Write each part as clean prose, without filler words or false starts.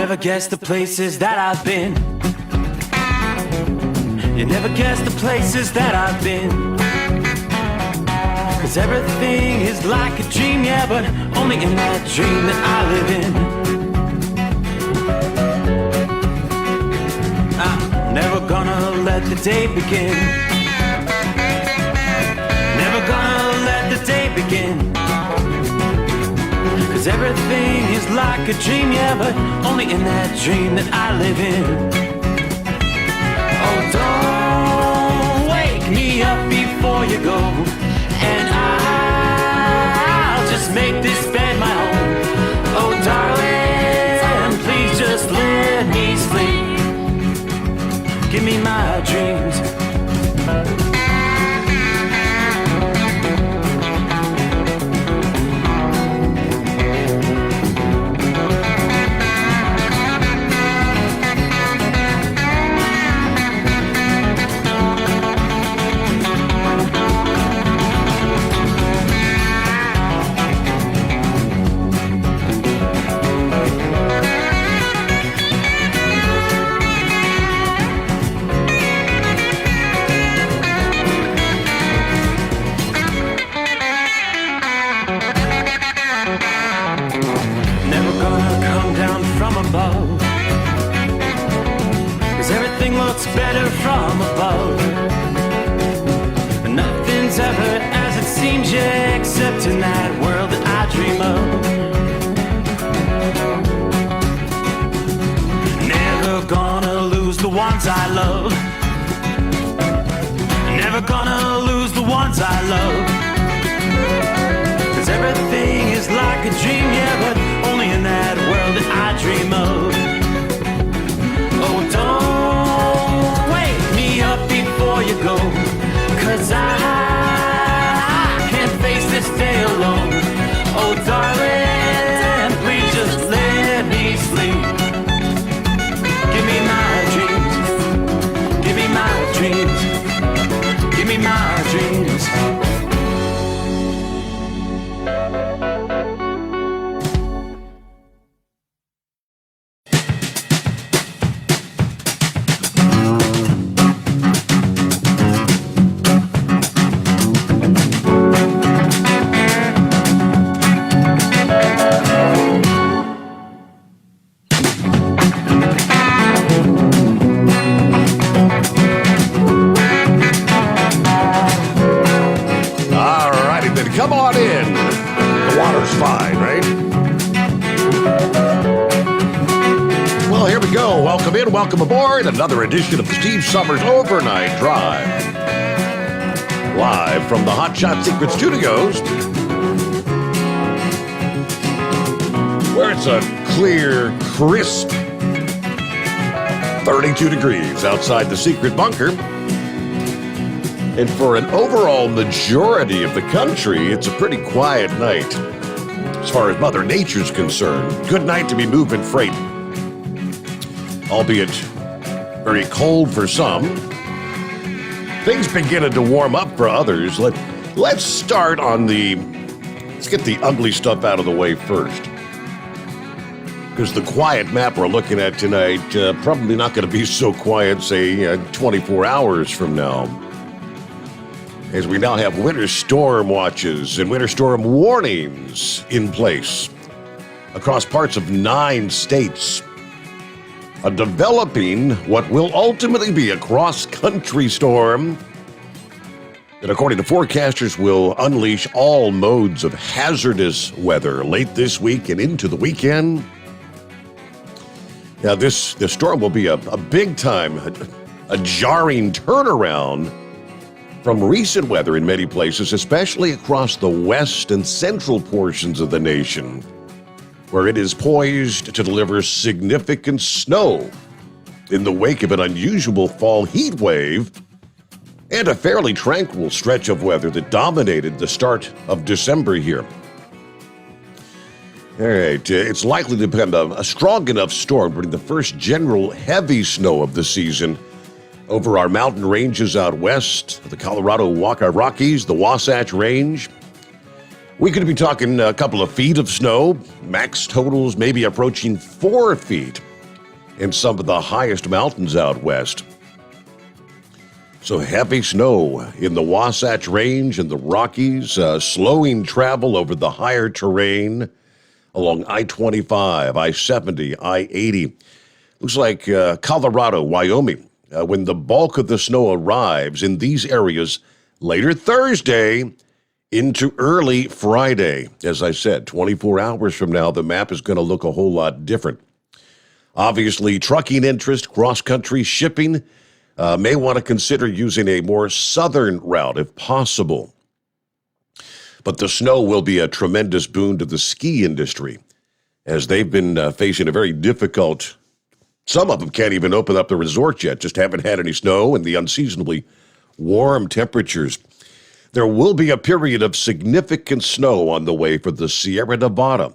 never guess the places that I've been. You never guess the places that I've been. 'Cause everything is like a dream, yeah, but only in that dream that I live in. I'm never gonna let the day begin. Never gonna let the day begin. 'Cause everything is like a dream, yeah, but only in that dream that I live in. Oh, don't wake me up before you go, and I'll just make this bed my home. Oh, darling, please just let me sleep. Give me my dreams. Better from above. Nothing's ever as it seems, yeah, except in that world that I dream of. Never gonna lose the ones I love. Never gonna lose the ones I love. 'Cause everything is like a dream, yeah, but only in that world that I dream of. Oh, don't wake me up before you go, 'cause I can't face this day alone. Oh, darling, please just let me sleep. Give me my dreams. Give me my dreams. Give me my dreams. Come on in. The water's fine, right? Well, here we go. Welcome in, welcome aboard. Another edition of the Steve Sommers Overnight Drive. Live from the Hot Shot Secret Studios, where it's a clear, crisp 32 degrees outside the secret bunker. And for an overall majority of the country, it's a pretty quiet night as far as Mother Nature's concerned. Good night to be moving freight, albeit very cold for some. Things beginning to warm up for others. Let's start on let's get the ugly stuff out of the way first. Because the quiet map we're looking at tonight, probably not going to be so quiet, say, 24 hours from now. As we now have winter storm watches and winter storm warnings in place across parts of 9 states, developing what will ultimately be a cross-country storm that, according to forecasters, will unleash all modes of hazardous weather late this week and into the weekend. Now, this storm will be a big time, a jarring turnaround from recent weather in many places, especially across the west and central portions of the nation, where it is poised to deliver significant snow in the wake of an unusual fall heat wave and a fairly tranquil stretch of weather that dominated the start of December here. All right, it's likely to become a strong enough storm to bring the first general heavy snow of the season over our mountain ranges out west, the Colorado Rockies, the Wasatch Range. We could be talking a couple of feet of snow, max totals maybe approaching 4 feet in some of the highest mountains out west. So heavy snow in the Wasatch Range and the Rockies, slowing travel over the higher terrain along I-25, I-70, I-80. Looks like Colorado, Wyoming, when the bulk of the snow arrives in these areas later Thursday into early Friday. As I said, 24 hours from now, the map is going to look a whole lot different. Obviously, trucking interest, cross-country shipping, may want to consider using a more southern route if possible. But the snow will be a tremendous boon to the ski industry, as they've been facing a very difficult. Some of them can't even open up the resort yet, just haven't had any snow and the unseasonably warm temperatures. There will be a period of significant snow on the way for the Sierra Nevada,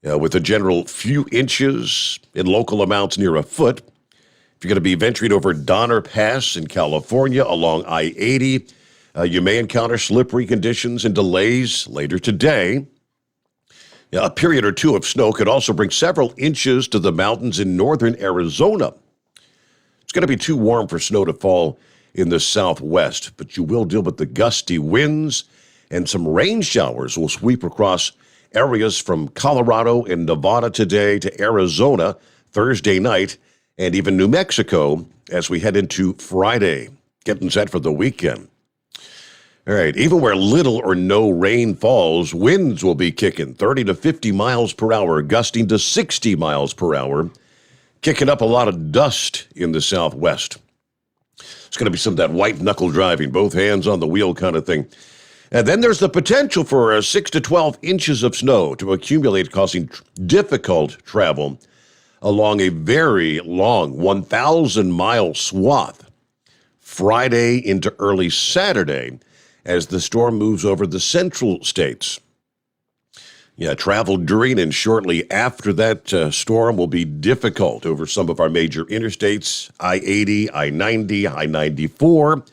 with a general few inches in local amounts near a foot. If you're going to be venturing over Donner Pass in California along I-80, you may encounter slippery conditions and delays later today. A period or two of snow could also bring several inches to the mountains in northern Arizona. It's going to be too warm for snow to fall in the southwest, but you will deal with the gusty winds, and some rain showers will sweep across areas from Colorado and Nevada today to Arizona Thursday night, and even New Mexico as we head into Friday, getting set for the weekend. All right, even where little or no rain falls, winds will be kicking 30 to 50 miles per hour, gusting to 60 miles per hour, kicking up a lot of dust in the southwest. It's going to be some of that white-knuckle driving, both hands on the wheel kind of thing. And then there's the potential for 6 to 12 inches of snow to accumulate, causing difficult travel along a very long 1,000-mile swath Friday into early Saturday as the storm moves over the central states. Travel during and shortly after that storm will be difficult over some of our major interstates, I-80, I-90, I-94.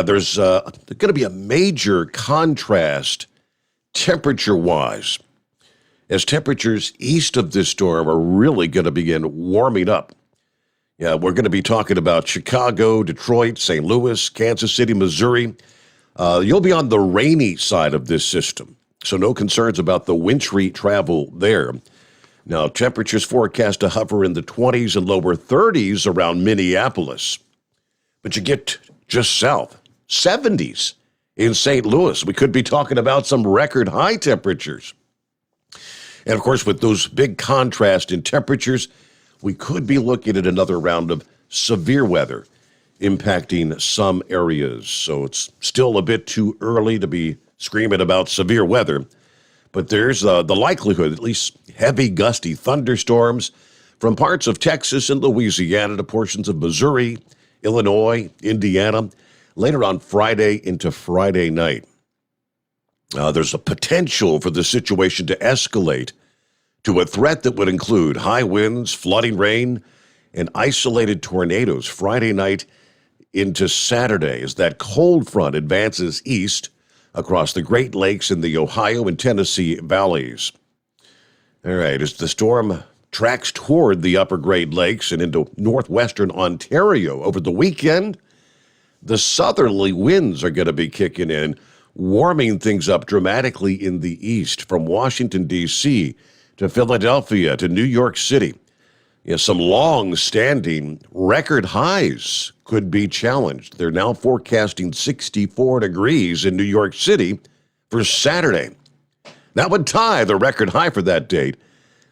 There's going to be a major contrast temperature-wise, as temperatures east of this storm are really going to begin warming up. We're going to be talking about Chicago, Detroit, St. Louis, Kansas City, Missouri. You'll be on the rainy side of this system, so no concerns about the wintry travel there. Now, temperatures forecast to hover in the 20s and lower 30s around Minneapolis. But you get just south, 70s in St. Louis. We could be talking about some record high temperatures. And of course, with those big contrast in temperatures, we could be looking at another round of severe weather impacting some areas. So it's still a bit too early to be screaming about severe weather, but there's the likelihood, at least heavy gusty thunderstorms from parts of Texas and Louisiana to portions of Missouri, Illinois, Indiana, later on Friday into Friday night. There's a potential for the situation to escalate to a threat that would include high winds, flooding rain, and isolated tornadoes Friday night into Saturday as that cold front advances east across the Great Lakes in the Ohio and Tennessee valleys. All right, as the storm tracks toward the upper Great Lakes and into northwestern Ontario over the weekend, the southerly winds are going to be kicking in, warming things up dramatically in the east from Washington, D.C. to Philadelphia to New York City. Some long-standing record highs could be challenged. They're now forecasting 64 degrees in New York City for Saturday. That would tie the record high for that date.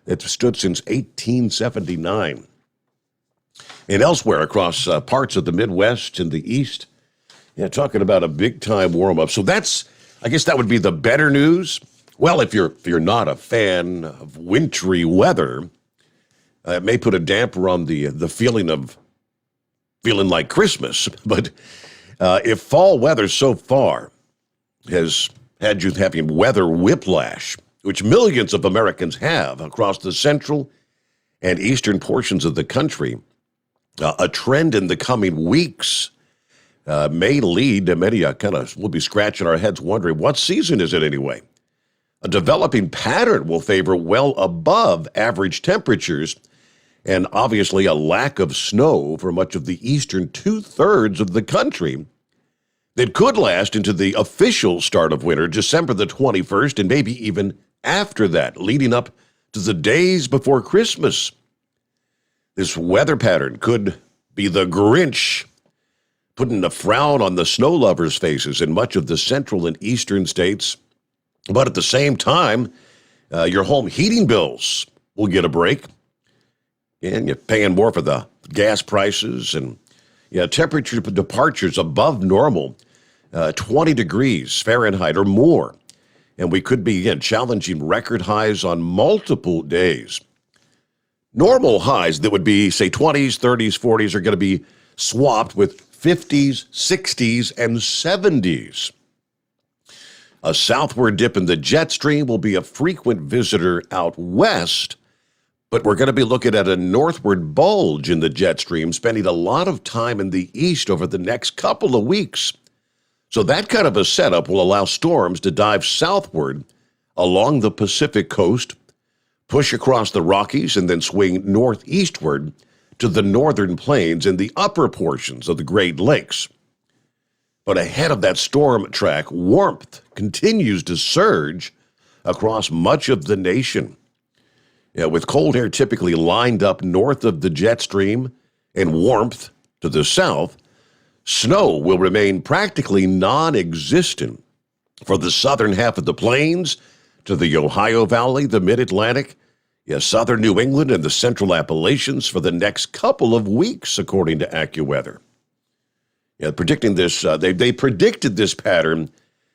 It's stood since 1879. And elsewhere across parts of the Midwest and the East, talking about a big-time warm-up. So I guess that would be the better news. Well, if you're not a fan of wintry weather, it may put a damper on the feeling of feeling like Christmas. But if fall weather so far has had you having weather whiplash, which millions of Americans have across the central and eastern portions of the country, a trend in the coming weeks may lead to many we'll be scratching our heads wondering, what season is it anyway? A developing pattern will favor well above average temperatures and obviously a lack of snow for much of the eastern two-thirds of the country that could last into the official start of winter, December the 21st, and maybe even after that, leading up to the days before Christmas. This weather pattern could be the Grinch, putting a frown on the snow lovers' faces in much of the central and eastern states. But at the same time, your home heating bills will get a break. And you're paying more for the gas prices and temperature departures above normal, 20 degrees Fahrenheit or more. And we could be, again, challenging record highs on multiple days. Normal highs that would be, say, 20s, 30s, 40s are going to be swapped with 50s, 60s, and 70s. A southward dip in the jet stream will be a frequent visitor out west, but we're going to be looking at a northward bulge in the jet stream, spending a lot of time in the east over the next couple of weeks. So that kind of a setup will allow storms to dive southward along the Pacific coast, push across the Rockies, and then swing northeastward to the northern plains and the upper portions of the Great Lakes. But ahead of that storm track, warmth continues to surge across much of the nation. With cold air typically lined up north of the jet stream and warmth to the south, snow will remain practically non-existent for the southern half of the plains to the Ohio Valley, the Mid-Atlantic, southern New England, and the central Appalachians for the next couple of weeks, according to AccuWeather. Predicting this, they predicted this pattern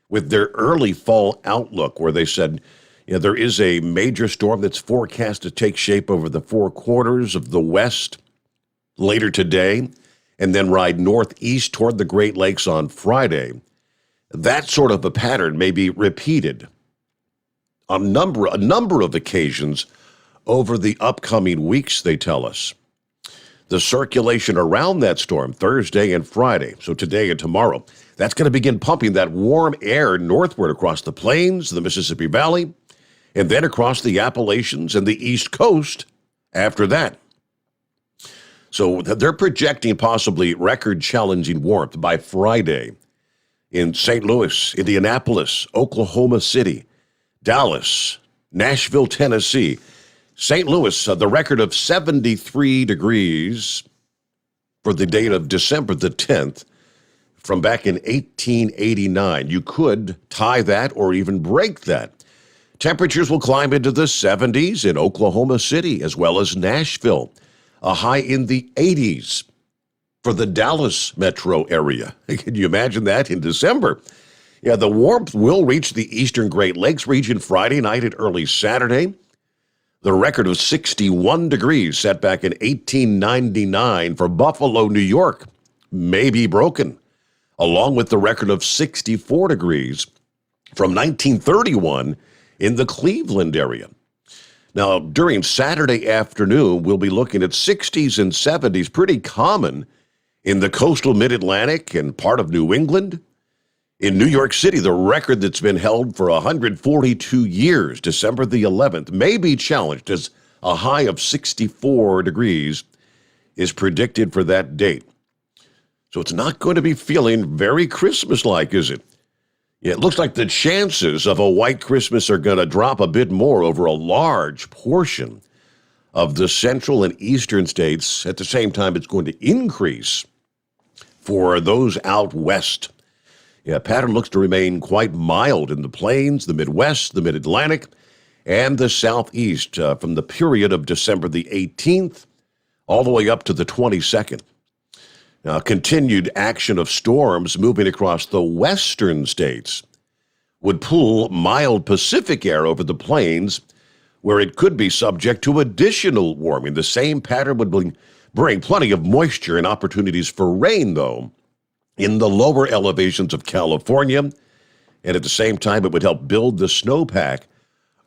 with their early fall outlook, where they said there is a major storm that's forecast to take shape over the four quarters of the West later today, and then ride northeast toward the Great Lakes on Friday. That sort of a pattern may be repeated on a number of occasions over the upcoming weeks, they tell us. The circulation around that storm Thursday and Friday, so today and tomorrow, that's going to begin pumping that warm air northward across the plains, the Mississippi Valley, and then across the Appalachians and the East Coast after that. So they're projecting possibly record-challenging warmth by Friday in St. Louis, Indianapolis, Oklahoma City, Dallas, Nashville, Tennessee. St. Louis, the record of 73 degrees for the date of December the 10th from back in 1889. You could tie that or even break that. Temperatures will climb into the 70s in Oklahoma City as well as Nashville, a high in the 80s for the Dallas metro area. Can you imagine that in December? The warmth will reach the eastern Great Lakes region Friday night and early Saturday. The record of 61 degrees set back in 1899 for Buffalo, New York, may be broken, along with the record of 64 degrees from 1931 in the Cleveland area. Now, during Saturday afternoon, we'll be looking at 60s and 70s, pretty common in the coastal Mid-Atlantic and part of New England. In New York City, the record that's been held for 142 years, December the 11th, may be challenged as a high of 64 degrees is predicted for that date. So it's not going to be feeling very Christmas-like, is it? It looks like the chances of a white Christmas are going to drop a bit more over a large portion of the central and eastern states. At the same time, it's going to increase for those out west. Pattern looks to remain quite mild in the plains, the Midwest, the Mid-Atlantic, and the Southeast from the period of December the 18th all the way up to the 22nd. Now, continued action of storms moving across the western states would pull mild Pacific air over the plains, where it could be subject to additional warming. The same pattern would bring plenty of moisture and opportunities for rain, though, in the lower elevations of California, and at the same time, it would help build the snowpack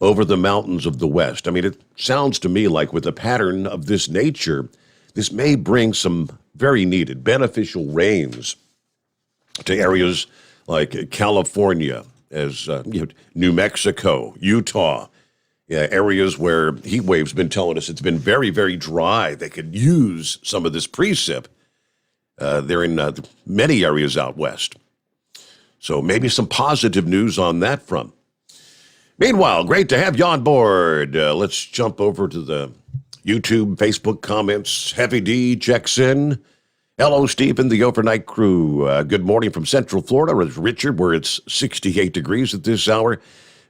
over the mountains of the West. I mean, it sounds to me like with a pattern of this nature, this may bring some very needed beneficial rains to areas like California, as New Mexico, Utah, Yeah, areas where heat waves been telling us it's been very, very dry. They could use some of this precip. They're in many areas out west. So maybe some positive news on that front. Meanwhile, great to have you on board. Let's jump over to the YouTube, Facebook comments. Heavy D checks in. Hello, Steve and the overnight crew. Good morning from Central Florida. It's Richard, where it's 68 degrees at this hour.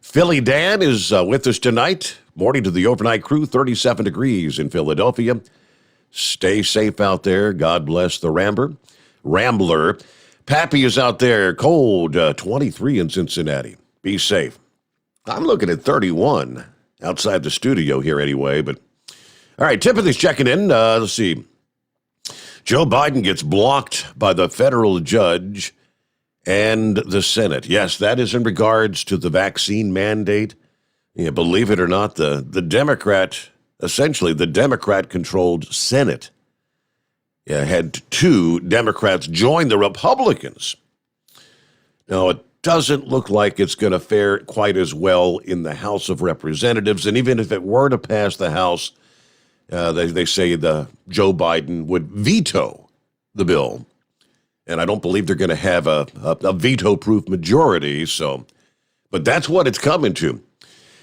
Philly Dan is with us tonight. Morning to the overnight crew, 37 degrees in Philadelphia. Stay safe out there. God bless the Rambler. Pappy is out there, cold, 23 in Cincinnati. Be safe. I'm looking at 31 outside the studio here anyway. But all right, Timothy's checking in. Let's see. Joe Biden gets blocked by the federal judge and the Senate. Yes, that is in regards to the vaccine mandate. Yeah, believe it or not, the Democrat-controlled Senate had two Democrats join the Republicans. Now, it doesn't look like it's going to fare quite as well in the House of Representatives. And even if it were to pass the House, they say Joe Biden would veto the bill. And I don't believe they're going to have a veto-proof majority. But that's what it's coming to.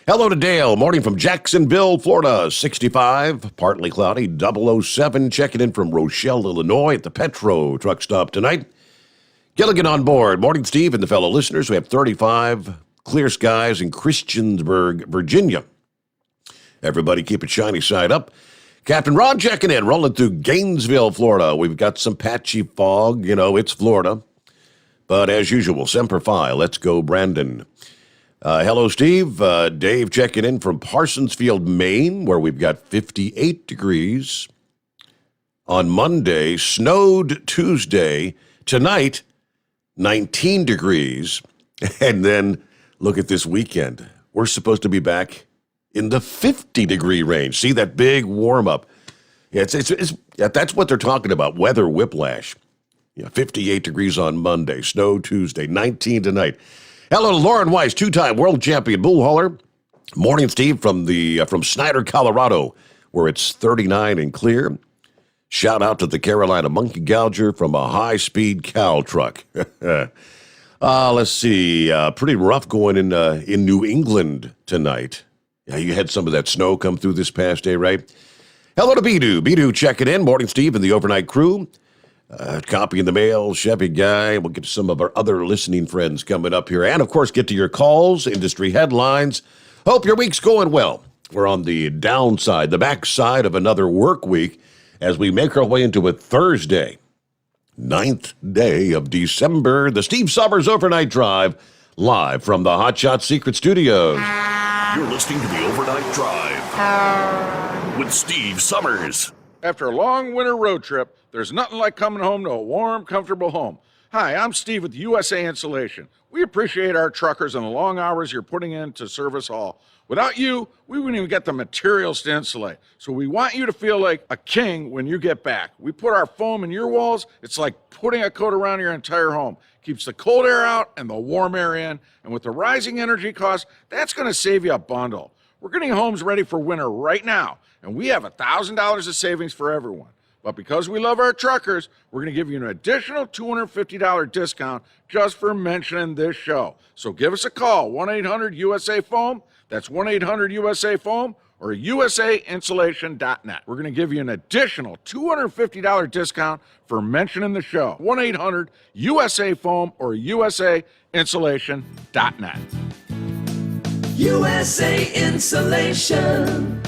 Hello to Dale. Morning from Jacksonville, Florida. 65, partly cloudy. 007 checking in from Rochelle, Illinois at the Petro truck stop tonight. Gilligan on board. Morning, Steve, and the fellow listeners. We have 35 clear skies in Christiansburg, Virginia. Everybody keep it shiny side up. Captain Ron checking in, rolling through Gainesville, Florida. We've got some patchy fog. You know, it's Florida. But as usual, Semper Fi. Let's go, Brandon. Hello, Steve. Dave checking in from Parsonsfield, Maine, where we've got 58 degrees. On Monday, snowed Tuesday. Tonight, 19 degrees. And then look at this weekend. We're supposed to be back in the 50-degree range. See that big warm-up. Yeah, that's what they're talking about, weather whiplash. 58 degrees on Monday, snow Tuesday, 19 tonight. Hello to Lauren Weiss, two-time world champion bull hauler. Morning, Steve, from Snyder, Colorado, where it's 39 and clear. Shout out to the Carolina Monkey Gouger from a high-speed cow truck. Let's see, pretty rough going in New England tonight. Yeah, you had some of that snow come through this past day, right? Hello to Bidu. Bidu checking in. Morning, Steve, and the overnight crew. Copy in the mail, Chevy Guy. We'll get to some of our other listening friends coming up here. And, of course, get to your calls, industry headlines. Hope your week's going well. We're on the downside, the backside of another work week as we make our way into a Thursday, 9th day of December. The Steve Sommers Overnight Drive, live from the Hot Shot Secret Studios. You're listening to the Overnight Drive with Steve Sommers. After a long winter road trip, there's nothing like coming home to a warm, comfortable home. Hi, I'm Steve with USA Insulation. We appreciate our truckers and the long hours you're putting in to serve us all. Without you, we wouldn't even get the materials to insulate. So we want you to feel like a king when you get back. We put our foam in your walls. It's like putting a coat around your entire home. Keeps the cold air out and the warm air in. And with the rising energy costs, that's going to save you a bundle. We're getting homes ready for winter right now, and we have $1,000 of savings for everyone. But because we love our truckers, we're going to give you an additional $250 discount just for mentioning this show. So give us a call, 1-800-USA-FOAM. That's 1-800-USA-FOAM or usainsulation.net. We're going to give you an additional $250 discount for mentioning the show. 1-800-USA-FOAM or usainsulation.net. USA Insulation.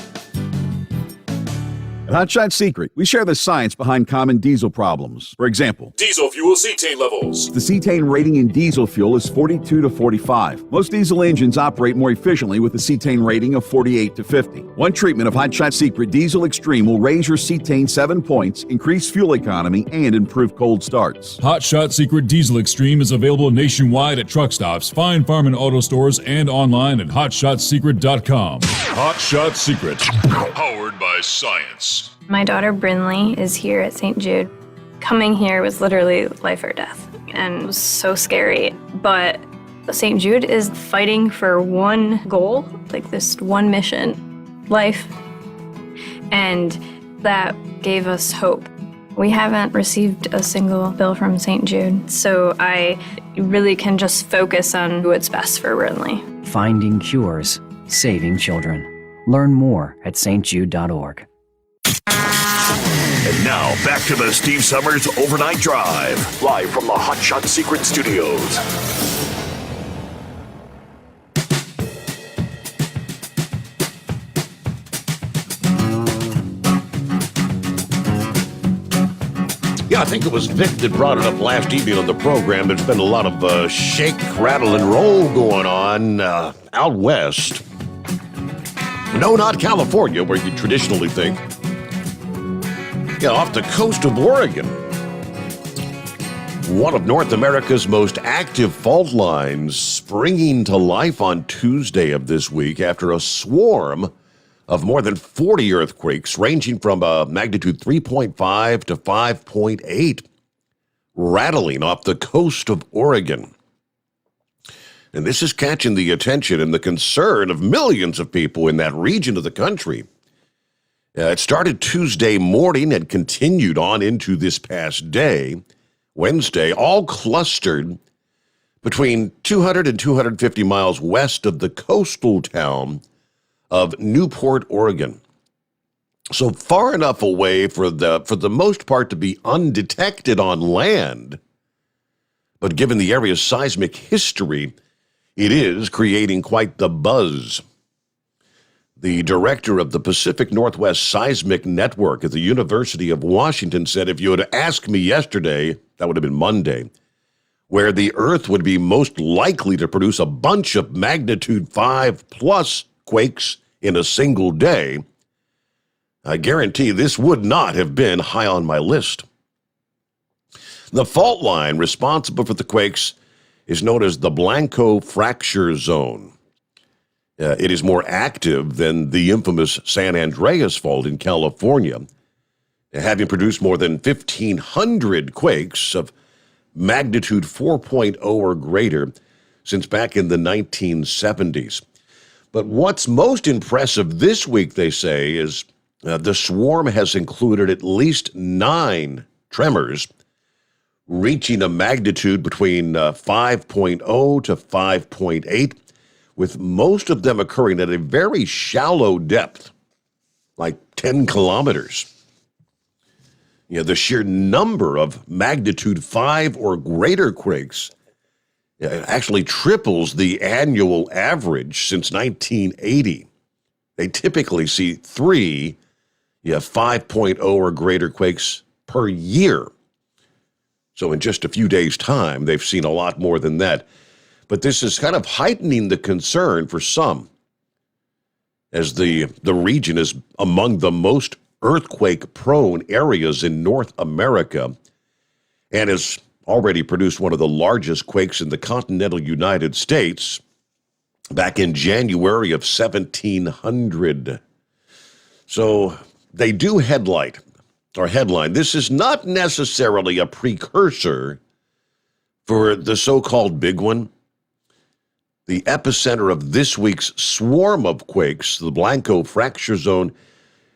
At Hot Shot Secret, we share the science behind common diesel problems. For example, Diesel fuel cetane levels. the cetane rating in diesel fuel is 42 to 45. Most diesel engines operate more efficiently with a cetane rating of 48 to 50. One treatment of Hot Shot Secret Diesel Extreme will raise your cetane 7 points, increase fuel economy, and improve cold starts. Hot Shot Secret Diesel Extreme is available nationwide at truck stops, fine farm and auto stores, and online at hotshotsecret.com. Hot Shot Secret. Powered by science. My daughter Brinley is here at St. Jude. Coming here was literally life or death, and it was so scary. But St. Jude is fighting for one goal, like this one mission, life. And that gave us hope. We haven't received a single bill from St. Jude, so I really can just focus on what's best for Brinley. Finding cures, saving children. Learn more at stjude.org. And now, back to the Steve Summers Overnight Drive, live from the Hot Shot Secret Studios. Yeah, I think it was Vic that brought it up last evening on the program. There's been a lot of shake, rattle, and roll going on out west. No, not California, where you traditionally think. Yeah, off the coast of Oregon. One of North America's most active fault lines springing to life on Tuesday of this week after a swarm of more than 40 earthquakes ranging from a magnitude 3.5 to 5.8 rattling off the coast of Oregon. And this is catching the attention and the concern of millions of people in that region of the country. It started Tuesday morning and continued on into this past day, Wednesday, all clustered between 200 and 250 miles west of the coastal town of Newport, Oregon. So far enough away for the most part to be undetected on land, but given the area's seismic history, it is creating quite the buzz. The director of the Pacific Northwest Seismic Network at the University of Washington said, if you had asked me yesterday, that would have been Monday, where the Earth would be most likely to produce a bunch of magnitude 5 plus quakes in a single day, I guarantee this would not have been high on my list. The fault line responsible for the quakes is known as the Blanco fracture zone. It is more active than the infamous San Andreas fault in California, having produced more than 1,500 quakes of magnitude 4.0 or greater since back in the 1970s. But what's most impressive this week, they say, is the swarm has included at least 9 tremors, reaching a magnitude between 5.0 to 5.8, with most of them occurring at a very shallow depth, like 10 kilometers. The sheer number of magnitude 5 or greater quakes actually triples the annual average since 1980. They typically see 3 5.0 or greater quakes per year. So in just a few days' time, they've seen a lot more than that. But this is kind of heightening the concern for some, as the region is among the most earthquake-prone areas in North America and has already produced one of the largest quakes in the continental United States back in January of 1700. So they do headline. This is not necessarily a precursor for the so-called big one. The epicenter of this week's swarm of quakes, the Blanco fracture zone,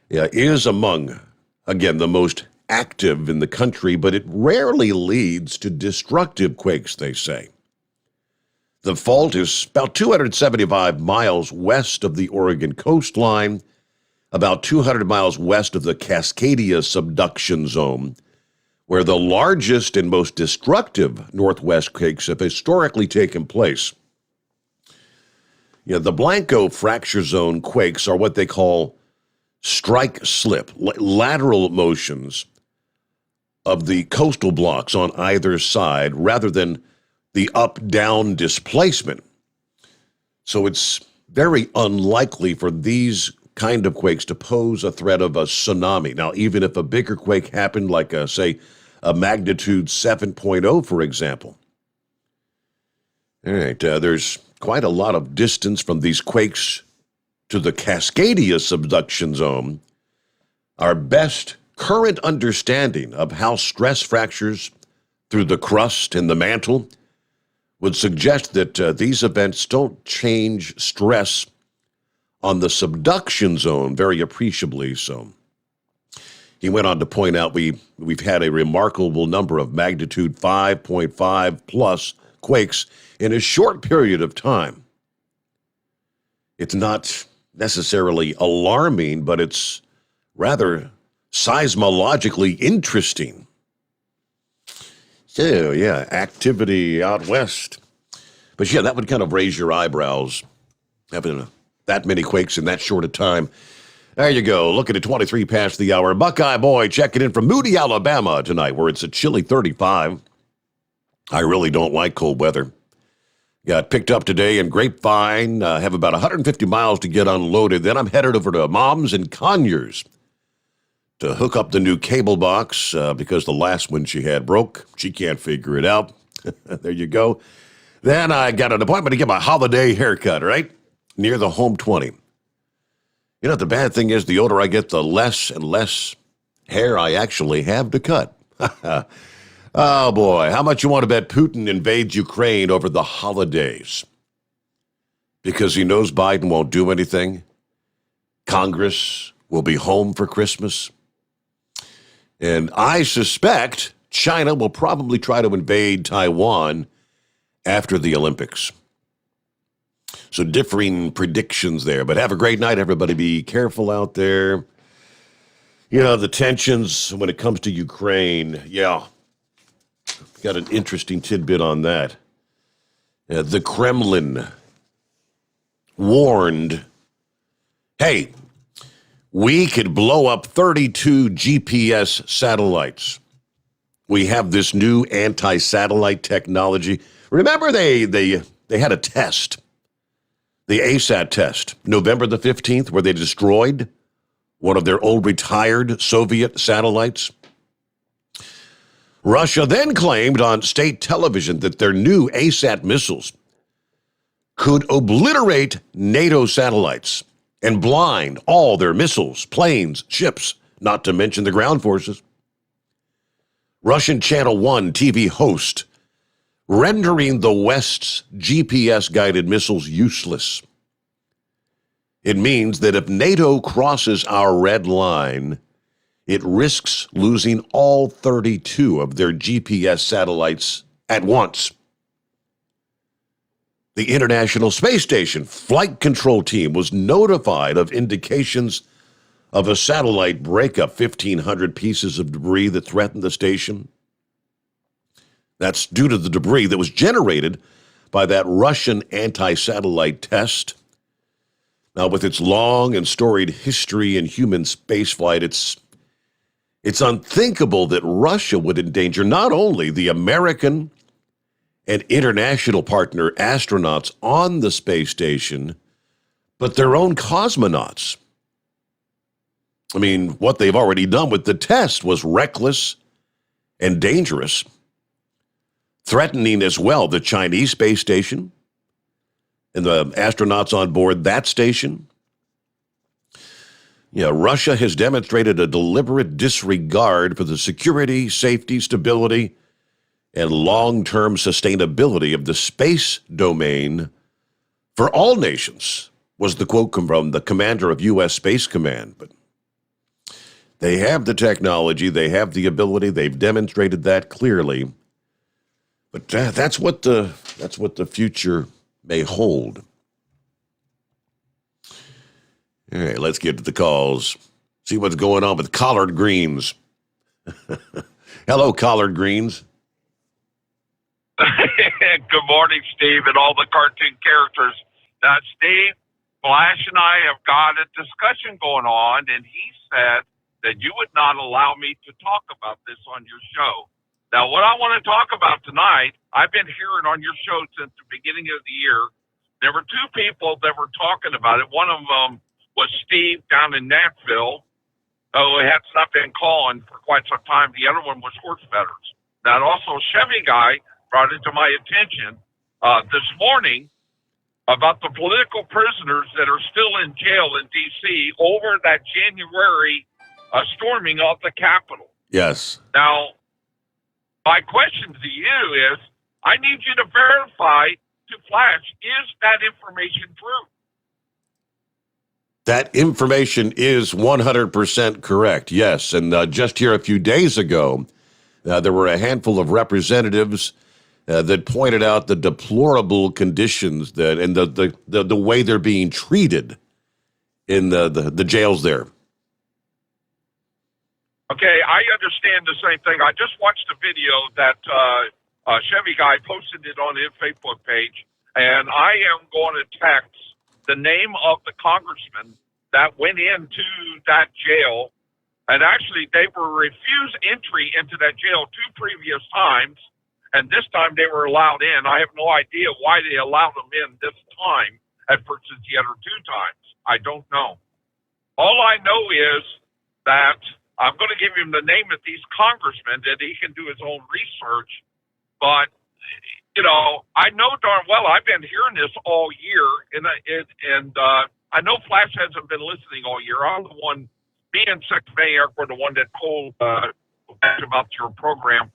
is among, again, the most active in the country, but it rarely leads to destructive quakes, they say. The fault is about 275 miles west of the Oregon coastline, about 200 miles west of the Cascadia subduction zone, where the largest and most destructive northwest quakes have historically taken place. The Blanco fracture zone quakes are what they call strike-slip, lateral motions of the coastal blocks on either side rather than the up-down displacement. So it's very unlikely for these kind of quakes to pose a threat of a tsunami. Now, even if a bigger quake happened, like, say, a magnitude 7.0, for example. All right, there's quite a lot of distance from these quakes to the Cascadia subduction zone. Our best current understanding of how stress fractures through the crust and the mantle would suggest that these events don't change stress on the subduction zone very appreciably so. He went on to point out we've had a remarkable number of magnitude 5.5 plus quakes in a short period of time. It's not necessarily alarming, but it's rather seismologically interesting. So, yeah, activity out west. But, yeah, that would kind of raise your eyebrows, having that many quakes in that short a time. There you go, looking at 23 past the hour. Buckeye Boy checking in from Moody, Alabama tonight, where it's a chilly 35. I really don't like cold weather. Got picked up today in Grapevine, have about 150 miles to get unloaded. Then I'm headed over to Mom's in Conyers to hook up the new cable box because the last one she had broke. She can't figure it out. There you go. Then I got an appointment to get my holiday haircut, right? Near the Home 20. You know, the bad thing is the older I get, the less and less hair I actually have to cut. Oh, boy. How much you want to bet Putin invades Ukraine over the holidays? Because he knows Biden won't do anything. Congress will be home for Christmas. And I suspect China will probably try to invade Taiwan after the Olympics. So differing predictions there. But have a great night, everybody. Be careful out there. You know, the tensions when it comes to Ukraine, yeah. Got an interesting tidbit on that. The Kremlin warned, hey, we could blow up 32 GPS satellites. We have this new anti-satellite technology. Remember they had a test, the ASAT test, November the 15th, where they destroyed one of their old retired Soviet satellites? Russia then claimed on state television that their new ASAT missiles could obliterate NATO satellites and blind all their missiles, planes, ships, not to mention the ground forces. Russian Channel 1 TV host rendering the West's GPS-guided missiles useless. It means that if NATO crosses our red line, it risks losing all 32 of their GPS satellites at once. The International Space Station Flight Control Team was notified of indications of a satellite breakup, 1,500 pieces of debris that threatened the station. That's due to the debris that was generated by that Russian anti-satellite test. Now, with its long and storied history in human spaceflight, it's unthinkable that Russia would endanger not only the American and international partner astronauts on the space station, but their own cosmonauts. I mean, what they've already done with the test was reckless and dangerous, threatening as well the Chinese space station and the astronauts on board that station. Yeah, Russia has demonstrated a deliberate disregard for the security, safety, stability, and long-term sustainability of the space domain for all nations, was the quote from the commander of U.S. Space Command. But they have the technology, they have the ability, they've demonstrated that clearly. But that's what the future may hold. All right, let's get to the calls. See what's going on with collard greens. Hello, collard greens. Good morning, Steve, and all the cartoon characters. Now, Steve, Flash and I have got a discussion going on, and he said that you would not allow me to talk about this on your show. Now, what I want to talk about tonight, I've been hearing on your show since the beginning of the year. There were two people that were talking about it. One of them was Steve down in Nashville, who had not been calling for quite some time. The other one was horse bettors. Now, also Chevy guy brought it to my attention this morning about the political prisoners that are still in jail in D.C. over that January storming of the Capitol. Yes. Now, my question to you is, I need you to verify to Flash, is that information true? That information is 100% correct, yes. And just here a few days ago, there were a handful of representatives that pointed out the deplorable conditions that and the way they're being treated in the jails there. Okay, I understand the same thing. I just watched a video that Chevy guy posted it on his Facebook page, and I am going to text the name of the congressman that went into that jail, and actually they were refused entry into that jail 2 previous times, and this time they were allowed in. I have no idea why they allowed them in this time versus the other 2 times. I don't know. All I know is that I'm going to give him the name of these congressmen that he can do his own research, but I know darn well I've been hearing this all year, and I know Flash hasn't been listening all year. I'm the one, me and Secretary Eric were the one that told about your program.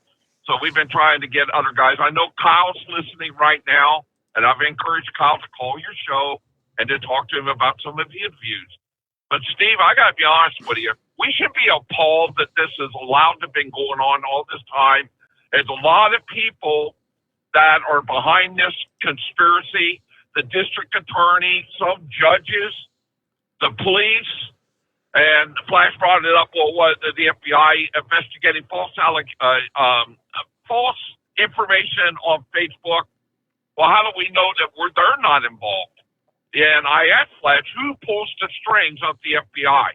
So we've been trying to get other guys. I know Kyle's listening right now, and I've encouraged Kyle to call your show and to talk to him about some of his views. But Steve, I got to be honest with you. We should be appalled that this is allowed to have been going on all this time. There's a lot of people that are behind this conspiracy, the district attorney, some judges, the police, and Flash brought it up, the FBI investigating false information on Facebook. Well, how do we know that they're not involved? And I asked Flash, who pulls the strings of the FBI?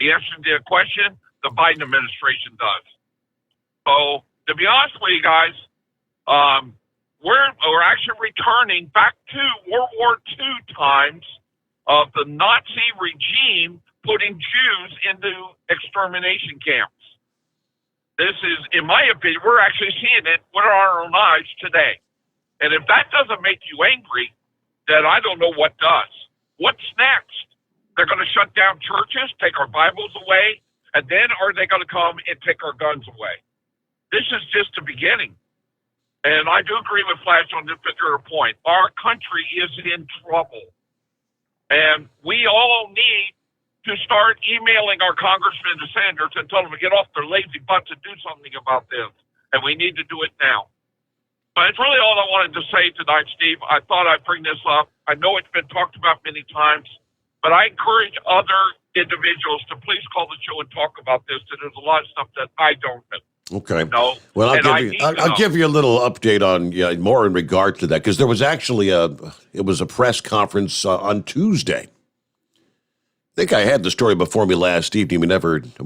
The answer to the question, the Biden administration does. So, to be honest with you guys, we're actually returning back to World War II times of the Nazi regime putting Jews into extermination camps. This is, in my opinion, we're actually seeing it with our own eyes today. And if that doesn't make you angry, then I don't know what does. What's next? They're going to shut down churches, take our Bibles away, and then are they going to come and take our guns away? This is just the beginning. And I do agree with Flash on this particular point. Our country is in trouble. And we all need to start emailing our congressmen and senators and tell them to get off their lazy butts and do something about this. And we need to do it now. But it's really all I wanted to say tonight, Steve. I thought I'd bring this up. I know it's been talked about many times, but I encourage other individuals to please call the show and talk about this. And there's a lot of stuff that I don't know. Okay. Well, I'll give you a little update on more in regard to that, because there was actually a press conference on Tuesday. I think I had the story before me last evening. We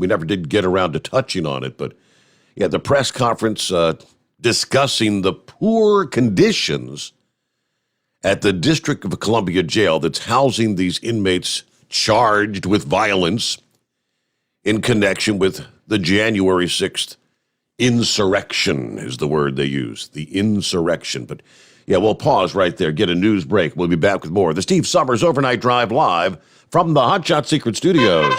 never did get around to touching on it, but yeah, the press conference discussing the poor conditions at the District of Columbia jail that's housing these inmates charged with violence in connection with the January 6th insurrection is the word they use, the insurrection. But yeah, we'll pause right there, get a news break. We'll be back with more. The Steve Sommers Overnight Drive live from the Hot Shot Secret Studios.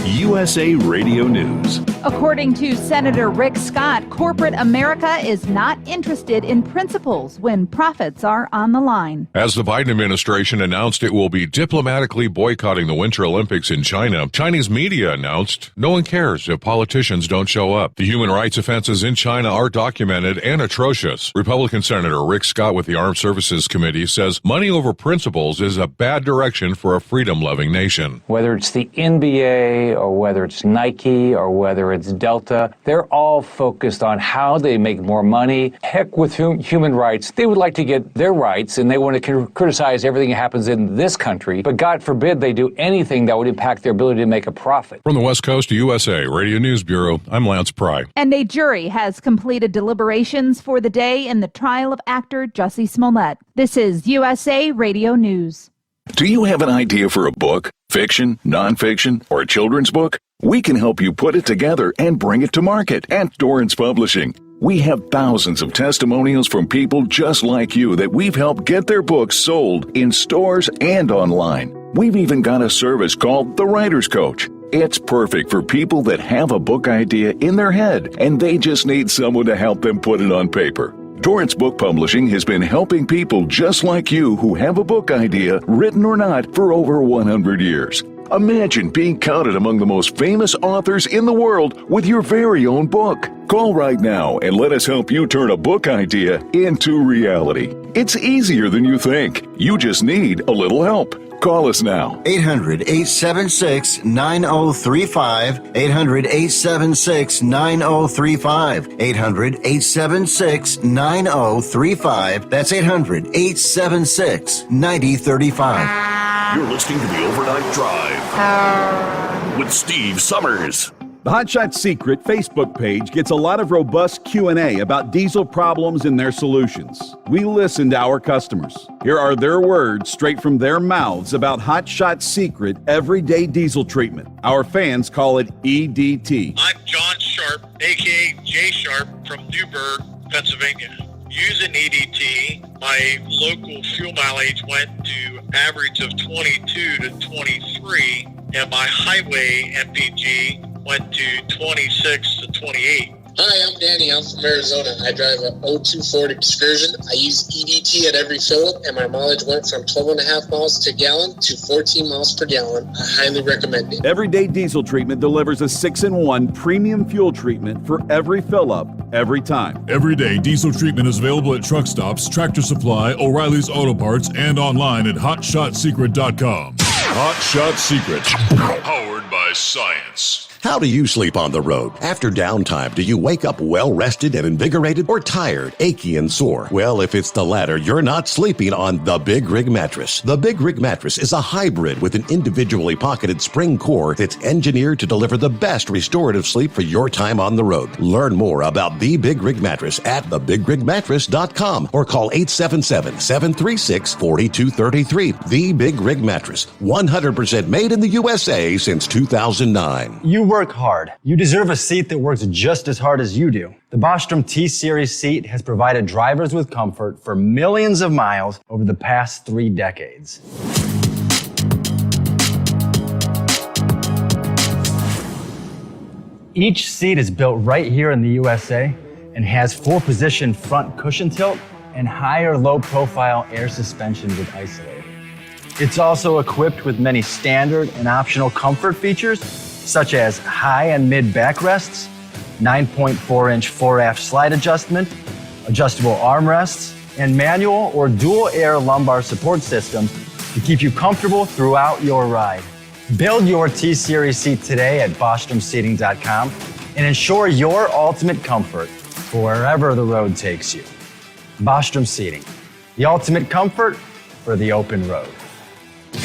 USA Radio News. According to Senator Rick Scott, corporate America is not interested in principles when profits are on the line. As the Biden administration announced it will be diplomatically boycotting the Winter Olympics in China, Chinese media announced no one cares if politicians don't show up. The human rights offenses in China are documented and atrocious. Republican Senator Rick Scott with the Armed Services Committee says money over principles is a bad direction for a freedom-loving nation. Whether it's the NBA or whether it's Nike or whether it's Delta, they're all focused on how they make more money. Heck with human rights. They would like to get their rights, and they want to criticize everything that happens in this country. But God forbid they do anything that would impact their ability to make a profit. From the West Coast to USA Radio News Bureau, I'm Lance Pry. And a jury has completed deliberations for the day in the trial of actor Jussie Smollett. This is USA Radio News. Do you have an idea for a book, fiction, nonfiction, or a children's book? We can help you put it together and bring it to market at Dorrance Publishing. We have thousands of testimonials from people just like you that we've helped get their books sold in stores and online. We've even got a service called The Writer's Coach. It's perfect for people that have a book idea in their head and they just need someone to help them put it on paper. Torrance Book Publishing has been helping people just like you who have a book idea, written or not, for over 100 years. Imagine being counted among the most famous authors in the world with your very own book. Call right now and let us help you turn a book idea into reality. It's easier than you think. You just need a little help. Call us now. 800-876-9035. 800-876-9035. 800-876-9035. That's 800-876-9035. You're listening to the Overnight Drive with Steve Summers. The Hotshot Secret Facebook page gets a lot of robust Q&A about diesel problems and their solutions. We listen to our customers. Here are their words straight from their mouths about Hotshot Secret Everyday Diesel Treatment. Our fans call it EDT. I'm John Sharp, a.k.a. Jay Sharp from Newburgh, Pennsylvania. Using EDT, my local fuel mileage went to average of 22 to 23, and my highway MPG went to 26 to 28. Hi, I'm Danny. I'm from Arizona. I drive a 02 Ford Excursion. I use EDT at every fill-up, and my mileage went from 12.5 miles to gallon to 14 miles per gallon. I highly recommend it. Everyday Diesel Treatment delivers a 6-in-1 premium fuel treatment for every fill-up, every time. Everyday Diesel Treatment is available at truck stops, Tractor Supply, O'Reilly's Auto Parts, and online at HotShotSecret.com. Hot Shot Secret, powered by science. How do you sleep on the road? After downtime, do you wake up well-rested and invigorated or tired, achy, and sore? Well, if it's the latter, you're not sleeping on the Big Rig Mattress. The Big Rig Mattress is a hybrid with an individually pocketed spring core that's engineered to deliver the best restorative sleep for your time on the road. Learn more about the Big Rig Mattress at thebigrigmattress.com or call 877-736-4233. The Big Rig Mattress, 100% made in the USA since 2009. You work hard. You deserve a seat that works just as hard as you do. The Bostrom T-Series seat has provided drivers with comfort for millions of miles over the past 3 decades. Each seat is built right here in the USA and has 4-position front cushion tilt and higher low-profile air suspension with isolator. It's also equipped with many standard and optional comfort features, such as high and mid backrests, 9.4-inch fore-aft slide adjustment, adjustable armrests, and manual or dual air lumbar support system to keep you comfortable throughout your ride. Build your T-Series seat today at BostromSeating.com and ensure your ultimate comfort for wherever the road takes you. Bostrom Seating, the ultimate comfort for the open road.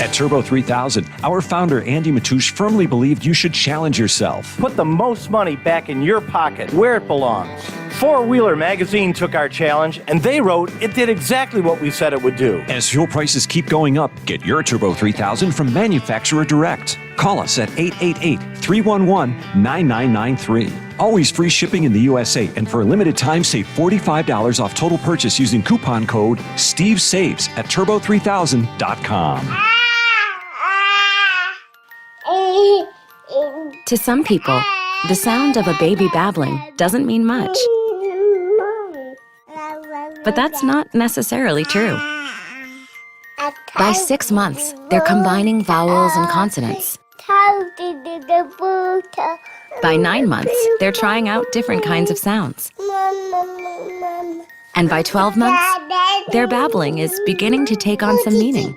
At Turbo 3000, our founder Andy Matouche firmly believed you should challenge yourself. Put the most money back in your pocket where it belongs. Four Wheeler magazine took our challenge and they wrote it did exactly what we said it would do. As fuel prices keep going up, get your Turbo 3000 from manufacturer direct. Call us at 888-311-9993. Always free shipping in the USA, and for a limited time, save $45 off total purchase using coupon code STEVESAVES at turbo3000.com. To some people, the sound of a baby babbling doesn't mean much. But that's not necessarily true. By 6 months, they're combining vowels and consonants. By 9 months, they're trying out different kinds of sounds. And by 12 months, their babbling is beginning to take on some meaning.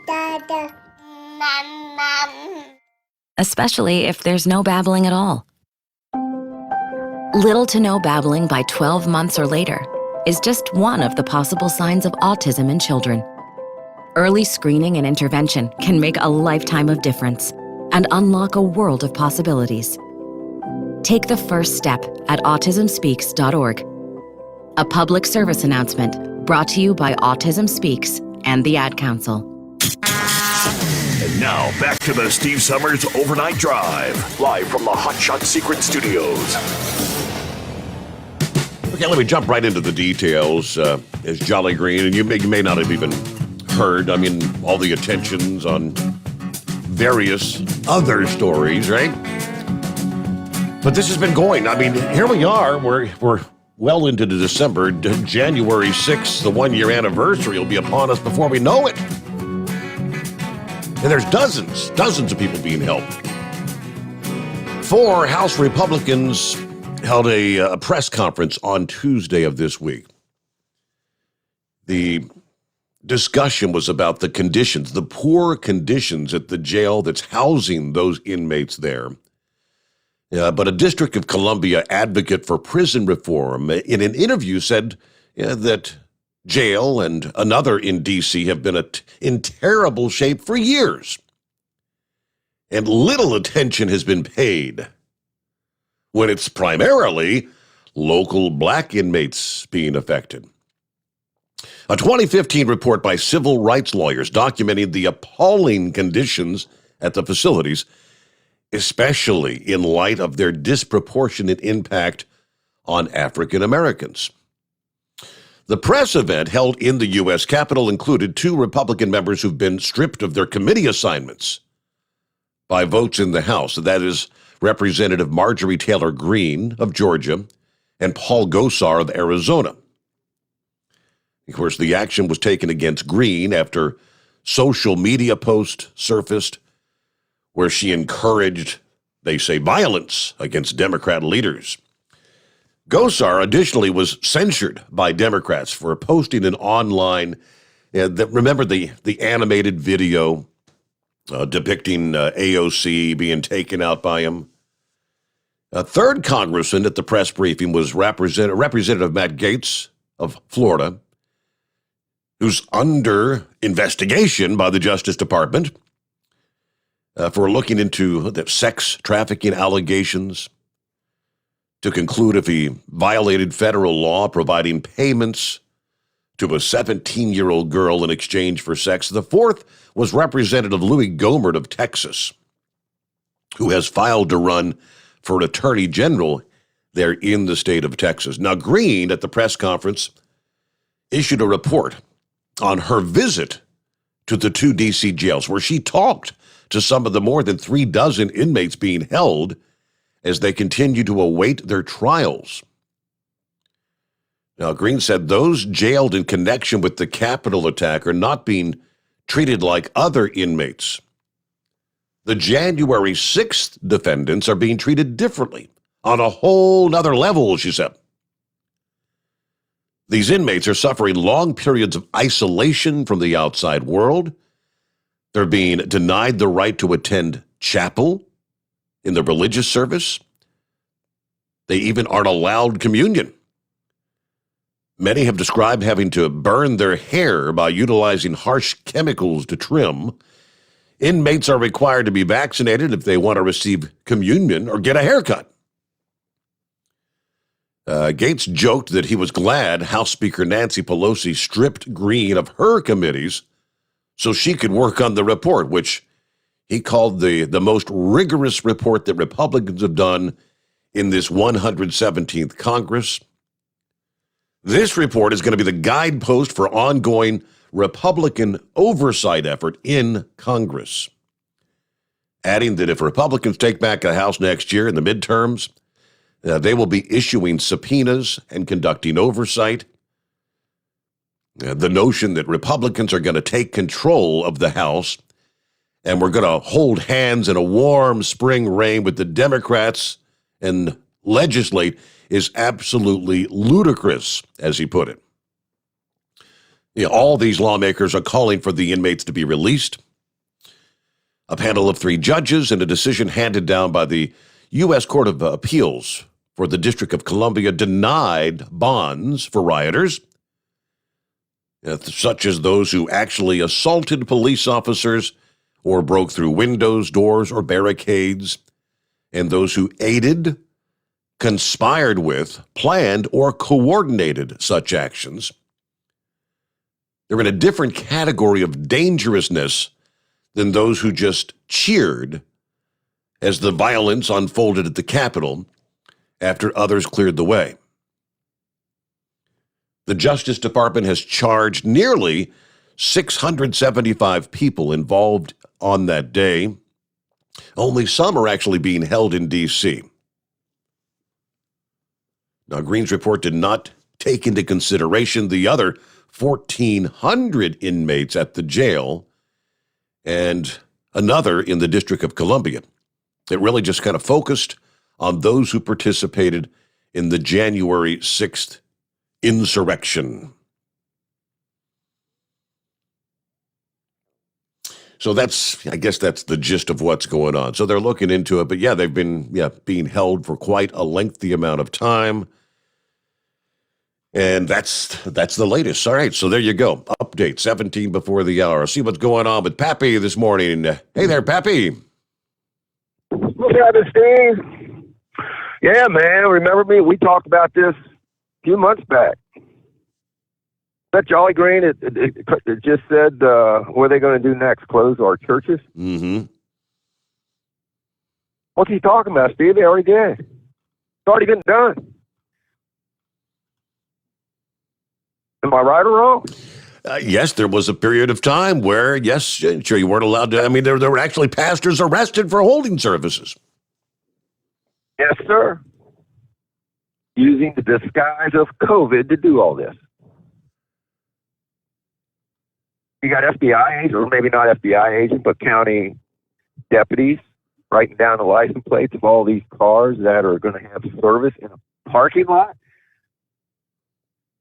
Especially if there's no babbling at all. Little to no babbling by 12 months or later is just one of the possible signs of autism in children. Early screening and intervention can make a lifetime of difference and unlock a world of possibilities. Take the first step at autismspeaks.org. A public service announcement brought to you by Autism Speaks and the Ad Council. And now, back to the Steve Summers Overnight Drive, live from the Hot Shot Secret Studios. Okay, let me jump right into the details. As Jolly Green, and you may not have even heard, I mean, all the attentions on various other stories, right? But this has been going. I mean, here we are. We're well into the December. January 6th, the one-year anniversary will be upon us before we know it. And there's dozens of people being held. 4 House Republicans held a press conference on Tuesday of this week. The discussion was about the conditions, the poor conditions at the jail that's housing those inmates there. But a District of Columbia advocate for prison reform in an interview said that jail and another in D.C. have been in terrible shape for years. And little attention has been paid when it's primarily local black inmates being affected. A 2015 report by civil rights lawyers documenting the appalling conditions at the facilities, especially in light of their disproportionate impact on African Americans. The press event held in the U.S. Capitol included 2 Republican members who've been stripped of their committee assignments by votes in the House. That is Representative Marjorie Taylor Greene of Georgia and Paul Gosar of Arizona. Of course, the action was taken against Greene after social media posts surfaced where she encouraged, they say, violence against Democrat leaders. Gosar additionally was censured by Democrats for posting an online, remember the animated video depicting AOC being taken out by him? A third congressman at the press briefing was Representative Matt Gaetz of Florida, who's under investigation by the Justice Department for looking into the sex trafficking allegations to conclude if he violated federal law providing payments to a 17-year-old girl in exchange for sex. The fourth was Representative Louis Gohmert of Texas, who has filed to run for an attorney general there in the state of Texas. Now, Greene, at the press conference, issued a report on her visit to the 2 D.C. jails, where she talked to some of the more than 36 inmates being held as they continue to await their trials. Now, Greene said those jailed in connection with the Capitol attack are not being treated like other inmates. The January 6th defendants are being treated differently on a whole nother level, she said. These inmates are suffering long periods of isolation from the outside world. They're being denied the right to attend chapel in the religious service. They even aren't allowed communion. Many have described having to burn their hair by utilizing harsh chemicals to trim. Inmates are required to be vaccinated if they want to receive communion or get a haircut. Gaetz joked that he was glad House Speaker Nancy Pelosi stripped Greene of her committees so she could work on the report, which he called the most rigorous report that Republicans have done in this 117th Congress. This report is going to be the guidepost for ongoing Republican oversight effort in Congress, adding that if Republicans take back the House next year in the midterms, they will be issuing subpoenas and conducting oversight. The notion that Republicans are going to take control of the House and we're going to hold hands in a warm spring rain with the Democrats and legislate is absolutely ludicrous, as he put it. All these lawmakers are calling for the inmates to be released. A panel of 3 judges and a decision handed down by the U.S. Court of Appeals for the District of Columbia denied bonds for rioters, such as those who actually assaulted police officers or broke through windows, doors, or barricades, and those who aided, conspired with, planned, or coordinated such actions. They're in a different category of dangerousness than those who just cheered as the violence unfolded at the Capitol after others cleared the way. The Justice Department has charged nearly 675 people involved on that day. Only some are actually being held in D.C. Now, Green's report did not take into consideration the other 1,400 inmates at the jail and another in the District of Columbia. It really just kind of focused on those who participated in the January 6th insurrection. So I guess that's the gist of what's going on. So they're looking into it, but yeah, they've been being held for quite a lengthy amount of time. And that's the latest. All right, so there you go. Update 17 before the hour. See what's going on with Pappy this morning. Hey there, Pappy. What's happening, Steve? Yeah, man, remember me? We talked about this a few months back. That Jolly Green, it just said, what are they going to do next? Close our churches? Mm-hmm. What's he talking about, Steve? They already did. It's already been done. Am I right or wrong? Yes, there was a period of time where, yes, sure, you weren't allowed to. I mean, there were actually pastors arrested for holding services. Yes, sir. Using the disguise of COVID to do all this. You got FBI agents, or maybe not FBI agents, but county deputies writing down the license plates of all these cars that are going to have service in a parking lot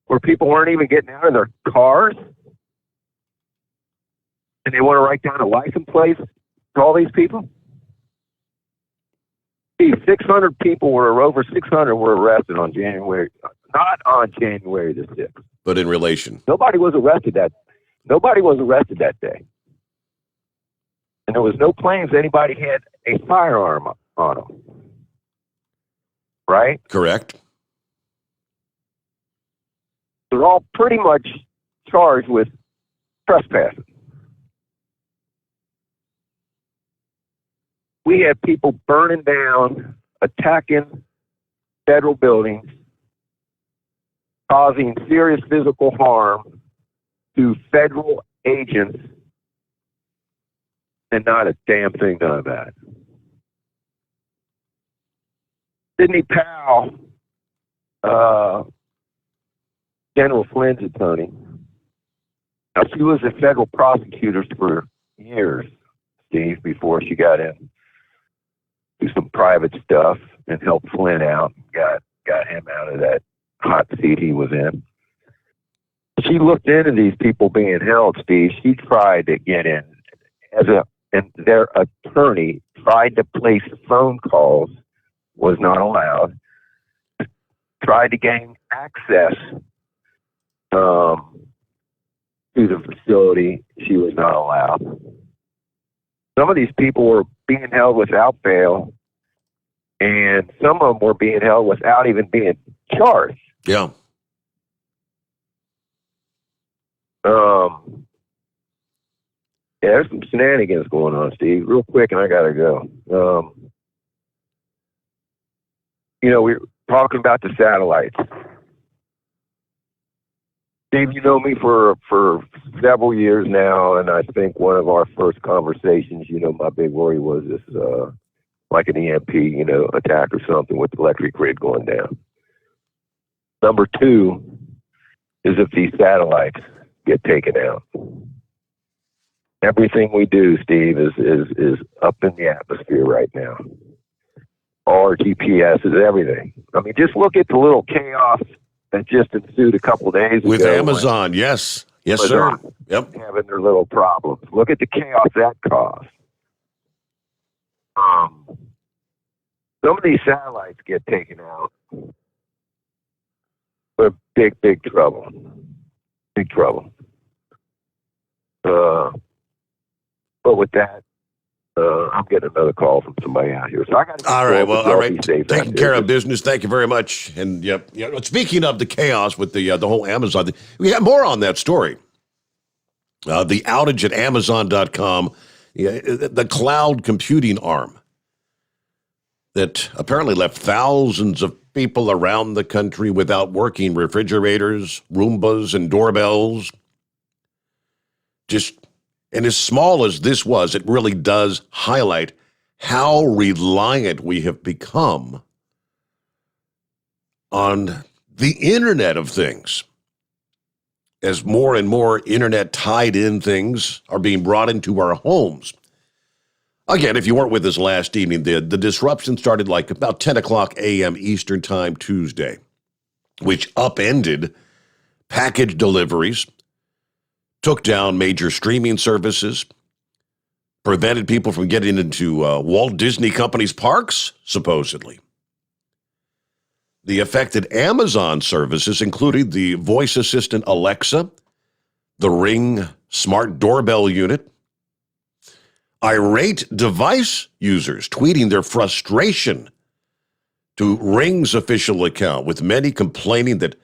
where people weren't even getting out of their cars. And they want to write down a license plate for all these people? 600 people over 600 were arrested on January, not on January the 6th. But in relation. Nobody was arrested that day. And there was no claims anybody had a firearm on them. Right? Correct. They're all pretty much charged with trespassing. We had people burning down, attacking federal buildings, causing serious physical harm to federal agents, and not a damn thing done about it. Sidney Powell, General Flynn's attorney, now she was a federal prosecutor for years, Steve, before she got in do some private stuff and helped Flynn out, got him out of that hot seat he was in. She looked into these people being held, Steve. She tried to get in and their attorney tried to place phone calls, was not allowed. Tried to gain access to the facility. She was not allowed. Some of these people were being held without bail, and some of them were being held without even being charged. Yeah. There's some shenanigans going on, Steve. Real quick, and I gotta go. We're talking about the satellites. Steve, you know me for several years now, and I think one of our first conversations, my big worry was this, like an EMP, attack or something with the electric grid going down. Number two is if these satellites get taken out. Everything we do, Steve, is up in the atmosphere right now. All our GPS is everything. I mean, just look at the little chaos that just ensued a couple of days with ago. Amazon, yes. Yes, sir. Yep. Having their little problems. Look at the chaos that caused. Some of these satellites get taken out. We're big, big trouble. Big trouble. But with that, I'm getting another call from somebody out here. So I got to. All right. Well, all right. Taking care of business. Thank you very much. And speaking of the chaos with the whole Amazon, we have more on that story. The outage at Amazon.com, the cloud computing arm that apparently left thousands of people around the country without working refrigerators, Roombas, and doorbells. And as small as this was, it really does highlight how reliant we have become on the Internet of Things. As more and more Internet tied in things are being brought into our homes. Again, if you weren't with us last evening, the disruption started like about 10 o'clock a.m. Eastern Time Tuesday, which upended package deliveries, took down major streaming services, prevented people from getting into Walt Disney Company's parks, supposedly. The affected Amazon services included the voice assistant Alexa, the Ring smart doorbell unit, irate device users tweeting their frustration to Ring's official account, with many complaining that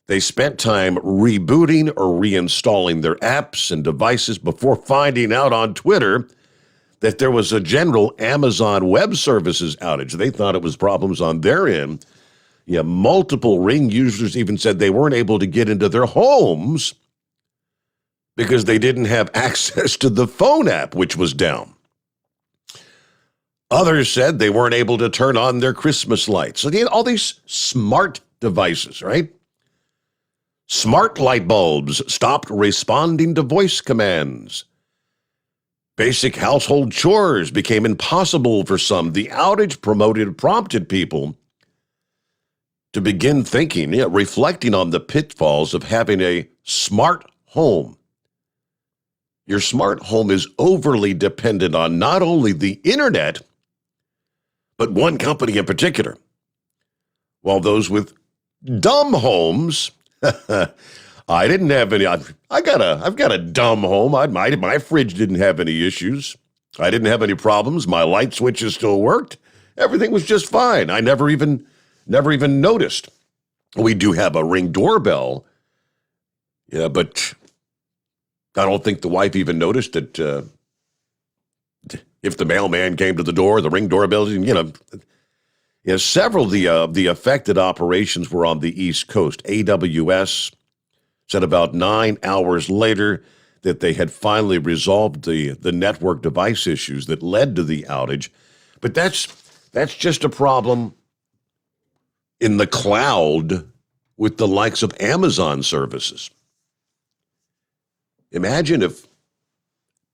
they spent time rebooting or reinstalling their apps and devices before finding out on Twitter that there was a general Amazon Web Services outage. They thought it was problems on their end. Yeah, multiple Ring users even said they weren't able to get into their homes because they didn't have access to the phone app, which was down. Others said they weren't able to turn on their Christmas lights. So all these smart devices, right? Smart light bulbs stopped responding to voice commands. Basic household chores became impossible for some. The outage prompted people to begin thinking, reflecting on the pitfalls of having a smart home. Your smart home is overly dependent on not only the internet, but one company in particular. While those with dumb homes, I didn't have any. I've got a dumb home. My fridge didn't have any issues. I didn't have any problems. My light switches still worked. Everything was just fine. I never even noticed. We do have a Ring doorbell. Yeah, but I don't think the wife even noticed that if the mailman came to the door, the Ring doorbell, several of the affected operations were on the East Coast. AWS said about 9 hours later that they had finally resolved the network device issues that led to the outage. But that's just a problem in the cloud with the likes of Amazon services. Imagine if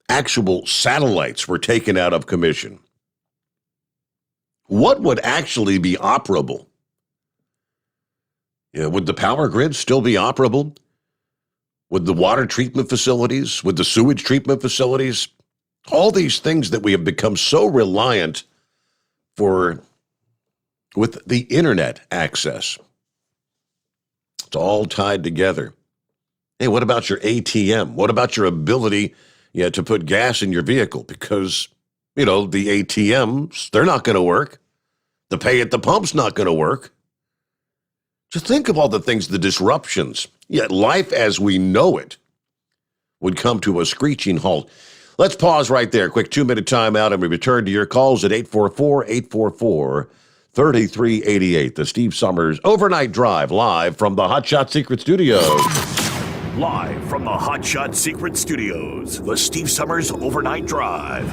actual satellites were taken out of commission. What would actually be operable? Would the power grid still be operable? Would the water treatment facilities? Would the sewage treatment facilities? All these things that we have become so reliant for with the internet access. It's all tied together. Hey, what about your ATM? What about your ability to put gas in your vehicle? Because, the ATMs, they're not going to work. The pay at the pump's not going to work. Just think of all the things, the disruptions. Yet life as we know it would come to a screeching halt. Let's pause right there. Quick 2-minute timeout, and we return to your calls at 844-844-3388. The Steve Sommers Overnight Drive, live from the Hot Shot Secret Studios. Live from the Hot Shot Secret Studios, the Steve Sommers Overnight Drive.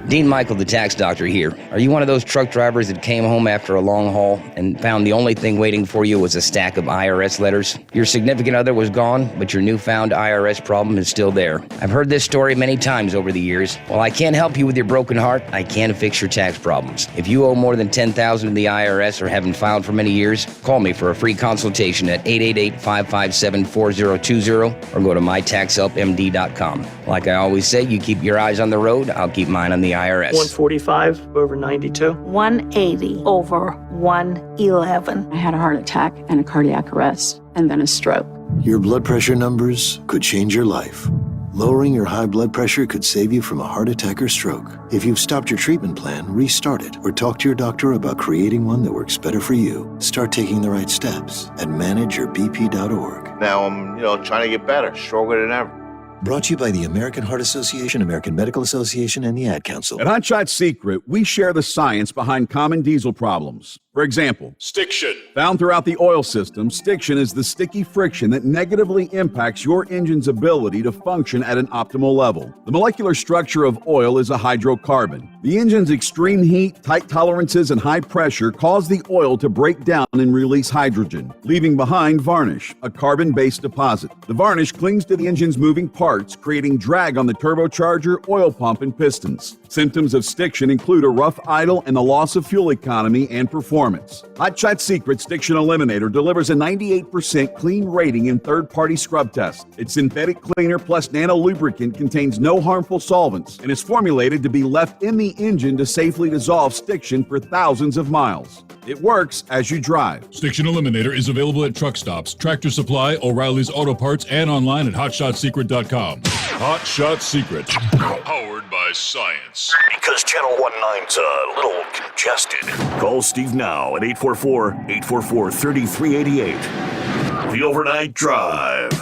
Dean Michael, the tax doctor here. Are you one of those truck drivers that came home after a long haul and found the only thing waiting for you was a stack of IRS letters? Your significant other was gone, but your newfound IRS problem is still there. I've heard this story many times over the years. While I can't help you with your broken heart, I can fix your tax problems. If you owe more than $10,000 to the IRS or haven't filed for many years, call me for a free consultation at 888-557-4020 or go to mytaxhelpmd.com. Like I always say, you keep your eyes on the road, I'll keep mine on the IRS. 145 over 92. 180 over 111. I had a heart attack and a cardiac arrest and then a stroke. Your blood pressure numbers could change your life. Lowering your high blood pressure could save you from a heart attack or stroke. If you've stopped your treatment plan, restart it or talk to your doctor about creating one that works better for you. Start taking the right steps at manageyourbp.org. Now I'm, trying to get better, stronger than ever. Brought to you by the American Heart Association, American Medical Association, and the Ad Council. At Hot Shot Secret, we share the science behind common diesel problems. For example, Stiction. found throughout the oil system, stiction is the sticky friction that negatively impacts your engine's ability to function at an optimal level. The molecular structure of oil is a hydrocarbon. The engine's extreme heat, tight tolerances, and high pressure cause the oil to break down and release hydrogen, leaving behind varnish, a carbon-based deposit. The varnish clings to the engine's moving parts, creating drag on the turbocharger, oil pump, and pistons. Symptoms of stiction include a rough idle and the loss of fuel economy and performance. Hot Shot Secret Stiction Eliminator delivers a 98% clean rating in third-party scrub tests. Its synthetic cleaner plus nano lubricant contains no harmful solvents and is formulated to be left in the engine to safely dissolve stiction for thousands of miles. It works as you drive. Stiction Eliminator is available at truck stops, Tractor Supply, O'Reilly's Auto Parts, and online at HotShotSecret.com. Hot Shot Secret. Powered by science. Because Channel 19's a little congested. Call Steve now at 844-844-3388. The Overnight Drive.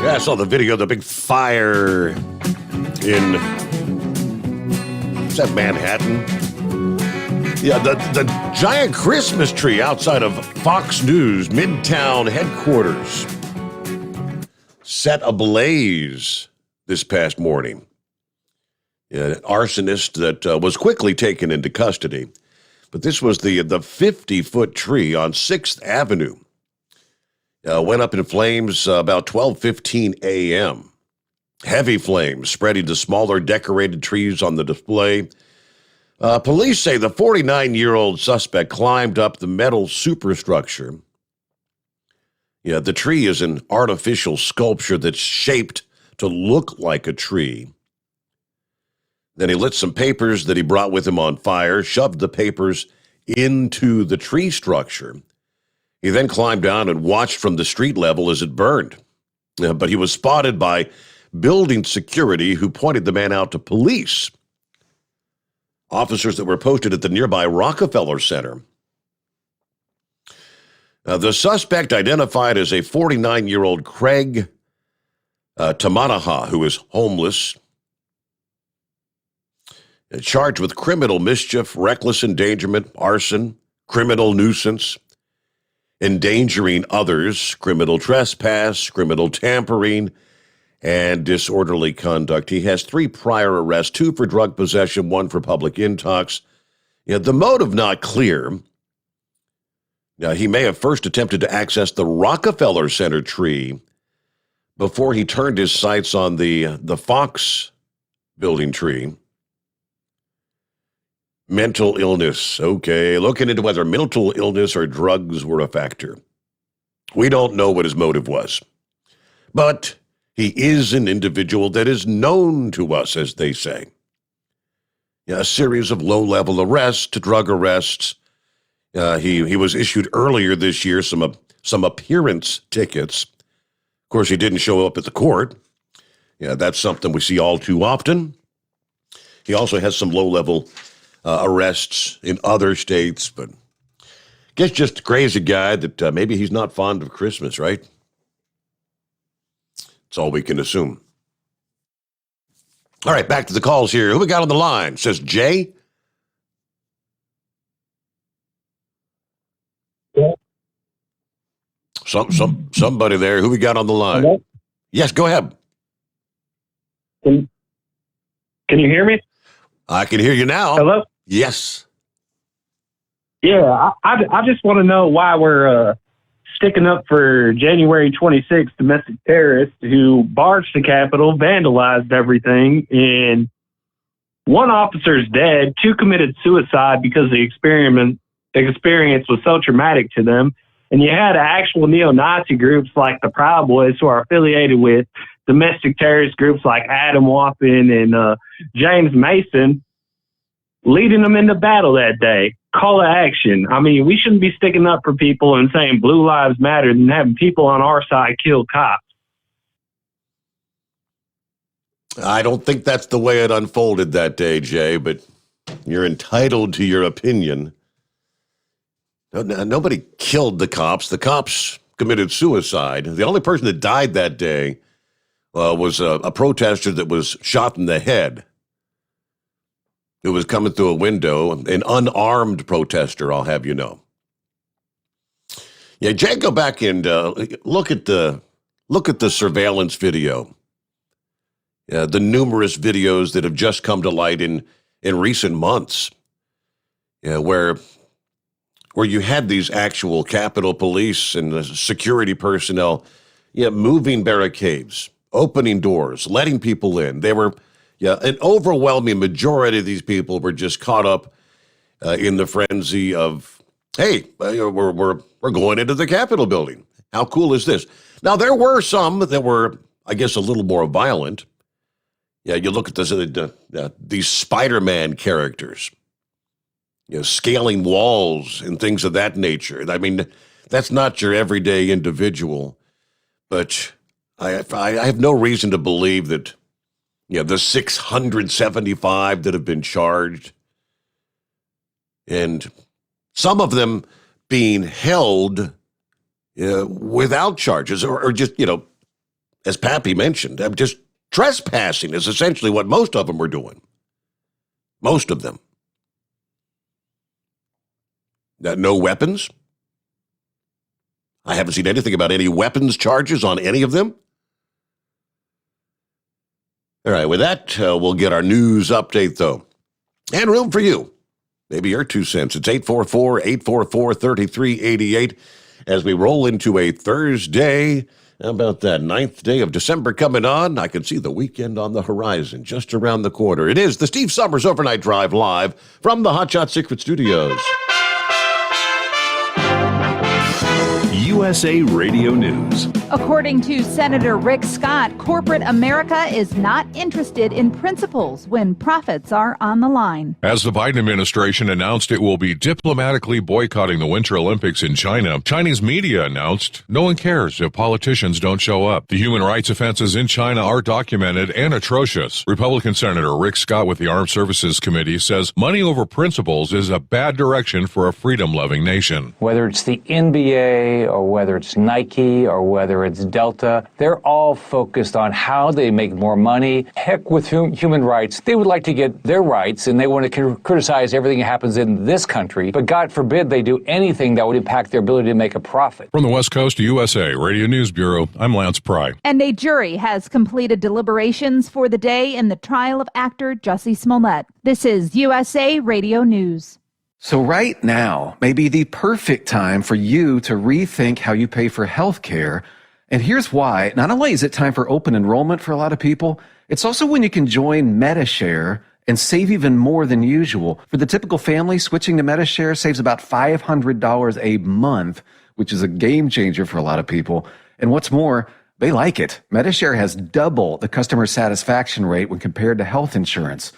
Yeah, I saw the video of the big fire in, is that Manhattan? Yeah, the giant Christmas tree outside of Fox News Midtown headquarters set ablaze this past morning. Yeah, an arsonist that was quickly taken into custody. But this was the 50-foot tree on 6th Avenue. Went up in flames about 12:15 a.m. Heavy flames spreading to smaller decorated trees on the display. Police say the 49-year-old suspect climbed up the metal superstructure. Yeah, the tree is an artificial sculpture that's shaped to look like a tree. Then he lit some papers that he brought with him on fire, shoved the papers into the tree structure. He then climbed down and watched from the street level as it burned. But he was spotted by building security who pointed the man out to police. Officers that were posted at the nearby Rockefeller Center. The suspect identified as a 49-year-old Craig Tamanaha, who is homeless, charged with criminal mischief, reckless endangerment, arson, criminal nuisance, endangering others, criminal trespass, criminal tampering, and disorderly conduct. He has 3 prior arrests, 2 for drug possession, 1 for public intox. The motive not clear. Now, he may have first attempted to access the Rockefeller Center tree before he turned his sights on the Fox building tree. Mental illness. Okay, looking into whether mental illness or drugs were a factor. We don't know what his motive was. But he is an individual that is known to us, as they say. A series of low-level arrests to drug arrests. He was issued earlier this year some appearance tickets. Of course, he didn't show up at the court. That's something we see all too often. He also has some low-level arrests in other states, but I guess just a crazy guy that maybe he's not fond of Christmas, right? That's all we can assume. All right, back to the calls here. Who we got on the line? Says Jay. Yeah. Somebody there. Who we got on the line? Hello? Yes, go ahead. Can you hear me? I can hear you now. Hello? Yes. Yeah, I just want to know why we're sticking up for January 26th domestic terrorists who barged the Capitol, vandalized everything, and 1 officer's dead, 2 committed suicide because the experience was so traumatic to them. And you had actual neo-Nazi groups like the Proud Boys who are affiliated with domestic terrorist groups like Adam Waffen and James Mason leading them into battle that day. Call to action. I mean, we shouldn't be sticking up for people and saying blue lives matter and having people on our side kill cops. I don't think that's the way it unfolded that day, Jay, but you're entitled to your opinion. Nobody killed the cops. The cops committed suicide. The only person that died that day was a protester that was shot in the head. Who was coming through a window, an unarmed protester, I'll have you know. Yeah, Jay, go back and look at the surveillance video. The numerous videos that have just come to light in recent months, where you had these actual Capitol Police and the security personnel, moving barricades, opening doors, letting people in. They were, an overwhelming majority of these people were just caught up in the frenzy of, hey, we're going into the Capitol building. How cool is this? Now, there were some that were, I guess, a little more violent. Yeah, you look at these Spider-Man characters, scaling walls and things of that nature. I mean, that's not your everyday individual, but I have no reason to believe that, the 675 that have been charged, and some of them being held without charges, or just, as Pappy mentioned, just trespassing is essentially what most of them were doing. Most of them. No weapons? I haven't seen anything about any weapons charges on any of them. All right, with that, we'll get our news update, though. And room for you. Maybe your 2 cents. It's 844-844-3388 as we roll into a Thursday. How about that 9th day of December coming on? I can see the weekend on the horizon just around the corner. It is the Steve Sommers Overnight Drive live from the Hot Shot Secret Studios. USA Radio News. According to Senator Rick Scott, corporate America is not interested in principles when profits are on the line. As the Biden administration announced it will be diplomatically boycotting the Winter Olympics in China, Chinese media announced no one cares if politicians don't show up. The human rights offenses in China are documented and atrocious. Republican Senator Rick Scott with the Armed Services Committee says money over principles is a bad direction for a freedom-loving nation. Whether it's the NBA or whether it's Nike or whether it's Delta, they're all focused on how they make more money. Heck with human rights. They would like to get their rights, and they want to criticize everything that happens in this country. But God forbid they do anything that would impact their ability to make a profit. From the West Coast to USA Radio News Bureau, I'm Lance Pry. And a jury has completed deliberations for the day in the trial of actor Jussie Smollett. This is USA Radio News. So right now may be the perfect time for you to rethink how you pay for health care. And here's why. Not only is it time for open enrollment for a lot of people, it's also when you can join MediShare and save even more than usual. For the typical family, switching to MediShare saves about $500 a month, which is a game changer for a lot of people. And what's more, they like it. MediShare has double the customer satisfaction rate when compared to health insurance.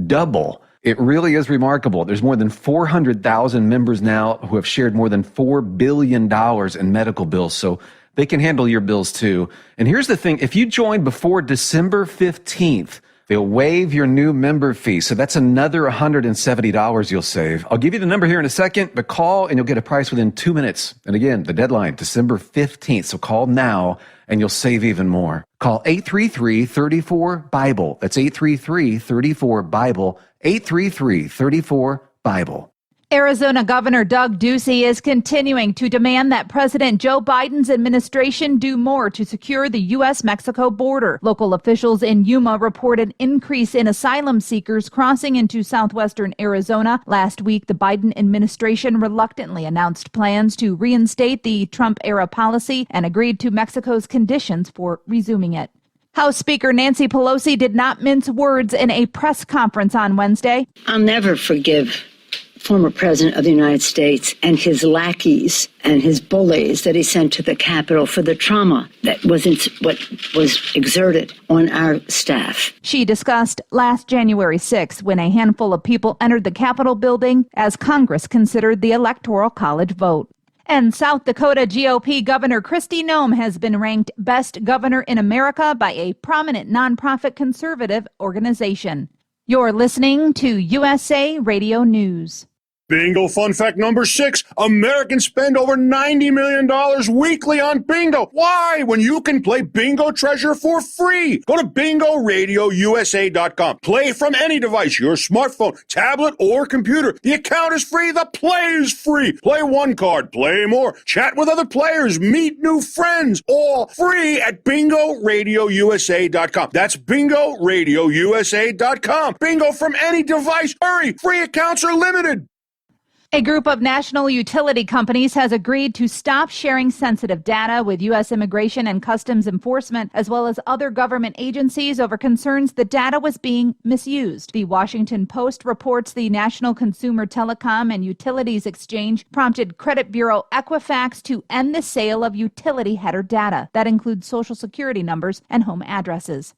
Double. It really is remarkable. There's more than 400,000 members now who have shared more than $4 billion in medical bills, so they can handle your bills too. And here's the thing, if you join before December 15th, they'll waive your new member fee, so that's another $170 you'll save. I'll give you the number here in a second, but call and you'll get a price within 2 minutes. And again, the deadline, December 15th, so call now and you'll save even more. Call 833-34-BIBLE. That's 833-34-BIBLE. 833-34-BIBLE. Arizona Governor Doug Ducey is continuing to demand that President Joe Biden's administration do more to secure the U.S.-Mexico border. Local officials in Yuma report an increase in asylum seekers crossing into southwestern Arizona. Last week, the Biden administration reluctantly announced plans to reinstate the Trump-era policy and agreed to Mexico's conditions for resuming it. House Speaker Nancy Pelosi did not mince words in a press conference on Wednesday. I'll never forgive former president of the United States and his lackeys and his bullies that he sent to the Capitol for the trauma that was exerted on our staff. She discussed last January 6th when a handful of people entered the Capitol building as Congress considered the Electoral College vote. And South Dakota GOP Governor Kristi Noem has been ranked Best Governor in America by a prominent nonprofit conservative organization. You're listening to USA Radio News. Bingo fun fact number 6. Americans spend over $90 million weekly on bingo. Why? When you can play Bingo Treasure for free. Go to BingoRadioUSA.com. Play from any device, your smartphone, tablet, or computer. The account is free. The play is free. Play one card. Play more. Chat with other players. Meet new friends. All free at BingoRadioUSA.com. That's BingoRadioUSA.com. Bingo from any device. Hurry. Free accounts are limited. A group of national utility companies has agreed to stop sharing sensitive data with U.S. Immigration and Customs Enforcement, as well as other government agencies, over concerns the data was being misused. The Washington Post reports the National Consumer Telecom and Utilities Exchange prompted credit bureau Equifax to end the sale of utility header data. That includes Social Security numbers and home addresses.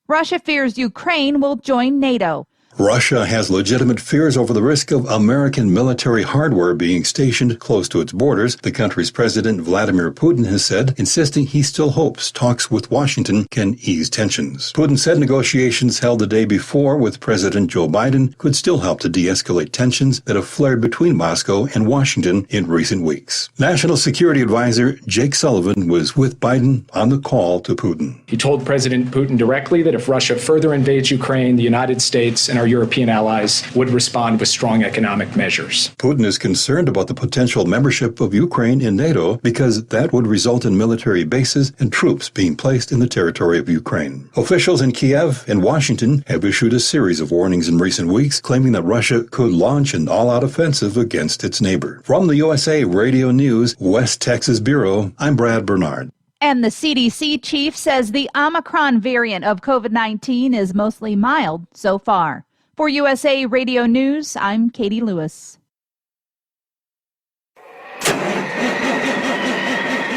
Russia fears Ukraine will join NATO. Russia has legitimate fears over the risk of American military hardware being stationed close to its borders, the country's President Vladimir Putin has said, insisting he still hopes talks with Washington can ease tensions. Putin said negotiations held the day before with President Joe Biden could still help to de-escalate tensions that have flared between Moscow and Washington in recent weeks. National Security Advisor Jake Sullivan was with Biden on the call to Putin. He told President Putin directly that if Russia further invades Ukraine, the United States and our European allies would respond with strong economic measures. Putin is concerned about the potential membership of Ukraine in NATO because that would result in military bases and troops being placed in the territory of Ukraine. Officials in Kiev and Washington have issued a series of warnings in recent weeks claiming that Russia could launch an all-out offensive against its neighbor. From the USA Radio News West Texas Bureau, I'm Brad Bernard. And the CDC chief says the Omicron variant of COVID-19 is mostly mild so far. For USA Radio News, I'm Katie Lewis.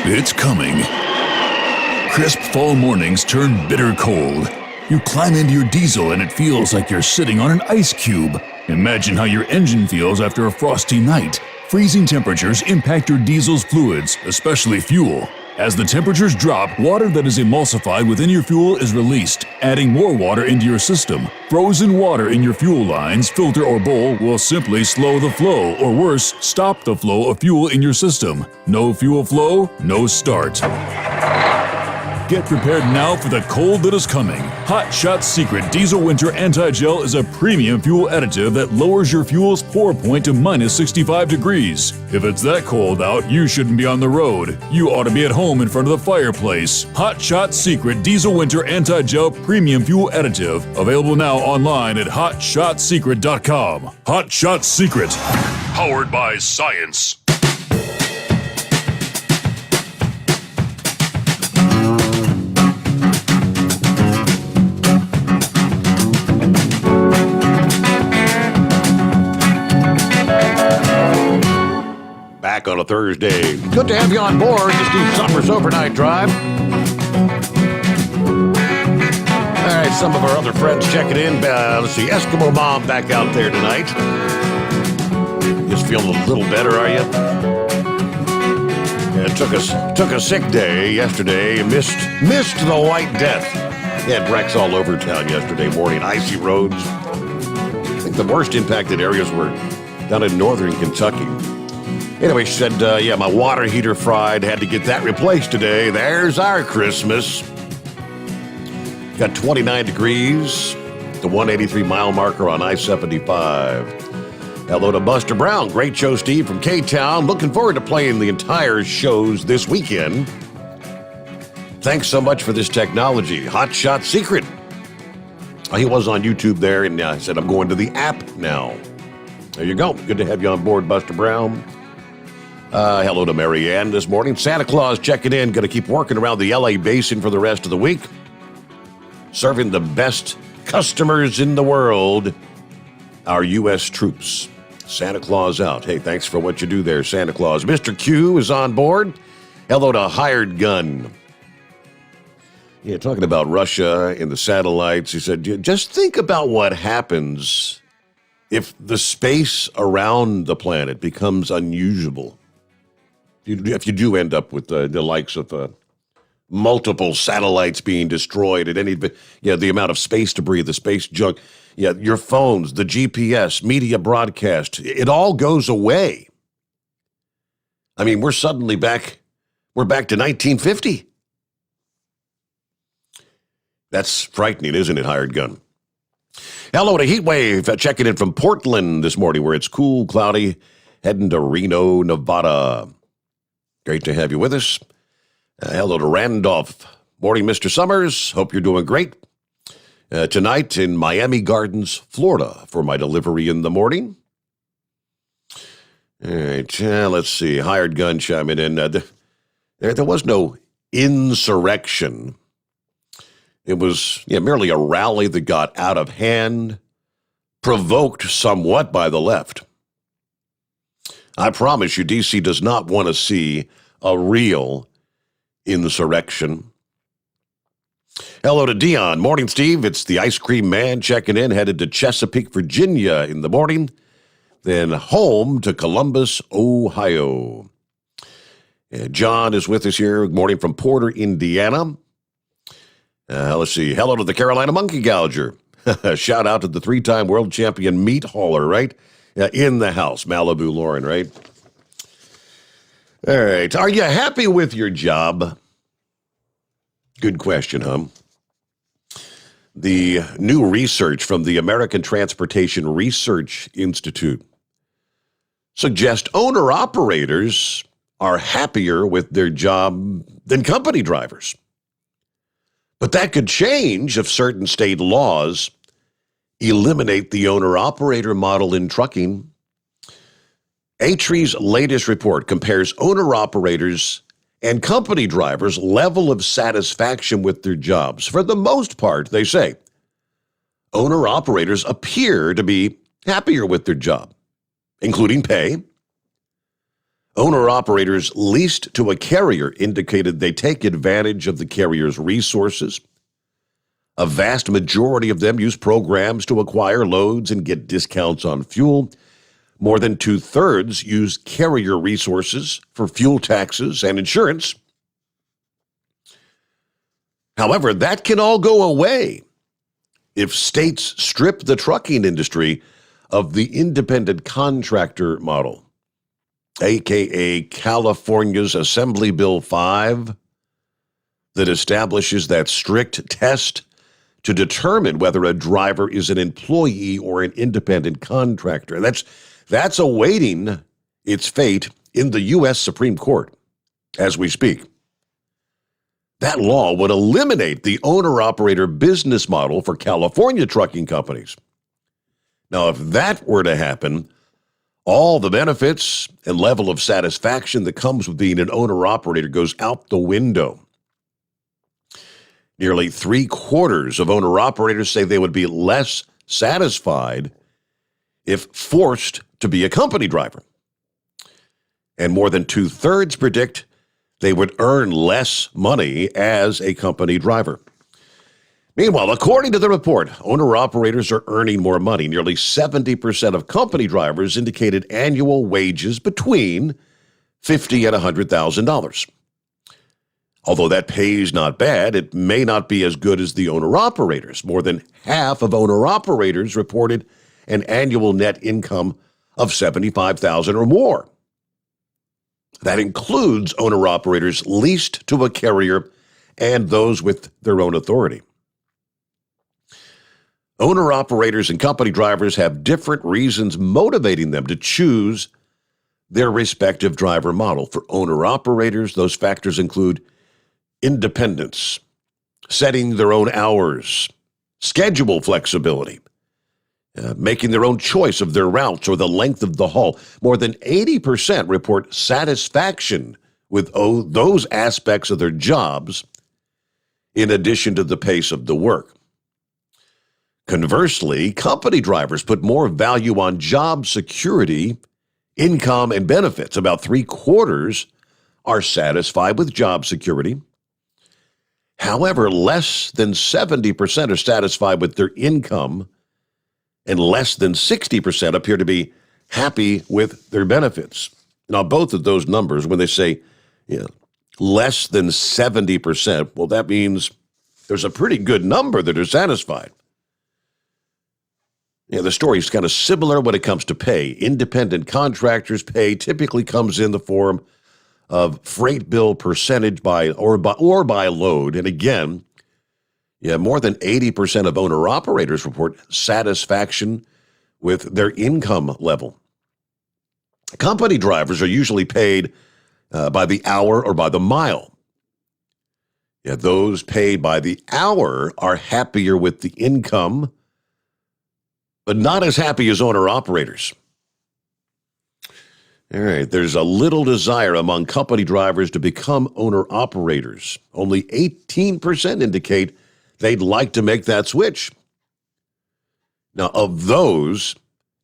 It's coming. Crisp fall mornings turn bitter cold. You climb into your diesel and it feels like you're sitting on an ice cube. Imagine how your engine feels after a frosty night. Freezing temperatures impact your diesel's fluids, especially fuel. As the temperatures drop, water that is emulsified within your fuel is released, adding more water into your system. Frozen water in your fuel lines, filter, or bowl will simply slow the flow, or worse, stop the flow of fuel in your system. No fuel flow, no start. Get prepared now for the cold that is coming. Hot Shot Secret Diesel Winter Anti-Gel is a premium fuel additive that lowers your fuel's pour point to minus 65 degrees. If it's that cold out, you shouldn't be on the road. You ought to be at home in front of the fireplace. Hot Shot Secret Diesel Winter Anti-Gel Premium Fuel Additive. Available now online at HotShotSecret.com. Hot Shot Secret. Powered by science. Back on a Thursday. Good to have you on board the Steve Sommers Overnight Drive. All right, some of our other friends checking in. Let's see, Eskimo Mom back out there tonight. Just feeling a little better, are you? Yeah, took a sick day yesterday. Missed the White Death. Had wrecks all over town yesterday morning. Icy roads. I think the worst impacted areas were down in northern Kentucky. Anyway, she said, yeah, my water heater fried. Had to get that replaced today. There's our Christmas. Got 29 degrees. The 183-mile marker on I-75. Hello to Buster Brown. Great show, Steve, from K-Town. Looking forward to playing the entire shows this weekend. Thanks so much for this technology. Hot Shot Secret. He was on YouTube there, and I said, I'm going to the app now. There you go. Good to have you on board, Buster Brown. Hello to Mary Ann this morning. Santa Claus checking in. Going to keep working around the LA basin for the rest of the week. Serving the best customers in the world, our U.S. troops. Santa Claus out. Hey, thanks for what you do there, Santa Claus. Mr. Q is on board. Hello to Hired Gun. Yeah, talking about Russia and the satellites. He said, just think about what happens if the space around the planet becomes unusable. If you do end up with the likes of multiple satellites being destroyed at any, the amount of space debris, the space junk, your phones, the GPS, media broadcast, it all goes away. I mean, we're back to 1950. That's frightening, isn't it, Hired Gun? Hello to Heatwave, checking in from Portland this morning, where it's cool, cloudy, heading to Reno, Nevada. Great to have you with us. Hello to Randolph. Morning, Mr. Sommers. Hope you're doing great. Tonight in Miami Gardens, Florida, for my delivery in the morning. All right, let's see. Hired Gun chiming in. There was no insurrection. It was merely a rally that got out of hand, provoked somewhat by the left. I promise you, D.C. does not want to see a real insurrection. Hello to Dion. Morning, Steve. It's the Ice Cream Man checking in, headed to Chesapeake, Virginia in the morning, then home to Columbus, Ohio. John is with us here. Good morning from Porter, Indiana. Let's see. Hello to the Carolina Monkey Gouger. Shout out to the 3-time world champion meat hauler, right? In the house, Malibu Lauren, right? All right. Are you happy with your job? Good question, huh? The new research from the American Transportation Research Institute suggests owner-operators are happier with their job than company drivers. But that could change if certain state laws eliminate the owner-operator model in trucking. ATRI's latest report compares owner-operators and company drivers' level of satisfaction with their jobs. For the most part, they say, owner-operators appear to be happier with their job, including pay. Owner-operators leased to a carrier indicated they take advantage of the carrier's resources. A vast majority of them use programs to acquire loads and get discounts on fuel. More than 2/3 use carrier resources for fuel taxes and insurance. However, that can all go away if states strip the trucking industry of the independent contractor model, aka California's Assembly Bill 5, that establishes that strict test to determine whether a driver is an employee or an independent contractor. That's awaiting its fate in the U.S. Supreme Court as we speak. That law would eliminate the owner-operator business model for California trucking companies. Now, if that were to happen, all the benefits and level of satisfaction that comes with being an owner-operator goes out the window. Nearly 3/4 of owner-operators say they would be less satisfied if forced to be a company driver. And more than 2/3 predict they would earn less money as a company driver. Meanwhile, according to the report, owner-operators are earning more money. Nearly 70% of company drivers indicated annual wages between $50,000 and $100,000. Although that pay is not bad, it may not be as good as the owner-operators. More than half of owner-operators reported an annual net income of $75,000 or more. That includes owner-operators leased to a carrier and those with their own authority. Owner-operators and company drivers have different reasons motivating them to choose their respective driver model. For owner-operators, those factors include independence, setting their own hours, schedule flexibility, making their own choice of their routes or the length of the haul. More than 80% report satisfaction with those aspects of their jobs in addition to the pace of the work. Conversely, company drivers put more value on job security, income, and benefits. About 3/4 are satisfied with job security. However, less than 70% are satisfied with their income, and less than 60% appear to be happy with their benefits. Now, both of those numbers, when they say less than 70%. Well, that means there's a pretty good number that are satisfied. Yeah, the story is kind of similar when it comes to pay. Independent contractors' pay typically comes in the form of freight bill percentage by load. And again, more than 80% of owner-operators report satisfaction with their income level. Company drivers are usually paid by the hour or by the mile. Those paid by the hour are happier with the income, but not as happy as owner-operators. All right, there's a little desire among company drivers to become owner-operators. Only 18% indicate they'd like to make that switch. Now, of those,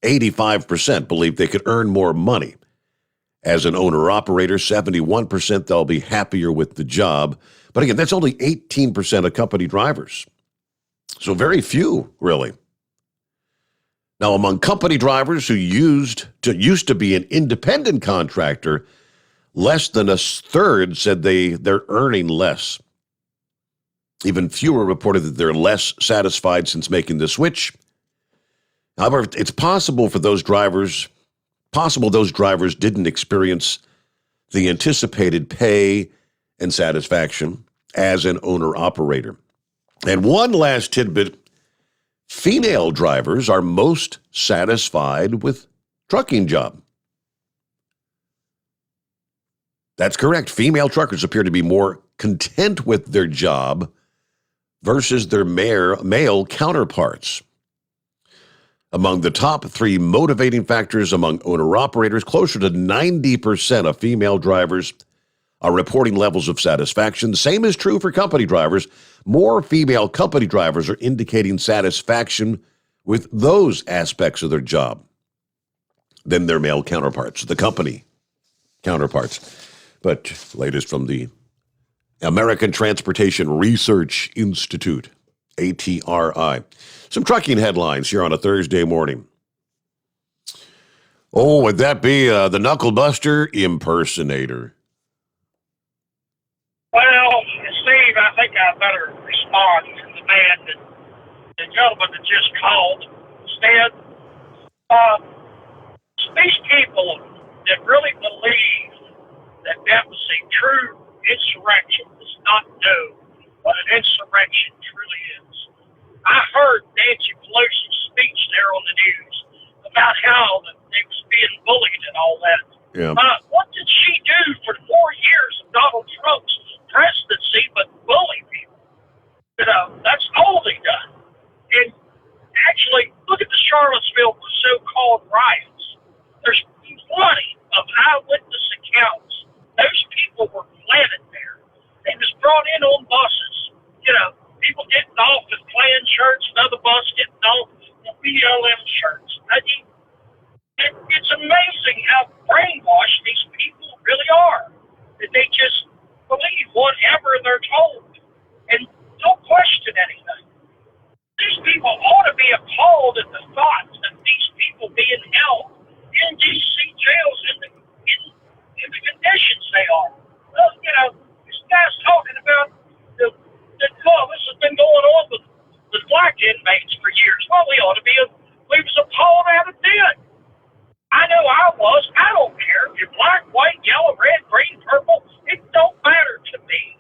85% believe they could earn more money. As an owner-operator, 71% they'll be happier with the job. But again, that's only 18% of company drivers. So very few, really. Now, among company drivers who used to be an independent contractor, less than a third said they're earning less. Even fewer reported that they're less satisfied since making the switch. However, it's possible those drivers didn't experience the anticipated pay and satisfaction as an owner-operator. And one last tidbit. Female drivers are most satisfied with trucking job. That's correct. Female truckers appear to be more content with their job versus their male counterparts. Among the top 3 motivating factors among owner-operators, closer to 90% of female drivers are reporting levels of satisfaction. The same is true for company drivers. More female company drivers are indicating satisfaction with those aspects of their job than their male counterparts, the company counterparts. But latest from the American Transportation Research Institute, ATRI. Some trucking headlines here on a Thursday morning. Oh, would that be the Knucklebuster impersonator? Well, Steve, I think I better respond to the gentleman that just called. Instead, these people that really believe that was a true insurrection does not know what an insurrection truly is. I heard Nancy Pelosi's speech there on the news about how they was being bullied and all that. Yeah. What did she do for 4 years of Donald Trump's presidency but bully people? That's all they done. And actually, look at the Charlottesville so-called riots. There's plenty of eyewitness accounts. Those people were planted there. They was brought in on buses. People getting off in Klan shirts, another bus getting off in BLM shirts. I mean, it's amazing how brainwashed these people really are. That they just believe whatever they're told and don't question anything. These people ought to be appalled at the thought of these people being held in D.C. jails in the conditions they are. Well, this guy's talking about this has been going on with black inmates for years. Well, we was appalled at it then. I know I was. I don't care if you're black, white, yellow, red, green, purple. It don't matter to me.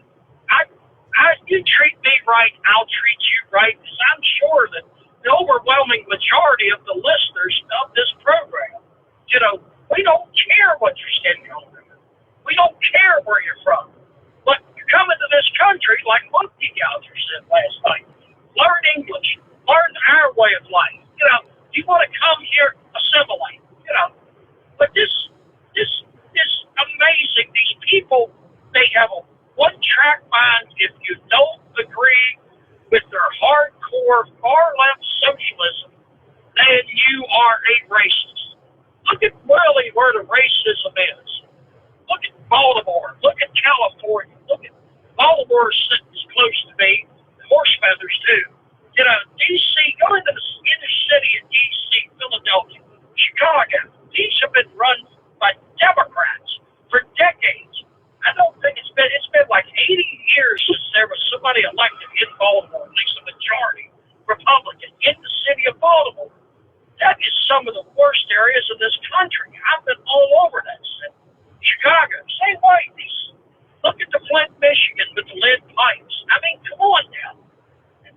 You treat me right, I'll treat you right, because I'm sure that the overwhelming majority of the listeners of this program, we don't care what your skin color is. We don't care where you're from. But you come into this country, like Monkey Gouger said last night, learn English, learn our way of life. You want to come here, assimilate. But this amazing. These people, they have a one-track mind. If you don't agree with their hardcore far-left socialism, then you are a racist. Look at really where the racism is. Look at Baltimore. Look at California. Look at Baltimore sitting close to me. Horse feathers, too. D.C., go into the inner city of D.C., Philadelphia, Chicago. These have been run by Democrats for decades. I don't think it's been somebody elected in Baltimore, at least a majority Republican, in the city of Baltimore. That is some of the worst areas of this country. I've been all over that city. Chicago, same way. Look at the Flint, Michigan with the lead pipes. I mean, come on now.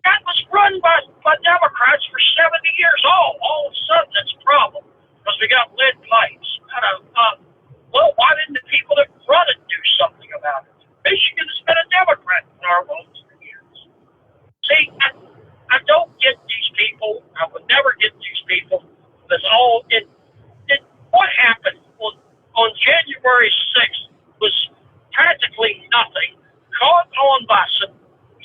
That was run by Democrats for 70 years. All of a sudden it's a problem because we got lead pipes. Well, why didn't the people that run it do something about it? Michigan has been a Democrat in our votes for years. See, I don't get these people. I would never get these people. That's all. What happened on January 6th was practically nothing, caught on by some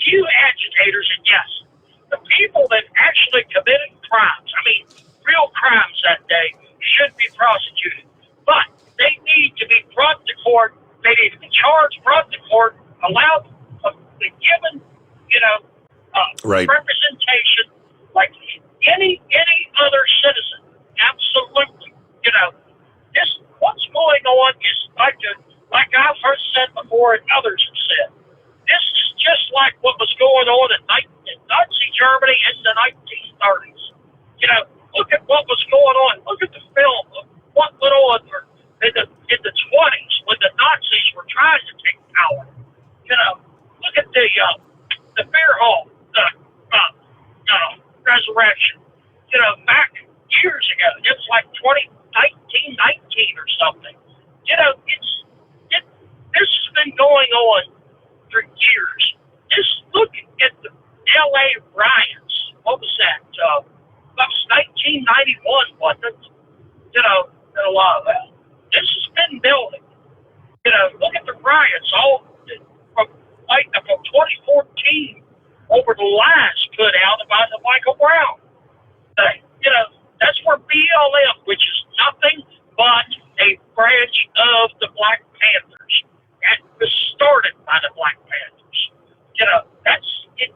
few agitators, and yes, the people that actually committed crimes, I mean, real crimes that day, should be prosecuted. But they need to be brought to court. They need to be charged, brought to court, allowed, given, right. representation like any other citizen. Absolutely. This what's going on is like I've heard said before and others have said. This is just like what was going on in Nazi Germany in the 1930s. Look at what was going on. Look at the film of what went on in the 20s when the Nazis were trying to take power. Look at the beer hall resurrection. Back years ago, it was like 1919 or something. This has been going on for years. Just look at the L.A. riots. What was that? That was 1991, wasn't it? And a lot of that. This has been building. Look at the riots all from 2014 over the lies put out about the Michael Brown thing. That's where BLM, which is nothing but a branch of the Black Panthers, that was started by the Black Panthers. That's it.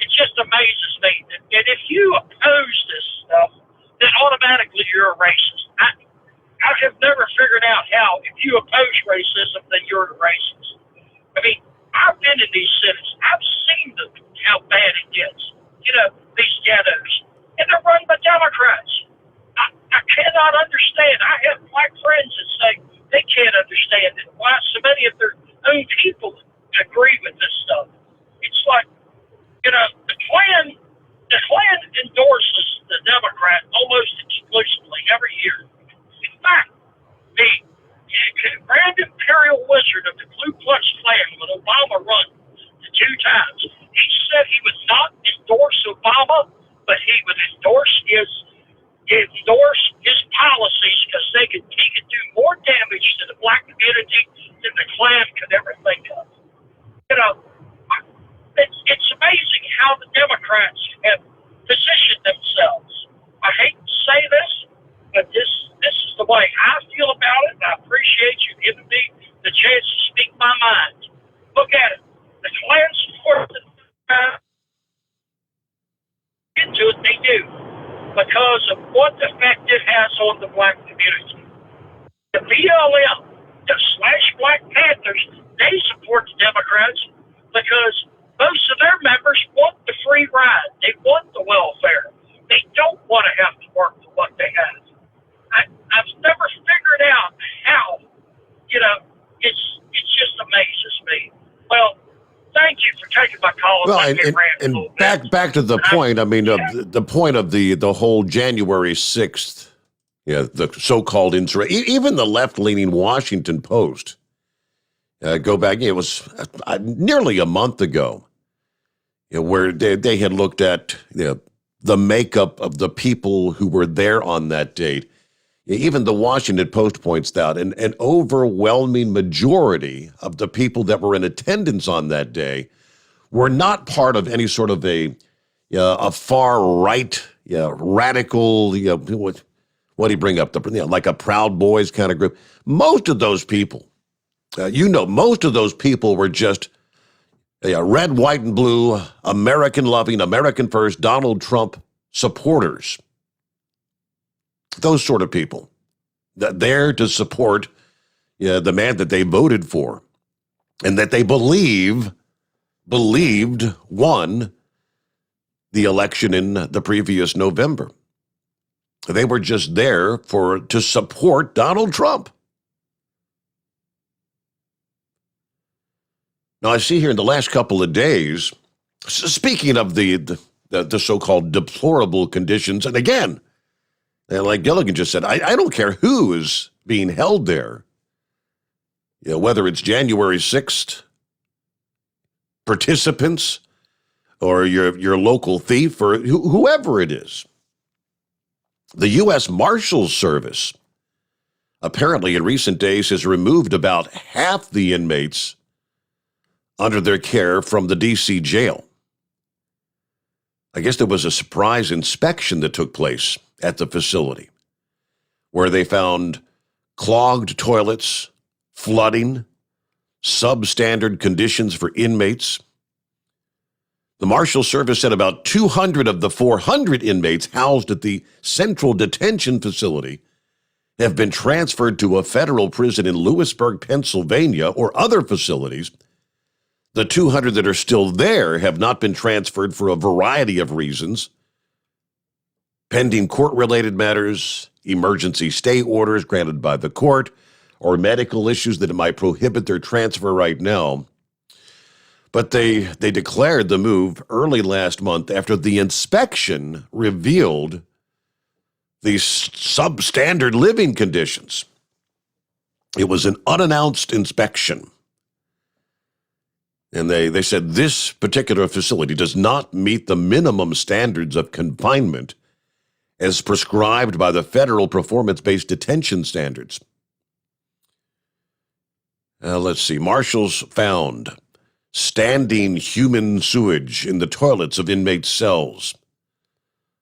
It just amazes me that if you oppose this stuff, then automatically you're a racist. I have never figured out how, if you oppose racism, then you're a racist. I mean, I've been in these cities. I've seen how bad it gets. These ghettos. And they're run by Democrats. I cannot understand. I have black friends that say they can't understand it. Why so many of their own people agree with this stuff. It's like, the Klan endorses the Democrat almost exclusively every year. In fact, the Grand Imperial Wizard of the Ku Klux Klan, when Obama run the 2 times, he said he would not endorse Obama, but he would endorse his policies because he could do more damage to the black community than the Klan could ever think of. It's amazing how the Democrats have positioned themselves. I hate to say this, but this is the way I feel about it, and I appreciate you giving me the chance to speak my mind. Look at it. The Klan support the into it, they do, because of what effect it has on the black community. The BLM, the /Black Panthers, they support the Democrats because most of their members want the free ride. They want the welfare. They don't want to have to work for what they have. I've never figured out how, it just amazes me. Well, thank you for taking my call. Well, and back to the point. I mean, the point of the whole January 6th, the so-called insurrection, even the left-leaning Washington Post, go back. It was nearly a month ago, where they had looked at the makeup of the people who were there on that date. Even the Washington Post points out an overwhelming majority of the people that were in attendance on that day were not part of any sort of a far right, radical, what do you bring up? Like a Proud Boys kind of group. Most of those people, most of those people were just red, white, and blue, American-loving, American first, Donald Trump supporters. Those sort of people, there to support the man that they voted for and that they believe believed won the election in the previous November. They were just there to support Donald Trump. Now, I see here in the last couple of days, speaking of the so-called deplorable conditions, and again, like Gilligan just said, I don't care who is being held there. You know, whether it's January 6th participants or your local thief or whoever it is. The U.S. Marshals Service apparently in recent days has removed about half the inmates under their care from the D.C. jail. I guess there was a surprise inspection that took place at the facility where they found clogged toilets, flooding, substandard conditions for inmates. The Marshal Service said about 200 of the 400 inmates housed at the Central Detention Facility have been transferred to a federal prison in Lewisburg, Pennsylvania, or other facilities. The 200 that are still there have not been transferred for a variety of reasons: pending court-related matters, emergency stay orders granted by the court, or medical issues that might prohibit their transfer right now. But they declared the move early last month after the inspection revealed these substandard living conditions. It was an unannounced inspection. And they said this particular facility does not meet the minimum standards of confinement as prescribed by the federal performance-based detention standards. Let's see. Marshals found standing human sewage in the toilets of inmate cells.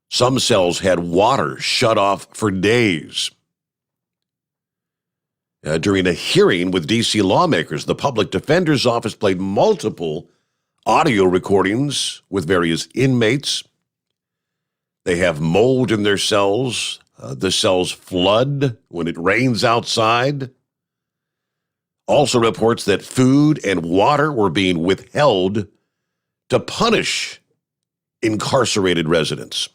Some cells had water shut off for days. During a hearing with D.C. lawmakers, the Public Defender's Office played multiple audio recordings with various inmates. They have mold in their cells. The cells flood when it rains outside. Also reports that food and water were being withheld to punish incarcerated residents.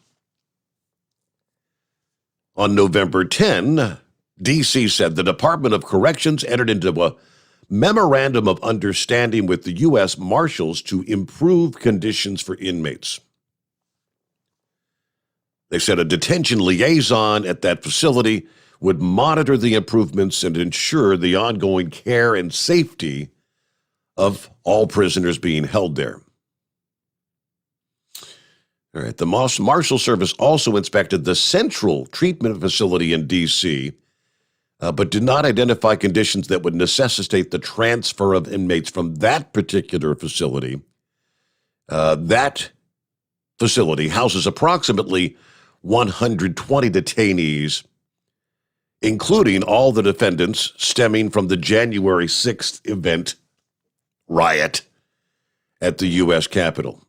On November 10, D.C. said the Department of Corrections entered into a memorandum of understanding with the U.S. Marshals to improve conditions for inmates. They said a detention liaison at that facility would monitor the improvements and ensure the ongoing care and safety of all prisoners being held there. All right, the Marshal Service also inspected the Central Treatment Facility in D.C., but did not identify conditions that would necessitate the transfer of inmates from that particular facility. That facility houses approximately 120 detainees, including all the defendants stemming from the January 6th event riot at the U.S. Capitol.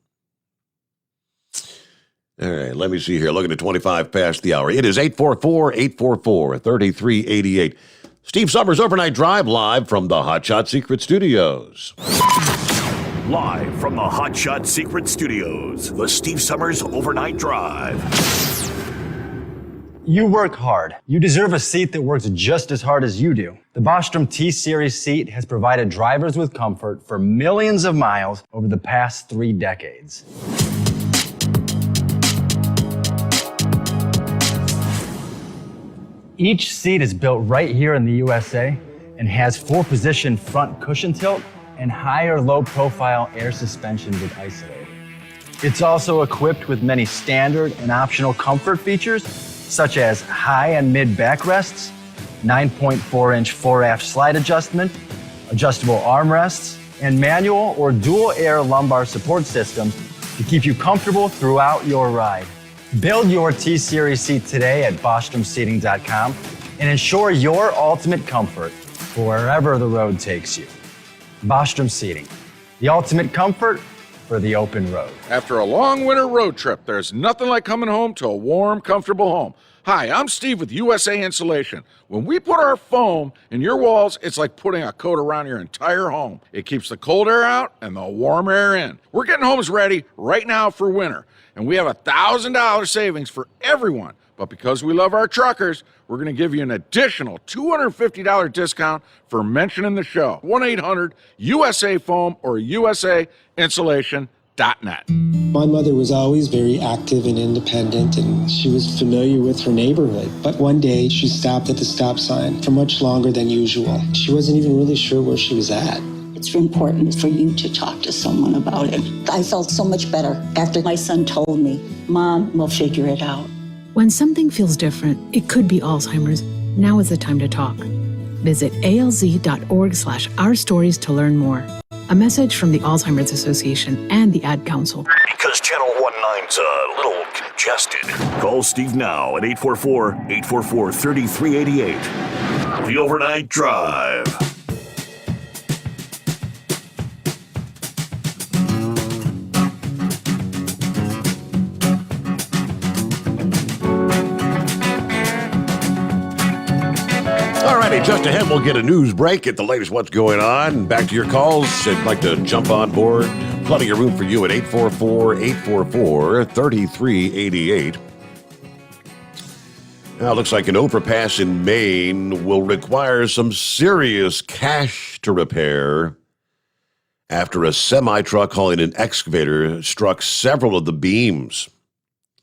All right, let me see here. Looking at 25 past the hour. It is 844-844-3388. Steve Sommers Overnight Drive live from the Hot Shot Secret Studios. Live from the Hot Shot Secret Studios, the Steve Sommers Overnight Drive. You work hard. You deserve a seat that works just as hard as you do. The Bostrom T-Series seat has provided drivers with comfort for millions of miles over the past 3 decades. Each seat is built right here in the USA and has 4-position front cushion tilt and higher low-profile air suspension with Isolate. It's also equipped with many standard and optional comfort features, such as high and mid backrests, 9.4-inch fore-aft slide adjustment, adjustable armrests, and manual or dual air lumbar support systems to keep you comfortable throughout your ride. Build your T-Series seat today at BostromSeating.com and ensure your ultimate comfort for wherever the road takes you. Bostrom Seating, the ultimate comfort for the open road. After a long winter road trip, there's nothing like coming home to a warm, comfortable home. Hi, I'm Steve with USA Insulation. When we put our foam in your walls, it's like putting a coat around your entire home. It keeps the cold air out and the warm air in. We're getting homes ready right now for winter, and we have $1,000 savings for everyone. But because we love our truckers, we're going to give you an additional $250 discount for mentioning the show. 1-800-USA-FOAM or USAinsulation.net. My mother was always very active and independent, and she was familiar with her neighborhood. But one day, she stopped at the stop sign for much longer than usual. She wasn't even really sure where she was at. It's important for you to talk to someone about it. I felt so much better after my son told me, Mom, we'll figure it out. When something feels different, it could be Alzheimer's. Now is the time to talk. Visit alz.org/ourstories to learn more. A message from the Alzheimer's Association and the Ad Council. Because Channel 19's a little congested. Call Steve now at 844-844-3388. The Overnight Drive. Just ahead, we'll get a news break, get the latest what's going on. Back to your calls. If you'd like to jump on board, plenty of room for you at 844-844-3388. Now, it looks like an overpass in Maine will require some serious cash to repair after a semi-truck hauling an excavator struck several of the beams.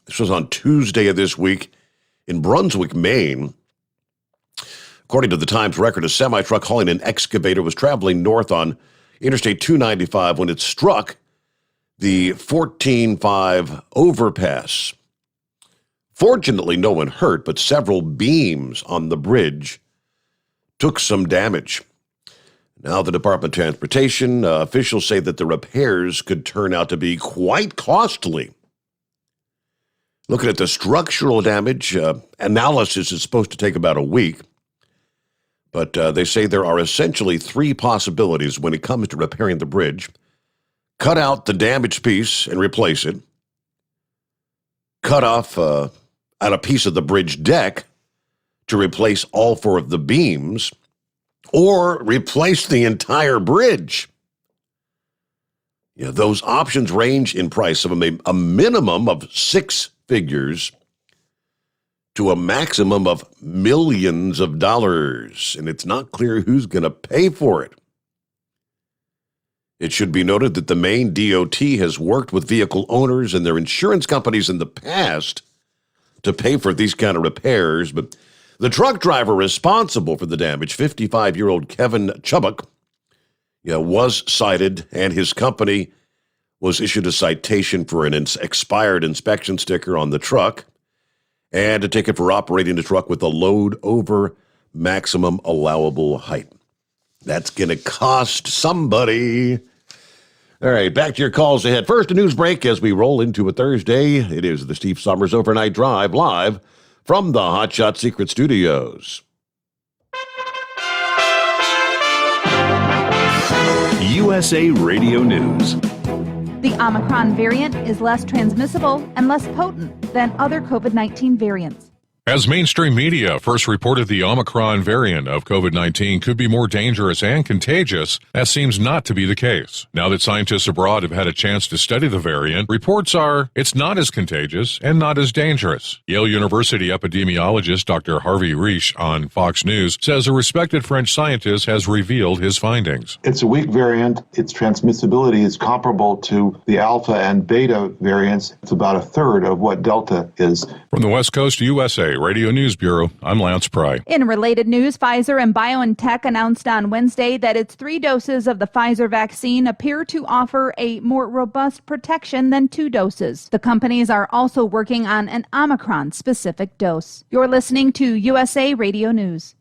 This was on Tuesday of this week in Brunswick, Maine. According to the Times record, a semi-truck hauling an excavator was traveling north on Interstate 295 when it struck the 14.5 overpass. Fortunately, no one hurt, but several beams on the bridge took some damage. Now, the Department of Transportation officials say that the repairs could turn out to be quite costly. Looking at the structural damage, analysis is supposed to take about a week. But they say there are essentially three possibilities when it comes to repairing the bridge. Cut out the damaged piece and replace it. Cut off out a piece of the bridge deck to replace all four of the beams. Or replace the entire bridge. Those options range in price of a minimum of six figures to a maximum of millions of dollars, and it's not clear who's going to pay for it. It should be noted that the Maine DOT has worked with vehicle owners and their insurance companies in the past to pay for these kind of repairs, but the truck driver responsible for the damage, 55-year-old Kevin Chubbuck, was cited, and his company was issued a citation for an expired inspection sticker on the truck and a ticket for operating the truck with a load over maximum allowable height. That's going to cost somebody. All right, back to your calls ahead. First, a news break as we roll into a Thursday. It is the Steve Sommers Overnight Drive live from the Hot Shot Secret Studios. USA Radio News. The Omicron variant is less transmissible and less potent than other COVID-19 variants. As mainstream media first reported, the Omicron variant of COVID-19 could be more dangerous and contagious, that seems not to be the case. Now that scientists abroad have had a chance to study the variant, reports are it's not as contagious and not as dangerous. Yale University epidemiologist Dr. Harvey Risch on Fox News says a respected French scientist has revealed his findings. It's a weak variant. Its transmissibility is comparable to the Alpha and Beta variants. It's about a third of what Delta is. From the West Coast, USA Radio News Bureau, I'm Lance Pry. In related news, Pfizer and BioNTech announced on Wednesday that its 3 doses of the Pfizer vaccine appear to offer a more robust protection than 2 doses. The companies are also working on an Omicron-specific dose. You're listening to USA Radio News.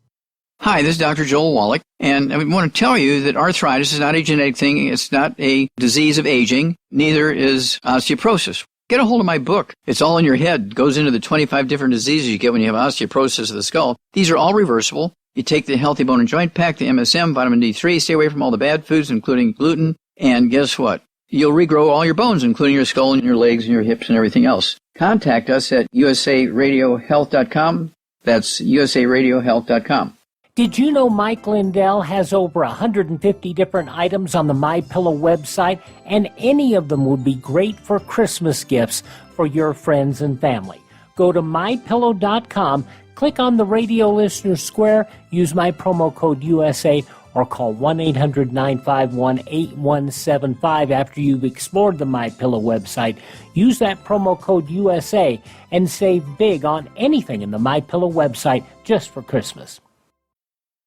Hi, this is Dr. Joel Wallach, and I want to tell you that arthritis is not a genetic thing. It's not a disease of aging. Neither is osteoporosis. Get a hold of my book. It's all in your head. It goes into the 25 different diseases you get when you have osteoporosis of the skull. These are all reversible. You take the Healthy Bone and Joint Pack, the MSM, vitamin D3, stay away from all the bad foods, including gluten, and guess what? you'll regrow all your bones, including your skull and your legs and your hips and everything else. Contact us at usaradiohealth.com. That's usaradiohealth.com. Did you know Mike Lindell has over 150 different items on the MyPillow website, and any of them would be great for Christmas gifts for your friends and family? Go to MyPillow.com, click on the radio listener square, use my promo code USA, or call 1-800-951-8175 after you've explored the MyPillow website. Use that promo code USA and save big on anything in the MyPillow website just for Christmas.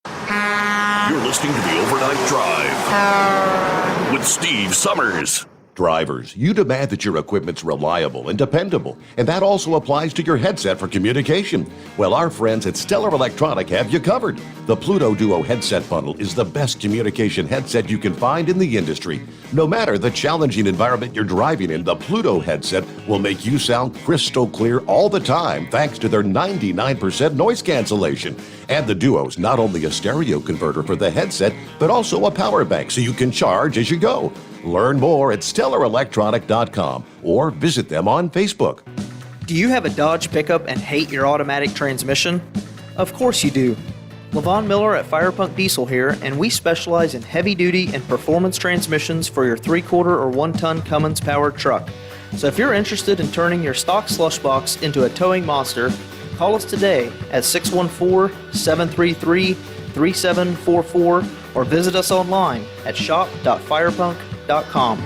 You're listening to the Overnight Drive with Steve Summers. Drivers, you demand that your equipment's reliable and dependable, and that also applies to your headset for communication. Well, our friends at Stellar Electronic have you covered. The Pluto Duo headset bundle is the best communication headset you can find in the industry. No matter the challenging environment you're driving in, the Pluto headset will make you sound crystal clear all the time thanks to their 99% noise cancellation. And the Duo's not only a stereo converter for the headset, but also a power bank so you can charge as you go. Learn more at StellarElectronic.com or visit them on Facebook. Do you have a Dodge pickup and hate your automatic transmission? Of course you do. LaVon Miller at Firepunk Diesel here, and we specialize in heavy-duty and performance transmissions for your 3-quarter or 1-ton Cummins-powered truck. So if you're interested in turning your stock slush box into a towing monster, call us today at 614-733-3744 or visit us online at shop.firepunk.com.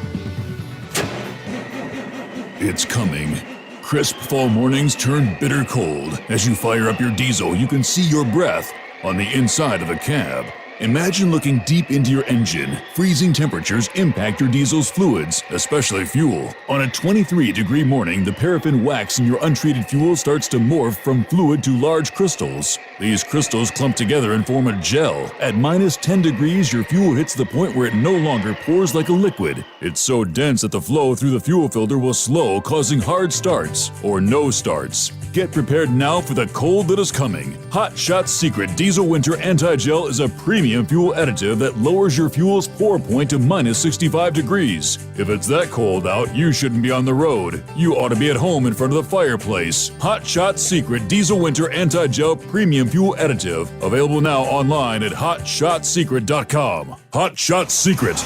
It's coming. Crisp fall mornings turn bitter cold. As you fire up your diesel, you can see your breath on the inside of the cab. Imagine looking deep into your engine. Freezing temperatures impact your diesel's fluids, especially fuel. On a 23-degree morning, the paraffin wax in your untreated fuel starts to morph from fluid to large crystals. These crystals clump together and form a gel. At minus 10 degrees, your fuel hits the point where it no longer pours like a liquid. It's so dense that the flow through the fuel filter will slow, causing hard starts or no starts. Get prepared now for the cold that is coming. Hot Shot Secret Diesel Winter Anti-Gel is a premium fuel additive that lowers your fuel's pour point to minus 65 degrees. If it's that cold out, you shouldn't be on the road. You ought to be at home in front of the fireplace. Hot Shot Secret Diesel Winter Anti-Gel Premium Fuel Additive. Available now online at hotshotsecret.com. Hot Shot Secret.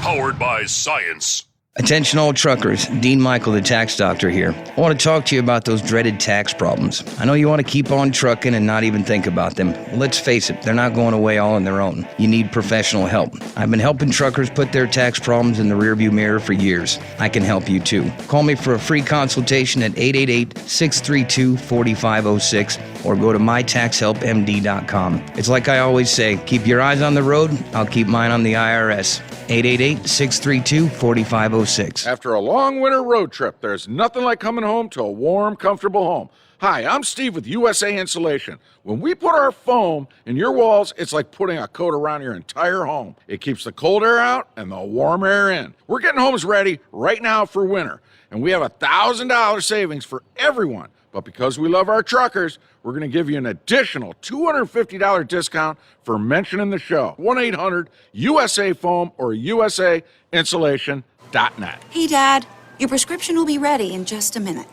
Powered by science. Attention all truckers, Dean Michael, the tax doctor here. I want to talk to you about those dreaded tax problems. I know you want to keep on trucking and not even think about them. Well, let's face it, they're not going away all on their own. You need professional help. I've been helping truckers put their tax problems in the rearview mirror for years. I can help you too. Call me for a free consultation at 888-632-4506 or go to mytaxhelpmd.com. It's like I always say, keep your eyes on the road, I'll keep mine on the IRS. 888-632-4506. After a long winter road trip, there's nothing like coming home to a warm, comfortable home. Hi, I'm Steve with USA Insulation. When we put our foam in your walls, it's like putting a coat around your entire home. It keeps the cold air out and the warm air in. We're getting homes ready right now for winter, and we have $1,000 savings for everyone. But because we love our truckers, we're going to give you an additional $250 discount for mentioning the show. 1-800-USA-FOAM or USAinsulation.net. Hey, Dad, your prescription will be ready in just a minute.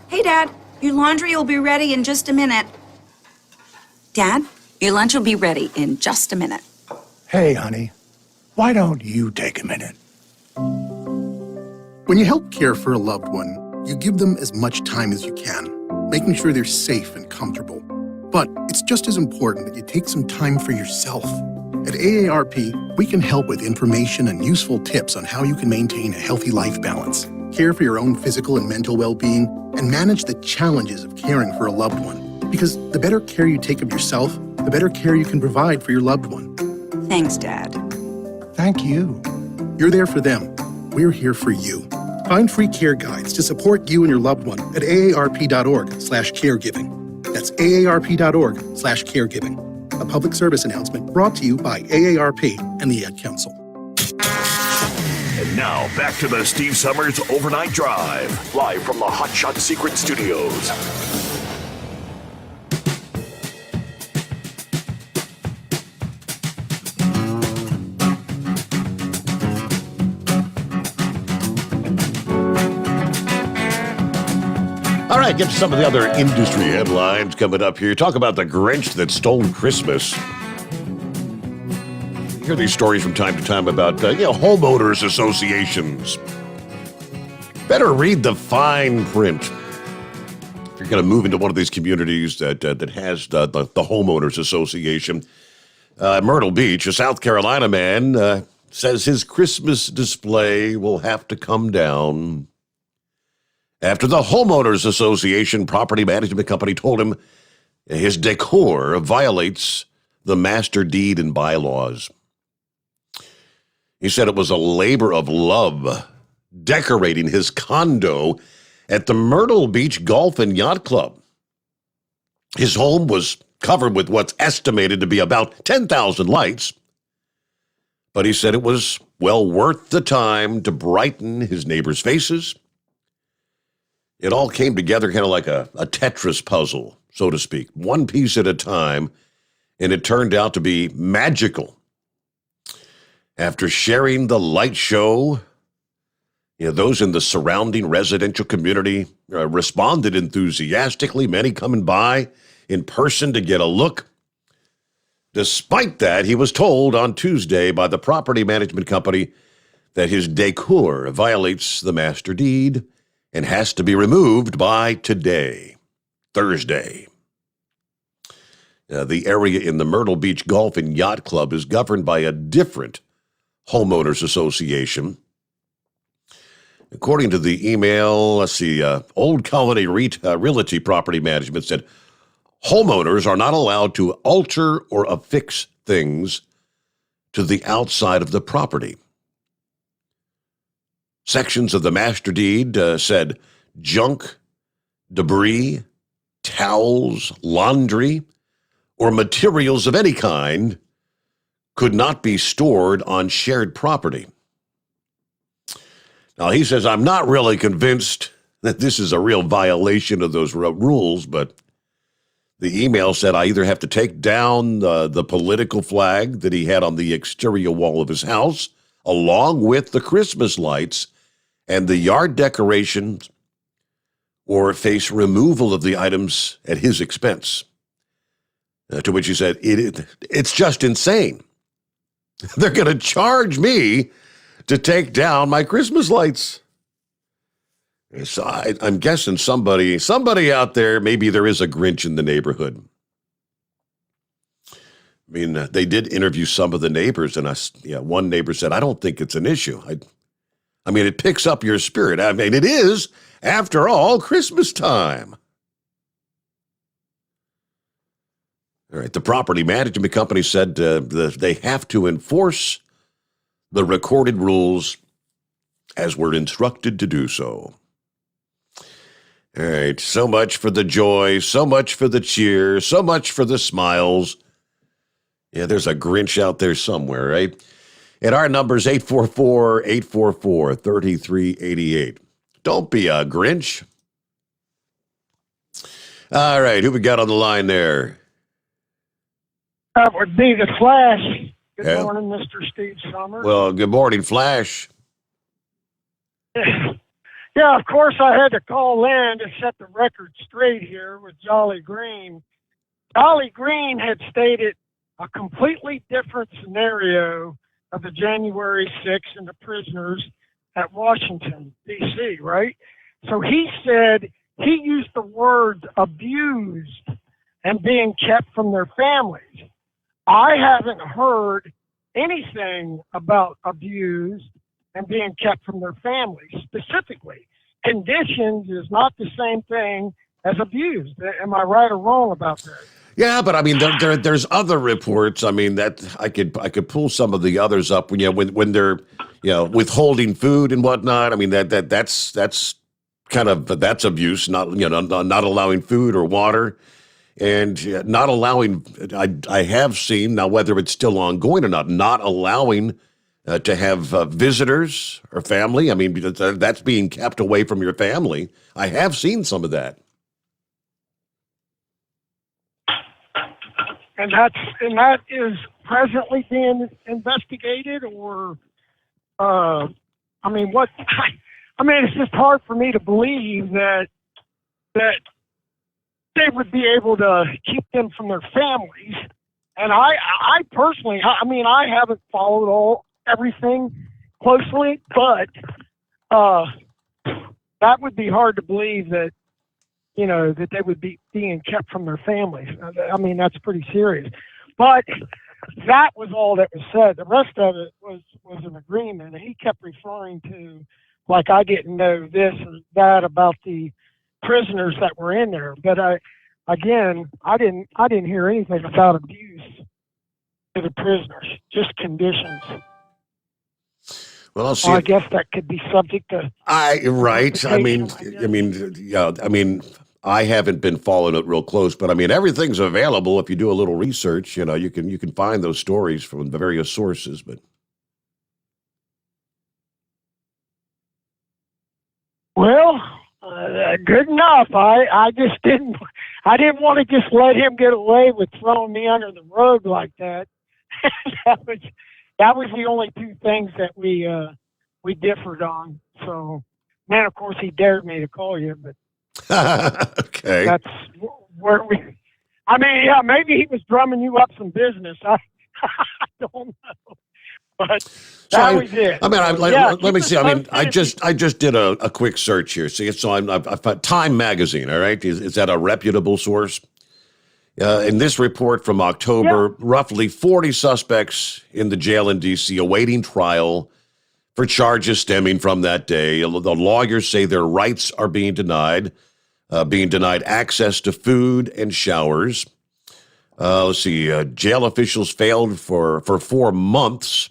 Hey, Dad, your laundry will be ready in just a minute. Dad, your lunch will be ready in just a minute. Hey, honey, why don't you take a minute? When you help care for a loved one, you give them as much time as you can, making sure they're safe and comfortable. But it's just as important that you take some time for yourself. At AARP, we can help with information and useful tips on how you can maintain a healthy life balance, care for your own physical and mental well-being, and manage the challenges of caring for a loved one. Because the better care you take of yourself, the better care you can provide for your loved one. Thanks, Dad. Thank you. You're there for them. We're here for you. Find free care guides to support you and your loved one at aarp.org/caregiving. That's aarp.org/caregiving. A public service announcement brought to you by AARP and the Ad Council. And now back to the Steve Summers Overnight Drive, live from the Hot Shot Secret Studios. All right, get to some of the other industry headlines coming up here. Talk about the Grinch that stole Christmas. You hear these stories from time to time about, homeowners associations. Better read the fine print. If you're going to move into one of these communities that has the homeowners association, Myrtle Beach, a South Carolina man, says his Christmas display will have to come down after the homeowners association property management company told him his decor violates the master deed and bylaws. He said it was a labor of love decorating his condo at the Myrtle Beach Golf and Yacht Club. His home was covered with what's estimated to be about 10,000 lights, but he said it was well worth the time to brighten his neighbors' faces. It all came together kind of like a Tetris puzzle, so to speak, one piece at a time, and it turned out to be magical. After sharing the light show, those in the surrounding residential community responded enthusiastically, many coming by in person to get a look. Despite that, he was told on Tuesday by the property management company that his decor violates the master deed and has to be removed by today, Thursday. The area in the Myrtle Beach Golf and Yacht Club is governed by a different homeowners association. According to the email, Old Colony Realty Property Management said homeowners are not allowed to alter or affix things to the outside of the property. Sections of the master deed said junk, debris, towels, laundry, or materials of any kind could not be stored on shared property. Now, he says, I'm not really convinced that this is a real violation of those rules, but the email said I either have to take down the political flag that he had on the exterior wall of his house, along with the Christmas lights and the yard decorations, or face removal of the items at his expense. To which he said, it's just insane. They're going to charge me to take down my Christmas lights. So I'm guessing somebody out there, maybe there is a Grinch in the neighborhood. I mean, they did interview some of the neighbors, and one neighbor said, I don't think it's an issue. I mean, it picks up your spirit. I mean, it is, after all, Christmas time. All right, the property management company said they have to enforce the recorded rules as we're instructed to do so. All right, so much for the joy, so much for the cheer, so much for the smiles. Yeah, there's a Grinch out there somewhere, right? And our number's 844-844-3388. Don't be a Grinch. All right, who we got on the line there? That would be the Flash. Good morning, Mr. Steve Sommers. Well, good morning, Flash. Yeah, of course I had to call in to set the record straight here with Jolly Green. Jolly Green had stated a completely different scenario of the January 6th and the prisoners at Washington, D.C., right? So he said he used the words abused and being kept from their families. I haven't heard anything about abused and being kept from their families specifically. Conditions is not the same thing as abused. Am I right or wrong about that? Yeah, but I mean, there's other reports. I mean, that I could pull some of the others up when they're withholding food and whatnot. I mean that's kind of that's abuse, not allowing food or water. And not allowing, I have seen, now whether it's still ongoing or not allowing to have visitors or family. I mean, that's being kept away from your family. I have seen some of that. And that is presently being investigated, or, it's just hard for me to believe that that they would be able to keep them from their families. And I personally, I mean, I haven't followed everything closely, but that would be hard to believe that, you know, that they would be being kept from their families. I mean, that's pretty serious. But that was all that was said. The rest of it was an agreement. And he kept referring to, like, I didn't know this or that about the prisoners that were in there. But I didn't hear anything about abuse to the prisoners, just conditions. Well, I'll see. I guess that could be subject to. Right. I mean, I haven't been following it real close, but I mean, everything's available if you do a little research. You know, you can find those stories from the various sources. But well, good enough. I just didn't want to just let him get away with throwing me under the rug like that. That was the only two things that we differed on. So, man, of course, he dared me to call you, but okay, that's where we. I mean, yeah, maybe he was drumming you up some business. I don't know, but that was it. I mean, let me see. I mean, I just did a quick search here. See, so I've found Time Magazine. All right, is that a reputable source? In this report from October, roughly 40 suspects in the jail in D.C. awaiting trial for charges stemming from that day. The lawyers say their rights are being denied access to food and showers. Let's see, jail officials failed for 4 months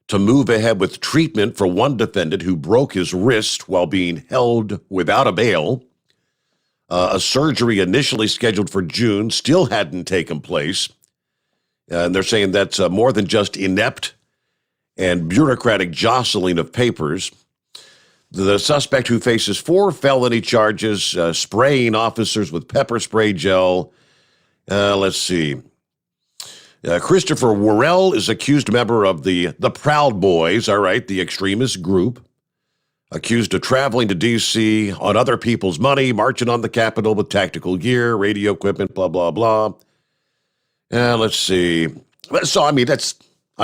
to move ahead with treatment for one defendant who broke his wrist while being held without a bail. A surgery initially scheduled for June still hadn't taken place. And they're saying that's more than just inept and bureaucratic jostling of papers. The suspect, who faces 4 felony charges, spraying officers with pepper spray gel. Let's see. Christopher Worrell is accused member of the Proud Boys, all right, the extremist group. Accused of traveling to D.C. on other people's money, marching on the Capitol with tactical gear, radio equipment, blah, blah, blah. Let's see. So, I mean, I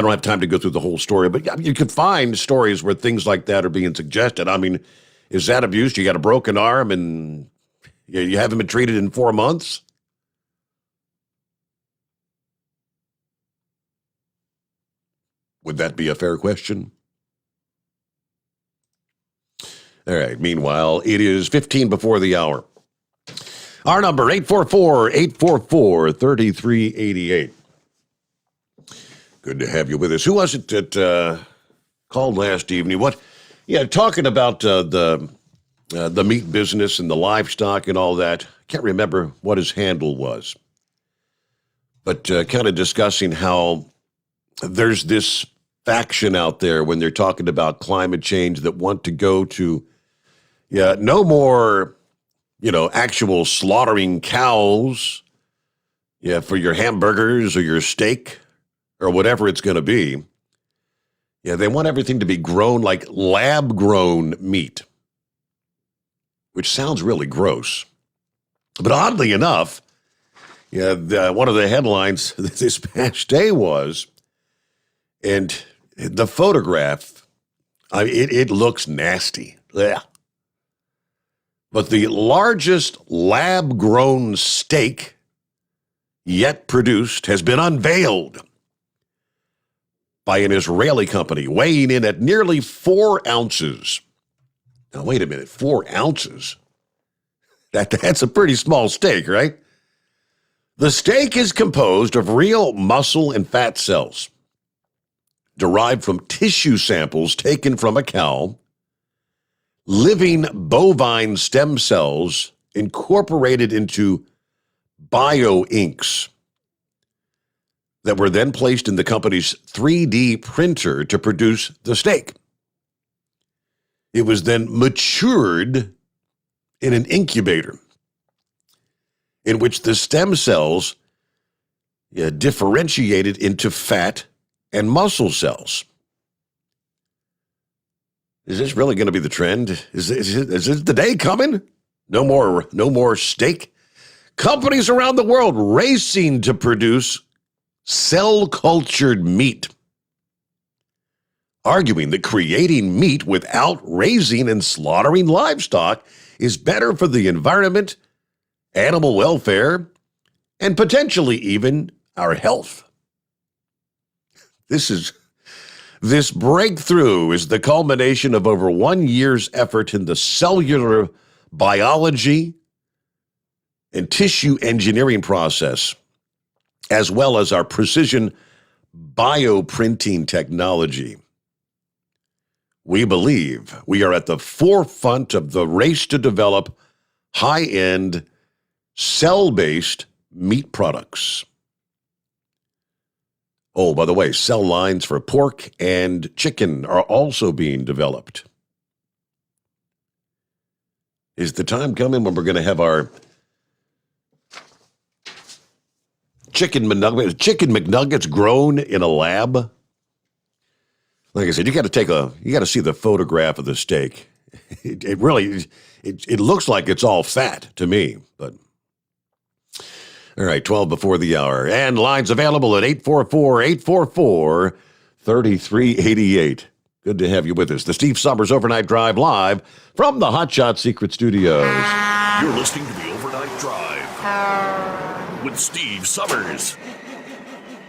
don't have time to go through the whole story, but you could find stories where things like that are being suggested. I mean, is that abuse? You got a broken arm and you haven't been treated in 4 months? Would that be a fair question? All right. Meanwhile, it is 15 before the hour. Our number, 844-844-3388. Good to have you with us. Who was it that called last evening? Talking about the meat business and the livestock and all that. Can't remember what his handle was. But kind of discussing how there's this faction out there when they're talking about climate change that want to go to no more, actual slaughtering cows, for your hamburgers or your steak or whatever it's going to be. Yeah, they want everything to be grown like lab-grown meat, which sounds really gross. But oddly enough, one of the headlines this past day was, and the photograph, it looks nasty. Yeah. But the largest lab-grown steak yet produced has been unveiled by an Israeli company, weighing in at nearly 4 ounces. Now, wait a minute, 4 ounces? That's a pretty small steak, right? The steak is composed of real muscle and fat cells derived from tissue samples taken from a cow, living bovine stem cells incorporated into bio-inks that were then placed in the company's 3D printer to produce the steak. It was then matured in an incubator in which the stem cells differentiated into fat and muscle cells. Is this really going to be the trend? Is this the day coming? No more steak. Companies around the world racing to produce cell-cultured meat, arguing that creating meat without raising and slaughtering livestock is better for the environment, animal welfare, and potentially even our health. This breakthrough is the culmination of over 1 year's effort in the cellular biology and tissue engineering process, as well as our precision bioprinting technology. We believe we are at the forefront of the race to develop high-end, cell-based meat products. Oh, by the way, cell lines for pork and chicken are also being developed. Is the time coming when we're going to have our chicken McNuggets grown in a lab? Like I said, you got to see the photograph of the steak. It really looks like it's all fat to me, but all right, 12 before the hour. And lines available at 844-844-3388. Good to have you with us. The Steve Sommers Overnight Drive live from the Hot Shot Secret Studios. You're listening to the Overnight Drive with Steve Sommers.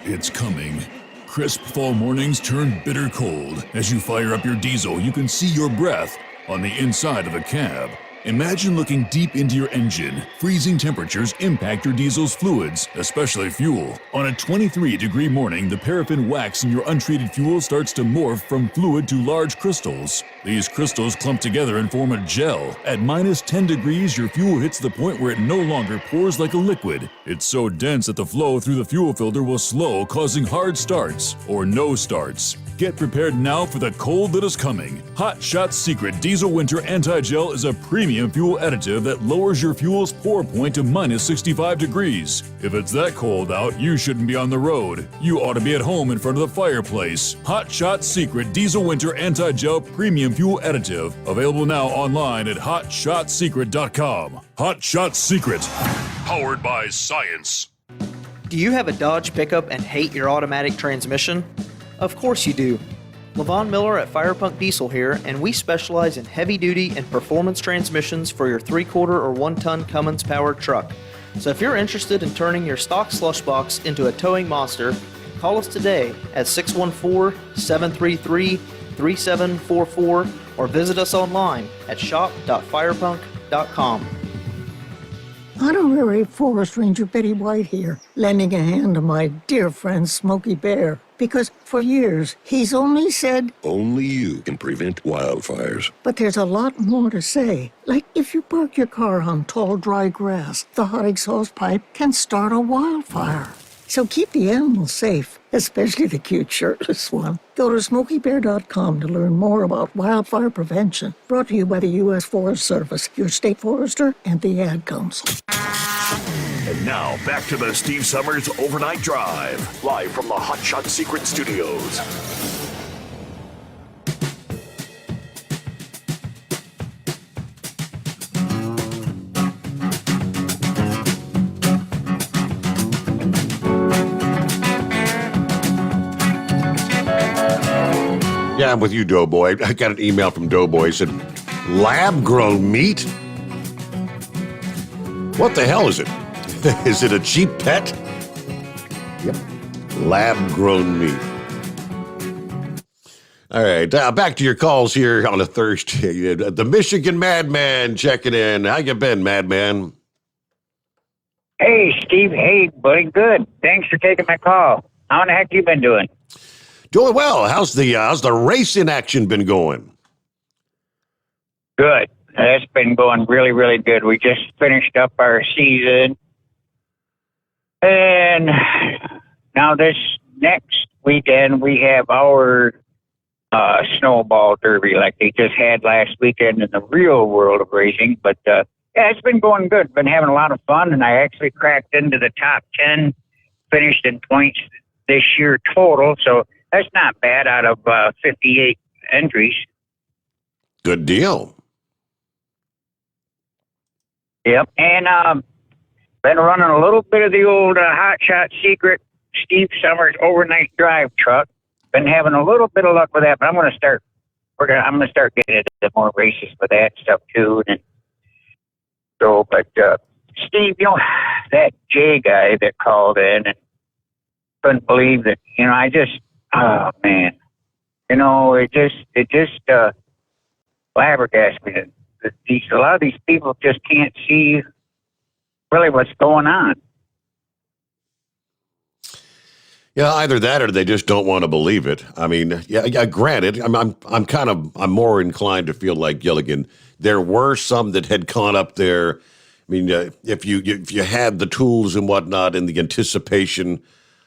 It's coming. Crisp fall mornings turn bitter cold. As you fire up your diesel, you can see your breath on the inside of the cab. Imagine looking deep into your engine. Freezing temperatures impact your diesel's fluids, especially fuel. On a 23-degree morning, the paraffin wax in your untreated fuel starts to morph from fluid to large crystals. These crystals clump together and form a gel. At minus 10 degrees, your fuel hits the point where it no longer pours like a liquid. It's so dense that the flow through the fuel filter will slow, causing hard starts or no starts. Get prepared now for the cold that is coming. Hot Shot Secret Diesel Winter Anti-Gel is a premium fuel additive that lowers your fuel's pour point to minus 65 degrees. If it's that cold out, you shouldn't be on the road. You ought to be at home in front of the fireplace. Hot Shot Secret Diesel Winter Anti-Gel Premium Fuel Additive. Available now online at hotshotsecret.com. Hot Shot Secret. Powered by science. Do you have a Dodge pickup and hate your automatic transmission? Of course you do. Levon Miller at Firepunk Diesel here, and we specialize in heavy-duty and performance transmissions for your 3/4 or 1-ton Cummins-powered truck. So if you're interested in turning your stock slush box into a towing monster, call us today at 614-733-3744 or visit us online at shop.firepunk.com. Honorary Forest Ranger Betty White here, lending a hand to my dear friend Smokey Bear. Because for years, he's only said, only you can prevent wildfires. But there's a lot more to say. Like if you park your car on tall, dry grass, the hot exhaust pipe can start a wildfire. So keep the animals safe, especially the cute shirtless one. Go to SmokeyBear.com to learn more about wildfire prevention. Brought to you by the U.S. Forest Service, your state forester, and the Ad Council. And now, back to the Steve Sommers Overnight Drive, live from the Hot Shot Secret Studios. Yeah, I'm with you, Doughboy. I got an email from Doughboy. He said, lab-grown meat? What the hell is it? Is it a cheap pet? Yep. Lab-grown meat. All right, back to your calls here on a Thursday. The Michigan Madman checking in. How you been, Madman? Hey, Steve. Hey, buddy. Good. Thanks for taking my call. How in the heck you been doing? Doing well. How's the racing action been going? Good. It's been going really, really good. We just finished up our season. And now this next weekend, we have our Snowball Derby like they just had last weekend in the real world of racing. But, yeah, it's been going good. Been having a lot of fun, and I actually cracked into the top 10, finished in points this year total. So that's not bad out of 58 entries. Good deal. Yep. And been running a little bit of the old Hot Shot Secret Steve Sommers overnight drive truck. Been having a little bit of luck with that, but I'm gonna start getting into more races with that stuff too. And so, but Steve, that Jay guy that called in and couldn't believe that. I just, oh man, it just flabbergasted me that a lot of these people just can't see really what's going on. Yeah, either that or they just don't want to believe it. I mean, yeah. Granted, I'm more inclined to feel like Gilligan. There were some that had gone up there. I mean, if you had the tools and whatnot, and the anticipation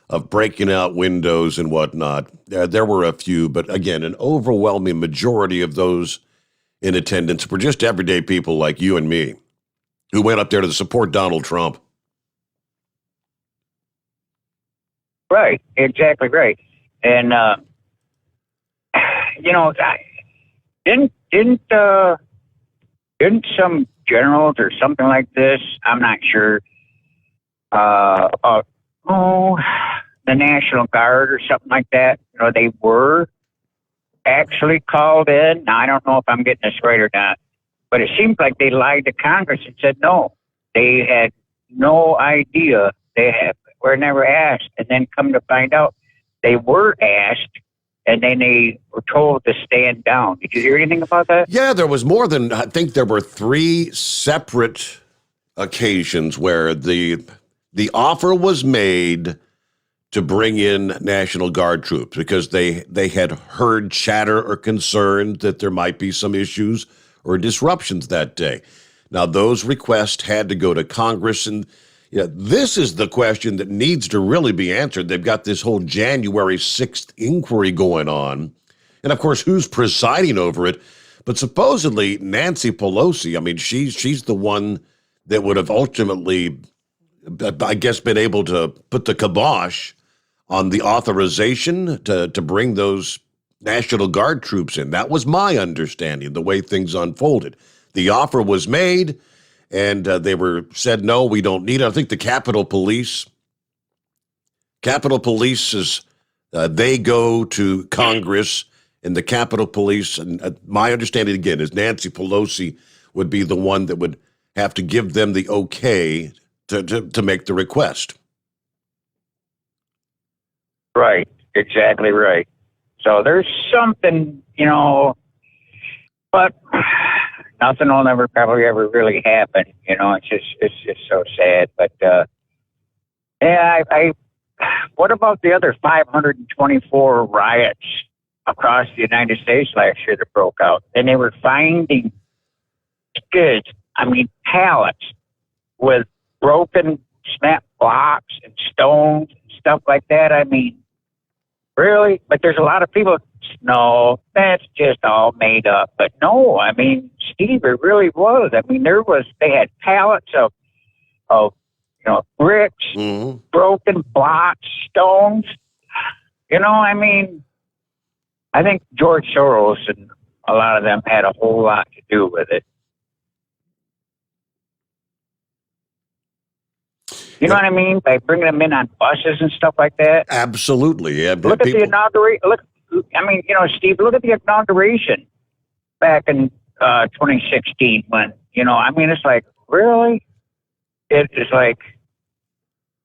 of breaking out windows and whatnot, there were a few. But again, an overwhelming majority of those in attendance were just everyday people like you and me, who went up there to support Donald Trump. Right, exactly right. And didn't some generals or something like this? I'm not sure. About the National Guard or something like that. They were actually called in. Now I don't know if I'm getting this right or not, but it seems like they lied to Congress and said no. They had no idea. Were never asked, and then come to find out they were asked, and then they were told to stand down. Did you hear anything about that? Yeah, there was more than, I think there were 3 separate occasions where the offer was made to bring in National Guard troops because they had heard chatter or concern that there might be some issues or disruptions that day. Now, those requests had to go to Congress, and this is the question that needs to really be answered. They've got this whole January 6th inquiry going on. And, of course, who's presiding over it? But supposedly Nancy Pelosi, I mean, she's the one that would have ultimately, I guess, been able to put the kibosh on the authorization to bring those National Guard troops in. That was my understanding, the way things unfolded. The offer was made, and they were said, no, we don't need it. I think the Capitol Police is, they go to Congress, and the Capitol Police, and my understanding, again, is Nancy Pelosi would be the one that would have to give them the okay to make the request. Right, exactly right. So there's something, but nothing will probably ever really happen. It's just so sad. But what about the other 524 riots across the United States last year that broke out? And they were finding pallets with broken cement blocks and stones and stuff like that. I mean, really? But there's a lot of people, no, that's just all made up. But no, I mean, Steve, it really was. I mean, they had pallets of bricks, broken blocks, stones. I mean, I think George Soros and a lot of them had a whole lot to do with it. You know what I mean? By bringing them in on buses and stuff like that. Absolutely. Yeah, look at the inauguration. Steve, look at the inauguration back in 2016 when, it's like, really? It's like,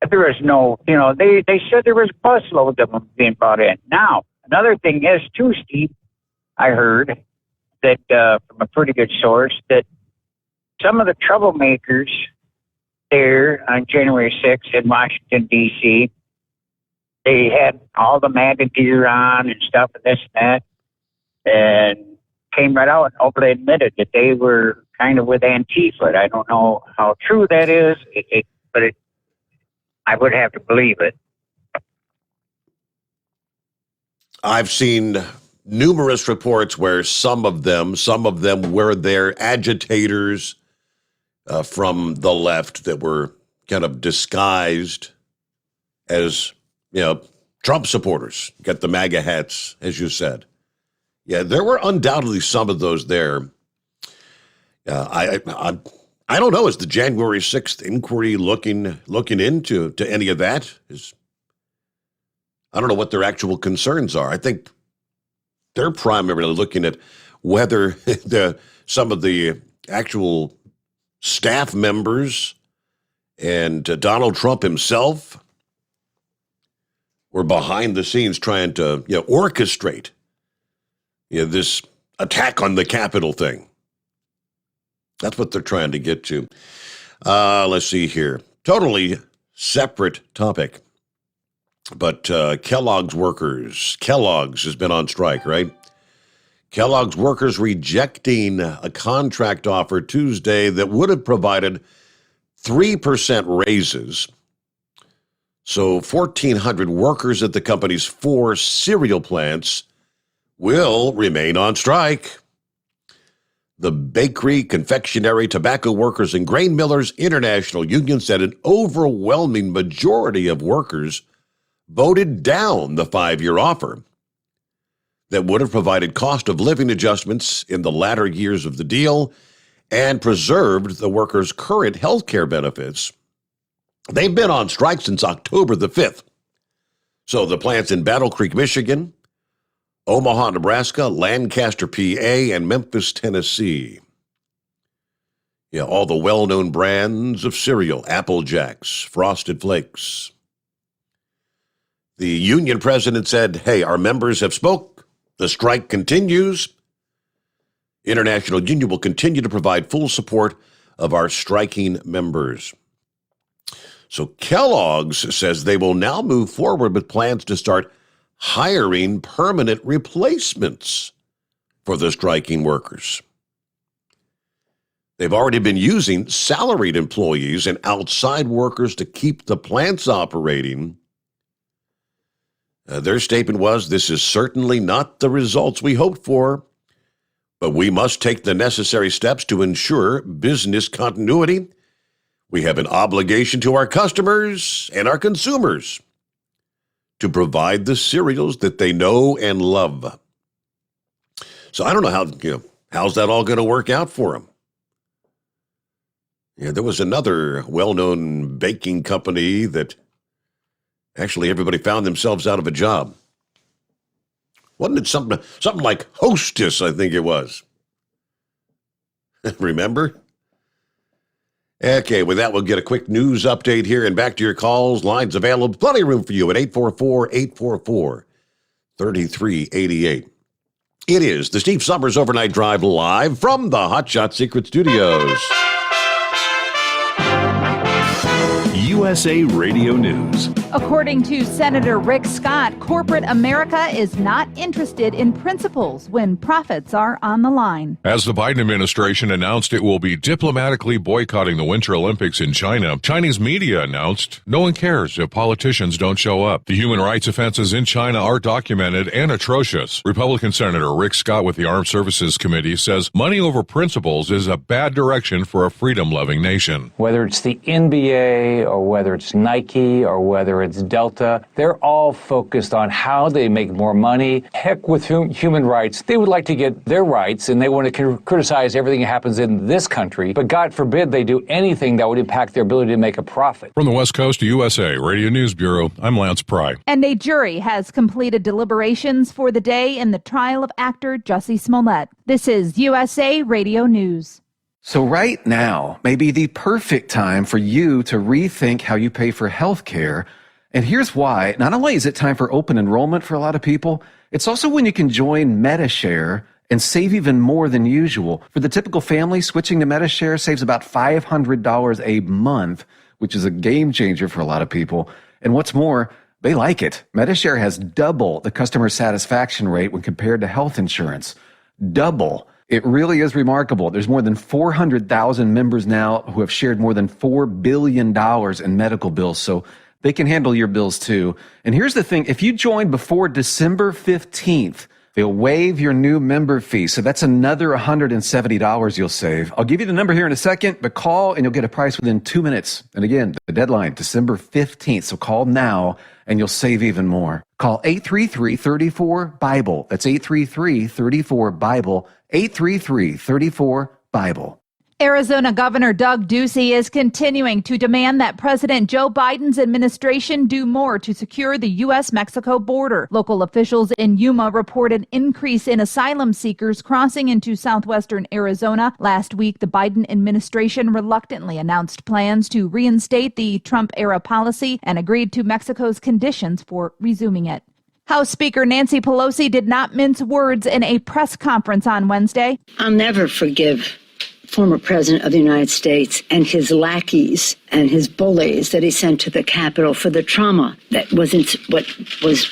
there was no, they said there was busloads of them being brought in. Now, another thing is, too, Steve, I heard that from a pretty good source that some of the troublemakers there on January 6th in Washington, D.C., they had all the MAGA gear on and stuff and this and that, and came right out and openly admitted that they were kind of with Antifa. I don't know how true that is, but I would have to believe it. I've seen numerous reports where some of them were their agitators from the left that were kind of disguised as, Trump supporters, got the MAGA hats, as you said. Yeah, there were undoubtedly some of those there. I don't know. Is the January 6th inquiry looking into any of that? I don't know what their actual concerns are. I think they're primarily looking at whether some of the actual staff members and Donald Trump himself were behind the scenes trying to orchestrate this attack on the Capitol thing. That's what they're trying to get to. Let's see here. Totally separate topic. But Kellogg's has been on strike, right? Kellogg's workers rejecting a contract offer Tuesday that would have provided 3% raises. So 1,400 workers at the company's 4 cereal plants will remain on strike. The Bakery, Confectionery, Tobacco Workers, and Grain Millers International Union said an overwhelming majority of workers voted down the 5-year offer that would have provided cost of living adjustments in the latter years of the deal and preserved the workers' current health care benefits. They've been on strike since October the 5th. So the plants in Battle Creek, Michigan, Omaha, Nebraska, Lancaster, PA, and Memphis, Tennessee. Yeah, all the well-known brands of cereal, Apple Jacks, Frosted Flakes. The union president said, hey, our members have spoke. The strike continues. International Union will continue to provide full support of our striking members. So Kellogg's says they will now move forward with plans to start hiring permanent replacements for the striking workers. They've already been using salaried employees and outside workers to keep the plants operating. Their statement was, this is certainly not the results we hoped for, but we must take the necessary steps to ensure business continuity. We have an obligation to our customers and our consumers to provide the cereals that they know and love. So I don't know how's that all going to work out for them. Yeah, there was another well-known baking company that actually everybody found themselves out of a job. Wasn't it something like Hostess, I think it was. Remember? Okay, with that, we'll get a quick news update here and back to your calls. Lines available. Plenty of room for you at 844-844-3388. It is the Steve Summers Overnight Drive live from the Hot Shot Secret Studios. USA Radio News. According to Senator Rick Scott, corporate America is not interested in principles when profits are on the line. As the Biden administration announced it will be diplomatically boycotting the Winter Olympics in China, Chinese media announced no one cares if politicians don't show up. The human rights offenses in China are documented and atrocious. Republican Senator Rick Scott with the Armed Services Committee says money over principles is a bad direction for a freedom-loving nation. Whether it's the NBA or whether it's Nike or whether it's Delta, they're all focused on how they make more money. Heck with human rights. They would like to get their rights, and they want to criticize everything that happens in this country. But God forbid they do anything that would impact their ability to make a profit. From the West Coast to USA Radio News Bureau, I'm Lance Pry. And a jury has completed deliberations for the day in the trial of actor Jussie Smollett. This is USA Radio News. So right now may be the perfect time for you to rethink how you pay for health care. And here's why. Not only is it time for open enrollment for a lot of people, it's also when you can join MediShare and save even more than usual. For the typical family, switching to MediShare saves about $500 a month, which is a game changer for a lot of people. And what's more, they like it. MediShare has double the customer satisfaction rate when compared to health insurance. Double. It really is remarkable. There's more than 400,000 members now who have shared more than $4 billion in medical bills, so they can handle your bills too. And here's the thing, if you join before December 15th, they'll waive your new member fee, so that's another $170 you'll save. I'll give you the number here in a second, but call and you'll get a price within 2 minutes. And again, the deadline, December 15th, so call now and you'll save even more. Call 833-34-BIBLE. That's 833-34-BIBLE, 833-34-BIBLE. Arizona Governor Doug Ducey is continuing to demand that President Joe Biden's administration do more to secure the U.S.-Mexico border. Local officials in Yuma report an increase in asylum seekers crossing into southwestern Arizona. Last week, the Biden administration reluctantly announced plans to reinstate the Trump-era policy and agreed to Mexico's conditions for resuming it. House Speaker Nancy Pelosi did not mince words in a press conference on Wednesday. I'll never forgive former president of the United States and his lackeys and his bullies that he sent to the Capitol for the trauma that was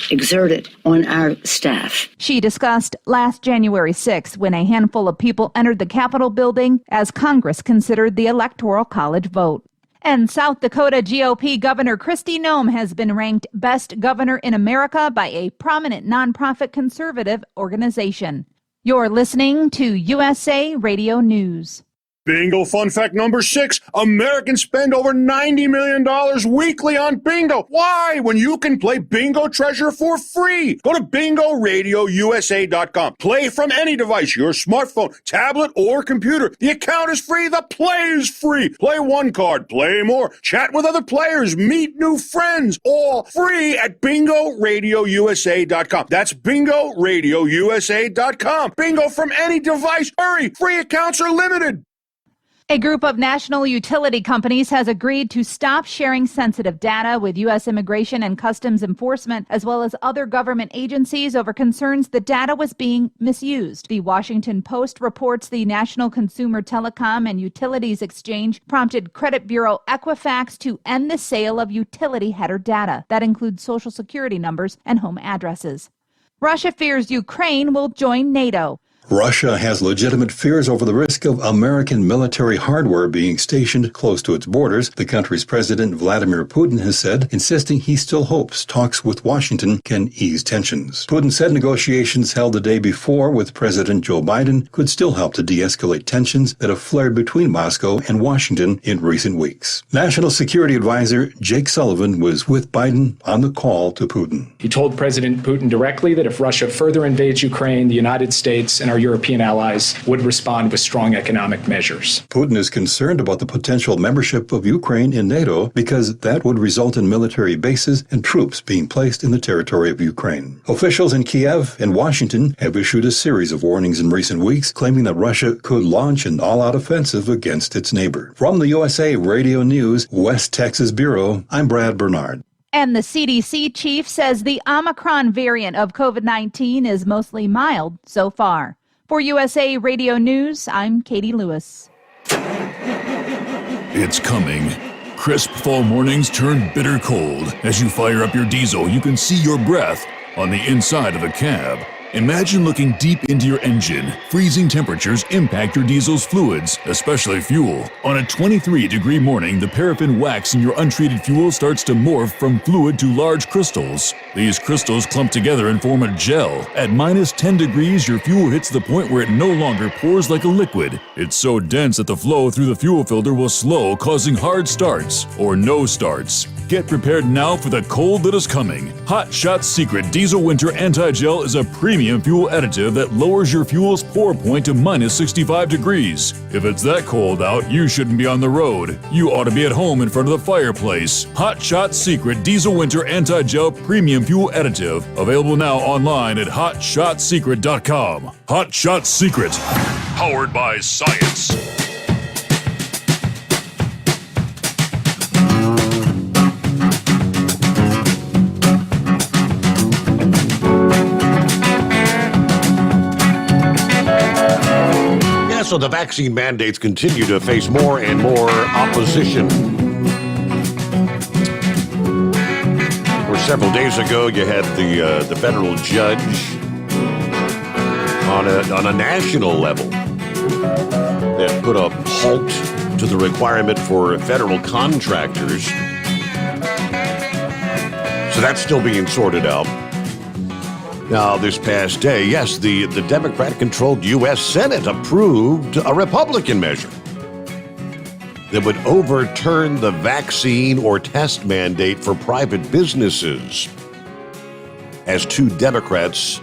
exerted on our staff. She discussed last January 6th when a handful of people entered the Capitol building as Congress considered the Electoral College vote. And South Dakota GOP Governor Kristi Noem has been ranked Best Governor in America by a prominent nonprofit conservative organization. You're listening to USA Radio News. Bingo fun fact number 6. Americans spend over $90 million weekly on bingo. Why? When you can play Bingo Treasure for free. Go to BingoRadioUSA.com. Play from any device, your smartphone, tablet, or computer. The account is free. The play is free. Play one card. Play more. Chat with other players. Meet new friends. All free at BingoRadioUSA.com. That's BingoRadioUSA.com. Bingo from any device. Hurry. Free accounts are limited. A group of national utility companies has agreed to stop sharing sensitive data with U.S. Immigration and Customs Enforcement, as well as other government agencies, over concerns the data was being misused. The Washington Post reports the National Consumer Telecom and Utilities Exchange prompted credit bureau Equifax to end the sale of utility header data. That includes Social Security numbers and home addresses. Russia fears Ukraine will join NATO. Russia has legitimate fears over the risk of American military hardware being stationed close to its borders, the country's President Vladimir Putin has said, insisting he still hopes talks with Washington can ease tensions. Putin said negotiations held the day before with President Joe Biden could still help to de-escalate tensions that have flared between Moscow and Washington in recent weeks. National Security Advisor Jake Sullivan was with Biden on the call to Putin. He told President Putin directly that if Russia further invades Ukraine, the United States and our European allies would respond with strong economic measures. Putin is concerned about the potential membership of Ukraine in NATO because that would result in military bases and troops being placed in the territory of Ukraine. Officials in Kiev and Washington have issued a series of warnings in recent weeks, claiming that Russia could launch an all-out offensive against its neighbor. From the USA Radio News West Texas Bureau, I'm Brad Bernard. And the CDC chief says the Omicron variant of COVID-19 is mostly mild so far. For USA Radio News, I'm Katie Lewis. It's coming. Crisp fall mornings turn bitter cold. As you fire up your diesel, you can see your breath on the inside of the cab. Imagine looking deep into your engine. Freezing temperatures impact your diesel's fluids, especially fuel. On a 23-degree morning, the paraffin wax in your untreated fuel starts to morph from fluid to large crystals. These crystals clump together and form a gel. At minus 10 degrees, your fuel hits the point where it no longer pours like a liquid. It's so dense that the flow through the fuel filter will slow, causing hard starts or no starts. Get prepared now for the cold that is coming. Hot Shot's Secret Diesel Winter Anti-Gel is a premium fuel additive that lowers your fuel's pour point to minus 65 degrees. If it's that cold out, you shouldn't be on the road. You ought to be at home in front of the fireplace. Hot Shot's Secret Diesel Winter Anti-Gel Premium Fuel Additive. Available now online at HotShotSecret.com. Hot Shot Secret. Powered by science. So the vaccine mandates continue to face more and more opposition. Where several days ago you had the federal judge on a national level that put a halt to the requirement for federal contractors. So that's still being sorted out. Now, this past day, yes, the Democrat-controlled U.S. Senate approved a Republican measure that would overturn the vaccine or test mandate for private businesses, as 2 Democrats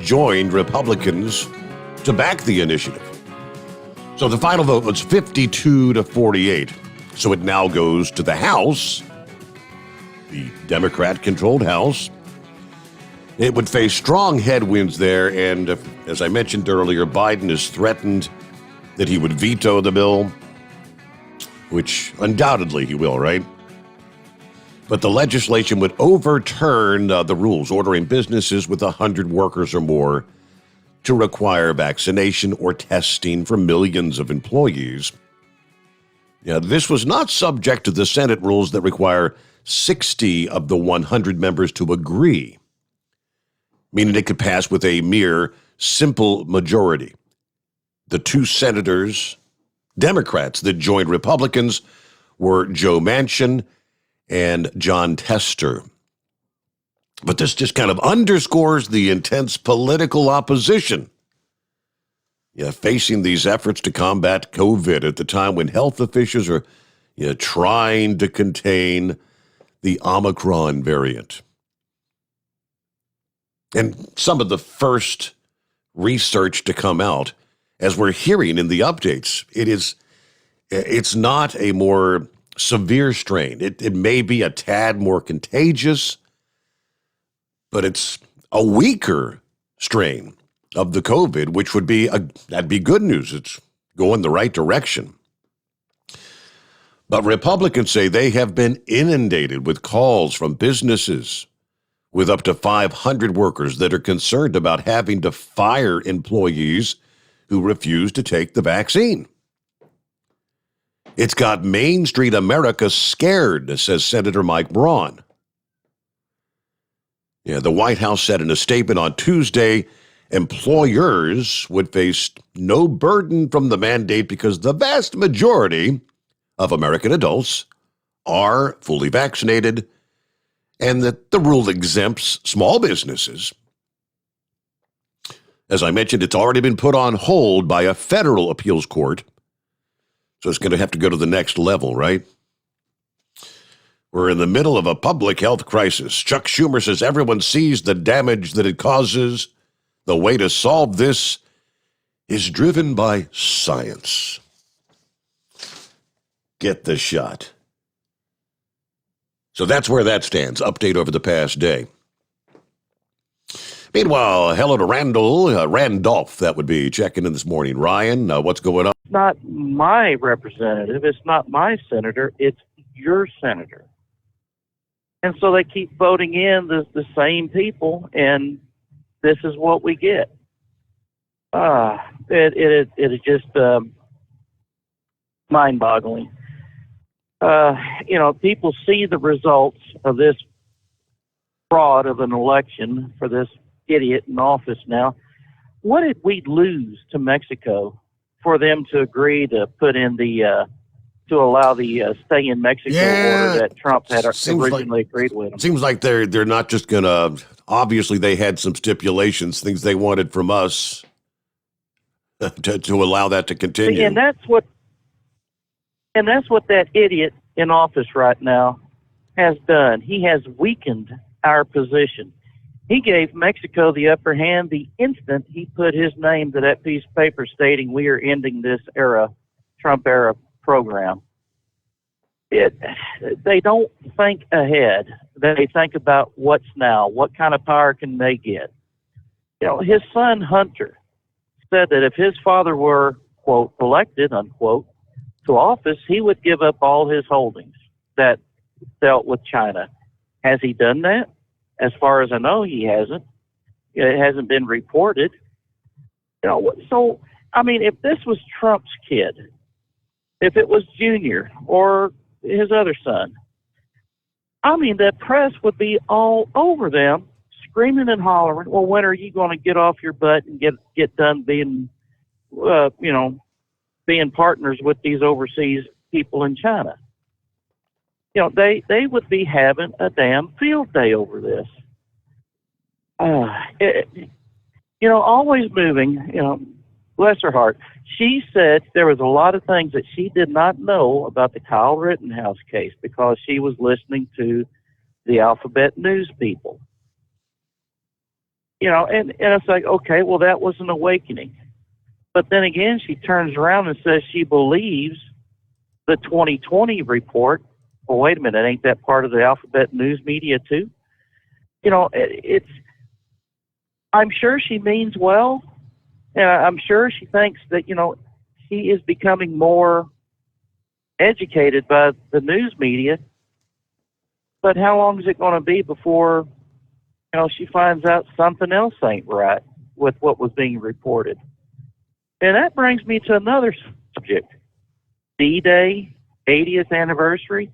joined Republicans to back the initiative. So the final vote was 52 to 48. So it now goes to the House, the Democrat-controlled House. It would face strong headwinds there, and as I mentioned earlier, Biden has threatened that he would veto the bill, which undoubtedly he will, right? But the legislation would overturn the rules ordering businesses with 100 workers or more to require vaccination or testing for millions of employees. Yeah, this was not subject to the Senate rules that require 60 of the 100 members to agree, meaning it could pass with a mere simple majority. The two senators, Democrats that joined Republicans, were Joe Manchin and John Tester. But this just kind of underscores the intense political opposition facing these efforts to combat COVID at the time when health officials are trying to contain the Omicron variant. And some of the first research to come out, as we're hearing in the updates, it's not a more severe strain. It may be a tad more contagious, but it's a weaker strain of the COVID, which would be that'd be good news. It's going the right direction. But Republicans say they have been inundated with calls from businesses with up to 500 workers that are concerned about having to fire employees who refuse to take the vaccine. It's got Main Street America scared, says Senator Mike Braun. The White House said in a statement on Tuesday, employers would face no burden from the mandate because the vast majority of American adults are fully vaccinated and that the rule exempts small businesses. As I mentioned, it's already been put on hold by a federal appeals court, so it's going to have to go to the next level, right? We're in the middle of a public health crisis. Chuck Schumer says everyone sees the damage that it causes. The way to solve this is driven by science. Get the shot. So that's where that stands. Update over the past day. Meanwhile, hello to Randolph, that would be checking in this morning. Ryan, what's going on? It's not my representative. It's not my senator. It's your senator. And so they keep voting in the same people, and this is what we get. It is just mind-boggling. People see the results of this fraud of an election for this idiot in office now. What did we lose to Mexico for them to agree to put in to allow the stay in Mexico order that Trump had originally agreed with? It seems like they're not just going to. Obviously, they had some stipulations, things they wanted from us to allow that to continue. And that's what that idiot in office right now has done. He has weakened our position. He gave Mexico the upper hand the instant he put his name to that piece of paper stating we are ending this Trump era program. They don't think ahead. They think about what's now. What kind of power can they get? His son Hunter said that if his father were, quote, elected, unquote, to office, he would give up all his holdings that dealt with China. Has he done that? As far as I know, he hasn't. It hasn't been reported. So, I mean, if this was Trump's kid, if it was Junior or his other son, I mean, the press would be all over them, screaming and hollering, well, when are you going to get off your butt and get done being, being partners with these overseas people in China? They would be having a damn field day over this. Always moving, bless her heart. She said there was a lot of things that she did not know about the Kyle Rittenhouse case because she was listening to the Alphabet News people. And it's like, okay, well, that was an awakening. But then again, she turns around and says she believes the 2020 report. Well, wait a minute, ain't that part of the alphabet news media too? You know, I'm sure she means well, and I'm sure she thinks that, you know, she is becoming more educated by the news media. But how long is it going to be before, you know, she finds out something else ain't right with what was being reported? And that brings me to another subject. D-Day, 80th anniversary.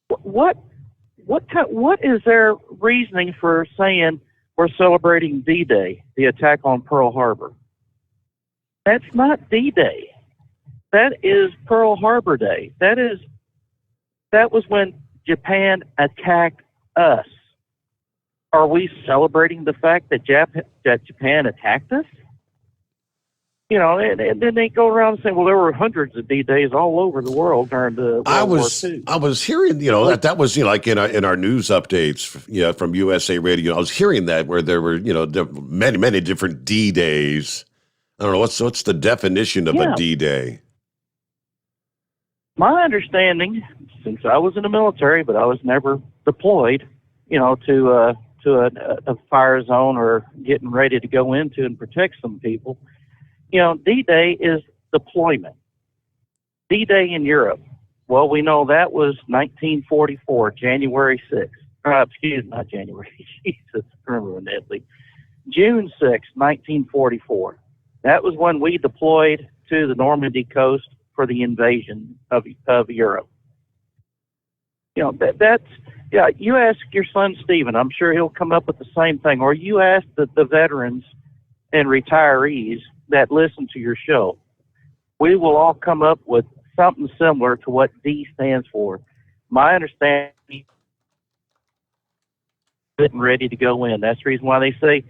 What is their reasoning for saying we're celebrating D-Day, the attack on Pearl Harbor? That's not D-Day. That is Pearl Harbor Day. That was when Japan attacked us. Are we celebrating the fact that Japan attacked us? You know, and then they go around and say, well, there were hundreds of D-Days all over the world during the World War II. I was hearing, you know, that was, you know, like in our news updates, you know, from USA Radio. I was hearing that where there were, you know, many different D-Days. I don't know what's the definition of a D-Day. My understanding, since I was in the military, but I was never deployed, you know, to a fire zone or getting ready to go into and protect some people. You know, D-Day is deployment. D-Day in Europe. Well, we know that was 1944, January 6th. Not January. Jesus, remember Nedley. June 6th, 1944. That was when we deployed to the Normandy coast for the invasion of Europe. You know, yeah, you ask your son Stephen, I'm sure he'll come up with the same thing. Or you ask the veterans and retirees that listen to your show. We will all come up with something similar to what D stands for. My understanding, getting ready to go in. That's the reason why they say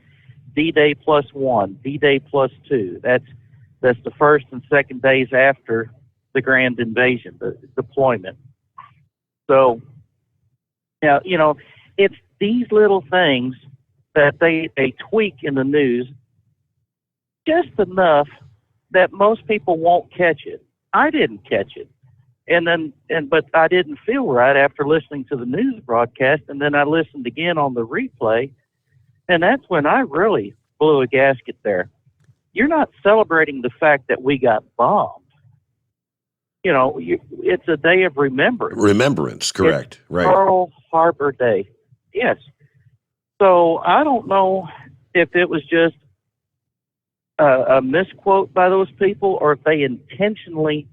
D-Day +1, D-Day +2. That's the first and second days after the grand invasion, the deployment. So, now, you know, it's these little things that they tweak in the news just enough that most people won't catch it. I didn't catch it. But I didn't feel right after listening to the news broadcast, and then I listened again on the replay, and that's when I really blew a gasket there. You're not celebrating the fact that we got bombed. You know, it's a day of remembrance. Remembrance, correct. It's right. Pearl Harbor Day. Yes. So I don't know if it was just a misquote by those people or if they intentionally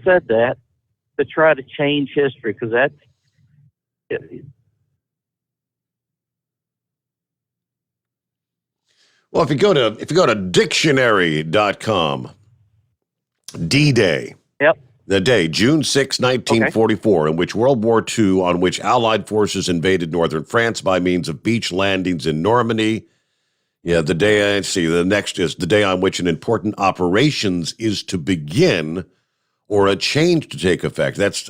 said that to try to change history, because that's Well, if you go to dictionary.com, D-Day. Yep. The day, June 6, 1944, in which World War II, on which Allied forces invaded northern France by means of beach landings in Normandy. Yeah, the day, the next is the day on which an important operations is to begin or a change to take effect. That's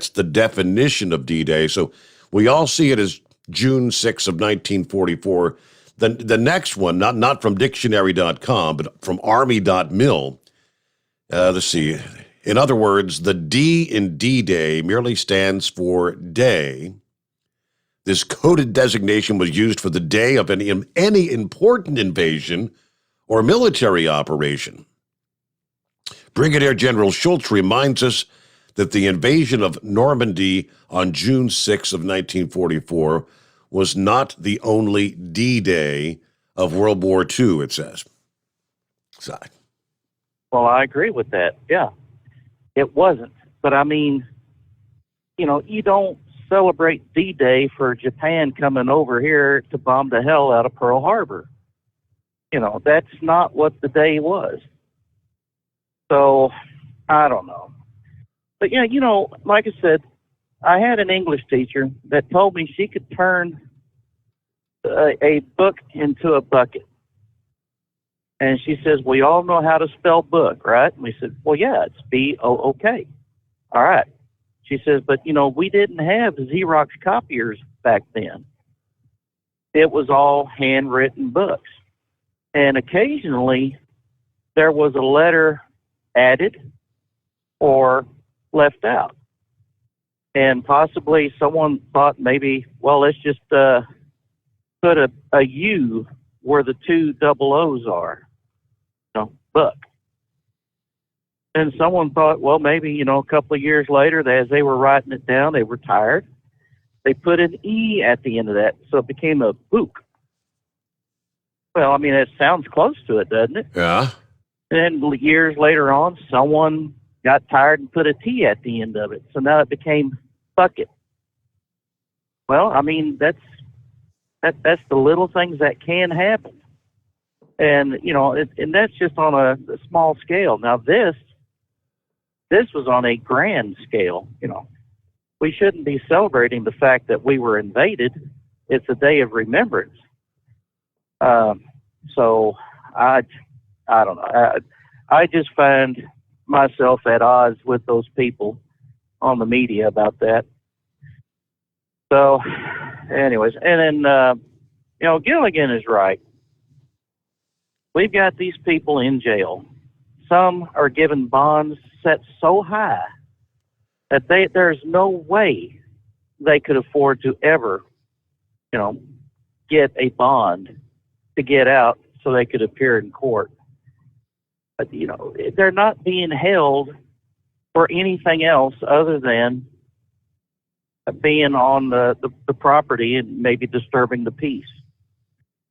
the definition of D-Day. So we all see it as June 6 of 1944. The next one, not from dictionary.com, but from army.mil. Let's see. In other words, the D in D-Day merely stands for day. This coded designation was used for the day of any important invasion or military operation. Brigadier General Schultz reminds us that the invasion of Normandy on June 6 of 1944 was not the only D-Day of World War II, it says. So. Well, I agree with that, yeah. It wasn't. But, I mean, you know, you don't celebrate D-Day for Japan coming over here to bomb the hell out of Pearl Harbor. You know, that's not what the day was. So, I don't know. But, yeah, you know, like I said, I had an English teacher that told me she could turn a book into a bucket. And she says, we all know how to spell book, right? And we said, well, yeah, it's B-O-O-K. All right. She says, but, you know, we didn't have Xerox copiers back then. It was all handwritten books. And occasionally, there was a letter added or left out. And possibly someone thought maybe, well, let's just put a U where the two double O's are, Buck. And someone thought, well, maybe, a couple of years later, as they were writing it down, they were tired. They put an E at the end of that, so it became a Book. Well, I mean, it sounds close to it, doesn't it? Yeah. And then years later on, someone got tired and put a T at the end of it, so now it became Bucket. Well, I mean, that's the little things that can happen. And, and that's just on a small scale. Now, this was on a grand scale. We shouldn't be celebrating the fact that we were invaded. It's a day of remembrance. So I don't know. I just find myself at odds with those people on the media about that. So, anyways, and then, Gilligan is right. We've got these people in jail. Some are given bonds set so high that there's no way they could afford to ever, get a bond to get out so they could appear in court. But, they're not being held for anything else other than being on the property and maybe disturbing the peace.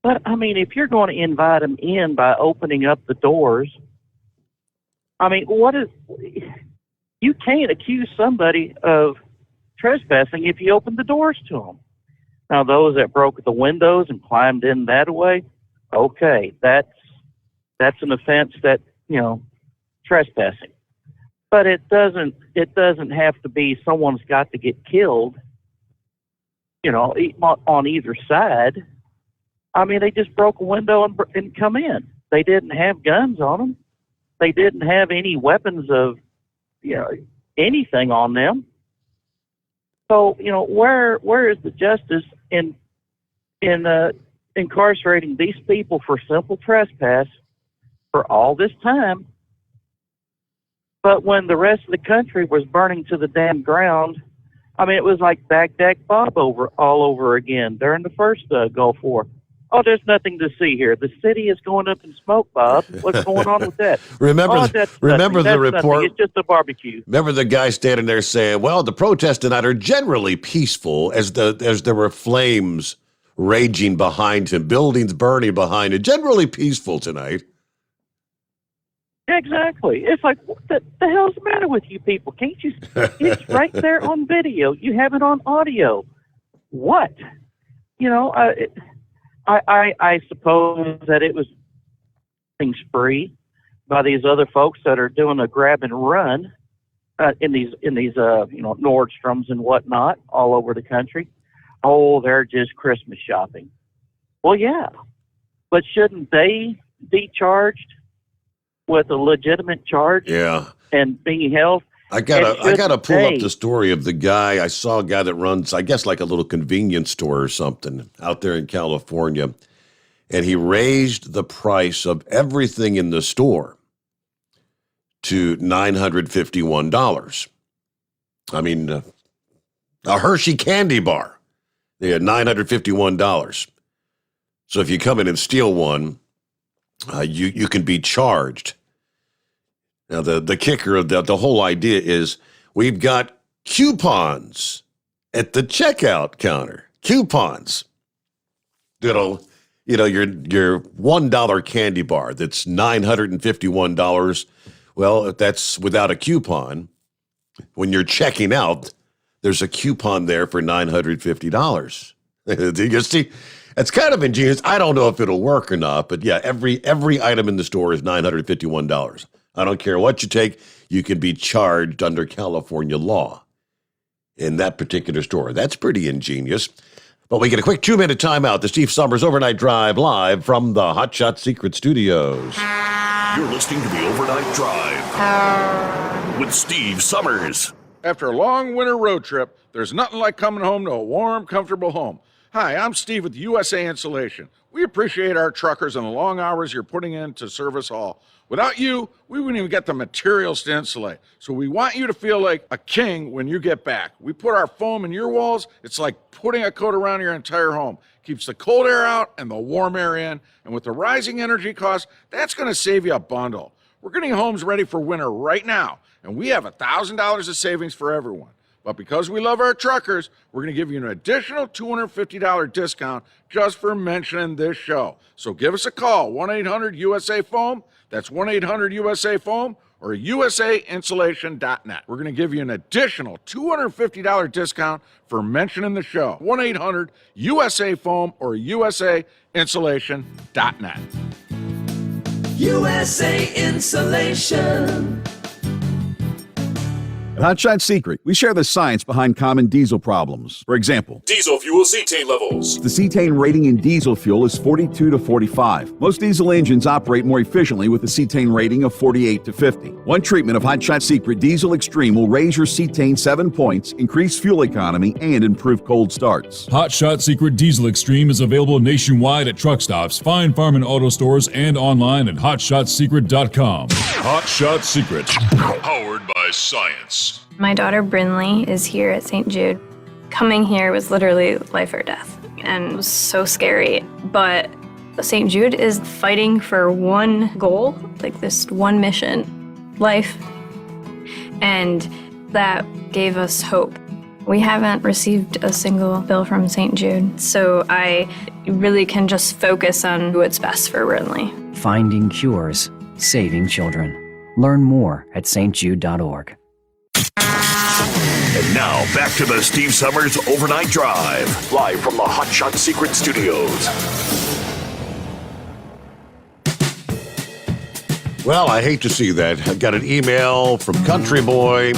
But, I mean, if you're going to invite them in by opening up the doors, I mean, you can't accuse somebody of trespassing if you open the doors to them. Now, those that broke the windows and climbed in that way, okay, that's an offense that, trespassing. But it doesn't have to be someone's got to get killed, on either side. I mean, they just broke a window and come in. They didn't have guns on them. They didn't have any weapons of, anything on them. So, where is the justice in incarcerating these people for simple trespass for all this time? But when the rest of the country was burning to the damn ground, I mean, it was like Baghdad Bob all over again during the first Gulf War. Oh, there's nothing to see here. The city is going up in smoke, Bob. What's going on with that? Remember the report. Nothing. It's just a barbecue. Remember the guy standing there saying, well, the protests tonight are generally peaceful as there were flames raging behind him, buildings burning behind him, generally peaceful tonight. Exactly. It's like, what the hell's the matter with you people? Can't you? It's right there on video. You have it on audio. What? I suppose that it was a spree by these other folks that are doing a grab and run in these Nordstroms and whatnot all over the country. Oh, they're just Christmas shopping. Well, yeah, but shouldn't they be charged with a legitimate charge? Yeah, and being held. I gotta pull up the story of the guy. I saw a guy that runs, I guess, like a little convenience store or something out there in California, and he raised the price of everything in the store to $951. I mean, a Hershey candy bar, they had $951. So if you come in and steal one, you can be charged. Now, the kicker of the whole idea is we've got coupons at the checkout counter. Coupons. Your $1 candy bar that's $951. Well, if that's without a coupon, when you're checking out, there's a coupon there for $950. You see, it's kind of ingenious. I don't know if it'll work or not, but yeah, every item in the store is $951. I don't care what you take, you can be charged under California law in that particular store. That's pretty ingenious. But we get a quick 2-minute timeout. The Steve Sommers Overnight Drive live from the Hot Shot Secret Studios. You're listening to the Overnight Drive with Steve Sommers. After a long winter road trip, there's nothing like coming home to a warm, comfortable home. Hi, I'm Steve with USA Insulation. We appreciate our truckers and the long hours you're putting in to serve us all. Without you, we wouldn't even get the materials to insulate. So we want you to feel like a king when you get back. We put our foam in your walls. It's like putting a coat around your entire home. Keeps the cold air out and the warm air in. And with the rising energy costs, that's going to save you a bundle. We're getting homes ready for winter right now, and we have $1,000 of savings for everyone. But because we love our truckers, we're going to give you an additional $250 discount just for mentioning this show. So give us a call, 1-800-USA-FOAM. That's 1-800-USA-FOAM or usainsulation.net. We're going to give you an additional $250 discount for mentioning the show, 1-800-USA-FOAM or usainsulation.net. USA Insulation. At Hotshot Secret, we share the science behind common diesel problems. For example, Diesel fuel cetane levels. the cetane rating in diesel fuel is 42 to 45. Most diesel engines operate more efficiently with a cetane rating of 48 to 50. One treatment of Hotshot Secret Diesel Extreme will raise your cetane 7 points, increase fuel economy, and improve cold starts. Hot Shot Secret Diesel Extreme is available nationwide at truck stops, fine farm and auto stores, and online at hotshotsecret.com. Hot Shot Secret, powered by science. My daughter Brinley is here at St. Jude. Coming here was literally life or death, and it was so scary. But St. Jude is fighting for one goal, like this one mission, life. And that gave us hope. We haven't received a single bill from St. Jude, so I really can just focus on what's best for Brinley. Finding cures, saving children. Learn more at stjude.org. And now, back to the Steve Summers Overnight Drive, live from the Hot Shot Secret Studios. Well, I hate to see that. I got an email from Country Boy.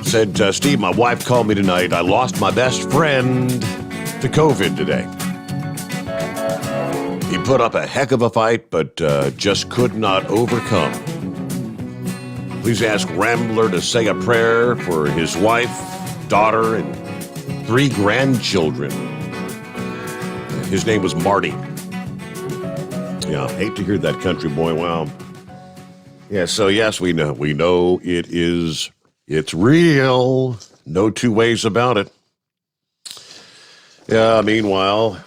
Said, Steve, my wife called me tonight. I lost my best friend to COVID today. He put up a heck of a fight, but just could not overcome. Please ask Rambler to say a prayer for his wife, daughter, and 3 grandchildren. His name was Marty. Yeah, hate to hear that, Country Boy. Wow. Yeah, so yes, we know it's real. No two ways about it. Yeah, meanwhile,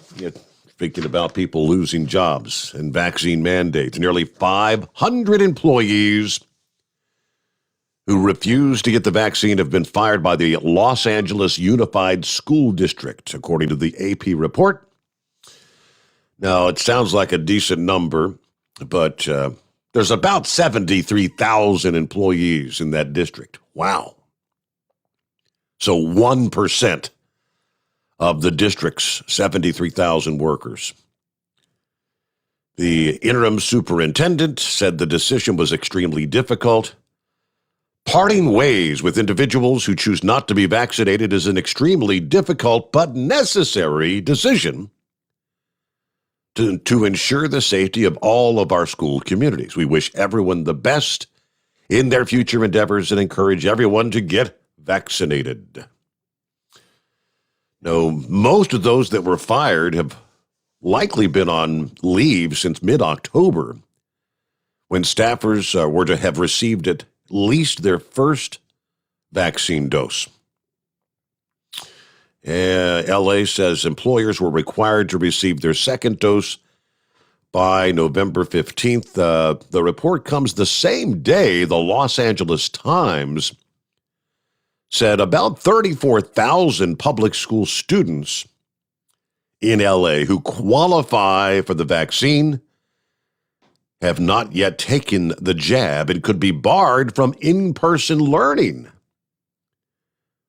thinking about people losing jobs and vaccine mandates. Nearly 500 employees who refused to get the vaccine have been fired by the Los Angeles Unified School District, according to the AP report. Now, it sounds like a decent number, but there's about 73,000 employees in that district. Wow. So 1% of the district's 73,000 workers. The interim superintendent said the decision was extremely difficult. Parting ways with individuals who choose not to be vaccinated is an extremely difficult but necessary decision to ensure the safety of all of our school communities. We wish everyone the best in their future endeavors and encourage everyone to get vaccinated. Now, most of those that were fired have likely been on leave since mid-October, when staffers were to have received at least their first vaccine dose. LA says employers were required to receive their second dose by November 15th. The report comes the same day the Los Angeles Times said about 34,000 public school students in LA who qualify for the vaccine have not yet taken the jab and could be barred from in-person learning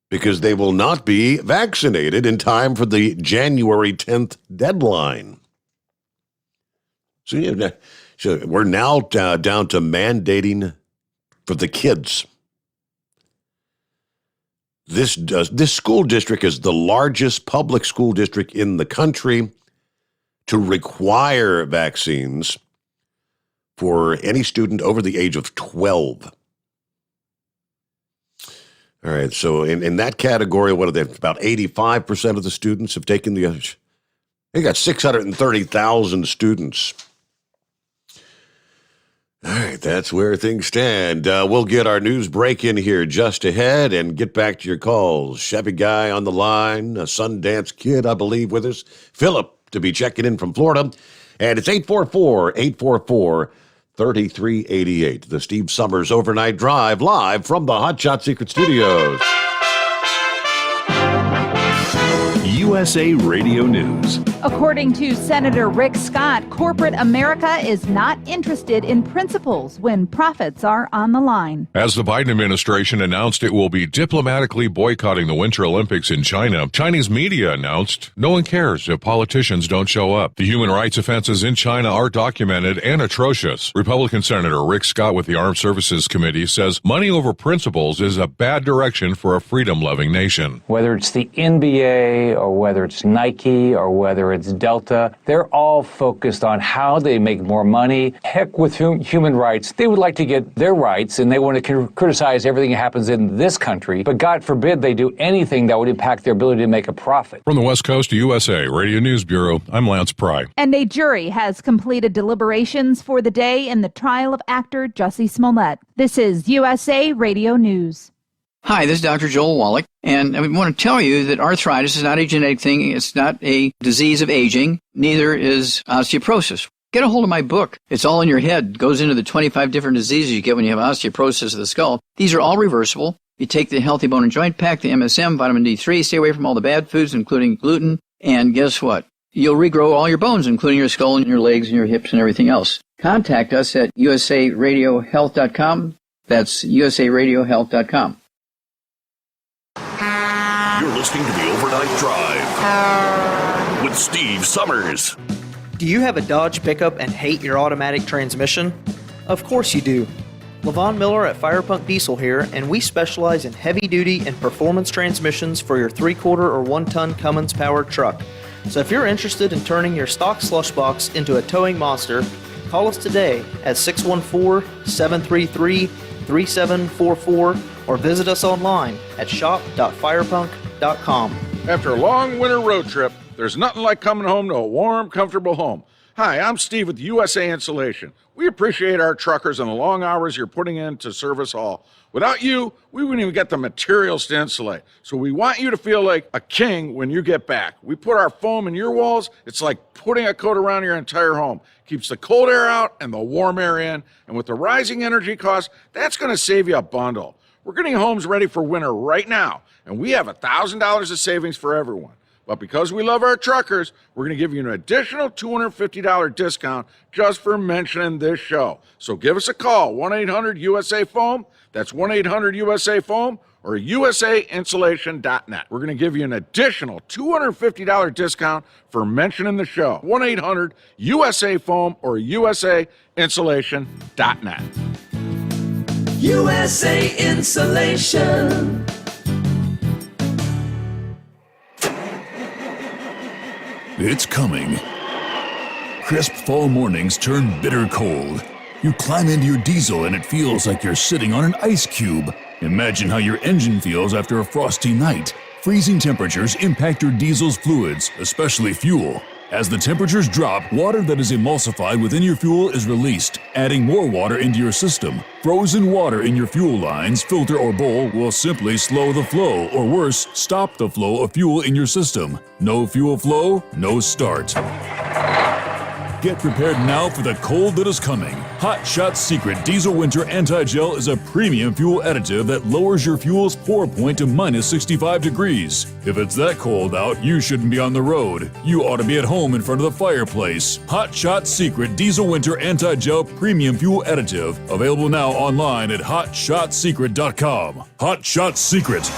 because they will not be vaccinated in time for the January 10th deadline. So we're now down to mandating for the kids. This school district is the largest public school district in the country to require vaccines for any student over the age of 12. All right, so in that category, what are they? About 85% of the students have taken the They got 630,000 students. All right, that's where things stand. We'll get our news break in here just ahead and get back to your calls. Chevy guy on the line, a Sundance kid, I believe, with us. Philip to be checking in from Florida. And it's 844-844-3388. The Steve Sommers Overnight Drive live from the Hot Shot Secret Studios. USA Radio News. According to Senator Rick Scott, corporate America is not interested in principles when profits are on the line. As the Biden administration announced it will be diplomatically boycotting the Winter Olympics in China, Chinese media announced no one cares if politicians don't show up. The human rights offenses in China are documented and atrocious. Republican Senator Rick Scott with the Armed Services Committee says money over principles is a bad direction for a freedom-loving nation. Whether it's the NBA or whether it's Nike or whether it's Delta, they're all focused on how they make more money. Heck with human rights. They would like to get their rights, and they want to criticize everything that happens in this country. But God forbid they do anything that would impact their ability to make a profit. From the West Coast to USA Radio News Bureau, I'm Lance Pry. And a jury has completed deliberations for the day in the trial of actor Jussie Smollett. This is USA Radio News. Hi, this is Dr. Joel Wallach, and I want to tell you that arthritis is not a genetic thing. It's not a disease of aging. Neither is osteoporosis. Get a hold of my book. It's all in your head. It goes into the 25 different diseases you get when you have osteoporosis of the skull. These are all reversible. You take the Healthy Bone and Joint Pack, the MSM, vitamin D3, stay away from all the bad foods, including gluten, and guess what? You'll regrow all your bones, including your skull and your legs and your hips and everything else. Contact us at usaradiohealth.com. That's usaradiohealth.com. You're listening to the Overnight Drive with Steve Sommers. Do you have a Dodge pickup and hate your automatic transmission? Of course you do. Levon Miller at Firepunk Diesel here, and we specialize in heavy-duty and performance transmissions for your 3-quarter or 1-ton Cummins-powered truck. So if you're interested in turning your stock slush box into a towing monster, call us today at 614-733-3744 or visit us online at shop.firepunk.com. After a long winter road trip, there's nothing like coming home to a warm, comfortable home. Hi, I'm Steve with USA Insulation. We appreciate our truckers and the long hours you're putting in to serve us all. Without you, we wouldn't even get the materials to insulate. So we want you to feel like a king when you get back. We put our foam in your walls. It's like putting a coat around your entire home. Keeps the cold air out and the warm air in. And with the rising energy costs, that's going to save you a bundle. We're getting homes ready for winter right now, and we have $1,000 of savings for everyone. But because we love our truckers, we're going to give you an additional $250 discount just for mentioning this show. So give us a call, 1-800-USA-FOAM. That's 1-800-USA-FOAM or usainsulation.net. We're going to give you an additional $250 discount for mentioning the show, 1-800-USA-FOAM or usainsulation.net. USA Insulation. It's coming. Crisp fall mornings turn bitter cold. You climb into your diesel and it feels like you're sitting on an ice cube. Imagine how your engine feels after a frosty night. Freezing temperatures impact your diesel's fluids, especially fuel. As the temperatures drop, water that is emulsified within your fuel is released, adding more water into your system. Frozen water in your fuel lines, filter, or bowl will simply slow the flow, or worse, stop the flow of fuel in your system. No fuel flow, no start. Get prepared now for the cold that is coming. Hot Shot Secret Diesel Winter Anti-Gel is a premium fuel additive that lowers your fuel's pour point to minus 65 degrees. If it's that cold out, you shouldn't be on the road. You ought to be at home in front of the fireplace. Hot Shot Secret Diesel Winter Anti-Gel Premium Fuel Additive. Available now online at hotshotsecret.com. Hot Shot Secret.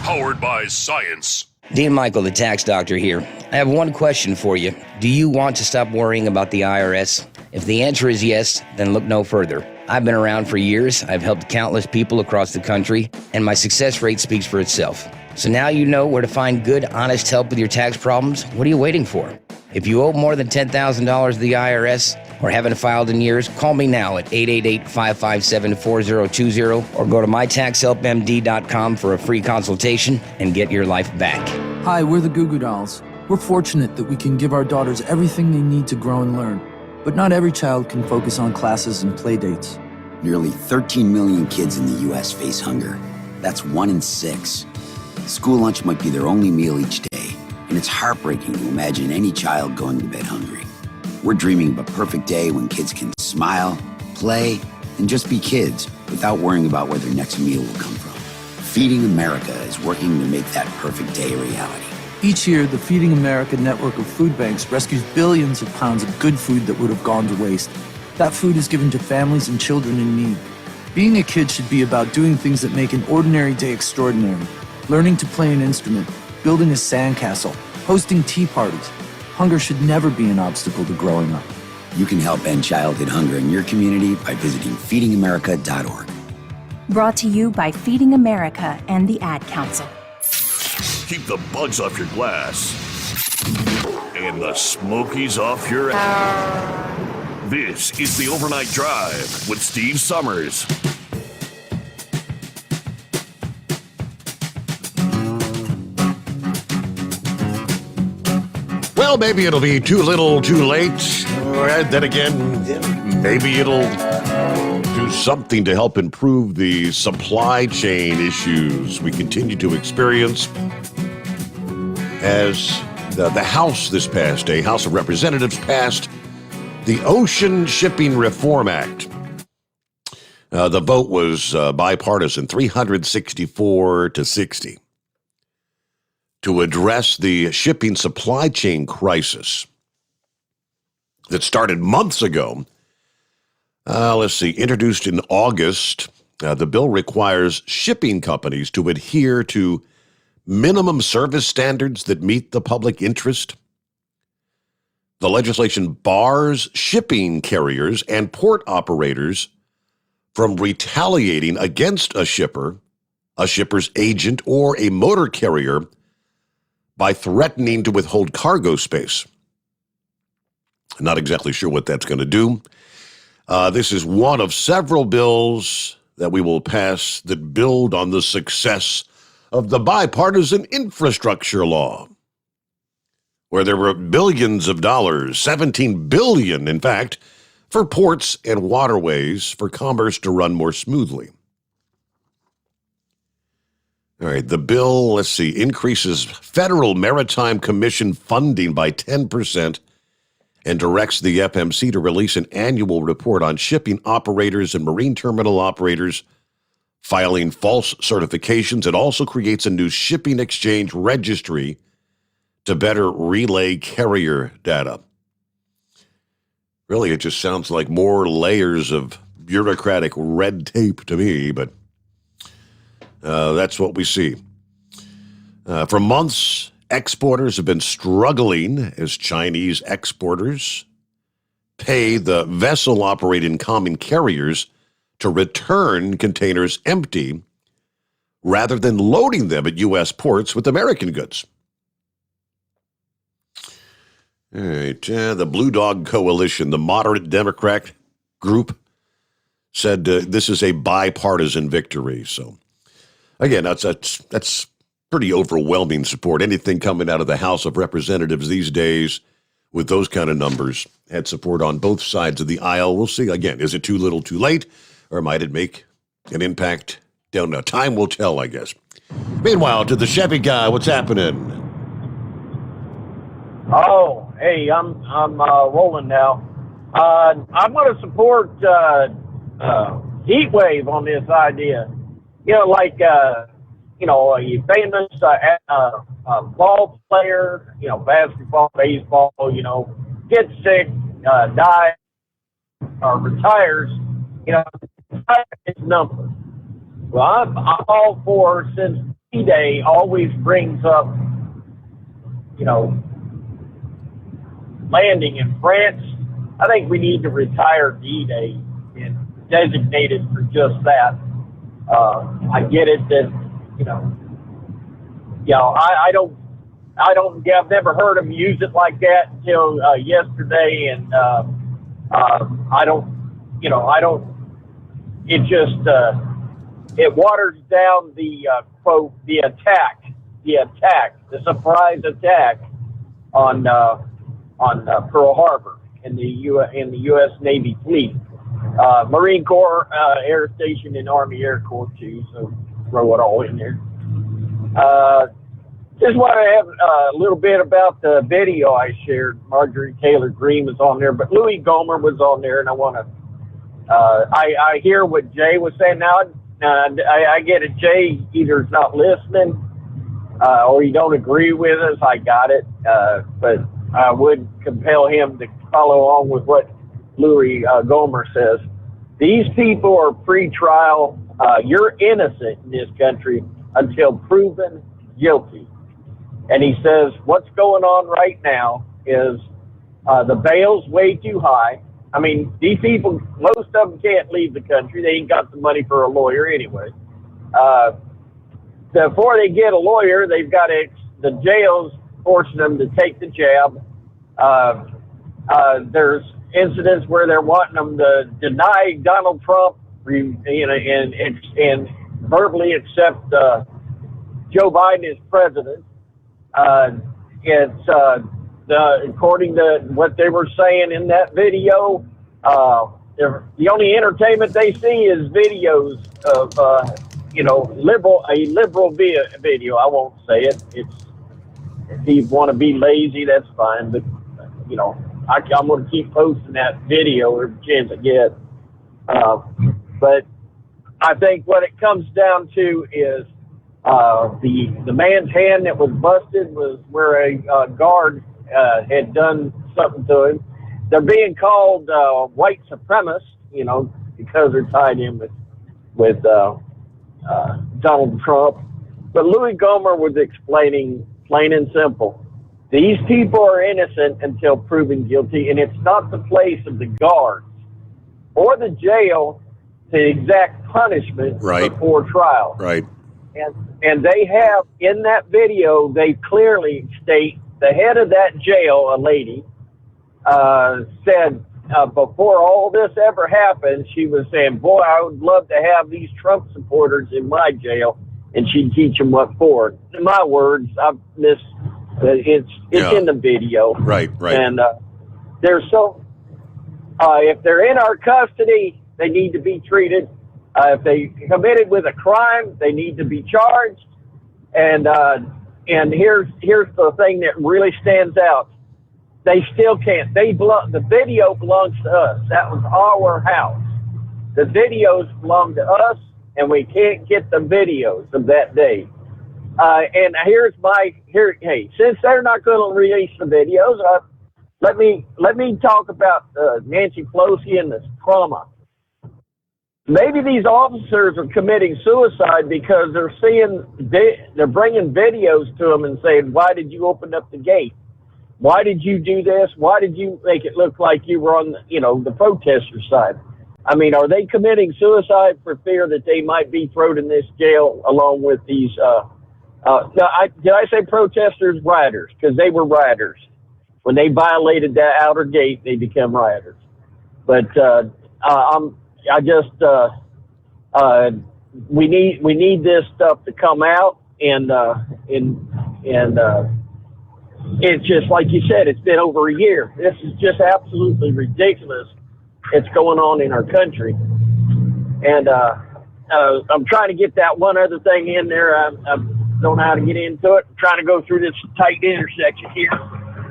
Powered by science. Dean Michael, the tax doctor here. I have one question for you. Do you want to stop worrying about the IRS? If the answer is yes, then look no further. I've been around for years, I've helped countless people across the country, and my success rate speaks for itself. So now you know where to find good, honest help with your tax problems. What are you waiting for? If you owe more than $10,000 to the IRS or haven't filed in years, call me now at 888-557-4020 or go to mytaxhelpmd.com for a free consultation and get your life back. Hi, we're the Goo Goo Dolls. We're fortunate that we can give our daughters everything they need to grow and learn, but not every child can focus on classes and play dates. Nearly 13 million kids in the U.S. face hunger. That's 1 in 6. School lunch might be their only meal each day, and it's heartbreaking to imagine any child going to bed hungry. We're dreaming of a perfect day when kids can smile, play, and just be kids without worrying about where their next meal will come from. Feeding America is working to make that perfect day a reality. Each year, the Feeding America network of food banks rescues billions of pounds of good food that would have gone to waste. That food is given to families and children in need. Being a kid should be about doing things that make an ordinary day extraordinary. Learning to play an instrument, building a sandcastle, hosting tea parties. Hunger should never be an obstacle to growing up. You can help end childhood hunger in your community by visiting feedingamerica.org. Brought to you by Feeding America and the Ad Council. Keep the bugs off your glass and the smokies off your This is the Overnight Drive with Steve Sommers. Well, maybe it'll be too little, too late. And then again, maybe it'll do something to help improve the supply chain issues we continue to experience. As the House this past day, House of Representatives passed the Ocean Shipping Reform Act. The vote was bipartisan, 364 to 60, to address the shipping supply chain crisis that started months ago. Introduced in August, the bill requires shipping companies to adhere to minimum service standards that meet the public interest. The legislation bars shipping carriers and port operators from retaliating against a shipper, a shipper's agent, or a motor carrier by threatening to withhold cargo space. Not exactly sure what that's going to do. This is one of several bills that we will pass that build on the success of the bipartisan infrastructure law, where there were billions of dollars, $17 billion, in fact, for ports and waterways for commerce to run more smoothly. All right, the bill, increases Federal Maritime Commission funding by 10% and directs the FMC to release an annual report on shipping operators and marine terminal operators filing false certifications. It also creates a new shipping exchange registry to better relay carrier data. Really, it just sounds like more layers of bureaucratic red tape to me, but that's what we see. For months, exporters have been struggling as Chinese exporters pay the vessel-operating common carriers to return containers empty rather than loading them at U.S. ports with American goods. All right, the Blue Dog Coalition, the moderate Democrat group, said this is a bipartisan victory. So, again, that's pretty overwhelming support. Anything coming out of the House of Representatives these days with those kind of numbers had support on both sides of the aisle. We'll see. Again, is it too little, too late? Or might it make an impact down now? Time will tell, I guess. Meanwhile, to the Chevy guy, what's happening? Oh, hey, I'm rolling now. I'm going to support Heat Wave on this idea. You know, like a famous ball player, basketball, baseball, gets sick, dies, or retires. It's number. Well, I'm all for, since D-Day always brings up, landing in France. I think we need to retire D-Day and designate it for just that. I get it that, I've never heard them use it like that until yesterday, and it waters down the quote, the surprise attack on Pearl Harbor in the U.S. Navy fleet. Marine Corps Air Station and Army Air Corps too, so throw it all in there. Just want to have a little bit about the video I shared. Marjorie Taylor Greene was on there, but Louis Gohmert was on there, and I want to. I hear what Jay was saying now. I get it. Jay either is not listening or you don't agree with us. I got it, but I would compel him to follow along with what Louis Gohmert says. These people are pre-trial. You're innocent in this country until proven guilty. And he says what's going on right now is the bail's way too high. I mean, these people, most of them can't leave the country. They ain't got the money for a lawyer anyway. Before they get a lawyer, they've got the jails forcing them to take the jab. There's incidents where they're wanting them to deny Donald Trump, and verbally accept Joe Biden as president. According to what they were saying in that video, the only entertainment they see is videos of a liberal video. I won't say it. If you want to be lazy, that's fine. But I'm going to keep posting that video every chance I get. But I think what it comes down to is the man's hand that was busted was where a guard had done something to him. They're being called white supremacists, because they're tied in with Donald Trump. But Louis Gohmert was explaining plain and simple. These people are innocent until proven guilty, and it's not the place of the guards or the jail to exact punishment before trial. Right. And they have, in that video, they clearly state the head of that jail, a lady, said before all this ever happened, she was saying, boy, I would love to have these Trump supporters in my jail, and she'd teach them what for. In my words, it's in the video. Right. And if they're in our custody, they need to be treated. If they committed with a crime, they need to be charged. And here's the thing that really stands out. They still can't. The video belongs to us. That was our house. The videos belong to us, and we can't get the videos of that day. And hey, since they're not going to release the videos, let me talk about Nancy Pelosi and the trauma. Maybe these officers are committing suicide because they're bringing videos to them and saying, why did you open up the gate? Why did you do this? Why did you make it look like you were on the protester side? I mean, are they committing suicide for fear that they might be thrown in this jail along with these did I say protesters? Rioters, because they were rioters. When they violated that outer gate, they become rioters. But we need this stuff to come out, and it's just like you said, it's been over a year. This is just absolutely ridiculous. It's going on in our country, and I'm trying to get that one other thing in there. I don't know how to get into it. I'm trying to go through this tight intersection here,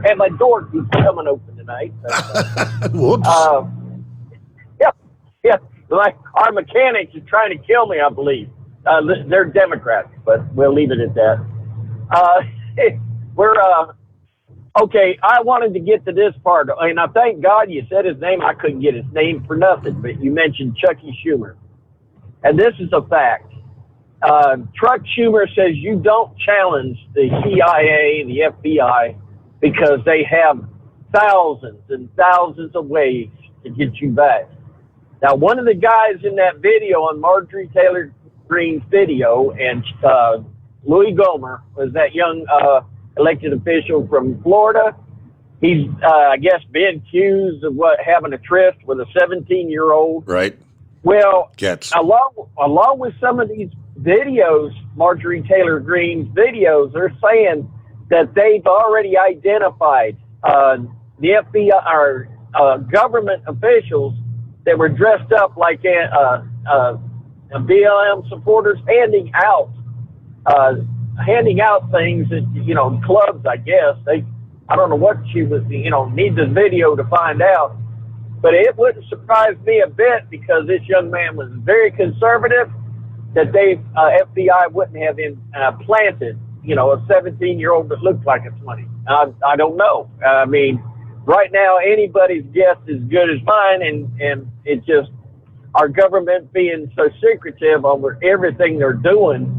and my door keeps coming open tonight. But, whoops. Yeah. Our mechanics is trying to kill me, I believe. They're Democrats, but we'll leave it at that. Okay, I wanted to get to this part, and I thank God you said his name. I couldn't get his name for nothing, but you mentioned Chucky Schumer. And this is a fact. Chuck Schumer says you don't challenge the CIA, the FBI, because they have thousands and thousands of ways to get you back. Now, one of the guys in that video on Marjorie Taylor Greene's video, and Louis Gohmert was that young elected official from Florida. He's, I guess, been accused of having a tryst with a 17-year-old. Right. Well, Gets. along with some of these videos, Marjorie Taylor Greene's videos, they're saying that they've already identified the FBI or government officials that were dressed up like BLM supporters, handing out things at, clubs, I guess. I don't know what she was, need the video to find out. But it wouldn't surprise me a bit, because this young man was very conservative, that FBI wouldn't have planted, a 17-year-old that looked like a 20. I don't know. I mean, right now, anybody's guess is good as mine, and it just, our government being so secretive over everything they're doing,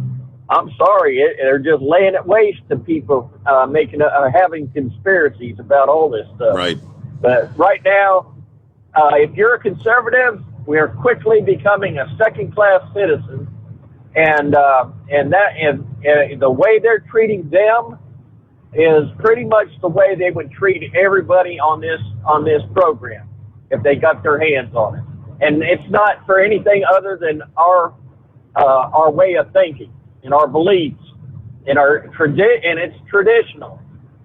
I'm sorry, they're just laying it waste to people having conspiracies about all this stuff. Right. But right now, if you're a conservative, we are quickly becoming a second-class citizen, and the way they're treating them is pretty much the way they would treat everybody on this program if they got their hands on it. And it's not for anything other than our way of thinking and our beliefs and and it's traditional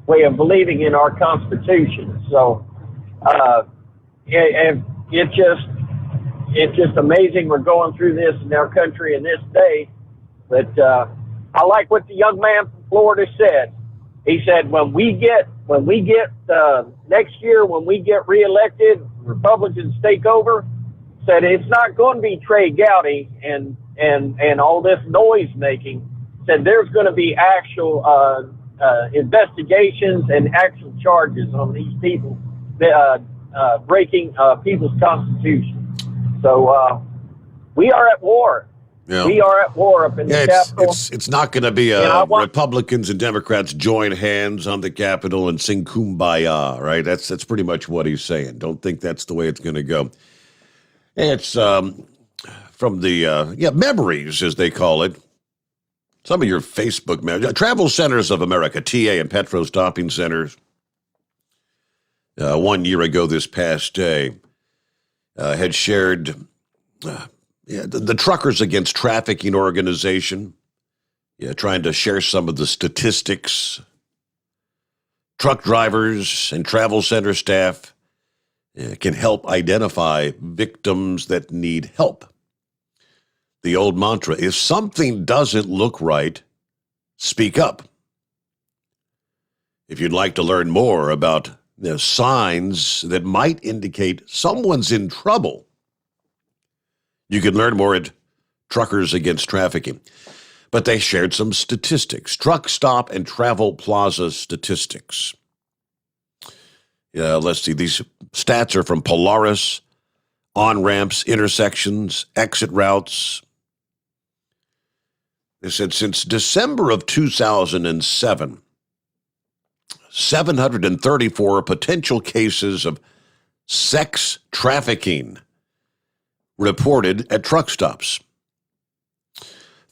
way of believing in our Constitution. So it's just amazing we're going through this in our country in this day. But I like what the young man from Florida said. He said, when we get next year, when we get reelected, Republicans take over, said it's not going to be Trey Gowdy and all this noise making. Said there's going to be actual investigations and actual charges on these people breaking people's constitution. So we are at war. Yeah. We are at war up in the Capitol. It's not going to be Republicans and Democrats join hands on the Capitol and sing Kumbaya, right? That's pretty much what he's saying. Don't think that's the way it's going to go. It's from the memories, as they call it. Some of your Facebook memories. Travel Centers of America, TA and Petro Stopping Centers. 1 year ago this past day, had shared the Truckers Against Trafficking organization, trying to share some of the statistics. Truck drivers and travel center staff can help identify victims that need help. The old mantra, if something doesn't look right, speak up. If you'd like to learn more about signs that might indicate someone's in trouble, you can learn more at Truckers Against Trafficking. But they shared some statistics, truck stop and travel plaza statistics. Let's see, these stats are from Polaris, on-ramps, intersections, exit routes. They said since December of 2007, 734 potential cases of sex trafficking reported at truck stops.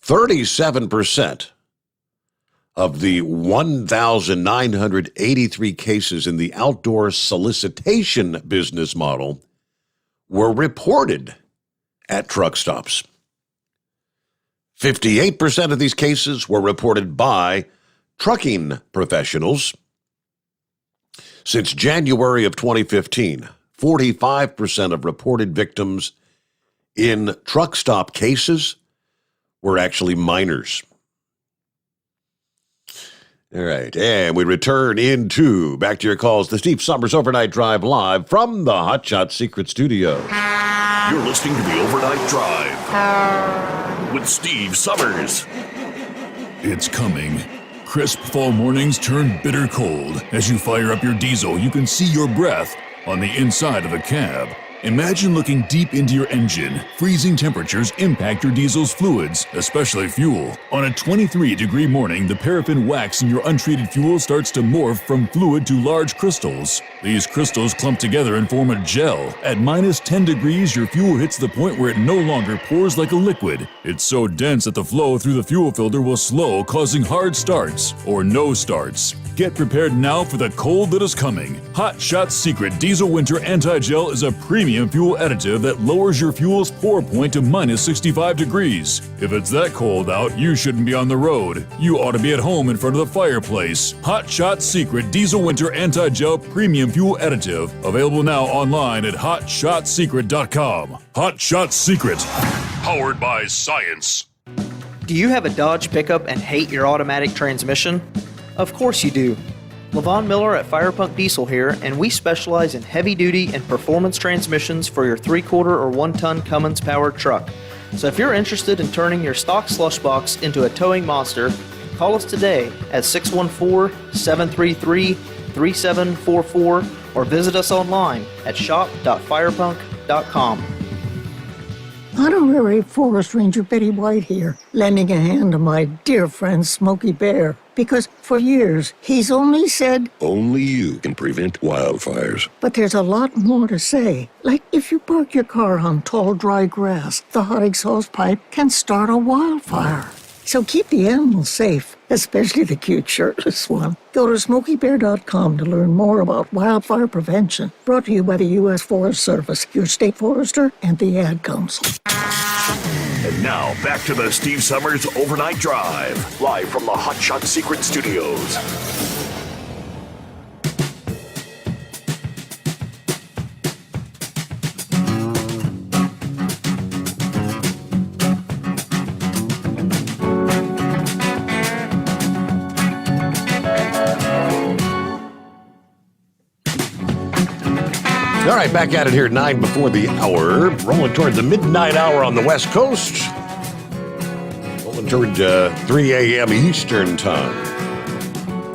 37% of the 1,983 cases in the outdoor solicitation business model were reported at truck stops. 58% of these cases were reported by trucking professionals. Since January of 2015, 45% of reported victims in truck stop cases were actually minors. All right, and we return back to your calls, the Steve Sommers Overnight Drive live from the Hot Shot Secret Studio. You're listening to the Overnight Drive with Steve Sommers. It's coming. Crisp fall mornings turn bitter cold. As you fire up your diesel, you can see your breath on the inside of the cab. Imagine looking deep into your engine. Freezing temperatures impact your diesel's fluids, especially fuel. On a 23-degree morning, the paraffin wax in your untreated fuel starts to morph from fluid to large crystals. These crystals clump together and form a gel. At minus 10 degrees, your fuel hits the point where it no longer pours like a liquid. It's so dense that the flow through the fuel filter will slow, causing hard starts or no starts. Get prepared now for the cold that is coming. Hot Shot Secret Diesel Winter Anti-Gel is a premium fuel additive that lowers your fuel's pour point to minus 65 degrees. If it's that cold out, you shouldn't be on the road. You ought to be at home in front of the fireplace. Hot Shot Secret Diesel Winter Anti-Gel Premium Fuel Additive. Available now online at hotshotsecret.com. Hot Shot Secret. Powered by science. Do you have a Dodge pickup and hate your automatic transmission? Of course you do. Levon Miller at Firepunk Diesel here, and we specialize in heavy-duty and performance transmissions for your 3-quarter or 1-ton Cummins-powered truck. So if you're interested in turning your stock slush box into a towing monster, call us today at 614-733-3744 or visit us online at shop.firepunk.com. Honorary Forest Ranger Betty White here, lending a hand to my dear friend Smokey Bear, because for years he's only said, only you can prevent wildfires. But there's a lot more to say. Like if you park your car on tall, dry grass, the hot exhaust pipe can start a wildfire. So keep the animals safe, especially the cute shirtless one. Go to SmokeyBear.com to learn more about wildfire prevention. Brought to you by the U.S. Forest Service, your state forester, and the Ad Council. And now, back to the Steve Summers Overnight Drive, live from the Hot Shot Secret Studios. All right, back at it here, 9 before the hour. Rolling toward the midnight hour on the West Coast. Rolling toward 3 a.m. Eastern time.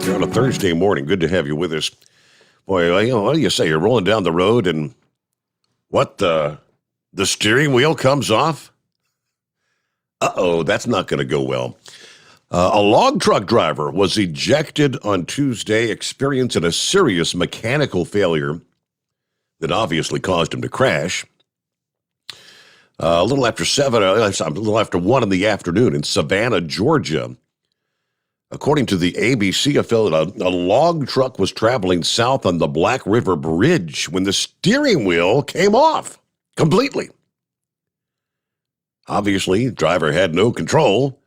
Here on a Thursday morning. Good to have you with us. Boy, what do you say? You're rolling down the road and what, the steering wheel comes off? Uh-oh, that's not going to go well. A log truck driver was ejected on Tuesday, experiencing a serious mechanical failure that obviously caused him to crash. A little after 1 in the afternoon in Savannah, Georgia. According to the ABC affiliate, a log truck was traveling south on the Black River Bridge when the steering wheel came off completely. Obviously, the driver had no control,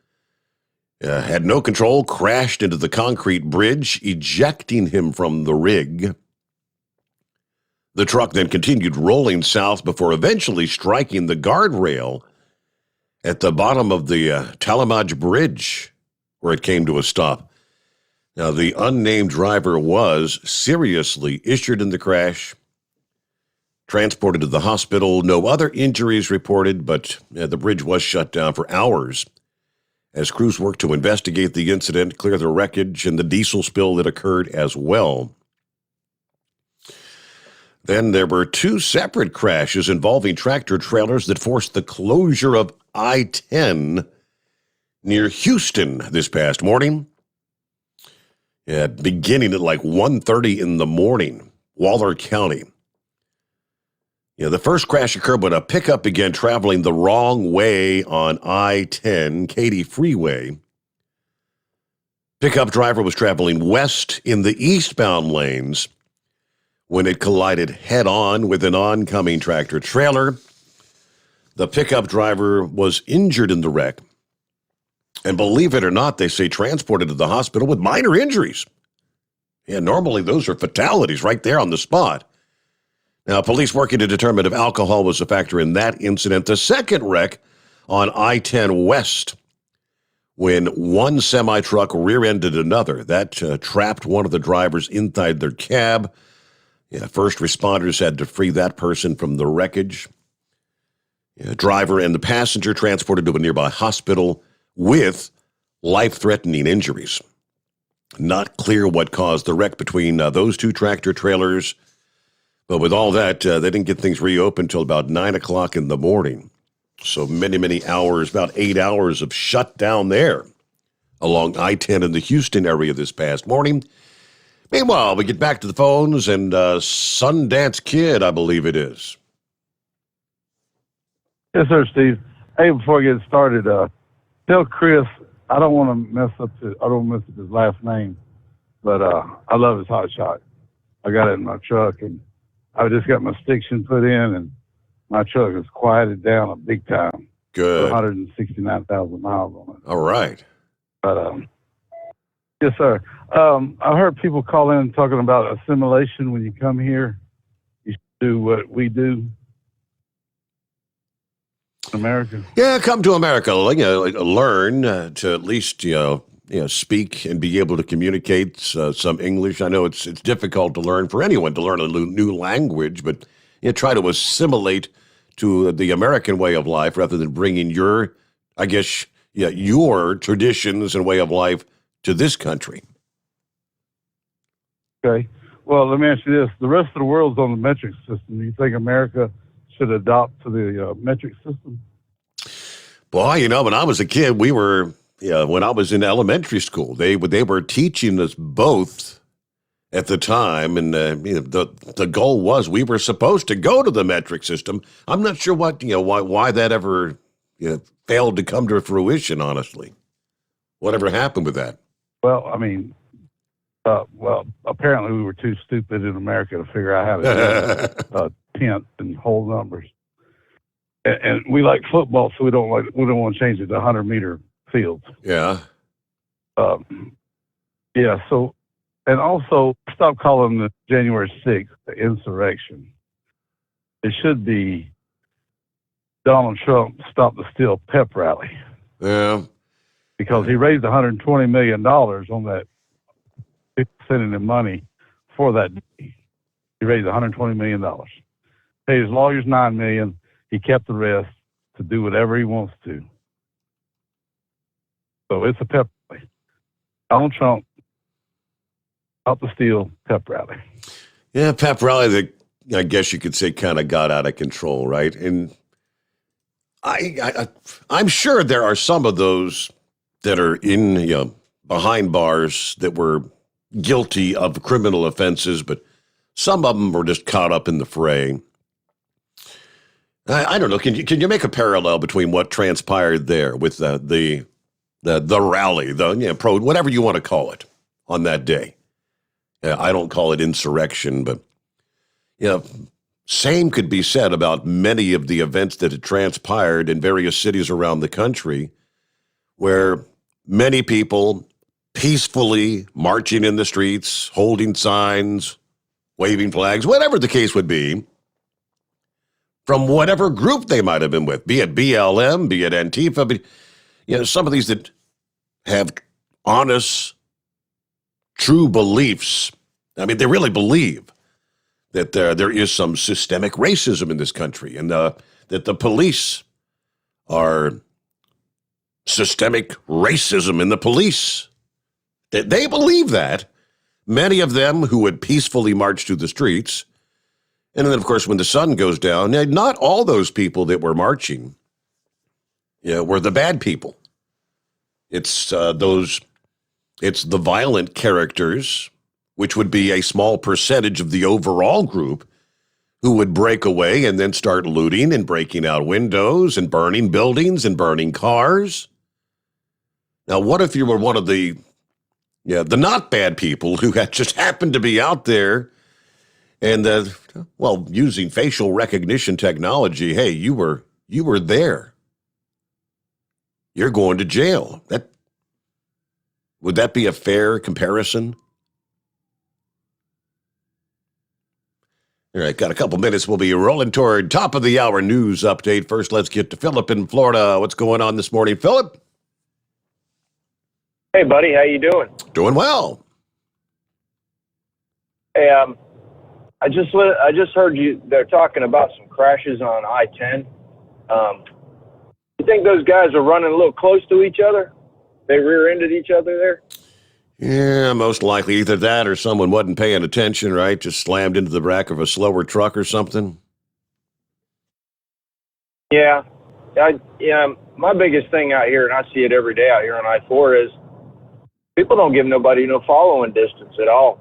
crashed into the concrete bridge, ejecting him from the rig. The truck then continued rolling south before eventually striking the guardrail at the bottom of the Talamaj Bridge, where it came to a stop. Now, the unnamed driver was seriously injured in the crash, transported to the hospital. No other injuries reported, but the bridge was shut down for hours as crews worked to investigate the incident, clear the wreckage, and the diesel spill that occurred as well. Then there were 2 separate crashes involving tractor-trailers that forced the closure of I-10 near Houston this past morning. Beginning at like 1:30 in the morning, Waller County. The first crash occurred when a pickup began traveling the wrong way on I-10, Katy Freeway. Pickup driver was traveling west in the eastbound lanes when it collided head-on with an oncoming tractor-trailer. The pickup driver was injured in the wreck, and believe it or not, they say transported to the hospital with minor injuries. Normally those are fatalities right there on the spot. Now, police working to determine if alcohol was a factor in that incident. The second wreck on I-10 West, when one semi-truck rear-ended another. That trapped one of the drivers inside their cab. First responders had to free that person from the wreckage. Driver and the passenger transported to a nearby hospital with life-threatening injuries. Not clear what caused the wreck between those 2 tractor-trailers. But with all that, they didn't get things reopened until about 9 o'clock in the morning. So many hours, about 8 hours of shutdown there along I-10 in the Houston area this past morning. Meanwhile, we get back to the phones, and Sundance Kid, I believe it is. Yes, sir, Steve. Hey, before I get started, tell Chris I don't want to mess up his last name. But I love his hot shot. I got it in my truck, and I just got my stiction put in, and my truck is quieted down a big time. Good. 169,000 miles on it. All right. But yes, sir. I heard people call in talking about assimilation when you come here. You should do what we do in America. Yeah, come to America. Learn to at least speak and be able to communicate some English. I know it's difficult to learn for anyone to learn a new language, but try to assimilate to the American way of life rather than bringing your traditions and way of life to this country. Okay. Well, let me ask you this. The rest of the world's on the metric system. Do you think America should adopt to the metric system? Boy, when I was a kid, we were, when I was in elementary school, they were teaching us both at the time, and the goal was we were supposed to go to the metric system. I'm not sure why that ever failed to come to fruition, honestly. Whatever happened with that? Well, I mean, apparently we were too stupid in America to figure out how to do tenth and whole numbers. And we like football, so we don't want to change it to 100-meter fields. Yeah. Yeah. So, and also stop calling the January 6th the insurrection. It should be Donald Trump Stop the Steal pep rally. Yeah. Because he raised $120 million on that, sending him money for that day. He raised $120 million. Paid his lawyers $9 million. He kept the rest to do whatever he wants to. So it's a pep rally. Donald Trump, Stop the Steal pep rally. Yeah, pep rally that I guess you could say kind of got out of control, right? And I'm sure there are some of those that are in behind bars that were guilty of criminal offenses, but some of them were just caught up in the fray. I don't know. Can you make a parallel between what transpired there with the rally, pro, whatever you want to call it, on that day? I don't call it insurrection, but same could be said about many of the events that had transpired in various cities around the country, where many people peacefully marching in the streets, holding signs, waving flags, whatever the case would be, from whatever group they might have been with, be it BLM, be it Antifa, but, some of these that have honest, true beliefs. I mean, they really believe that there is some systemic racism in this country, and that the police are systemic racism in the police. They believe that. Many of them who would peacefully march through the streets. And then, of course, when the sun goes down, not all those people that were marching were the bad people. It's the violent characters, which would be a small percentage of the overall group, who would break away and then start looting and breaking out windows and burning buildings and burning cars. Now, what if you were one of the not bad people who had just happened to be out there and, using facial recognition technology, hey, you were there. You're going to jail. Would that be a fair comparison? All right, got a couple minutes. We'll be rolling toward top of the hour news update. First, let's get to Philip in Florida. What's going on this morning, Philip? Hey, buddy, how you doing? Doing well. Hey, I just heard they're talking about some crashes on I-10. You think those guys are running a little close to each other? They rear-ended each other there? Yeah, most likely either that or someone wasn't paying attention, right? Just slammed into the back of a slower truck or something. Yeah. My biggest thing out here, and I see it every day out here on I-4, is people don't give nobody no following distance at all.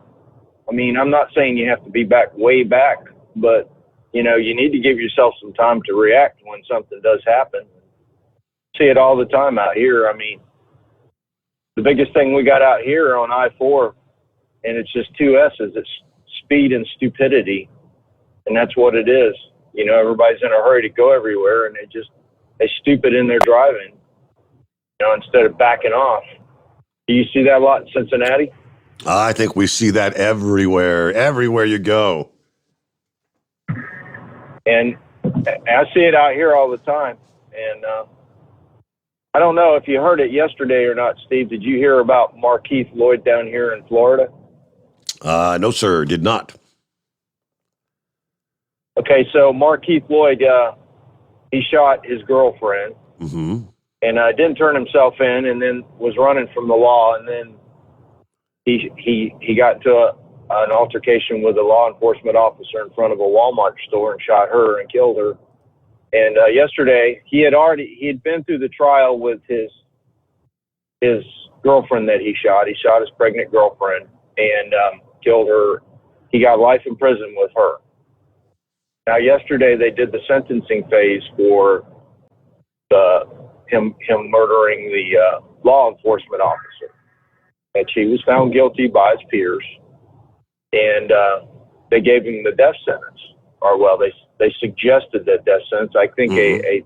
I mean, I'm not saying you have to be way back, but, you need to give yourself some time to react when something does happen. See it all the time out here. I mean, the biggest thing we got out here on I-4 and it's just two S's. It's speed and stupidity, and that's what it is. You know, everybody's in a hurry to go everywhere, and they stupid in their driving, you know, instead of backing off. Do you see that a lot in Cincinnati? I think we see that everywhere you go. And I see it out here all the time. And I don't know if you heard it yesterday or not, Steve. Did you hear about Markeith Lloyd down here in Florida? No, sir, did not. Okay, so Markeith Lloyd, he shot his girlfriend Mm-hmm. and didn't turn himself in, and then was running from the law, and then he got into an altercation with a law enforcement officer in front of a Walmart store and shot her and killed her. And yesterday, he had been through the trial with his girlfriend that he shot. He shot his pregnant girlfriend and killed her. He got life in prison with her. Now, yesterday they did the sentencing phase for him murdering the law enforcement officer. And he was found guilty by his peers, and they gave him the death sentence. Or well, they suggested that death sentence. I think a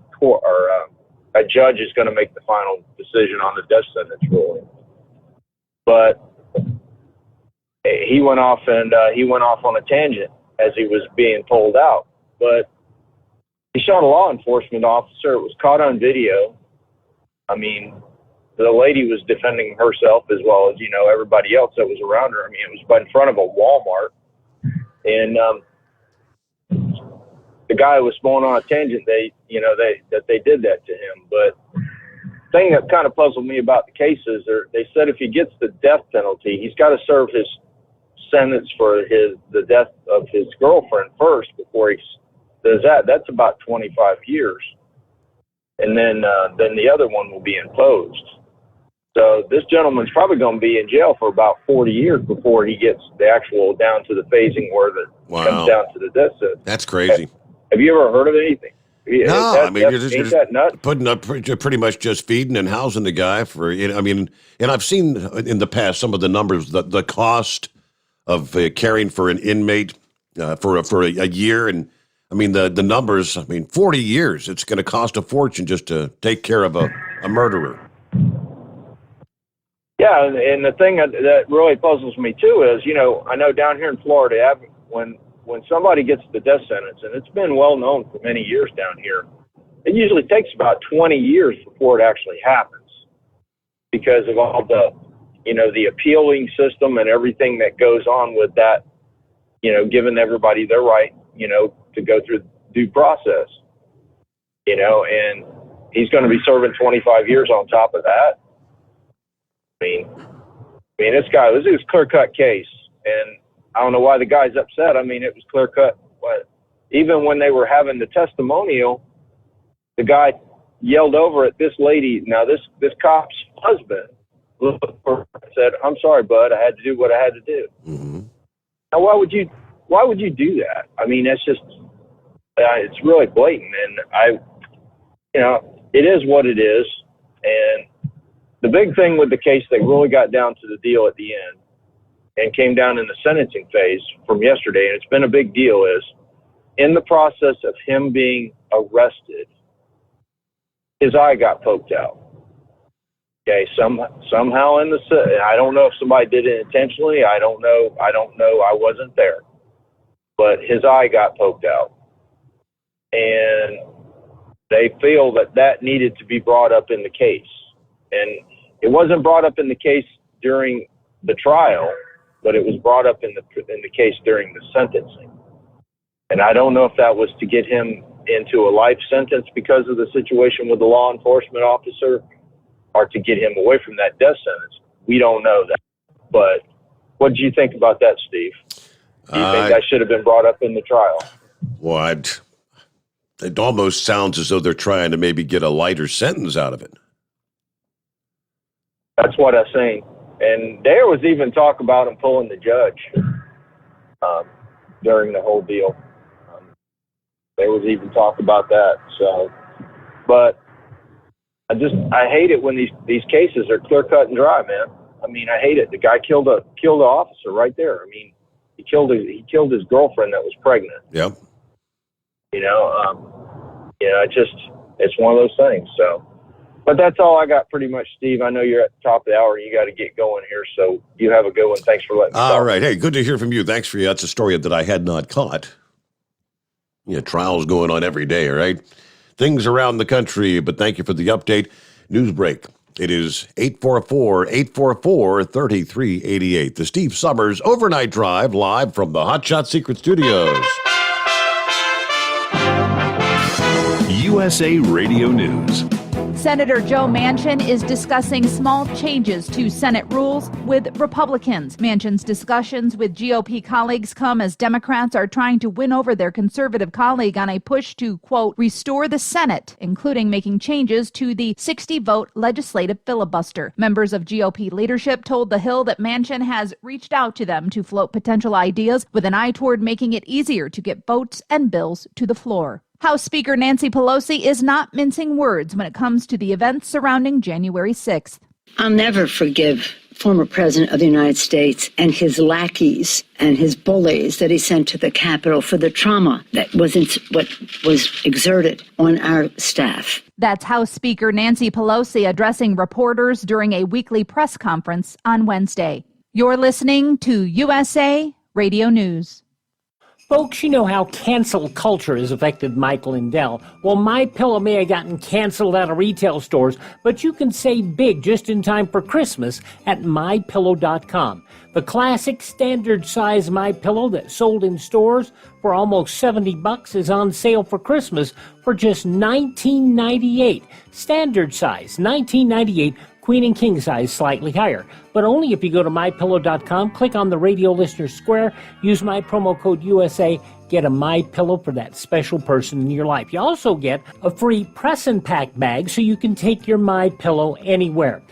judge is going to make the final decision on the death sentence ruling. But he went off on a tangent as he was being pulled out. But he shot a law enforcement officer. It was caught on video. I mean, the lady was defending herself as well as, you know, everybody else that was around her. I mean, it was in front of a Walmart. And the guy was going on a tangent. They did that to him. But the thing that kind of puzzled me about the case is they said if he gets the death penalty, he's got to serve his sentence for the death of his girlfriend first before he does that. That's about 25 years. And then the other one will be imposed. So this gentleman's probably going to be in jail for about 40 years before he gets the actual down to the phasing where comes down to the death sentence. That's crazy. Have you ever heard of anything? No, I mean, you're ain't that nuts? putting up pretty much just feeding and housing the guy for, you know, I mean, and I've seen in the past some of the numbers, the cost of caring for an inmate for a year. And I mean, the numbers, I mean, 40 years, it's going to cost a fortune just to take care of a murderer. Yeah, and the thing that really puzzles me too is, you know, I know down here in Florida, when somebody gets the death sentence, and it's been well known for many years down here, it usually takes about 20 years before it actually happens because of all the, you know, the appealing system and everything that goes on with that, you know, giving everybody their right, you know, to go through due process, you know, and he's going to be serving 25 years on top of that. I mean, this was a clear-cut case, and I don't know why the guy's upset. I mean, it was clear-cut. But even when they were having the testimonial, the guy yelled over at this lady. Now, this cop's husband said, "I'm sorry, bud. I had to do what I had to do." Mm-hmm. Now, why would you do that? I mean, that's just it's really blatant, and it is what it is, and. The big thing with the case, they really got down to the deal at the end and came down in the sentencing phase from yesterday, and it's been a big deal, is in the process of him being arrested, his eye got poked out. Okay, somehow I don't know if somebody did it intentionally. I don't know. I wasn't there. But his eye got poked out. And they feel that needed to be brought up in the case. And it wasn't brought up in the case during the trial, but it was brought up in the case during the sentencing. And I don't know if that was to get him into a life sentence because of the situation with the law enforcement officer or to get him away from that death sentence. We don't know that. But what do you think about that, Steve? Do you think that should have been brought up in the trial? Well, it almost sounds as though they're trying to maybe get a lighter sentence out of it. That's what I'm saying. And there was even talk about him pulling the judge during the whole deal. There was even talk about that. So, but I hate it when these cases are clear cut and dry, man. I mean, I hate it. The guy killed an officer right there. I mean, he killed his girlfriend that was pregnant. Yep. It's one of those things. So, but that's all I got pretty much, Steve. I know you're at the top of the hour. You got to get going here. So you have a good one. Thanks for letting me talk. All right. Hey, good to hear from you. Thanks for you. That's a story that I had not caught. Trials going on every day, right? Things around the country, but thank you for the update. News break. It is 844-844-3388. The Steve Sommers Overnight Drive, live from the Hot Shot Secret Studios. USA Radio News. Senator Joe Manchin is discussing small changes to Senate rules with Republicans. Manchin's discussions with GOP colleagues come as Democrats are trying to win over their conservative colleague on a push to, quote, restore the Senate, including making changes to the 60-vote legislative filibuster. Members of GOP leadership told The Hill that Manchin has reached out to them to float potential ideas with an eye toward making it easier to get votes and bills to the floor. House Speaker Nancy Pelosi is not mincing words when it comes to the events surrounding January 6th. I'll never forgive former President of the United States and his lackeys and his bullies that he sent to the Capitol for the trauma that wasn't what was exerted on our staff. That's House Speaker Nancy Pelosi addressing reporters during a weekly press conference on Wednesday. You're listening to USA Radio News. Folks, you know how cancel culture has affected Mike Lindell. Well, MyPillow may have gotten canceled out of retail stores, but you can save big just in time for Christmas at MyPillow.com. The classic standard size MyPillow that sold in stores for almost $70 is on sale for Christmas for just $19.98. Standard size, $19.98. Queen and king size slightly higher, but only if you go to MyPillow.com, click on the radio listener square, use my promo code USA, get a MyPillow for that special person in your life. You also get a free press and pack bag so you can take your MyPillow anywhere.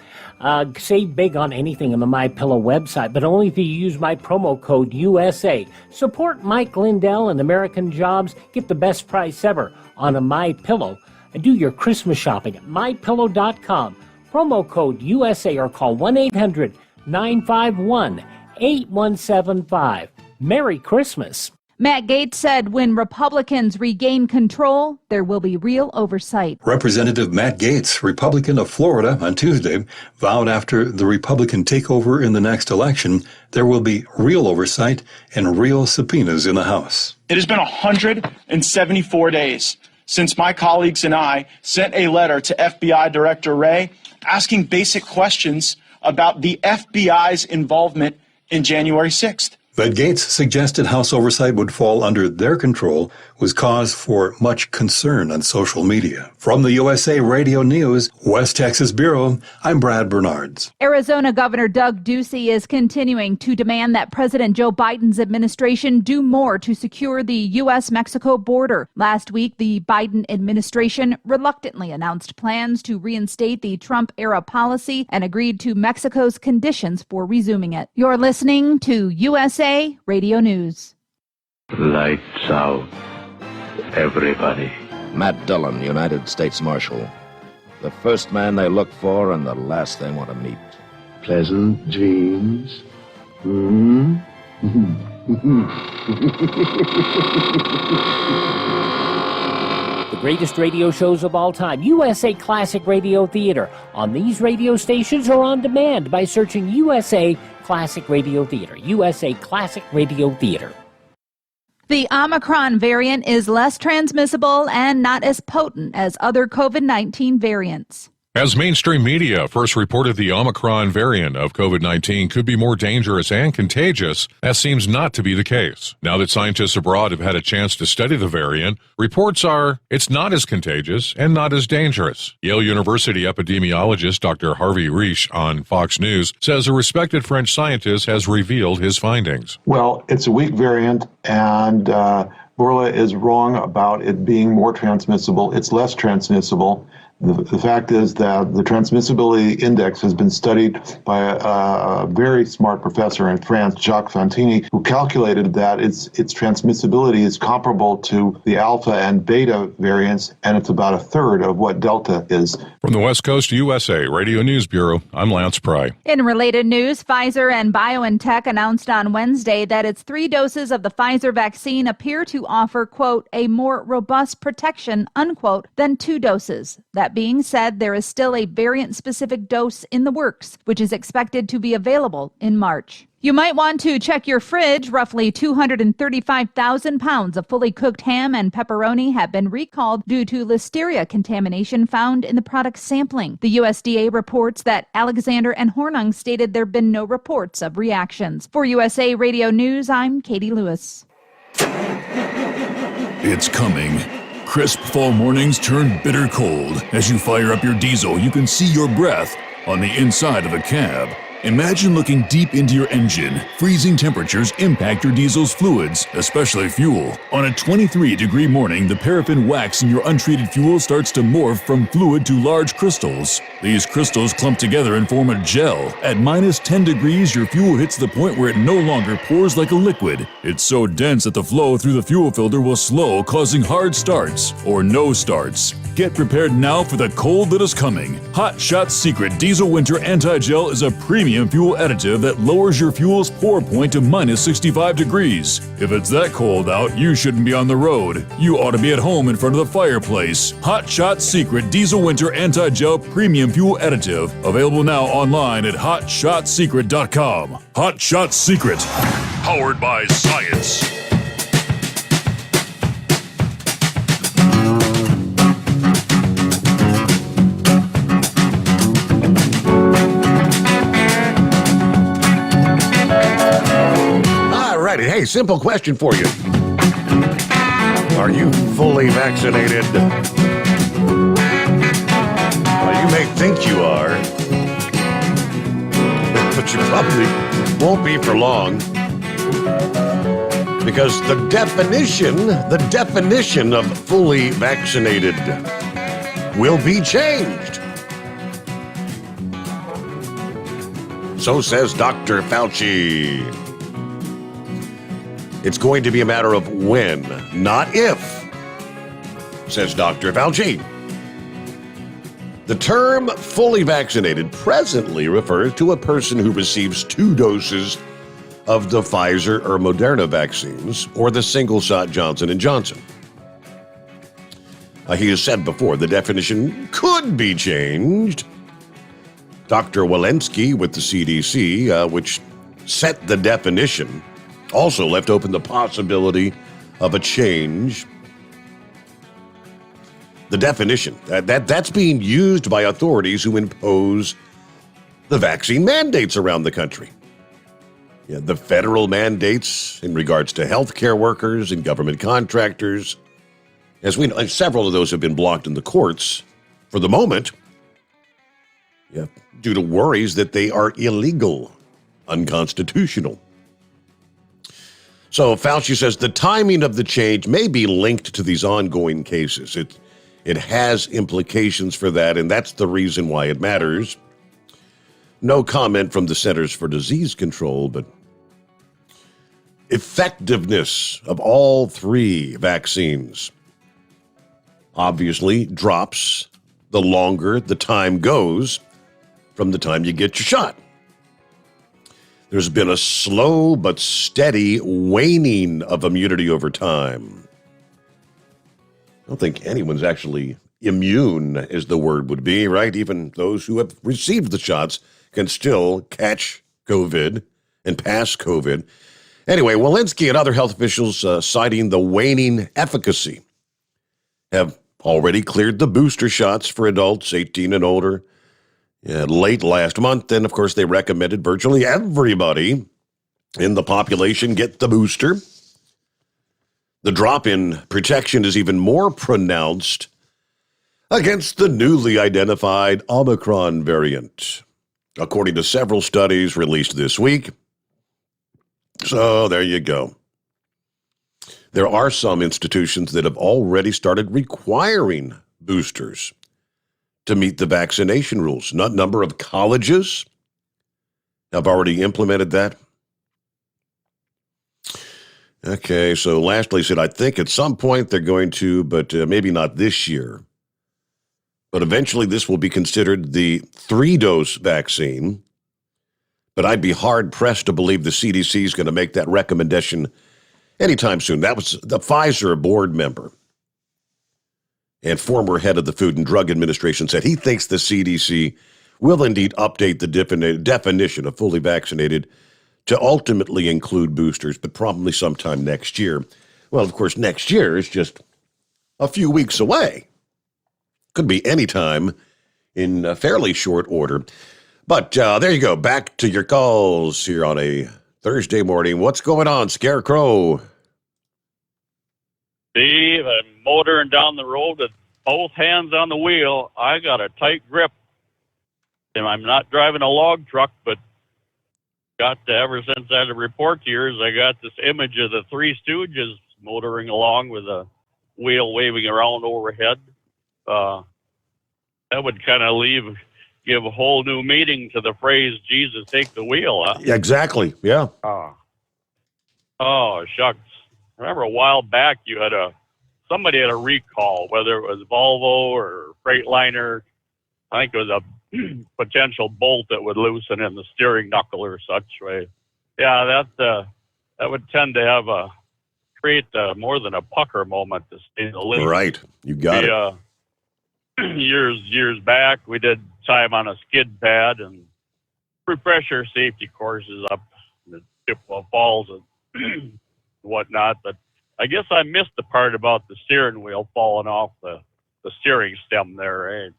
Save big on anything on the MyPillow website, but only if you use my promo code USA. Support Mike Lindell and American Jobs. Get the best price ever on a MyPillow. And do your Christmas shopping at MyPillow.com. Promo code USA or call 1-800-951-8175. Merry Christmas. Matt Gaetz said when Republicans regain control, there will be real oversight. Representative Matt Gaetz, Republican of Florida, on Tuesday, vowed after the Republican takeover in the next election, there will be real oversight and real subpoenas in the House. It has been 174 days since my colleagues and I sent a letter to FBI Director Wray asking basic questions about the FBI's involvement in January 6th. That Gaetz suggested House oversight would fall under their control was cause for much concern on social media. From the USA Radio News, West Texas Bureau, I'm Brad Bernards. Arizona Governor Doug Ducey is continuing to demand that President Joe Biden's administration do more to secure the U.S.-Mexico border. Last week, the Biden administration reluctantly announced plans to reinstate the Trump-era policy and agreed to Mexico's conditions for resuming it. You're listening to USA Radio News. Lights out, everybody. Matt Dillon, United States Marshal. The first man they look for and the last they want to meet. Pleasant dreams. The greatest radio shows of all time, USA Classic Radio Theater, on these radio stations or on demand by searching USA Classic Radio Theater. USA Classic Radio Theater. The Omicron variant is less transmissible and not as potent as other COVID-19 variants. As mainstream media first reported, the Omicron variant of COVID-19 could be more dangerous and contagious, that seems not to be the case. Now that scientists abroad have had a chance to study the variant, reports are it's not as contagious and not as dangerous. Yale University epidemiologist Dr. Harvey Risch on Fox News says a respected French scientist has revealed his findings. Well, it's a weak variant, and Borla is wrong about it being more transmissible. It's less transmissible. The fact is that the transmissibility index has been studied by a very smart professor in France, Jacques Fantini, who calculated that its transmissibility is comparable to the alpha and beta variants, and it's about a third of what delta is. From the West Coast USA Radio News Bureau, I'm Lance Pry. In related news, Pfizer and BioNTech announced on Wednesday that its 3 doses of the Pfizer vaccine appear to offer, quote, a more robust protection, unquote, than 2 doses. That being said, there is still a variant-specific dose in the works, which is expected to be available in March. You might want to check your fridge. Roughly 235,000 pounds of fully cooked ham and pepperoni have been recalled due to listeria contamination found in the product sampling. The USDA reports that Alexander and Hornung stated there have been no reports of reactions. For USA Radio News, I'm Katie Lewis. It's coming. Crisp fall mornings turn bitter cold. As you fire up your diesel, you can see your breath on the inside of a cab. Imagine looking deep into your engine. Freezing temperatures impact your diesel's fluids, especially fuel. On a 23-degree morning, the paraffin wax in your untreated fuel starts to morph from fluid to large crystals. These crystals clump together and form a gel. At minus 10 degrees, your fuel hits the point where it no longer pours like a liquid. It's so dense that the flow through the fuel filter will slow, causing hard starts or no starts. Get prepared now for the cold that is coming. Hot Shot's Secret Diesel Winter Anti-Gel is a premium fuel additive that lowers your fuel's pour point to minus 65 degrees. If it's that cold out, you shouldn't be on the road. You ought to be at home in front of the fireplace. Hot Shot's Secret Diesel Winter Anti-Gel Premium Fuel Additive. Available now online at hotshotsecret.com. Hot Shot Secret. Powered by science. Hey, simple question for you. Are you fully vaccinated? Well, you may think you are, but you probably won't be for long. Because the definition of fully vaccinated will be changed. So says Dr. Fauci. It's going to be a matter of when, not if, says Dr. Fauci. The term fully vaccinated presently refers to a person who receives 2 doses of the Pfizer or Moderna vaccines or the single-shot Johnson & Johnson. He has said before the definition could be changed. Dr. Walensky with the CDC, which set the definition, also left open the possibility of a change. The definition, that's being used by authorities who impose the vaccine mandates around the country. Yeah, the federal mandates in regards to healthcare workers and government contractors. As we know, several of those have been blocked in the courts for the moment, due to worries that they are illegal, unconstitutional. So Fauci says the timing of the change may be linked to these ongoing cases. It has implications for that, and that's the reason why it matters. No comment from the Centers for Disease Control, but effectiveness of all 3 vaccines obviously drops the longer the time goes from the time you get your shot. There's been a slow but steady waning of immunity over time. I don't think anyone's actually immune, as the word would be, right? Even those who have received the shots can still catch COVID and pass COVID. Anyway, Walensky and other health officials citing the waning efficacy have already cleared the booster shots for adults 18 and older. Late last month, and of course they recommended virtually everybody in the population get the booster. The drop in protection is even more pronounced against the newly identified Omicron variant, according to several studies released this week. So there you go. There are some institutions that have already started requiring boosters to meet the vaccination rules. Not number of colleges have already implemented that. Okay, so lastly, said, I think at some point they're going to, but maybe not this year, But eventually this will be considered the 3-dose vaccine. But I'd be hard-pressed to believe the CDC is going to make that recommendation anytime soon. That was the Pfizer board member and former head of the Food and Drug Administration said he thinks the CDC will indeed update the definition of fully vaccinated to ultimately include boosters, but probably sometime next year. Well, of course, next year is just a few weeks away. Could be any time in a fairly short order. But there you go. Back to your calls here on a Thursday morning. What's going on, Scarecrow? Steve, I'm motoring down the road with both hands on the wheel. I got a tight grip. And I'm not driving a log truck, but ever since I had to report to yours, I got this image of the Three Stooges motoring along with a wheel waving around overhead. That would kind of give a whole new meaning to the phrase, Jesus, take the wheel, huh? Yeah, exactly, yeah. Oh, shucks. I remember a while back somebody had a recall, whether it was Volvo or Freightliner. I think it was a potential bolt that would loosen in the steering knuckle or such way. Yeah, that would tend to create more than a pucker moment, to say the least. Right, you got it. Years back, we did time on a skid pad and refresher safety courses up in the Chippewa Falls and whatnot. But I guess I missed the part about the steering wheel falling off the steering stem there, right?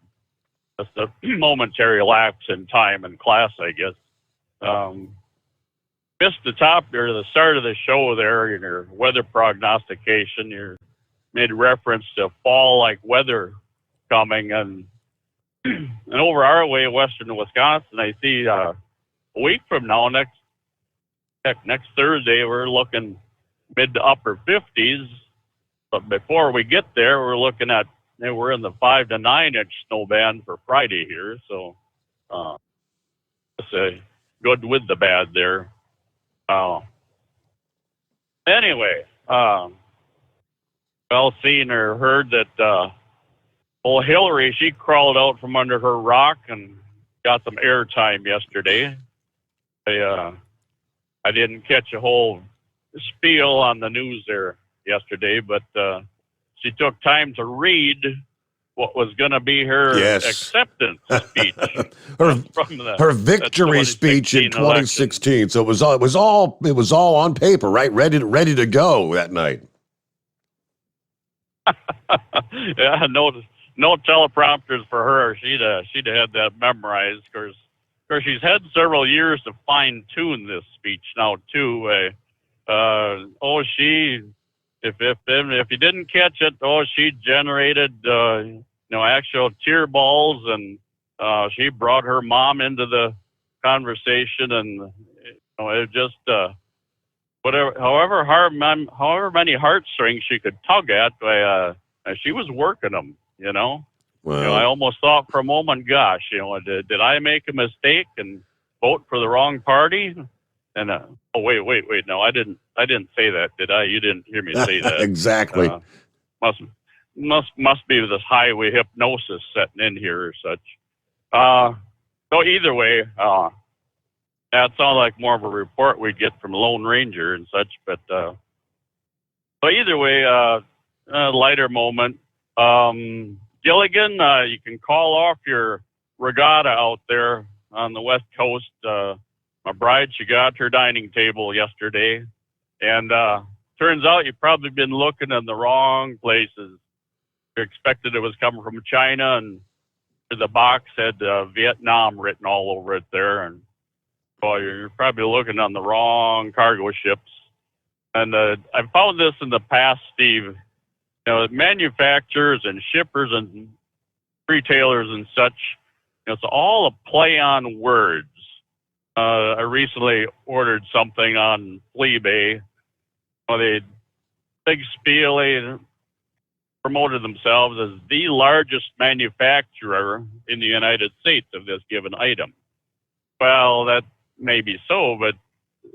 Just a momentary lapse in time and class, I guess. Missed the start of the show there in your weather prognostication. You made reference to fall-like weather coming, and over our way, western Wisconsin, I see a week from now, next Thursday, we're looking mid to upper 50s. But before we get there, we're looking at we're in the 5 to 9 inch snow band for Friday here, so it's a good with the bad there. Anyway, seen or heard that old Hillary, she crawled out from under her rock and got some airtime yesterday. I didn't catch a whole spiel on the news there yesterday, but she took time to read what was going to be her acceptance speech. her victory speech in 2016. Election. So it was all on paper, right? Ready to go that night. Yeah, no teleprompters for her. She'd had that memorized. Of course, she's had several years to fine tune this speech now too. If you didn't catch it, she generated actual tear balls, and she brought her mom into the conversation, and it just however many heartstrings she could tug at, she was working them. Well, I almost thought for a moment, gosh, did I make a mistake and vote for the wrong party? And wait, no, I didn't say that, did I? You didn't hear me say that. Exactly. Must be this highway hypnosis setting in here or such. So either way, that sounds like more of a report we'd get from Lone Ranger and such. But so either way, lighter moment. Gilligan, you can call off your regatta out there on the West Coast. My bride, she got her dining table yesterday, and turns out you've probably been looking in the wrong places. You expected it was coming from China, and the box had Vietnam written all over it there, and you're probably looking on the wrong cargo ships. And I found this in the past, Steve. Manufacturers and shippers and retailers and such, it's all a play on words. I recently ordered something on Fleabay. They big spiel. They promoted themselves as the largest manufacturer in the United States of this given item. Well, that may be so, but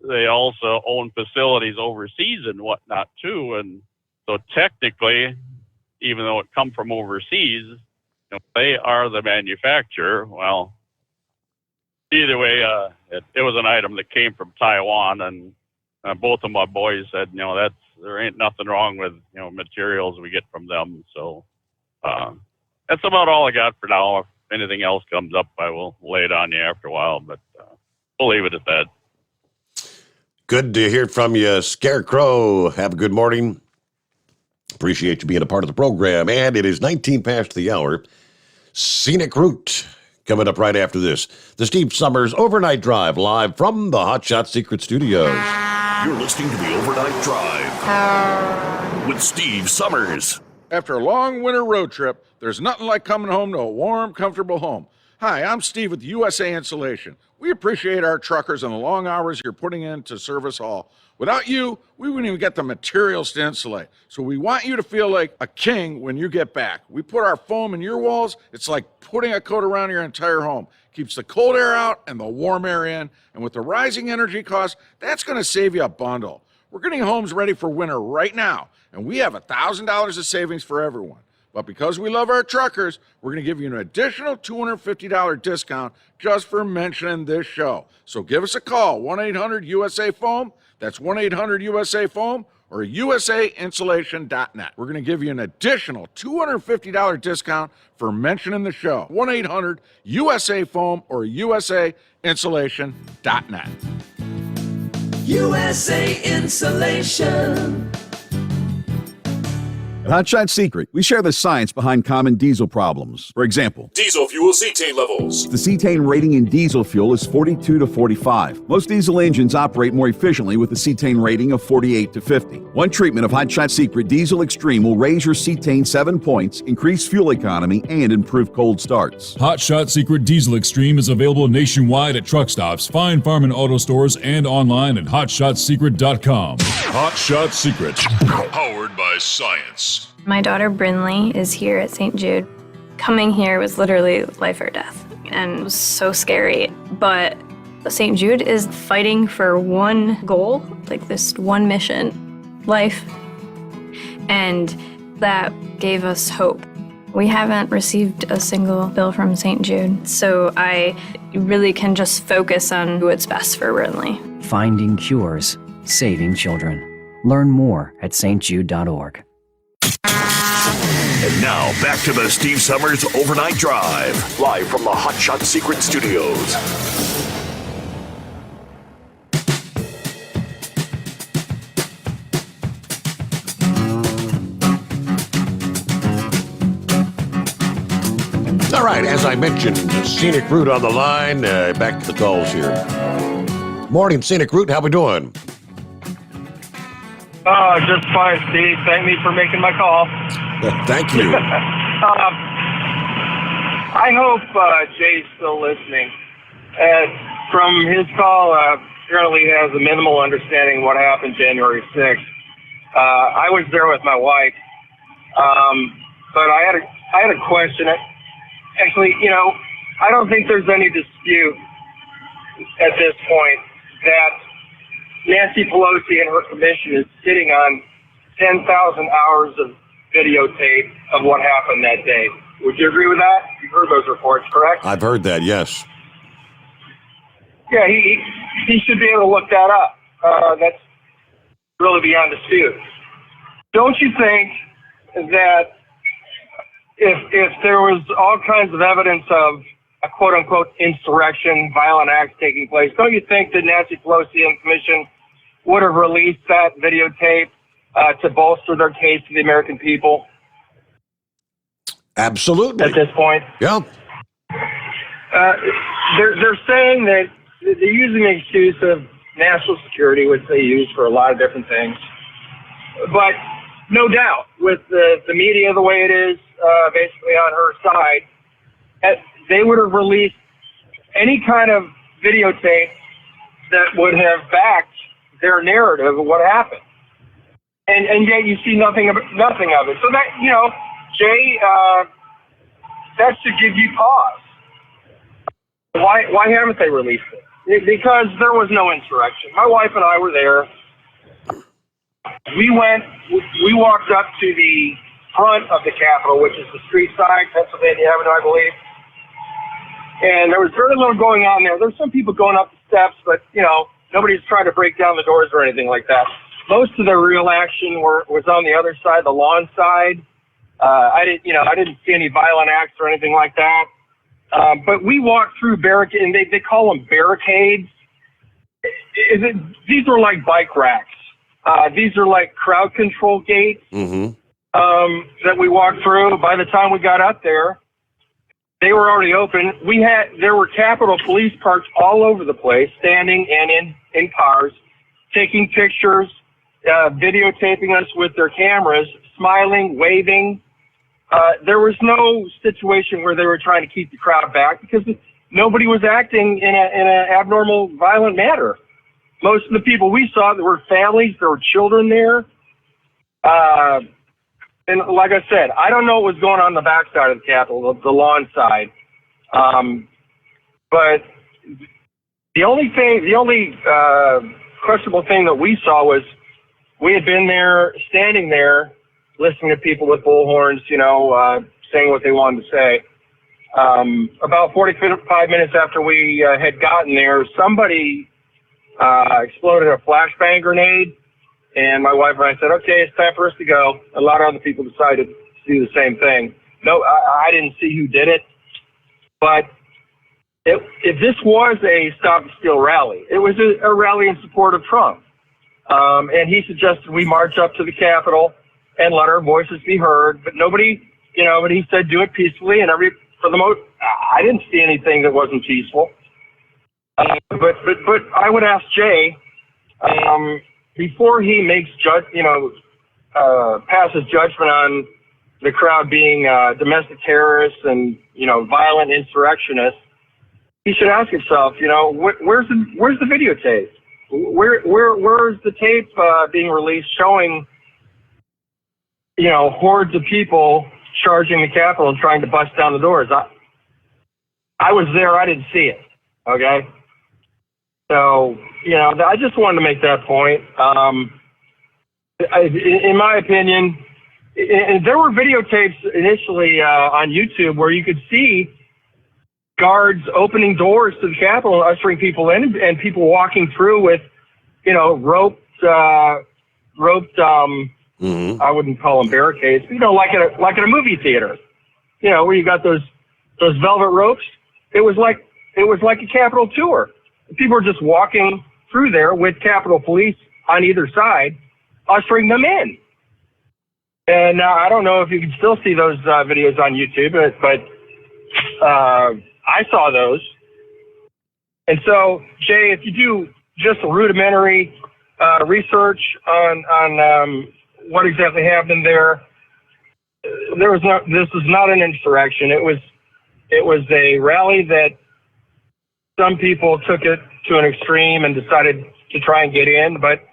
they also own facilities overseas and whatnot too. And so technically, even though it come from overseas, if they are the manufacturer, well, either way, it was an item that came from Taiwan, and both of my boys said, there ain't nothing wrong with, materials we get from them. So that's about all I got for now. If anything else comes up, I will lay it on you after a while, but we'll leave it at that. Good to hear from you, Scarecrow. Have a good morning. Appreciate you being a part of the program. And it is 19 past the hour. Scenic Route coming up right after this. The Steve Summers Overnight Drive, live from the Hot Shot Secret Studios. You're listening to the Overnight Drive with Steve Summers. After a long winter road trip, there's nothing like coming home to a warm, comfortable home. Hi, I'm Steve with USA Insulation. We appreciate our truckers and the long hours you're putting in to serve us all. Without you, we wouldn't even get the materials to insulate. So we want you to feel like a king when you get back. We put our foam in your walls. It's like putting a coat around your entire home. Keeps the cold air out and the warm air in. And with the rising energy costs, that's going to save you a bundle. We're getting homes ready for winter right now, and we have $1,000 of savings for everyone. But because we love our truckers, we're going to give you an additional $250 discount just for mentioning this show. So give us a call, 1-800-USA-FOAM. That's 1-800-USA-FOAM or usainsulation.net. We're going to give you an additional $250 discount for mentioning the show. 1-800-USA-FOAM or usainsulation.net. USA Insulation. At Hot Shot Secret, we share the science behind common diesel problems. For example, Diesel fuel cetane levels. the cetane rating in diesel fuel is 42 to 45. Most diesel engines operate more efficiently with a cetane rating of 48 to 50. One treatment of Hot Shot Secret Diesel Extreme will raise your cetane 7 points, increase fuel economy, and improve cold starts. Hot Shot Secret Diesel Extreme is available nationwide at truck stops, fine farm and auto stores, and online at hotshotsecret.com. Hot Shot Secret. Powered by science. My daughter Brinley is here at St. Jude. Coming here was literally life or death, and it was so scary. But St. Jude is fighting for one goal, like this one mission, life. And that gave us hope. We haven't received a single bill from St. Jude, so I really can just focus on what's best for Brinley. Finding cures, saving children. Learn more at stjude.org. And now, back to the Steve Summers Overnight Drive, live from the Hot Shot Secret Studios. All right, as I mentioned, Scenic Route on the line. Back to the calls here. Morning, Scenic Route. How we doing? Just fine, Steve. Thank me for making my call. Thank you. I hope Jay's still listening. From his call, apparently he has a minimal understanding of what happened January 6th. I was there with my wife, but I had a question. Actually, I don't think there's any dispute at this point that Nancy Pelosi and her commission is sitting on 10,000 hours of videotape of what happened that day. Would you agree with that? You've heard those reports, correct? I've heard that, yes. Yeah, he should be able to look that up. That's really beyond dispute. Don't you think that if there was all kinds of evidence of a quote-unquote insurrection, violent acts taking place, don't you think that Nancy Pelosi and the commission would have released that videotape to bolster their case to the American people? Absolutely. At this point? Yeah. They're saying that they're using the excuse of national security, which they use for a lot of different things. But no doubt, with the media the way it is, basically on her side, they would have released any kind of videotape that would have backed their narrative of what happened. And yet you see nothing of it. So that, Jay, that should give you pause. Why haven't they released it? Because there was no insurrection. My wife and I were there. We walked up to the front of the Capitol, which is the street side, Pennsylvania Avenue, I believe. And there was very little going on there. There's some people going up the steps, but, nobody's trying to break down the doors or anything like that. Most of the real action was on the other side, the lawn side. I didn't see any violent acts or anything like that. But we walked through barricades, and they call them barricades. These are like bike racks. These are like crowd control gates that we walked through. By the time we got up there, they were already open. There were Capitol Police parked all over the place, standing and in cars, taking pictures, videotaping us with their cameras, smiling, waving. There was no situation where they were trying to keep the crowd back because nobody was acting in an abnormal, violent manner. Most of the people we saw, there were families, there were children there. And like I said, I don't know what was going on the backside of the Capitol, the lawn side. But the only questionable thing that we saw was we had been there, standing there, listening to people with bullhorns, saying what they wanted to say. About 45 minutes after we had gotten there, somebody exploded a flashbang grenade, and my wife and I said, okay, it's time for us to go. A lot of other people decided to do the same thing. No, I didn't see who did it, but if this was a Stop the Steal rally, it was a rally in support of Trump. And he suggested we march up to the Capitol and let our voices be heard, but nobody, but he said do it peacefully, and for the most, I didn't see anything that wasn't peaceful. But I would ask Jay, before he makes passes judgment on the crowd being domestic terrorists and violent insurrectionists, he should ask himself, where's the videotape? Where's the tape being released showing hordes of people charging the Capitol and trying to bust down the doors? I was there. I didn't see it. Okay. So, I just wanted to make that point. In my opinion, there were videotapes initially on YouTube where you could see guards opening doors to the Capitol, ushering people in, and people walking through with, roped, I wouldn't call them barricades, like at a movie theater, where you got those velvet ropes. It was like a Capitol tour. People were just walking through there with Capitol Police on either side, ushering them in. And I don't know if you can still see those videos on YouTube, but I saw those. And so, Jay, if you do just a rudimentary research on what exactly happened there, this was not an insurrection. It was a rally that some people took it to an extreme and decided to try and get in, but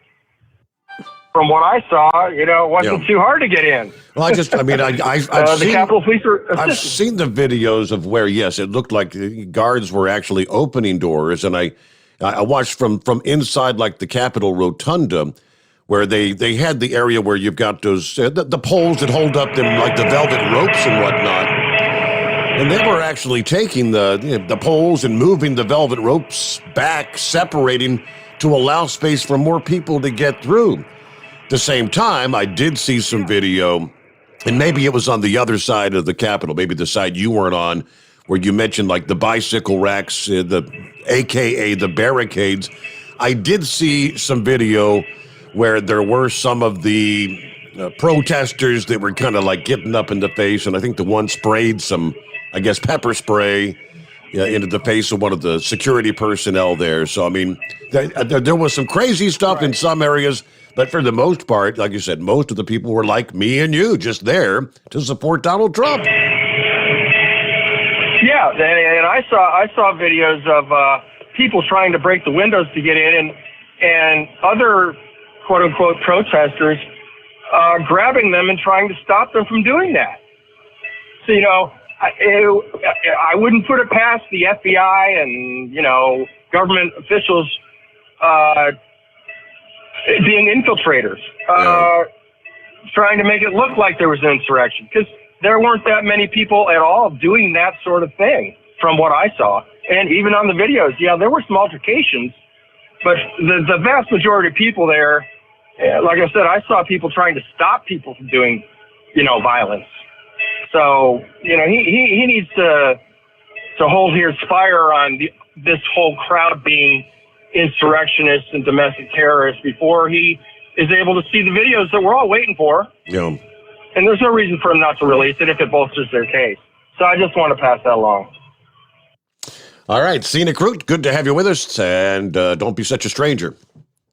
from what I saw, it wasn't too hard to get in. Well, I've seen the Capitol Police are assistant. I've seen the videos of where, yes, it looked like the guards were actually opening doors, and I watched from inside, like the Capitol Rotunda, where they had the area where you've got those the poles that hold up them like the velvet ropes and whatnot. And they were actually taking the poles and moving the velvet ropes back, separating to allow space for more people to get through. At the same time, I did see some video, and maybe it was on the other side of the Capitol, maybe the side you weren't on, where you mentioned like the bicycle racks, AKA the barricades. I did see some video where there were some of the protesters that were kind of like getting up in the face, and I think the one sprayed some, I guess, pepper spray into the face of one of the security personnel there. So, I mean, there was some crazy stuff in some areas, but for the most part, like you said, most of the people were like me and you, just there to support Donald Trump. Yeah, and I saw videos of people trying to break the windows to get in, and other quote-unquote protesters grabbing them and trying to stop them from doing that. So, I wouldn't put it past the FBI and, government officials being infiltrators. trying to make it look like there was an insurrection, because there weren't that many people at all doing that sort of thing from what I saw. And even on the videos, yeah, there were some altercations, but the vast majority of people there, like I said, I saw people trying to stop people from doing, violence. So, he needs to hold his fire on this whole crowd being insurrectionists and domestic terrorists before he is able to see the videos that we're all waiting for. Yeah. And there's no reason for him not to release it if it bolsters their case. So I just want to pass that along. All right, Scenic Route, good to have you with us, and don't be such a stranger.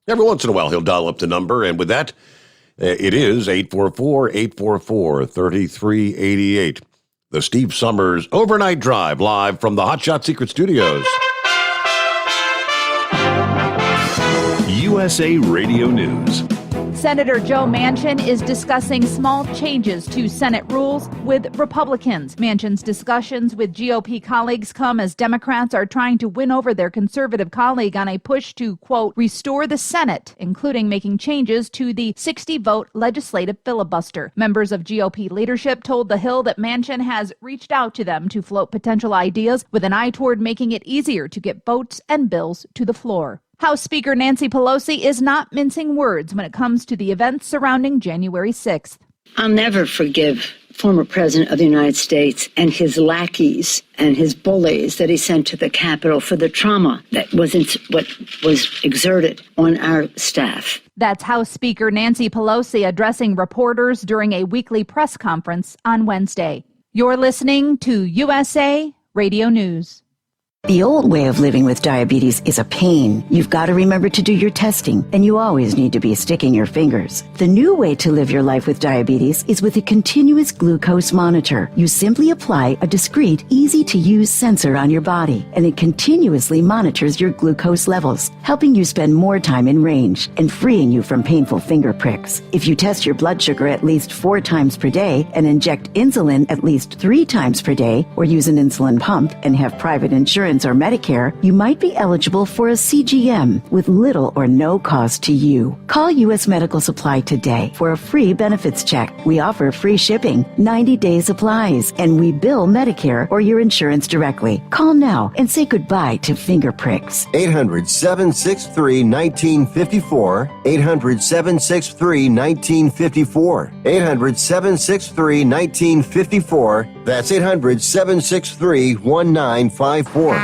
Every once in a while, he'll dial up the number, and with that, it is 844-844-3388. The Steve Sommers Overnight Drive, live from the Hot Shot Secret Studios. USA Radio News. Senator Joe Manchin is discussing small changes to Senate rules with Republicans. Manchin's discussions with GOP colleagues come as Democrats are trying to win over their conservative colleague on a push to, quote, restore the Senate, including making changes to the 60-vote legislative filibuster. Members of GOP leadership told The Hill that Manchin has reached out to them to float potential ideas with an eye toward making it easier to get votes and bills to the floor. House Speaker Nancy Pelosi is not mincing words when it comes to the events surrounding January 6th. I'll never forgive former President of the United States and his lackeys and his bullies that he sent to the Capitol for the trauma that what was exerted on our staff. That's House Speaker Nancy Pelosi addressing reporters during a weekly press conference on Wednesday. You're listening to USA Radio News. The old way of living with diabetes is a pain. You've got to remember to do your testing, and you always need to be sticking your fingers. The new way to live your life with diabetes is with a continuous glucose monitor. You simply apply a discreet, easy-to-use sensor on your body, and it continuously monitors your glucose levels, helping you spend more time in range and freeing you from painful finger pricks. If you test your blood sugar at least 4 times per day and inject insulin at least 3 times per day, or use an insulin pump and have private insurance or Medicare, you might be eligible for a CGM with little or no cost to you. Call U.S. Medical Supply today for a free benefits check. We offer free shipping, 90-day supplies, and we bill Medicare or your insurance directly. Call now and say goodbye to finger pricks. 800-763-1954. 800-763-1954. 800-763-1954. That's 800-763-1954.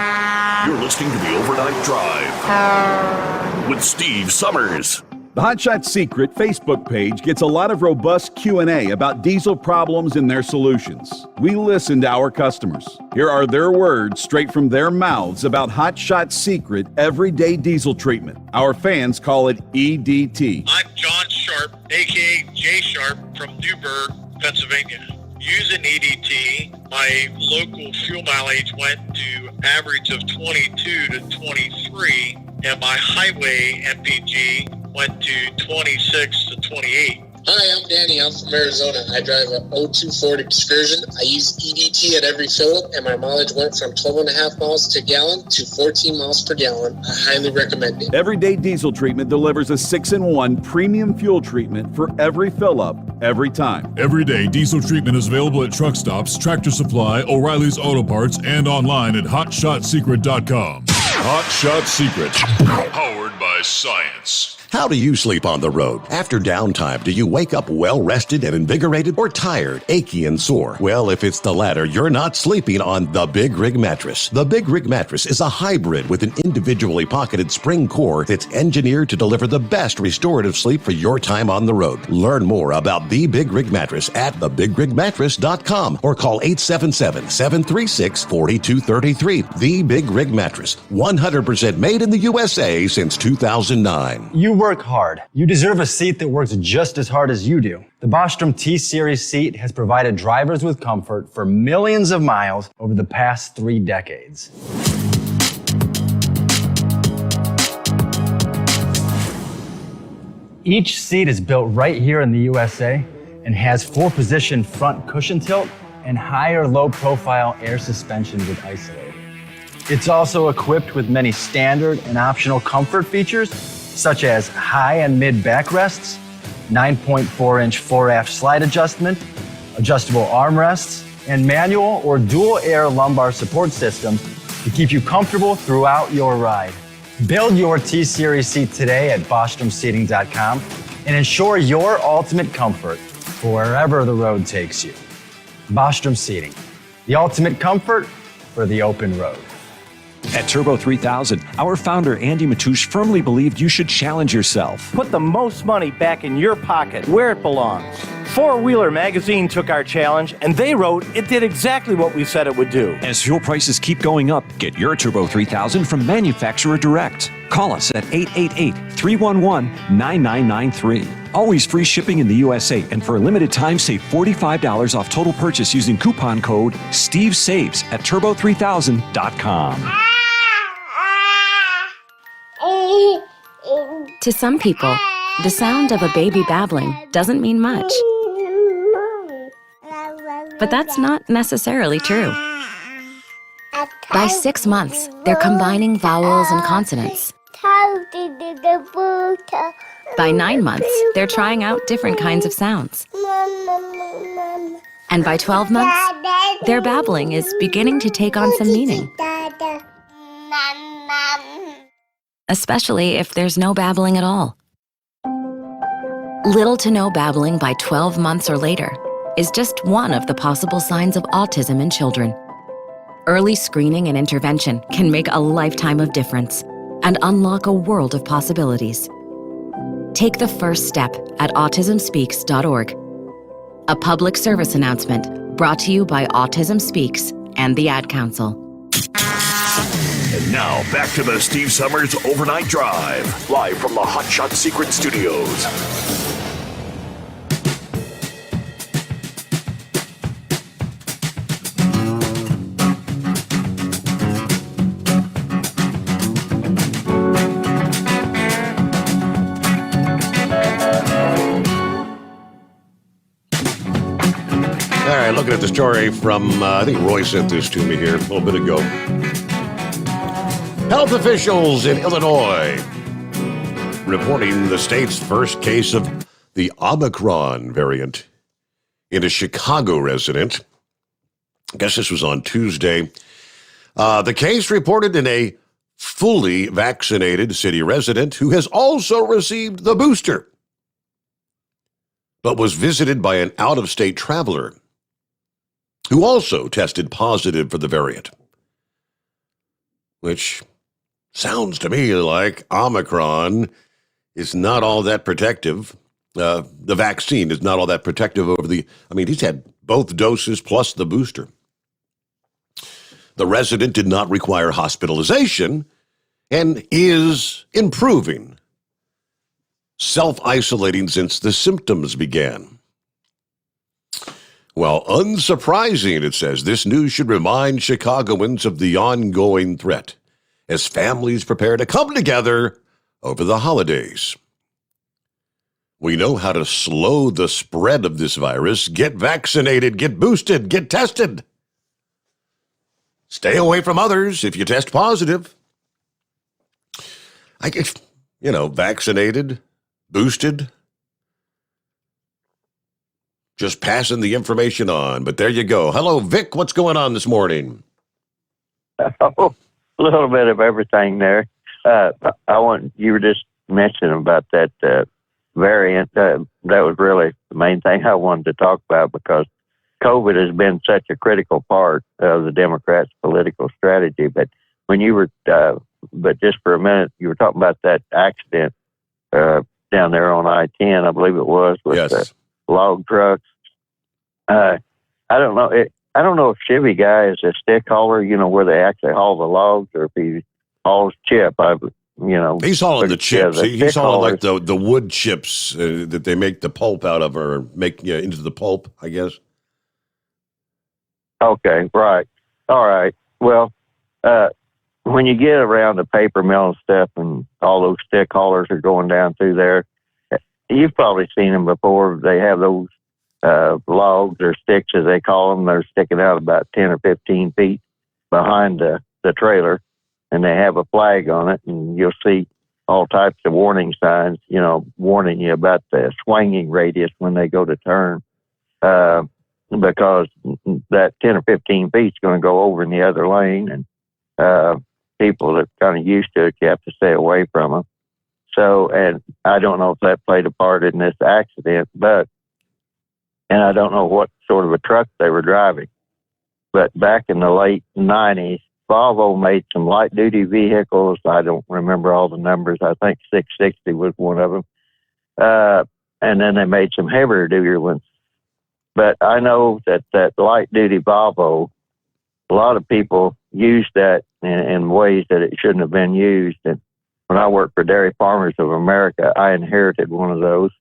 You're listening to the Overnight Drive with Steve Sommers. The Hot Shot Secret Facebook page gets a lot of robust Q&A about diesel problems and their solutions. We listen to our customers. Here are their words straight from their mouths about Hot Shot Secret everyday diesel treatment. Our fans call it EDT. I'm John Sharp, a.k.a. Jay Sharp from Newburgh, Pennsylvania. Using EDT, my local fuel mileage went to average of 22 to 23, and my highway MPG went to 26 to 28. Hi, I'm Danny. I'm from Arizona. I drive a 02 Ford Excursion. I use EDT at every fill-up, and my mileage went from 12.5 miles to gallon to 14 miles per gallon. I highly recommend it. Everyday diesel treatment delivers a 6-in-1 premium fuel treatment for every fill-up, every time. Everyday diesel treatment is available at truck stops, Tractor Supply, O'Reilly's Auto Parts, and online at HotShotSecret.com. Hot Shot Secret, powered by science. How do you sleep on the road? After downtime, do you wake up well-rested and invigorated, or tired, achy, and sore? Well, if it's the latter, you're not sleeping on the Big Rig Mattress. The Big Rig Mattress is a hybrid with an individually pocketed spring core that's engineered to deliver the best restorative sleep for your time on the road. Learn more about the Big Rig Mattress at thebigrigmattress.com or call 877-736-4233. The Big Rig Mattress, 100% made in the USA since 2009. You work hard. You deserve a seat that works just as hard as you do. The Bostrom T-Series seat has provided drivers with comfort for millions of miles over the past 3 decades. Each seat is built right here in the USA and has 4-position front cushion tilt and higher low-profile air suspension with Isolate. It's also equipped with many standard and optional comfort features, such as high and mid backrests, 9.4-inch 4-aft slide adjustment, adjustable armrests, and manual or dual air lumbar support systems to keep you comfortable throughout your ride. Build your T-Series seat today at BostromSeating.com and ensure your ultimate comfort for wherever the road takes you. Bostrom Seating, the ultimate comfort for the open road. At Turbo 3000, our founder Andy Matoush firmly believed you should challenge yourself. Put the most money back in your pocket where it belongs. Four Wheeler magazine took our challenge and they wrote it did exactly what we said it would do. As fuel prices keep going up, get your Turbo 3000 from manufacturer direct. Call us at 888-311-9993. Always free shipping in the USA, and for a limited time, save $45 off total purchase using coupon code STEVESAVES at turbo3000.com. To some people, the sound of a baby babbling doesn't mean much. But that's not necessarily true. By 6 months, they're combining vowels and consonants. By 9 months, they're trying out different kinds of sounds. And by 12 months, their babbling is beginning to take on some meaning. Especially if there's no babbling at all. Little to no babbling by 12 months or later is just one of the possible signs of autism in children. Early screening and intervention can make a lifetime of difference and unlock a world of possibilities. Take the first step at autismspeaks.org. A public service announcement brought to you by Autism Speaks and the Ad Council. And now, back to the Steve Summers Overnight Drive, live from the Hot Shot Secret Studios. All right, looking at the story from, I think Roy sent this to me here a little bit ago. Health officials in Illinois reporting the state's first case of the Omicron variant in a Chicago resident. I guess this was on Tuesday. The case reported in a fully vaccinated city resident who has also received the booster, but was visited by an out-of-state traveler who also tested positive for the variant, which sounds to me like Omicron is not all that protective. The vaccine is not all that protective over he's had both doses plus the booster. The resident did not require hospitalization and is improving, self-isolating since the symptoms began. Well, unsurprising, it says, this news should remind Chicagoans of the ongoing threat as families prepare to come together over the holidays. We know how to slow the spread of this virus. Get vaccinated, get boosted, get tested. Stay away from others if you test positive. I guess, vaccinated, boosted, just passing the information on. But there you go. Hello, Vic. What's going on this morning? Oh, a little bit of everything there. You were just mentioning about that variant. That was really the main thing I wanted to talk about, because COVID has been such a critical part of the Democrats' political strategy. But when you were, but just for a minute, you were talking about that accident down there on I-10, I believe it was, with the log trucks. I don't know. I don't know if Chevy guy is a stick hauler, where they actually haul the logs, or if he hauls chip. He's hauling the chips. He's hauling like the wood chips that they make the pulp out of, or make into the pulp, I guess. Okay, right. All right. Well, when you get around the paper mill and stuff, and all those stick haulers are going down through there, you've probably seen them before. They have those logs or sticks, as they call them. They're sticking out about 10 or 15 feet behind the trailer, and they have a flag on it, and you'll see all types of warning signs, warning you about the swinging radius when they go to turn, because that 10 or 15 feet is going to go over in the other lane, and people that are kind of used to it, you have to stay away from them. So, and I don't know if that played a part in this accident, and I don't know what sort of a truck they were driving. But back in the late 90s, Volvo made some light-duty vehicles. I don't remember all the numbers. I think 660 was one of them. And then they made some heavier-duty ones. But I know that light-duty Volvo, a lot of people use that in ways that it shouldn't have been used. And when I worked for Dairy Farmers of America, I inherited one of those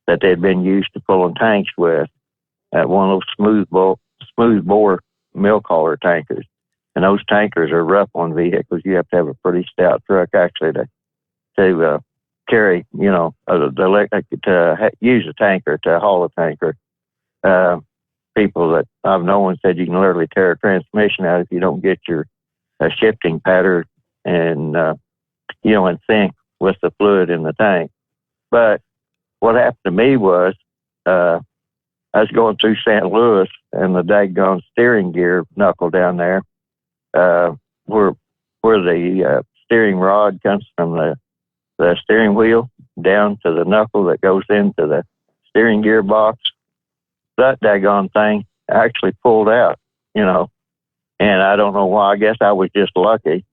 that they'd been used to pulling tanks with, one of those smooth bore milk hauler tankers. And those tankers are rough on vehicles. You have to have a pretty stout truck actually to carry, to use a tanker, to haul a tanker. People that I've known said you can literally tear a transmission out if you don't get your shifting pattern and in sync with the fluid in the tank. But what happened to me was I was going through St. Louis, and the daggone steering gear knuckle down there, where the steering rod comes from the steering wheel down to the knuckle that goes into the steering gear box. That daggone thing actually pulled out, and I don't know why. I guess I was just lucky.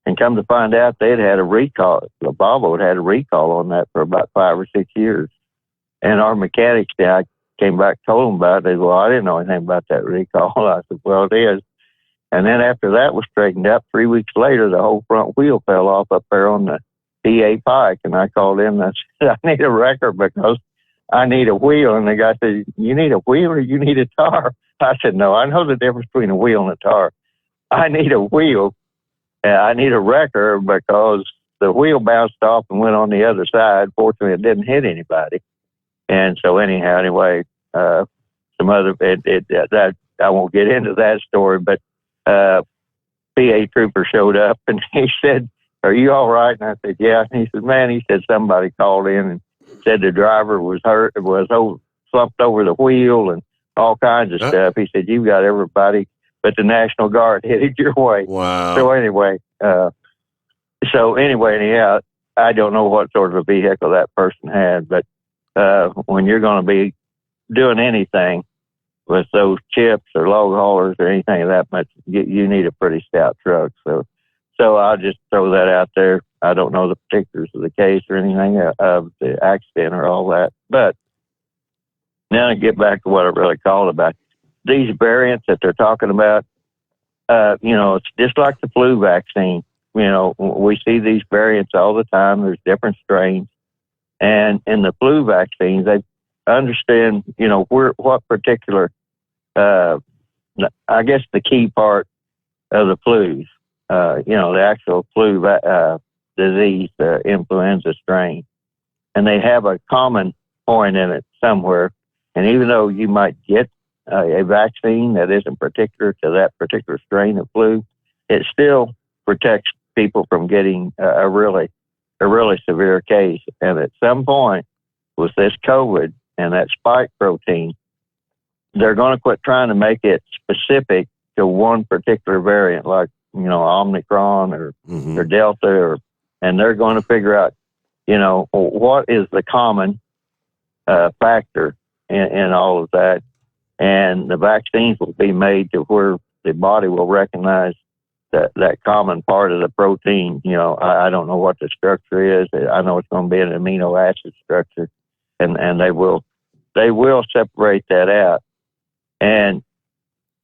And come to find out, they'd had a recall. The Volvo had a recall on that for about 5 or 6 years. And our mechanics guy came back, told them about it. They said, well, I didn't know anything about that recall. I said, well, it is. And then after that was straightened up, 3 weeks later, the whole front wheel fell off up there on the PA Pike. And I called in and I said, I need a record because I need a wheel. And the guy said, you need a wheel or you need a tar? I said, no, I know the difference between a wheel and a tar. I need a wheel. I need a wrecker because the wheel bounced off and went on the other side. Fortunately, it didn't hit anybody. And so anyway, some other, that I won't get into that story, but PA trooper showed up and he said, are you all right? And I said, yeah. And he said, man, he said somebody called in and said the driver was hurt, slumped over the wheel and all kinds of stuff. He said, you've got everybody but the National Guard headed your way. Wow. So anyway, anyhow, I don't know what sort of a vehicle that person had, but when you're going to be doing anything with those chips or log haulers or anything of that much, you need a pretty stout truck. So I'll just throw that out there. I don't know the particulars of the case or anything of the accident or all that. But now to get back to what I really called about. These variants that they're talking about, it's just like the flu vaccine. We see these variants all the time. There's different strains. And in the flu vaccines, they understand, what particular, I guess the key part of the flus, the actual flu disease, the influenza strain. And they have a common point in it somewhere. And even though you might get a vaccine that isn't particular to that particular strain of flu, it still protects people from getting a really severe case. And at some point with this COVID and that spike protein, they're going to quit trying to make it specific to one particular variant, like, Omicron or Delta, and they're going to figure out, what is the common factor in all of that. And the vaccines will be made to where the body will recognize that common part of the protein. I don't know what the structure is. I know it's going to be an amino acid structure, and they will separate that out. And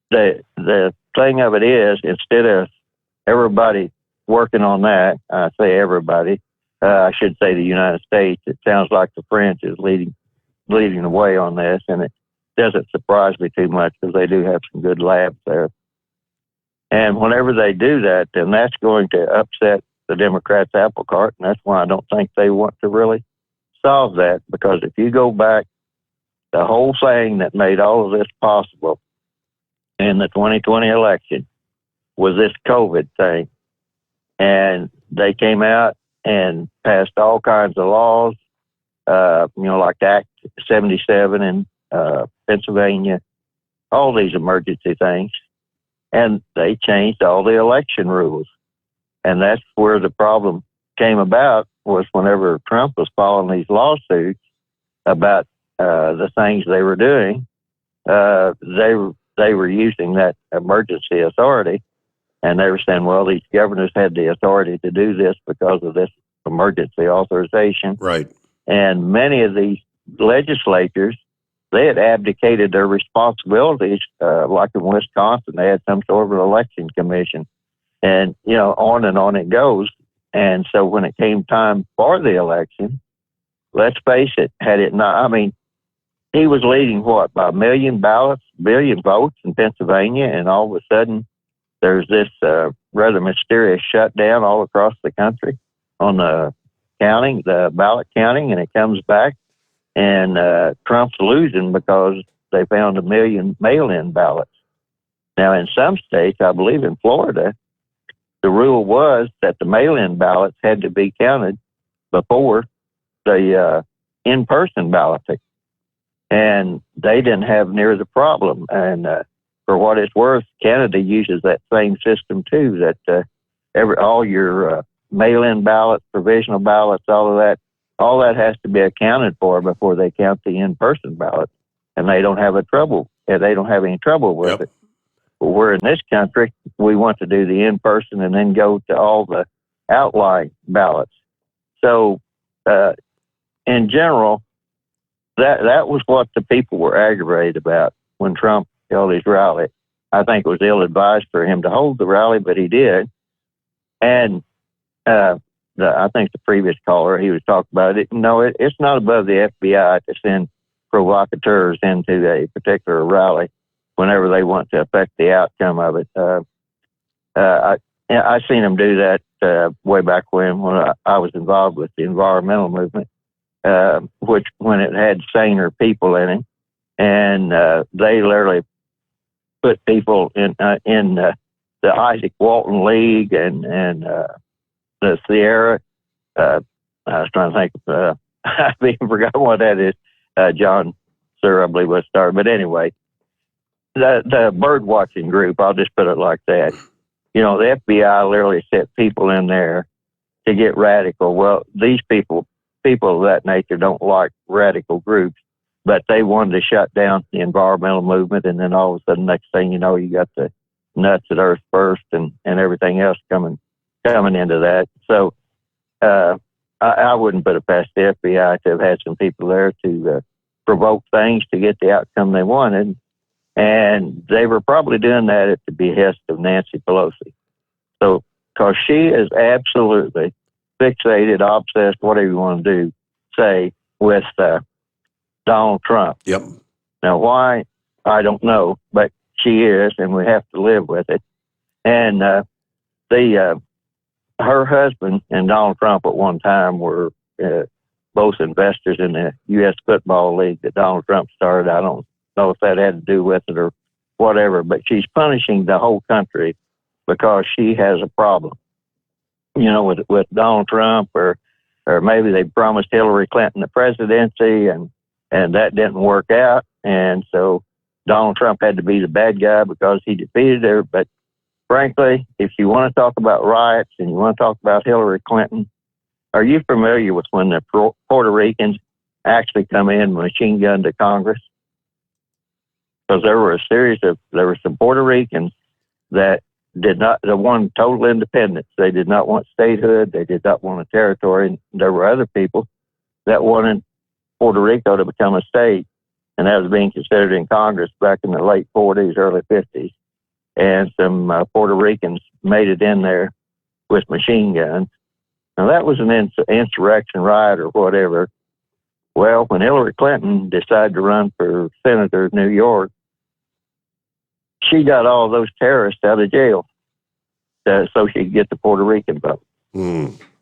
the thing of it is, instead of everybody working on that, I say everybody, I should say the United States. It sounds like the French is leading the way on this, and it doesn't surprise me too much because they do have some good labs there. And whenever they do that, then that's going to upset the Democrats' apple cart, and that's why I don't think they want to really solve that, because if you go back, the whole thing that made all of this possible in the 2020 election was this COVID thing. And they came out and passed all kinds of laws, like Act 77 in Pennsylvania, all these emergency things. And they changed all the election rules. And that's where the problem came about, was whenever Trump was filing these lawsuits about the things they were doing, they were using that emergency authority, and they were saying, well, these governors had the authority to do this because of this emergency authorization. Right. And many of these legislatures, they had abdicated their responsibilities, like in Wisconsin, they had some sort of an election commission, and, on it goes. And so when it came time for the election, let's face it, had it not, he was leading by 1 million votes in Pennsylvania, and all of a sudden there's this rather mysterious shutdown all across the country on the ballot counting, and it comes back, and Trump's losing because they found 1 million mail-in ballots. Now, in some states, I believe in Florida, the rule was that the mail-in ballots had to be counted before the in-person balloting. And they didn't have near the problem. And for what it's worth, Canada uses that same system too, that all your mail-in ballots, provisional ballots, all that has to be accounted for before they count the in-person ballots. And they don't have any trouble with it. But we're in this country, we want to do the in-person and then go to all the outlying ballots. So, in general, that was what the people were aggravated about when Trump held his rally. I think it was ill-advised for him to hold the rally, but he did. And I think the previous caller, he was talking about it. No, it's not above the FBI to send provocateurs into a particular rally whenever they want to affect the outcome of it. I seen them do that way back when I was involved with the environmental movement, which when it had saner people in it, and they literally put people in the Isaac Walton League and the Sierra. I was trying to think of, I've even forgotten what that is. John Sir, I believe, was started. But anyway, the bird watching group, I'll just put it like that. The FBI literally set people in there to get radical. Well, these people of that nature don't like radical groups, but they wanted to shut down the environmental movement. And then all of a sudden, next thing you know, you got the nuts at Earth First and everything else coming into that. So I wouldn't put it past the FBI to have had some people there to provoke things to get the outcome they wanted. And they were probably doing that at the behest of Nancy Pelosi. So, because she is absolutely fixated, obsessed, whatever you want to say, with Donald Trump. Yep. Now, why? I don't know, but she is, and we have to live with it. And her husband and Donald Trump at one time were both investors in the U.S. Football League that Donald Trump started. I don't know if that had to do with it or whatever, but she's punishing the whole country because she has a problem, with Donald Trump, or maybe they promised Hillary Clinton the presidency and that didn't work out. And so Donald Trump had to be the bad guy because he defeated her. But frankly, if you want to talk about riots and you want to talk about Hillary Clinton, are you familiar with when the Puerto Ricans actually come in machine gun to Congress? Because there were some Puerto Ricans that they wanted total independence. They did not want statehood. They did not want a territory. There were other people that wanted Puerto Rico to become a state, and that was being considered in Congress back in the late 40s, early 50s. And some Puerto Ricans made it in there with machine guns. Now, that was an insurrection riot or whatever. Well, when Hillary Clinton decided to run for senator of New York, she got all those terrorists out of jail so she could get the Puerto Rican vote.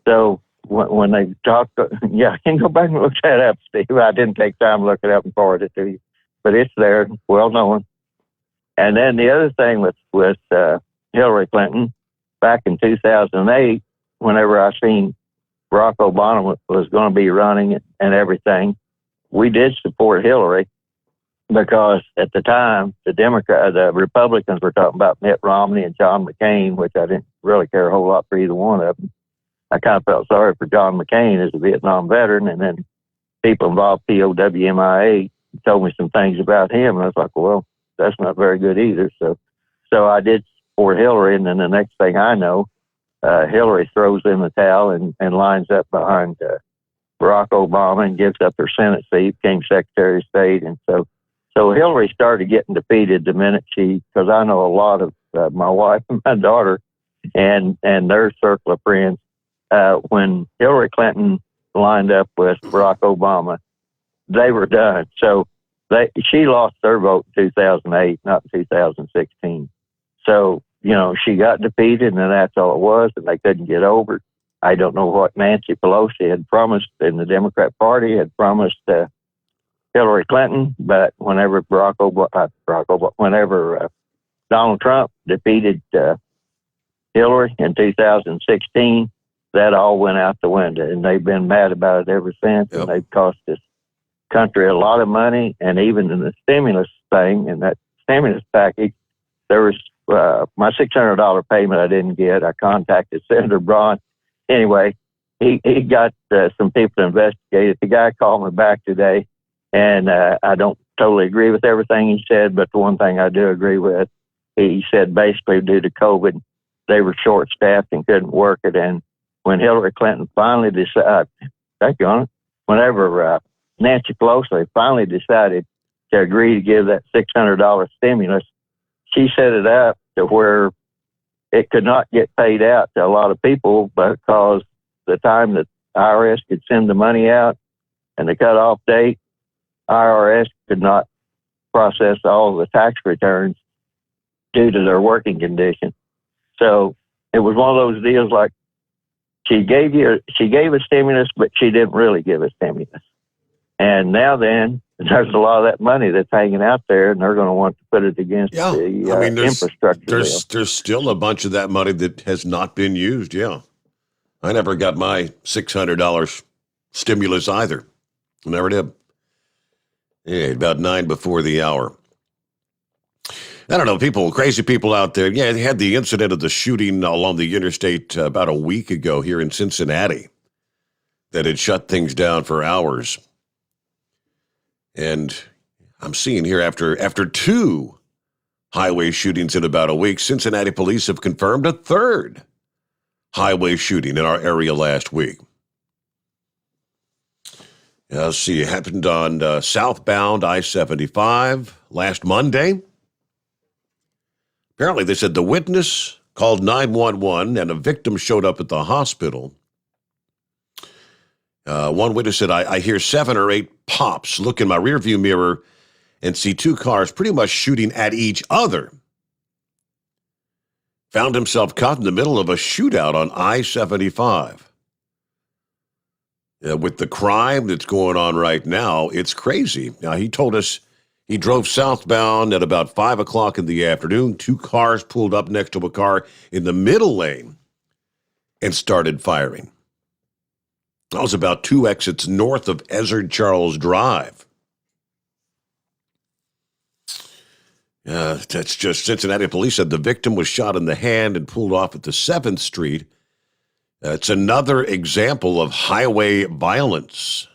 So when they talk, I can go back and look that up, Steve. I didn't take time to look it up and forward it to you, but it's there, well known. And then the other thing with Hillary Clinton, back in 2008, whenever I seen Barack Obama was going to be running and everything, we did support Hillary because at the time, the Republicans were talking about Mitt Romney and John McCain, which I didn't really care a whole lot for either one of them. I kind of felt sorry for John McCain as a Vietnam veteran, and then people involved, POWMIA, told me some things about him, and I was like, well, that's not very good either. So I did support Hillary, and then the next thing I know, Hillary throws in the towel and lines up behind Barack Obama and gives up her Senate seat, became Secretary of State. And so Hillary started getting defeated the minute because I know a lot of my wife and my daughter and their circle of friends, when Hillary Clinton lined up with Barack Obama, they were done. So she lost their vote in 2008, not in 2016. So, she got defeated, and that's all it was, and they couldn't get over it. I don't know what Nancy Pelosi had promised in the Democrat Party, had promised Hillary Clinton, but whenever Donald Trump defeated Hillary in 2016, that all went out the window, and they've been mad about it ever since, and they've cost this country a lot of money, and even in the stimulus thing, and that stimulus package, there was my $600 payment I didn't get. I contacted Senator Braun. Anyway, he got some people to investigate it. The guy called me back today, and I don't totally agree with everything he said, but the one thing I do agree with, he said basically due to COVID, they were short-staffed and couldn't work it. And when Hillary Clinton finally decided, whenever Nancy Pelosi finally decided to agree to give that $600 stimulus, she set it up to where it could not get paid out to a lot of people because the time that IRS could send the money out and the cutoff date, IRS could not process all the tax returns due to their working condition. So it was one of those deals like she gave a stimulus, but she didn't really give a stimulus. And now then, there's a lot of that money that's hanging out there, and they're going to want to put it against the infrastructure bill. There's still a bunch of that money that has not been used, yeah. I never got my $600 stimulus either. Never did. Yeah, about 9 before the hour. I don't know, crazy people out there. Yeah, they had the incident of the shooting along the interstate about a week ago here in Cincinnati that had shut things down for hours. And I'm seeing here after 2 highway shootings in about a week, Cincinnati police have confirmed a 3rd highway shooting in our area last week. Let's see, it happened on southbound I-75 last Monday. Apparently, they said the witness called 911 and a victim showed up at the hospital. One witness said, I hear 7 or 8 pops, look in my rearview mirror and see 2 cars pretty much shooting at each other. Found himself caught in the middle of a shootout on I-75. With the crime that's going on right now, it's crazy. Now, he told us he drove southbound at about 5 o'clock in the afternoon. 2 cars pulled up next to a car in the middle lane and started firing. That was about 2 exits north of Ezard Charles Drive. That's just Cincinnati police said the victim was shot in the hand and pulled off at the 7th Street. It's another example of highway violence.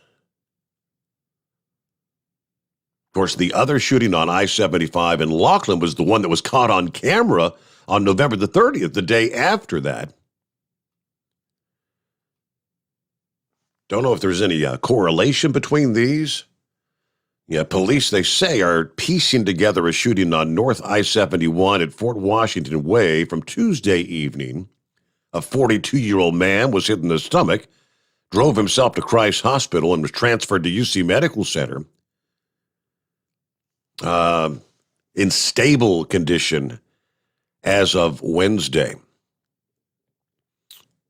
Of course, the other shooting on I-75 in Laughlin was the one that was caught on camera on November the 30th, the day after that. Don't know if there's any correlation between these. Yeah, police, they say, are piecing together a shooting on North I-71 at Fort Washington Way from Tuesday evening. A 42-year-old man was hit in the stomach, drove himself to Christ Hospital, and was transferred to UC Medical Center. In stable condition as of Wednesday.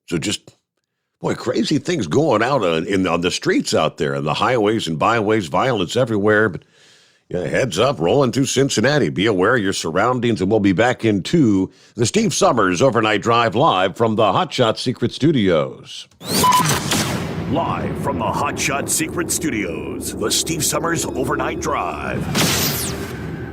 So just, boy, crazy things going out on the streets out there, and the highways and byways, violence everywhere. But heads up, rolling through Cincinnati. Be aware of your surroundings, and we'll be back into the Steve Sommers Overnight Drive live from the Hot Shot Secret Studios. Live from the Hot Shot Secret Studios, the Steve Summers Overnight Drive.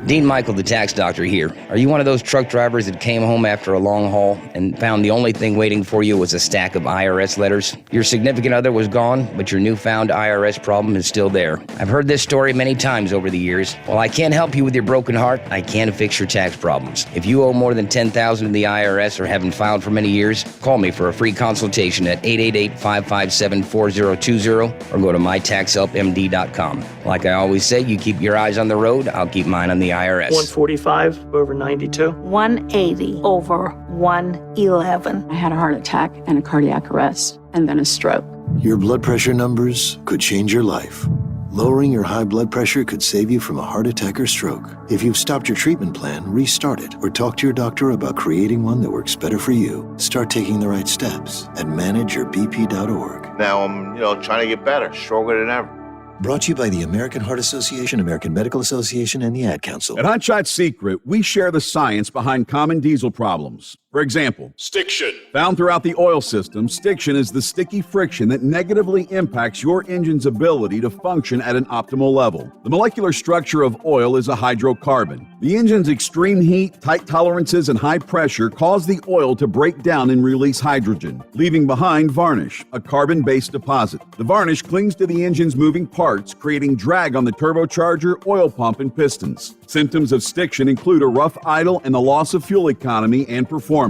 Dean Michael, the tax doctor here. Are you one of those truck drivers that came home after a long haul and found the only thing waiting for you was a stack of IRS letters? Your significant other was gone, but your newfound IRS problem is still there. I've heard this story many times over the years. While I can't help you with your broken heart, I can fix your tax problems. If you owe more than $10,000 to the IRS or haven't filed for many years, call me for a free consultation at 888-557-4020 or go to mytaxhelpmd.com. Like I always say, you keep your eyes on the road, I'll keep mine on the IRS. 145 over 92. 180 over 111. I had a heart attack and a cardiac arrest and then a stroke. Your blood pressure numbers could change your life. Lowering your high blood pressure could save you from a heart attack or stroke. If you've stopped your treatment plan, restart it or talk to your doctor about creating one that works better for you. Start taking the right steps at manageyourbp.org. Now I'm, trying to get better, stronger than ever. Brought to you by the American Heart Association, American Medical Association, and the Ad Council. At Hot Shot Secret, we share the science behind common diesel problems. For example, stiction. Found throughout the oil system, stiction is the sticky friction that negatively impacts your engine's ability to function at an optimal level. The molecular structure of oil is a hydrocarbon. The engine's extreme heat, tight tolerances, and high pressure cause the oil to break down and release hydrogen, leaving behind varnish, a carbon-based deposit. The varnish clings to the engine's moving parts, creating drag on the turbocharger, oil pump, and pistons. Symptoms of stiction include a rough idle and the loss of fuel economy and performance.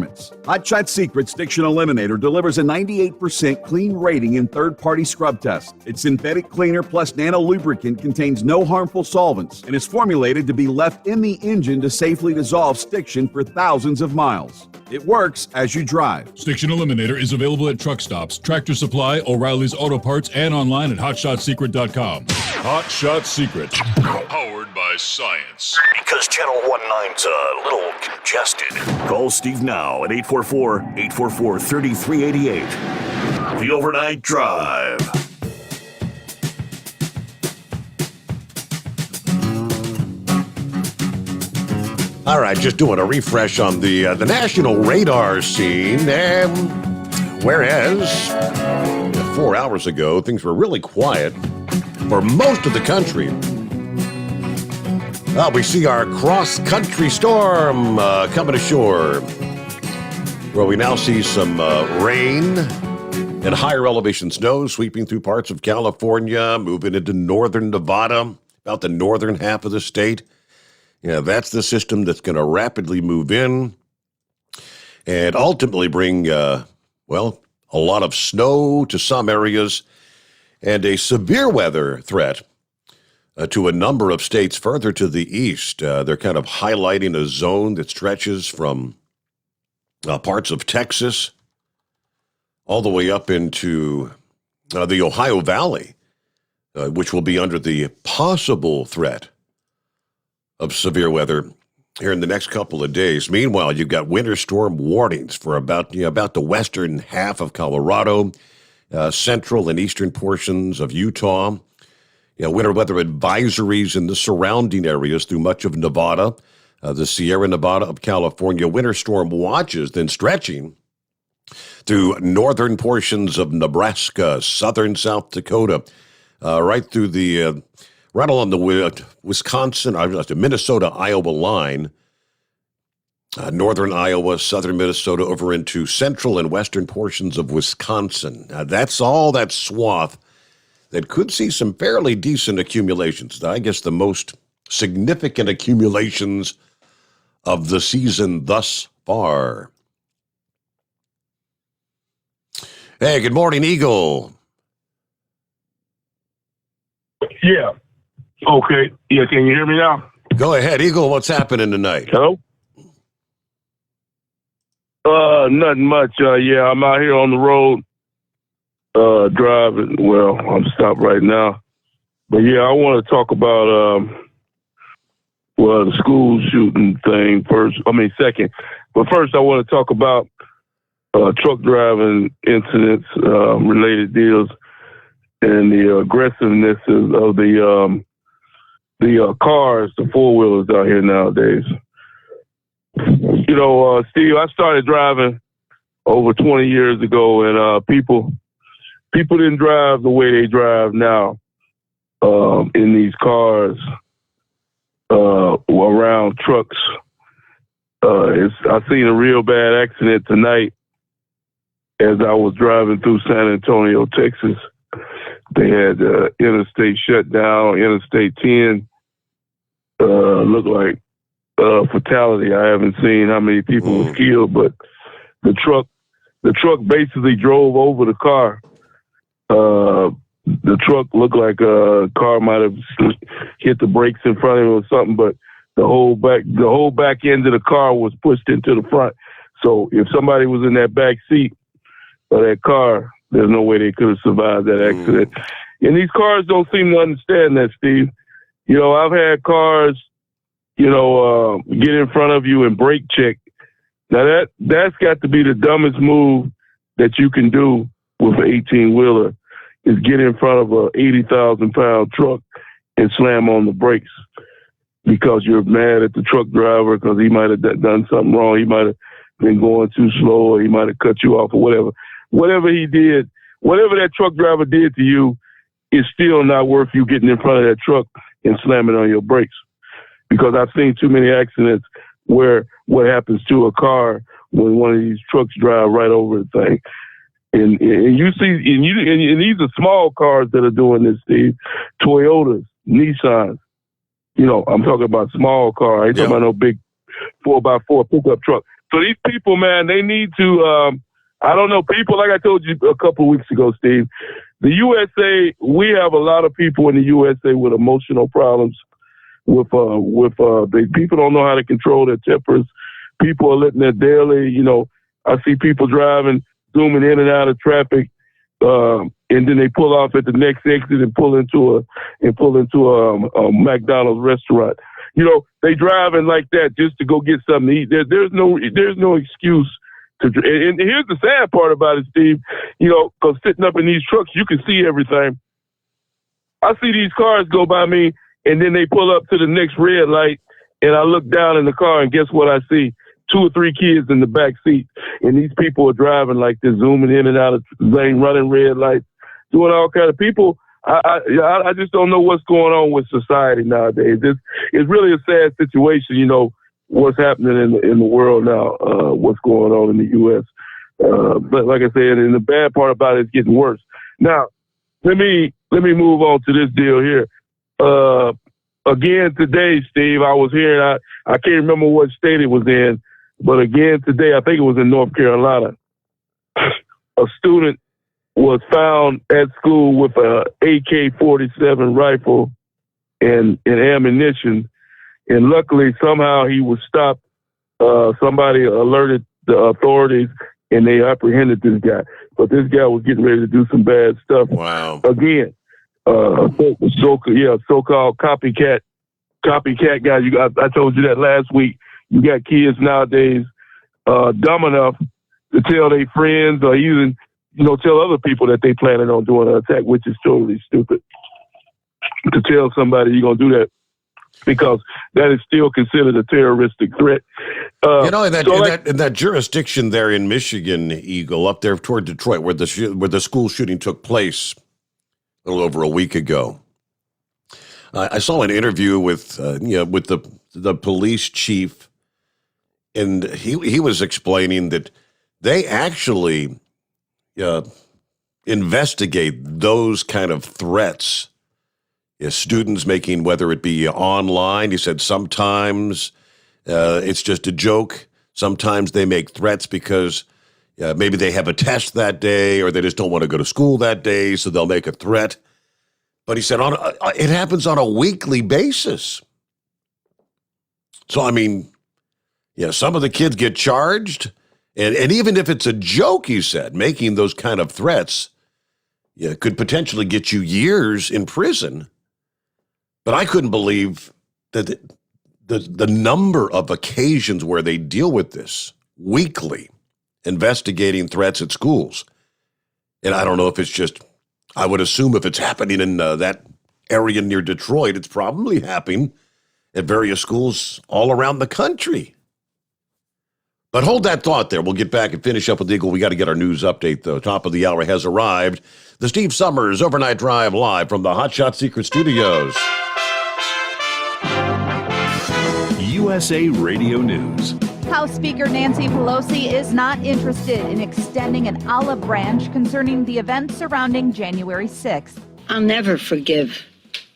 Hot Shot Secret Stiction Eliminator delivers a 98% clean rating in third-party scrub tests. Its synthetic cleaner plus nano lubricant contains no harmful solvents and is formulated to be left in the engine to safely dissolve stiction for thousands of miles. It works as you drive. Stiction Eliminator is available at truck stops, Tractor Supply, O'Reilly's Auto Parts, and online at hotshotsecret.com. Hot Shot Secret, powered by science. Because Channel 19's a little congested. Call Steve now at 844-844-3388. The Overnight Drive. All right, just doing a refresh on the national radar scene. Whereas 4 hours ago, things were really quiet for most of the country. We see our cross-country storm coming ashore, where we now see some rain and higher elevation snow sweeping through parts of California, moving into northern Nevada, about the northern half of the state. Yeah, that's the system that's going to rapidly move in and ultimately bring, a lot of snow to some areas and a severe weather threat to a number of states further to the east. They're kind of highlighting a zone that stretches from parts of Texas all the way up into the Ohio Valley, which will be under the possible threat of severe weather here in the next couple of days. Meanwhile, you've got winter storm warnings for about the western half of Colorado, central and eastern portions of Utah. Winter weather advisories in the surrounding areas through much of Nevada, the Sierra Nevada of California. Winter storm watches then stretching through northern portions of Nebraska, southern South Dakota, right through the right along the Wisconsin, Minnesota-Iowa line, northern Iowa, southern Minnesota, over into central and western portions of Wisconsin. Now, that's all that swath that could see some fairly decent accumulations. I guess the most significant accumulations of the season thus far. Hey, good morning, Eagle. Yeah. Okay. Yeah, can you hear me now? Go ahead, Eagle. What's happening tonight? Hello? Nothing much. I'm out here on the road, driving. Well, I'm stopped right now. But yeah, I want to talk about, the school shooting thing second. But first, I want to talk about truck driving incidents, related deals, and the aggressiveness of the cars, the four-wheelers out here nowadays. Steve, I started driving over 20 years ago, and people people didn't drive the way they drive now in these cars around trucks. I seen a real bad accident tonight as I was driving through San Antonio, Texas. They had interstate shut down, Interstate 10. Looked like fatality. I haven't seen how many people was killed, but the truck basically drove over the car. The truck looked like a car might have hit the brakes in front of it or something, but the whole back end of the car was pushed into the front. So if somebody was in that back seat of that car, there's no way they could have survived that accident. And these cars don't seem to understand that, Steve. You know, I've had cars, get in front of you and brake check. Now that's got to be the dumbest move that you can do with an 18-wheeler, is get in front of a 80,000-pound truck and slam on the brakes because you're mad at the truck driver because he might have done something wrong. He might have been going too slow, or he might have cut you off, or whatever. Whatever he did, whatever that truck driver did to you, is still not worth you getting in front of that truck and slamming on your brakes. Because I've seen too many accidents where what happens to a car when one of these trucks drive right over the thing. And you see, and these are small cars that are doing this, Steve. Toyotas, Nissans. I'm talking about small cars. I ain't talking about no big 4x4 pickup truck. So these people, man, they need to, I don't know, people, like I told you a couple of weeks ago, Steve, the USA, we have a lot of people in the USA with emotional problems. People don't know how to control their tempers. People are letting their daily, I see people driving, zooming in and out of traffic, and then they pull off at the next exit and pull into a McDonald's restaurant. They driving like that just to go get something to eat. There's no excuse to. And here's the sad part about it, Steve. Because sitting up in these trucks, you can see everything. I see these cars go by me, and then they pull up to the next red light, and I look down in the car, and guess what I see? 2 or 3 kids in the back seat, and these people are driving like they're zooming in and out of lane, running red lights, doing all kind of people. I just don't know what's going on with society nowadays. It's really a sad situation, what's happening in the world now, what's going on in the U.S. But like I said, and the bad part about it is getting worse. Now, let me move on to this deal here. Again today, Steve, I was hearing, I can't remember what state it was in, but again today, I think it was in North Carolina, a student was found at school with a AK-47 rifle and ammunition, and luckily somehow he was stopped. Somebody alerted the authorities, and they apprehended this guy. But this guy was getting ready to do some bad stuff. Wow. Again, so-called copycat guys. I told you that last week. You got kids nowadays dumb enough to tell their friends or even, tell other people that they planning on doing an attack, which is totally stupid. To tell somebody you're going to do that, because that is still considered a terroristic threat. In that jurisdiction there in Michigan, Eagle, up there toward Detroit, where the school shooting took place a little over a week ago, I saw an interview with the police chief, and he was explaining that they actually investigate those kind of threats. Students making, whether it be online, he said sometimes it's just a joke. Sometimes they make threats because maybe they have a test that day, or they just don't want to go to school that day, so they'll make a threat. But he said it happens on a weekly basis. So, some of the kids get charged, and even if it's a joke, he said, making those kind of threats could potentially get you years in prison. But I couldn't believe that the number of occasions where they deal with this weekly, investigating threats at schools. And I don't know if it's just, I would assume if it's happening in that area near Detroit, it's probably happening at various schools all around the country. But hold that thought there. We'll get back and finish up with Eagle. We got to get our news update, though. Top of the hour has arrived. The Steve Sommers Overnight Drive live from the Hot Shot Secret Studios. USA Radio News. House Speaker Nancy Pelosi is not interested in extending an olive branch concerning the events surrounding January 6th. I'll never forgive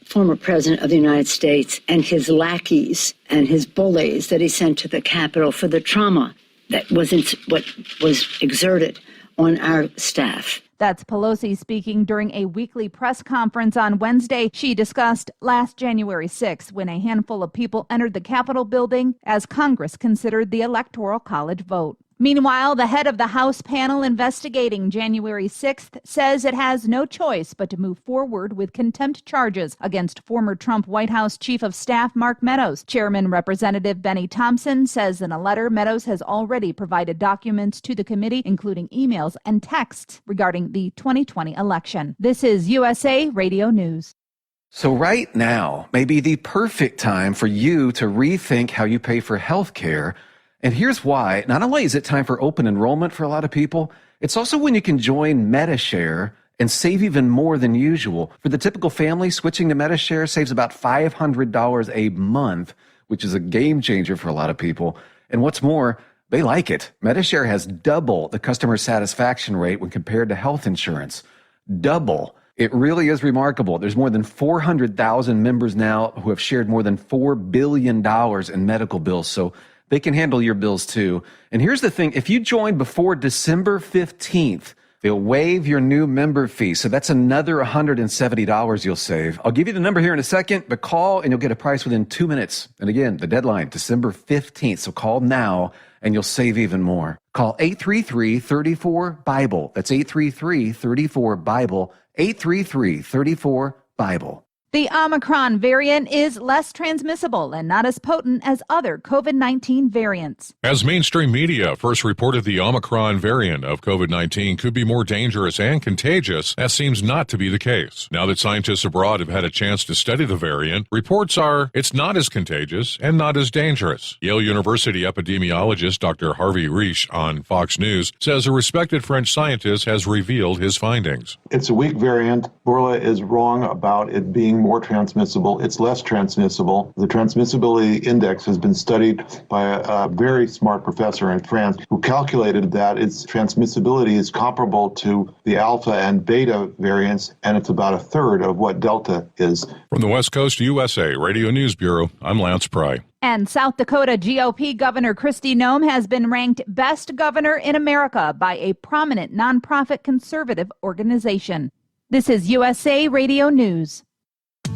former President of the United States and his lackeys and his bullies that he sent to the Capitol for the trauma that wasn't what was exerted on our staff. That's Pelosi speaking during a weekly press conference on Wednesday. She discussed last January 6th when a handful of people entered the Capitol building as Congress considered the Electoral College vote. Meanwhile, the head of the House panel investigating January 6th says it has no choice but to move forward with contempt charges against former Trump White House Chief of Staff Mark Meadows. Chairman Representative Benny Thompson says in a letter Meadows has already provided documents to the committee, including emails and texts regarding the 2020 election. This is USA Radio News. So right now may be the perfect time for you to rethink how you pay for health care. And here's why. Not only is it time for open enrollment for a lot of people, it's also when you can join MediShare and save even more than usual. For the typical family, switching to MediShare saves about $500 a month, which is a game changer for a lot of people. And what's more, they like it. MediShare has double the customer satisfaction rate when compared to health insurance. Double. It really is remarkable. There's more than 400,000 members now who have shared more than $4 billion in medical bills. So they can handle your bills too. And here's the thing. If you join before December 15th, they'll waive your new member fee. So that's another $170 you'll save. I'll give you the number here in a second, but call and you'll get a price within 2 minutes. And again, the deadline, December 15th. So call now and you'll save even more. Call 833-34-BIBLE. That's 833-34-BIBLE. 833-34-BIBLE. The Omicron variant is less transmissible and not as potent as other COVID-19 variants. As mainstream media first reported, the Omicron variant of COVID-19 could be more dangerous and contagious. That seems not to be the case. Now that scientists abroad have had a chance to study the variant, reports are it's not as contagious and not as dangerous. Yale University epidemiologist Dr. Harvey Risch on Fox News says a respected French scientist has revealed his findings. It's a weak variant. Borla is wrong about it being more transmissible. It's less transmissible. The transmissibility index has been studied by a very smart professor in France who calculated that its transmissibility is comparable to the alpha and beta variants, and it's about a third of what delta is. From the West Coast USA Radio News Bureau, I'm Lance Pry. And South Dakota GOP Governor Kristi Noem has been ranked best governor in America by a prominent nonprofit conservative organization. This is USA Radio News.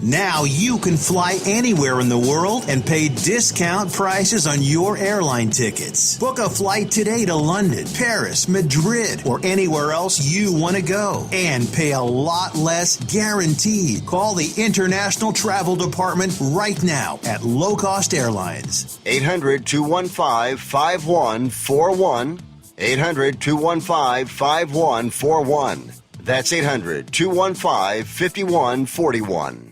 Now you can fly anywhere in the world and pay discount prices on your airline tickets. Book a flight today to London, Paris, Madrid, or anywhere else you want to go and pay a lot less guaranteed. Call the International Travel Department right now at Low Cost Airlines. 800-215-5141. 800-215-5141. That's 800-215-5141.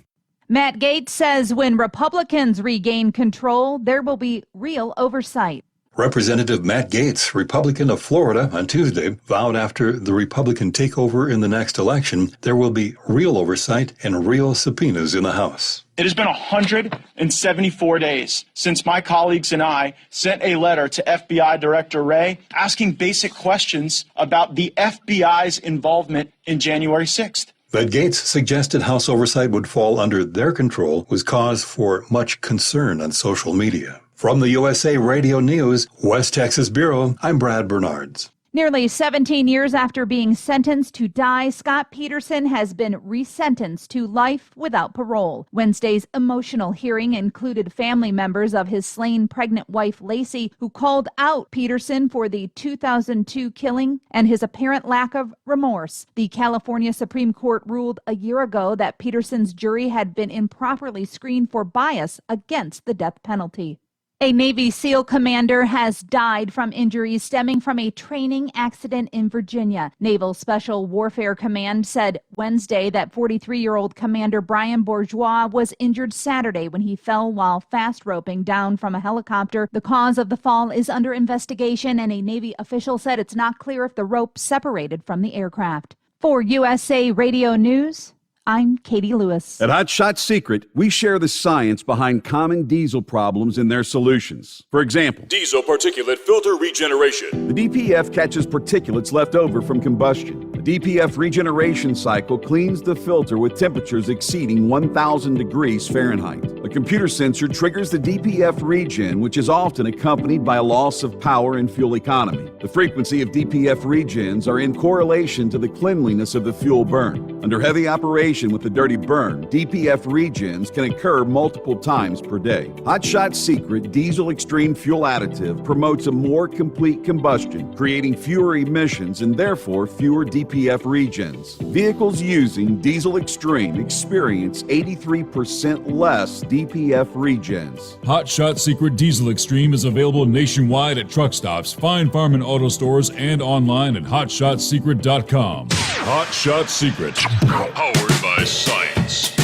Matt Gaetz says when Republicans regain control, there will be real oversight. Representative Matt Gaetz, Republican of Florida, on Tuesday vowed after the Republican takeover in the next election, there will be real oversight and real subpoenas in the House. It has been 174 days since my colleagues and I sent a letter to FBI Director Wray asking basic questions about the FBI's involvement in January 6th. That Gaetz suggested House oversight would fall under their control was cause for much concern on social media. From the USA Radio News, West Texas Bureau, I'm Brad Bernards. Nearly 17 years after being sentenced to die, Scott Peterson has been resentenced to life without parole. Wednesday's emotional hearing included family members of his slain pregnant wife, Lacey, who called out Peterson for the 2002 killing and his apparent lack of remorse. The California Supreme Court ruled a year ago that Peterson's jury had been improperly screened for bias against the death penalty. A Navy SEAL commander has died from injuries stemming from a training accident in Virginia. Naval Special Warfare Command said Wednesday that 43-year-old Commander Brian Bourgeois was injured Saturday when he fell while fast roping down from a helicopter. The cause of the fall is under investigation, and a Navy official said it's not clear if the rope separated from the aircraft. For USA Radio News, I'm Katie Lewis. At Hot Shot Secret, we share the science behind common diesel problems and their solutions. For example, diesel particulate filter regeneration. The DPF catches particulates left over from combustion. The DPF regeneration cycle cleans the filter with temperatures exceeding 1,000 degrees Fahrenheit. A computer sensor triggers the DPF regen, which is often accompanied by a loss of power and fuel economy. The frequency of DPF regens are in correlation to the cleanliness of the fuel burn. Under heavy operation with the dirty burn, DPF regens can occur multiple times per day. Hot Shot Secret Diesel Extreme Fuel Additive promotes a more complete combustion, creating fewer emissions and therefore fewer DPF regens. Vehicles using Diesel Extreme experience 83% less DPF regens. Hot Shot Secret Diesel Extreme is available nationwide at truck stops, fine farm and auto stores, and online at hotshotsecret.com. Hot Shot Secret, powered by science.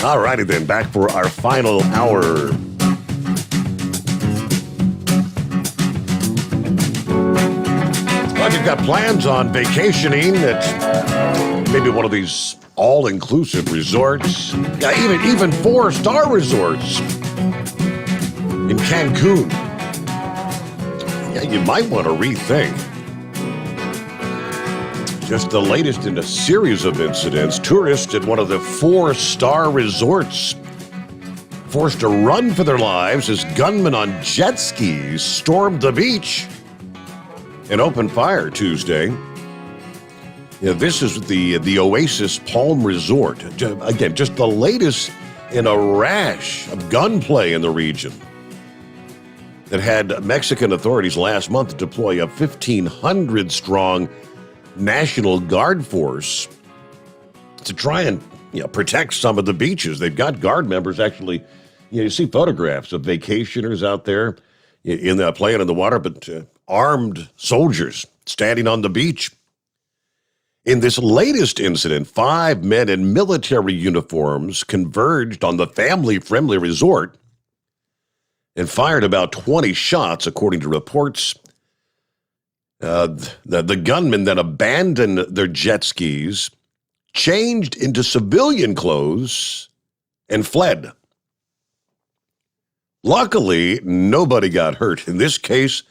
All righty then, back for our final hour. Well, if you've got plans on vacationing at maybe one of these all-inclusive resorts, even 4-star resorts in Cancun, you might want to rethink. Just the latest in a series of incidents. Tourists at one of the 4-star resorts forced to run for their lives as gunmen on jet skis stormed the beach and opened fire Tuesday. This is the Oasis Palm Resort. Again, just the latest in a rash of gunplay in the region that had Mexican authorities last month deploy a 1,500-strong National Guard force to try and protect some of the beaches. They've got guard members actually. You see photographs of vacationers out there playing in the water, but armed soldiers standing on the beach. In this latest incident, 5 men in military uniforms converged on the family-friendly resort and fired about 20 shots, according to reports. The gunmen then abandoned their jet skis, changed into civilian clothes, and fled. Luckily, nobody got hurt in this case,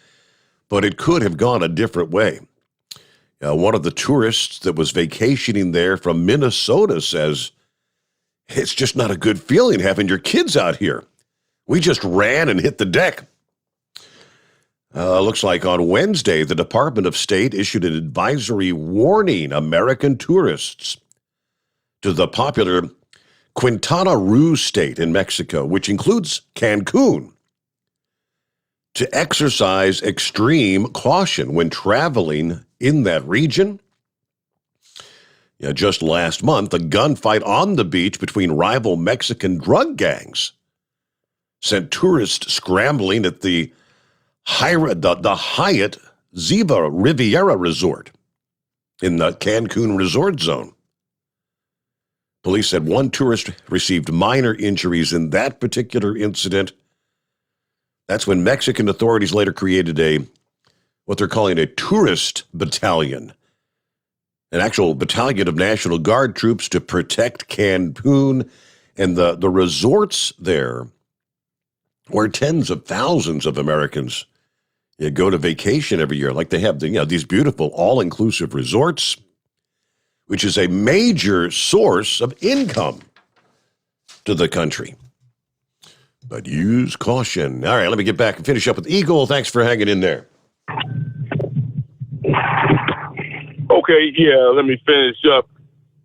but it could have gone a different way. One of the tourists that was vacationing there from Minnesota says, "It's just not a good feeling having your kids out here. We just ran and hit the deck." Looks like on Wednesday, the Department of State issued an advisory warning American tourists to the popular Quintana Roo state in Mexico, which includes Cancun, to exercise extreme caution when traveling in that region. Just last month, a gunfight on the beach between rival Mexican drug gangs sent tourists scrambling at the Hyatt Ziva Riviera Resort in the Cancun resort zone. Police said one tourist received minor injuries in that particular incident. That's when Mexican authorities later created what they're calling a tourist battalion, an actual battalion of National Guard troops to protect Cancun and the resorts there, where tens of thousands of Americans go to vacation every year. Like they have these beautiful all-inclusive resorts, which is a major source of income to the country. But use caution. All right, let me get back and finish up with Eagle. Thanks for hanging in there. Okay, let me finish up.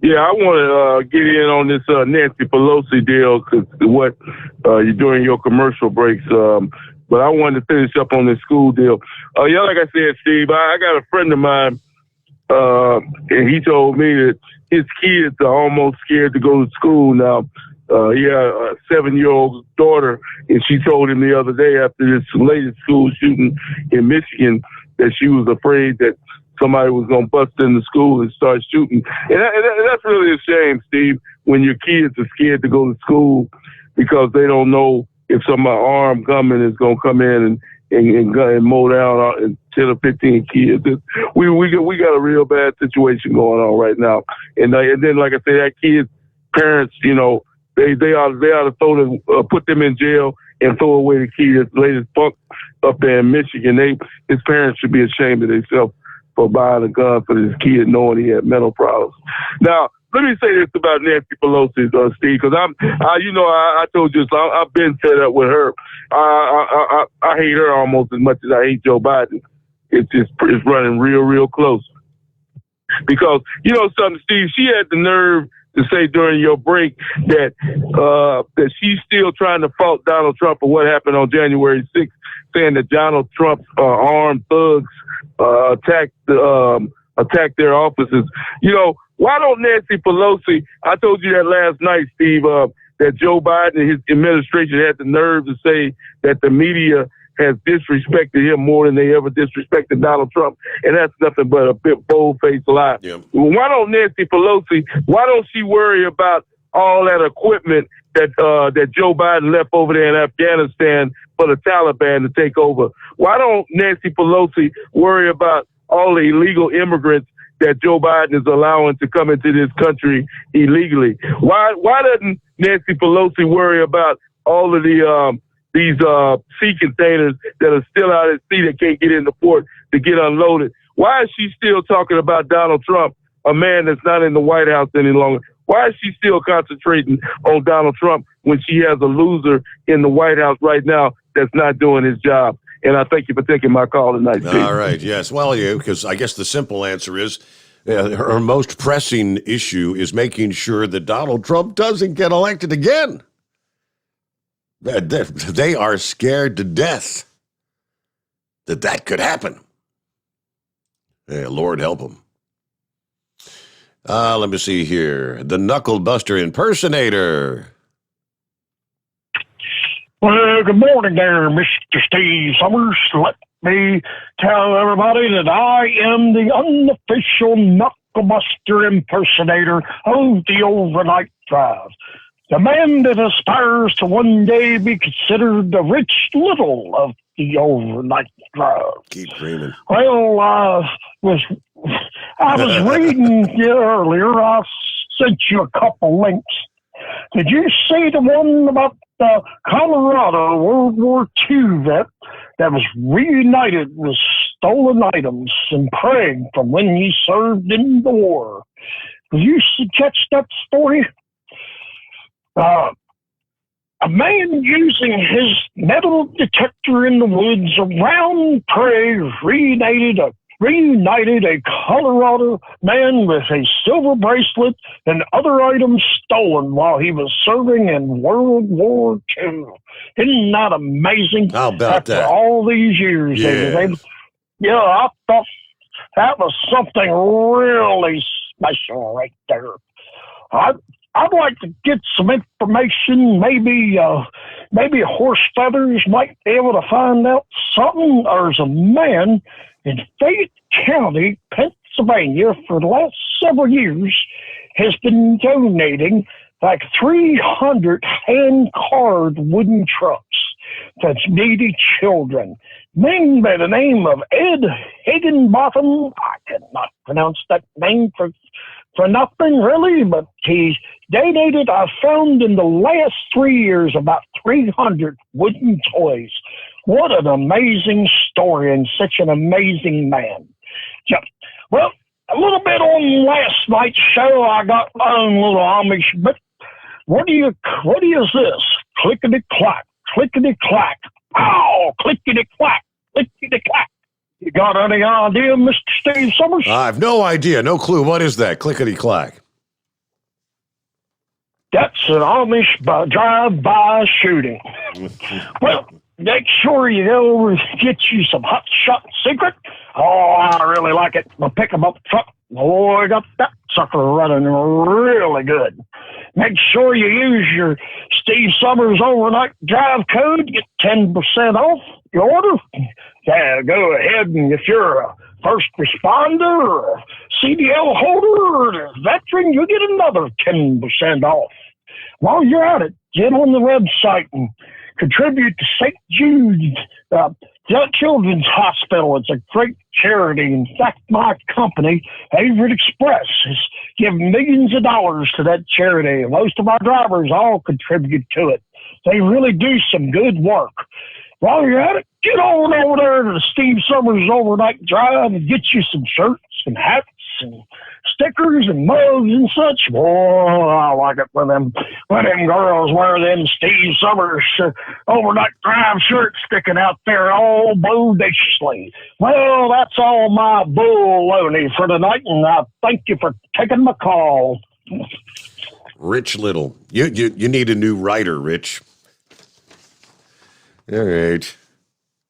I want to get in on this Nancy Pelosi deal, because what you're doing your commercial breaks. But I wanted to finish up on this school deal. Like I said, Steve, I got a friend of mine, and he told me that his kids are almost scared to go to school now. he had a 7-year-old daughter, and she told him the other day after this latest school shooting in Michigan that she was afraid that somebody was going to bust in the school and start shooting. And that's really a shame, Steve, when your kids are scared to go to school because they don't know if some armed gunman is going to come in and mow down 10 or 15 kids. We got a real bad situation going on right now. And then, like I said, that kid's parents, you know, they ought to put them in jail and throw away the kid, the latest punk up there in Michigan. His parents should be ashamed of themselves for buying a gun for this kid knowing he had mental problems. Now, let me say this about Nancy Pelosi, Steve, because I told you, I've been fed up with her. I hate her almost as much as I hate Joe Biden. It's running real close. Because, you know something, Steve, she had the nerve to say during your break that she's still trying to fault Donald Trump for what happened on January 6th, saying that Donald Trump's armed thugs attacked their offices. You know, why don't Nancy Pelosi, I told you that last night, Steve, that Joe Biden and his administration had the nerve to say that the media has disrespected him more than they ever disrespected Donald Trump. And that's nothing but a bit bold-faced lie. Yeah. Why don't Nancy Pelosi, why don't she worry about all that equipment that Joe Biden left over there in Afghanistan for the Taliban to take over? Why don't Nancy Pelosi worry about all the illegal immigrants that Joe Biden is allowing to come into this country illegally? Why doesn't Nancy Pelosi worry about all of these sea containers that are still out at sea that can't get in the port to get unloaded? Why is she still talking about Donald Trump, a man that's not in the White House any longer? Why is she still concentrating on Donald Trump when she has a loser in the White House right now that's not doing his job? And I thank you for taking my call tonight. All right. Yes. Well, because I guess the simple answer is her most pressing issue is making sure that Donald Trump doesn't get elected again. They are scared to death that could happen. Hey, Lord help them. Let me see here. The Knuckle Buster impersonator. Well, good morning there, Mr. Steve Sommers. Let me tell everybody that I am the unofficial Knucklebuster impersonator of the Overnight Drive. The man that aspires to one day be considered the Rich Little of the Overnight Drive. Keep dreaming. Well, I was reading earlier. I sent you a couple links. Did you see the one about the Colorado World War II vet that was reunited with stolen items and Prague from when he served in the war? Did you catch that story? A man using his metal detector in the woods around Prague reunited a Colorado man with a silver bracelet and other items stolen while he was serving in World War II. Isn't that amazing? How about that? After all these years. Yeah. I thought that was something really special right there. I'd like to get some information. Maybe Horse Feathers might be able to find out something. There's a man in Fayette County, Pennsylvania, for the last several years has been donating like 300 hand-carved wooden trucks to needy children. Man by the name of Ed Higginbottom. I cannot pronounce that name for nothing, really, but he donated, I found in the last 3 years, about 300 wooden toys. What an amazing story and such an amazing man. Yeah. Well, a little bit on last night's show, I got my own little Amish, but what is this? Clickety-clack, clickety-clack. Ow, clickety-clack, clickety-clack. You got any idea, Mr. Steve Sommers? I have no idea. No clue. What is that? Clickety-clack. That's an Amish drive-by shooting. Well, make sure you go get you some Hot Shot Secret. Oh, I really like it. I'll pick them up the truck. Oh, I got that sucker running really good. Make sure you use your Steve Sommers overnight drive code to get 10% off your order. Yeah, go ahead, and if you're a first responder or a CDL holder or a veteran, you'll get another 10% off. While you're at it, get on the website and contribute to St. Jude's Children's Hospital. It's a great charity. In fact, my company, Averett Express, has given millions of dollars to that charity. Most of our drivers all contribute to it. They really do some good work. While you're at it, get on over there to the Steve Sommers Overnight Drive and get you some shirts and hats and stickers and mugs and such. Boy, I like it when them girls wear them Steve Sommers Overnight Drive shirts sticking out there all bodaciously. Well, that's all my bull-loney for tonight, and I thank you for taking my call. Rich Little. You need a new writer, Rich. All right.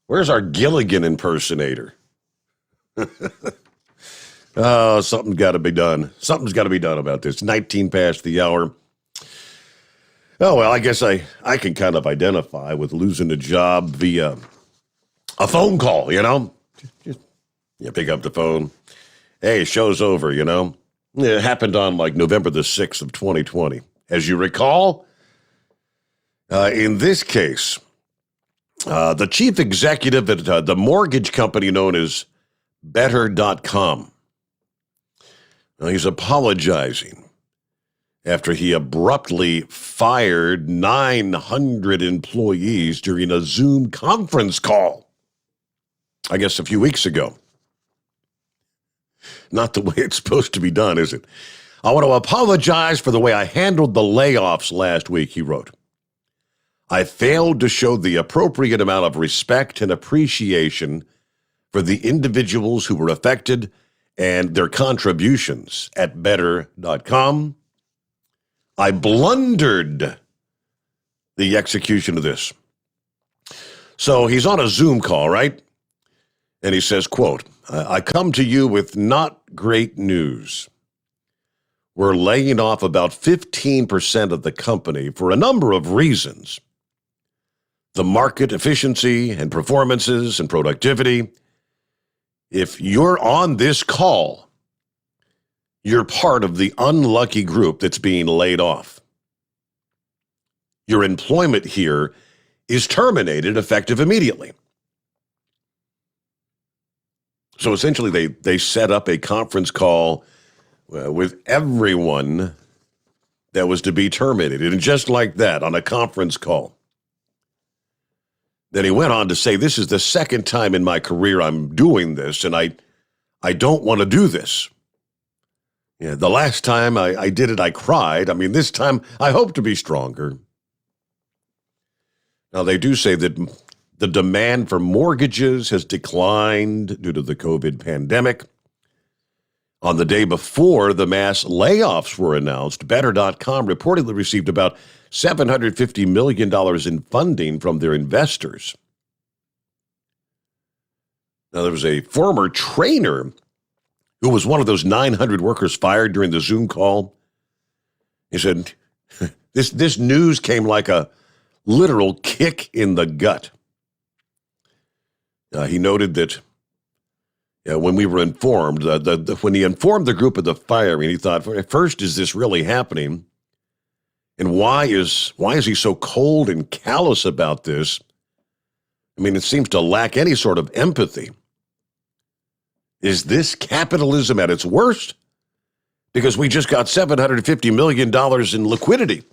Where's our Gilligan impersonator? Oh, something's got to be done. Something's got to be done about this. 19 past the hour. Oh, well, I guess I can kind of identify with losing a job via a phone call, you know? Just, you pick up the phone. Hey, show's over, you know? It happened on like November the 6th of 2020. As you recall, in this case, the chief executive at the mortgage company known as Better.com. He's apologizing after he abruptly fired 900 employees during a Zoom conference call, I guess a few weeks ago. Not the way it's supposed to be done, is it? I want to apologize for the way I handled the layoffs last week, he wrote. I failed to show the appropriate amount of respect and appreciation for the individuals who were affected and their contributions at Better.com. I blundered the execution of this. So he's on a Zoom call, right? And he says, quote, I come to you with not great news. We're laying off about 15% of the company for a number of reasons. The market efficiency and performances and productivity. If you're on this call, you're part of the unlucky group that's being laid off. Your employment here is terminated effective immediately. So essentially they set up a conference call with everyone that was to be terminated. And just like that, on a conference call. Then he went on to say, this is the second time in my career I'm doing this, and I don't want to do this. Yeah, the last time I did it, I cried. I mean, this time I hope to be stronger. Now, they do say that the demand for mortgages has declined due to the COVID pandemic. On the day before the mass layoffs were announced, Better.com reportedly received about $750 million in funding from their investors. Now, there was a former trainer who was one of those 900 workers fired during the Zoom call. He said, this news came like a literal kick in the gut. He noted that when we were informed, when he informed the group of the firing, he thought, first, is this really happening? And why is he so cold and callous about this? I mean, it seems to lack any sort of empathy. Is this capitalism at its worst? Because we just got $750 million in liquidity,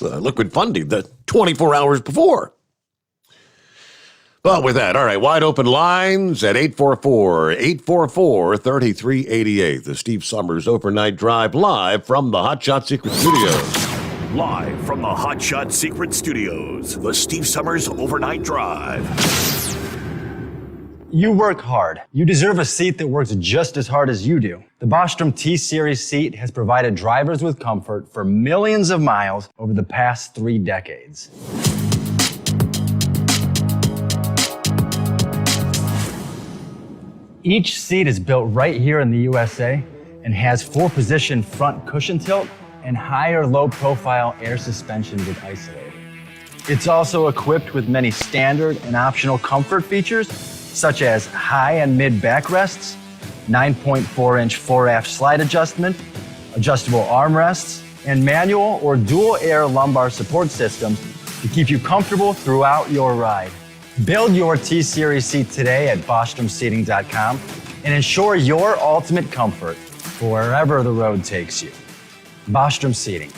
liquid funding, the 24 hours before. Well, with that, all right, wide open lines at 844-3388. The Steve Sommers Overnight Drive live from the Hot Shot Secret Studios. Live from the Hot Shot Secret Studios, the Steve Sommers Overnight Drive. You work hard. You deserve a seat that works just as hard as you do. The Bostrom T-Series seat has provided drivers with comfort for millions of miles over the past 3 decades. Each seat is built right here in the USA and has 4-position front cushion tilt and high or low profile air suspension with isolator. It's also equipped with many standard and optional comfort features, such as high and mid backrests, 9.4-inch fore-aft slide adjustment, adjustable armrests, and manual or dual air lumbar support systems to keep you comfortable throughout your ride. Build your T-Series seat today at BostromSeating.com and ensure your ultimate comfort for wherever the road takes you. Bostrom Seating,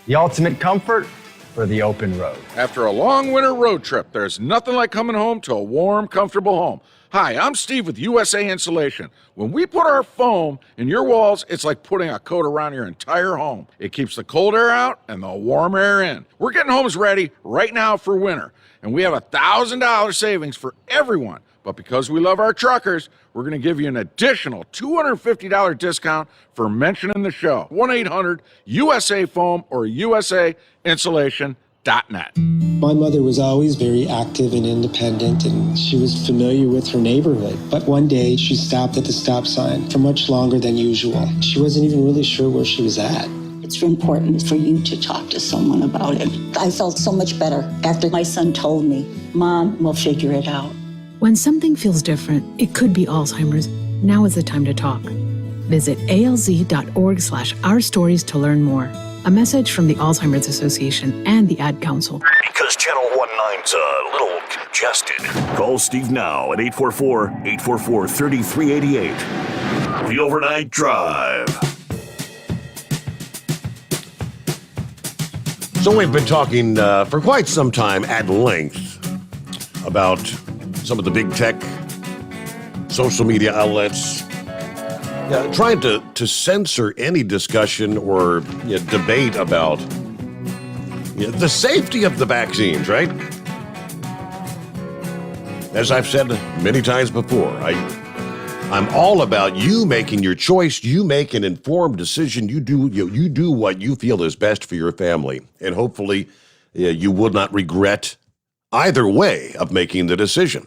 the ultimate comfort for the open road. After a long winter road trip, there's nothing like coming home to a warm, comfortable home. Hi, I'm Steve with USA Insulation. When we put our foam in your walls, it's like putting a coat around your entire home. It keeps the cold air out and the warm air in. We're getting homes ready right now for winter, and we have $1,000 savings for everyone. But because we love our truckers, we're going to give you an additional $250 discount for mentioning the show. 1-800-USA-FOAM or USAinsulation.net. My mother was always very active and independent, and she was familiar with her neighborhood. But one day, she stopped at the stop sign for much longer than usual. She wasn't even really sure where she was at. It's important for you to talk to someone about it. I felt so much better after my son told me, Mom, we'll figure it out. When something feels different, it could be Alzheimer's. Now is the time to talk. Visit alz.org/ourstories to learn more. A message from the Alzheimer's Association and the Ad Council. Because Channel 19's a little congested. Call Steve now at 844-844-3388. The Overnight Drive. So we've been talking for quite some time at length about some of the big tech social media outlets trying to censor any discussion or debate about the safety of the vaccines, right? As I've said many times before, I'm all about you making your choice. You make an informed decision. You do what you feel is best for your family, and hopefully you will not regret either way of making the decision.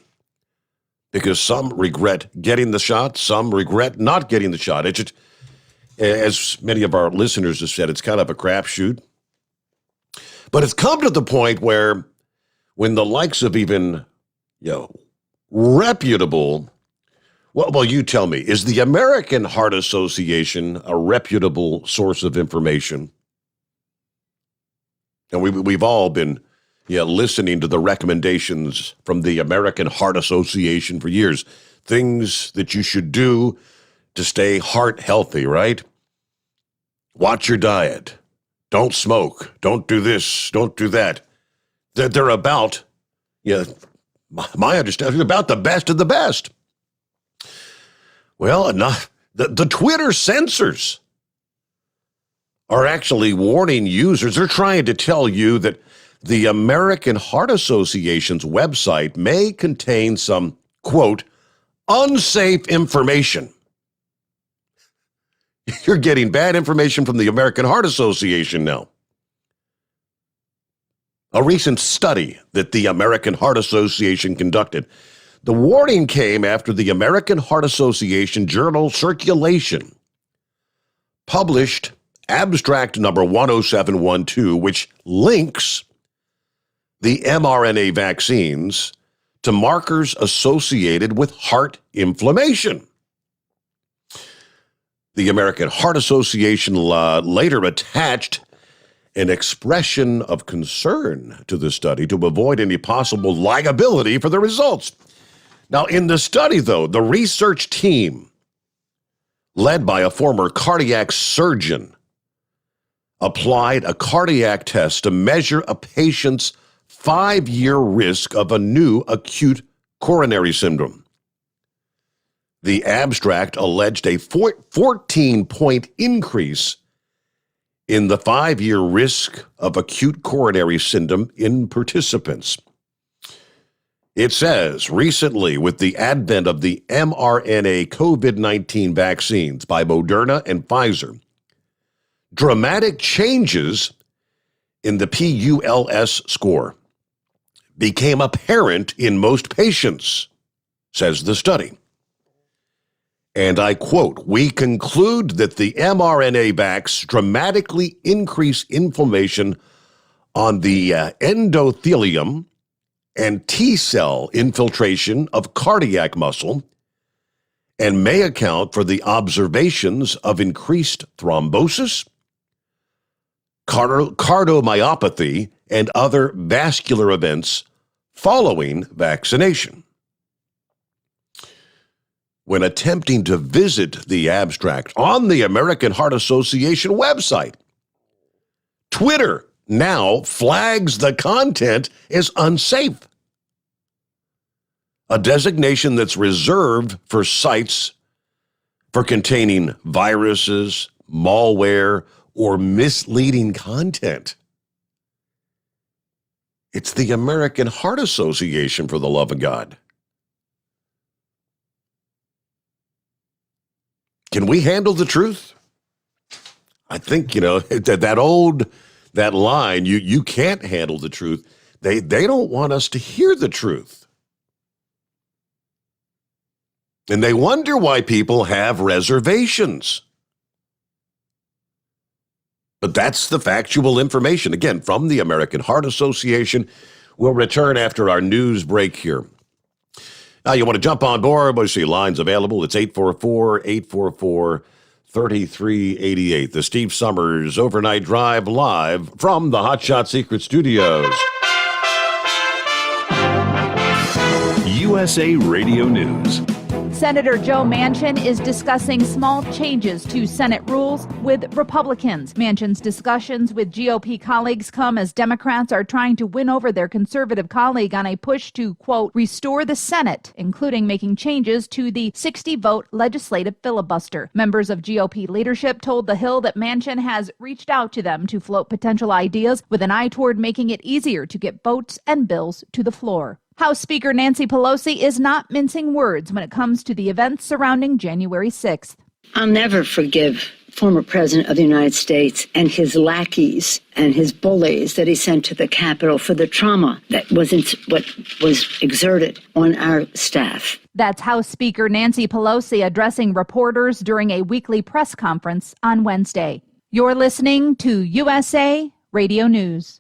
Because some regret getting the shot, some regret not getting the shot. It's just, as many of our listeners have said, it's kind of a crapshoot. But it's come to the point where when the likes of even, reputable, well, you tell me, is the American Heart Association a reputable source of information? And we've all been listening to the recommendations from the American Heart Association for years. Things that you should do to stay heart healthy, right? Watch your diet. Don't smoke. Don't do this. Don't do that. They're about, my understanding, about the best of the best. Well, enough. The Twitter censors are actually warning users. They're trying to tell you that the American Heart Association's website may contain some, quote, unsafe information. You're getting bad information from the American Heart Association now. A recent study that the American Heart Association conducted, the warning came after the American Heart Association journal Circulation published abstract number 10712, which links the mRNA vaccines to markers associated with heart inflammation. The American Heart Association later attached an expression of concern to the study to avoid any possible liability for the results. Now, in the study, though, the research team, led by a former cardiac surgeon, applied a cardiac test to measure a patient's 5-year risk of a new acute coronary syndrome. The abstract alleged a 14-point increase in the 5-year risk of acute coronary syndrome in participants. It says, recently, with the advent of the mRNA COVID-19 vaccines by Moderna and Pfizer, dramatic changes in the PULS score became apparent in most patients, says the study. And I quote, "We conclude that the mRNA vax dramatically increase inflammation on the endothelium and T-cell infiltration of cardiac muscle and may account for the observations of increased thrombosis, cardiomyopathy, and other vascular events following vaccination." When attempting to visit the abstract on the American Heart Association website, Twitter now flags the content as unsafe, a designation that's reserved for sites for containing viruses, malware, or misleading content. It's the American Heart Association, for the love of God. Can we handle the truth? I think, that line, you can't handle the truth. They don't want us to hear the truth. And they wonder why people have reservations. But that's the factual information, again, from the American Heart Association. We'll return after our news break here. Now, you want to jump on board? We see lines available. It's 844-844-3388. The Steve Sommers Overnight Drive live from the Hot Shot Secret Studios. USA Radio News. Senator Joe Manchin is discussing small changes to Senate rules with Republicans. Manchin's discussions with GOP colleagues come as Democrats are trying to win over their conservative colleague on a push to, quote, restore the Senate, including making changes to the 60-vote legislative filibuster. Members of GOP leadership told The Hill that Manchin has reached out to them to float potential ideas with an eye toward making it easier to get votes and bills to the floor. House Speaker Nancy Pelosi is not mincing words when it comes to the events surrounding January 6th. I'll never forgive former President of the United States and his lackeys and his bullies that he sent to the Capitol for the trauma that was exerted on our staff. That's House Speaker Nancy Pelosi addressing reporters during a weekly press conference on Wednesday. You're listening to USA Radio News.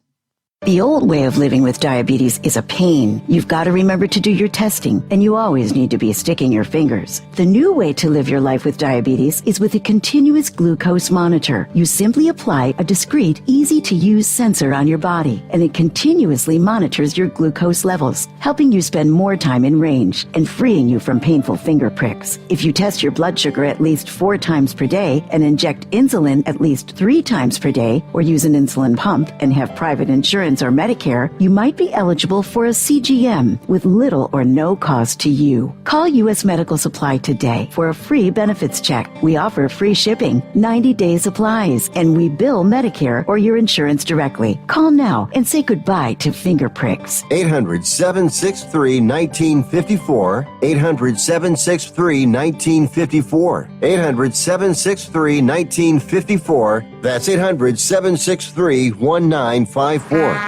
The old way of living with diabetes is a pain. You've got to remember to do your testing, and you always need to be sticking your fingers. The new way to live your life with diabetes is with a continuous glucose monitor. You simply apply a discreet, easy-to-use sensor on your body, and it continuously monitors your glucose levels, helping you spend more time in range and freeing you from painful finger pricks. If you test your blood sugar at least 4 times per day and inject insulin at least 3 times per day, or use an insulin pump and have private insurance or Medicare, you might be eligible for a CGM with little or no cost to you. Call U.S. Medical Supply today for a free benefits check. We offer free shipping, 90-day supplies, and we bill Medicare or your insurance directly. Call now and say goodbye to finger pricks. 800-763-1954. 800-763-1954. 800-763-1954. That's 800-763-1954.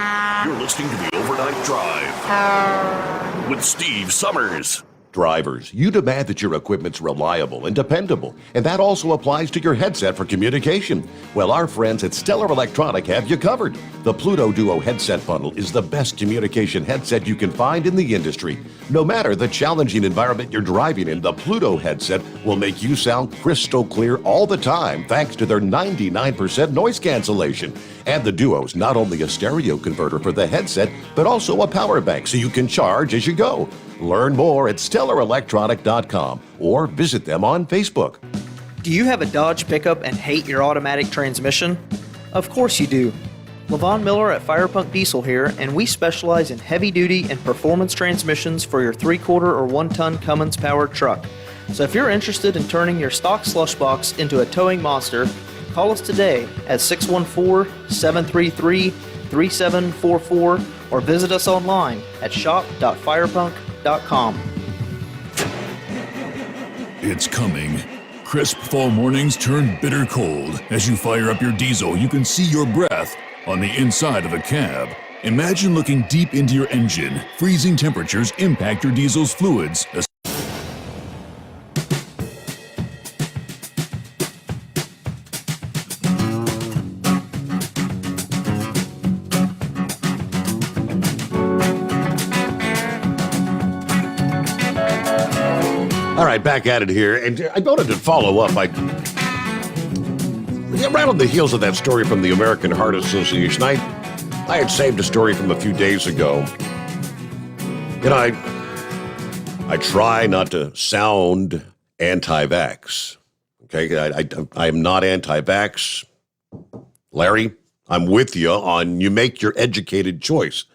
You're listening to the Overnight Drive with Steve Sommers. Drivers, you demand that your equipment's reliable and dependable, and that also applies to your headset for communication. Well, our friends at Stellar Electronic have you covered. The Pluto Duo headset bundle is the best communication headset you can find in the industry. No matter the challenging environment you're driving in, the Pluto headset will make you sound crystal clear all the time thanks to their 99% noise cancellation. And the Duo's not only a stereo converter for the headset, but also a power bank so you can charge as you go. Learn more at StellarElectronic.com or visit them on Facebook. Do you have a Dodge pickup and hate your automatic transmission? Of course you do. LaVon Miller at Firepunk Diesel here, and we specialize in heavy-duty and performance transmissions for your 3-quarter or 1-ton Cummins powered truck. So if you're interested in turning your stock slush box into a towing monster, call us today at 614-733-3744 or visit us online at shop.firepunk.com. It's coming. Crisp fall mornings turn bitter cold. As you fire up your diesel, you can see your breath on the inside of a cab. Imagine looking deep into your engine. Freezing temperatures impact your diesel's fluids. right, back at it here. And I wanted to follow up. Right on the heels of that story from the American Heart Association, I had saved a story from a few days ago. And I try not to sound anti-vax. Okay, I am not anti-vax. Larry, I'm with you on you make your educated choice.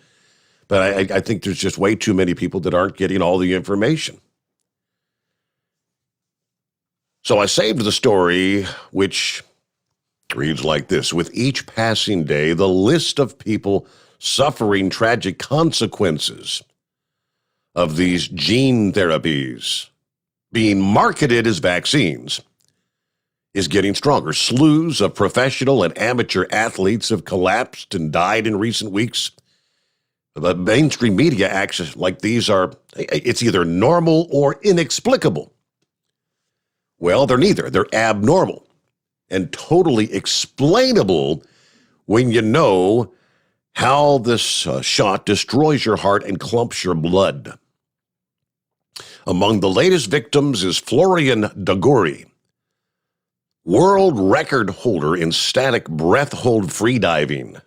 But I think there's just way too many people that aren't getting all the information. So I saved the story, which reads like this. With each passing day, the list of people suffering tragic consequences of these gene therapies being marketed as vaccines is getting stronger. Slews of professional and amateur athletes have collapsed and died in recent weeks. The mainstream media acts like these are, it's either normal or inexplicable. Well, they're neither. They're abnormal and totally explainable when you know how this shot destroys your heart and clumps your blood. Among the latest victims is Florian Daguri, world record holder in static breath hold freediving.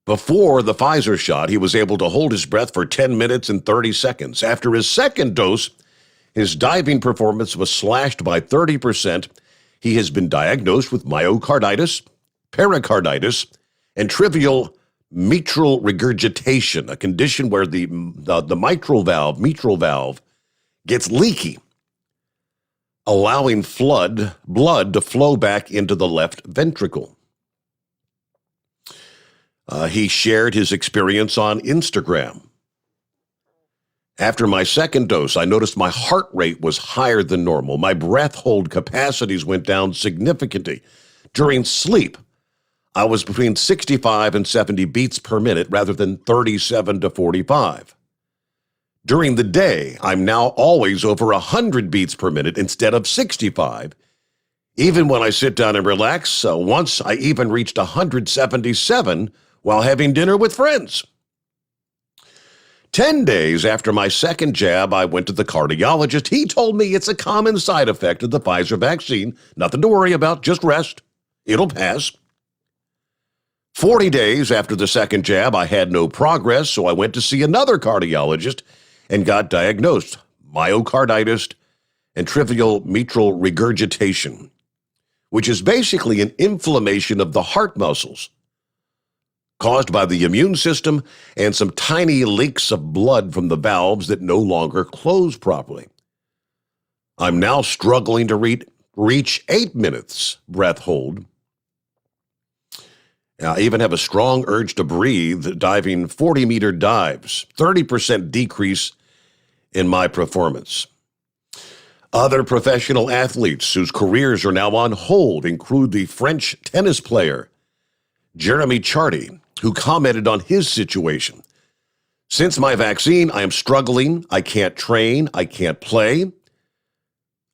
Before the Pfizer shot, he was able to hold his breath for 10 minutes and 30 seconds. After his second dose, his diving performance was slashed by 30%. He has been diagnosed with myocarditis, pericarditis, and trivial mitral regurgitation, a condition where the mitral valve gets leaky, allowing blood to flow back into the left ventricle. He shared his experience on Instagram. After my second dose, I noticed my heart rate was higher than normal. My breath hold capacities went down significantly. During sleep, I was between 65 and 70 beats per minute rather than 37 to 45. During the day, I'm now always over 100 beats per minute instead of 65. Even when I sit down and relax, once I even reached 177 while having dinner with friends. 10 days after my second jab, I went to the cardiologist. He told me it's a common side effect of the Pfizer vaccine. Nothing to worry about, just rest. It'll pass. 40 days after the second jab, I had no progress, so I went to see another cardiologist and got diagnosed myocarditis and trivial mitral regurgitation, which is basically an inflammation of the heart muscles caused by the immune system and some tiny leaks of blood from the valves that no longer close properly. I'm now struggling to reach 8 minutes breath hold. I even have a strong urge to breathe, diving 40-meter dives, 30% decrease in my performance. Other professional athletes whose careers are now on hold include the French tennis player Jeremy Chardy, who commented on his situation. Since my vaccine, I am struggling. I can't train. I can't play.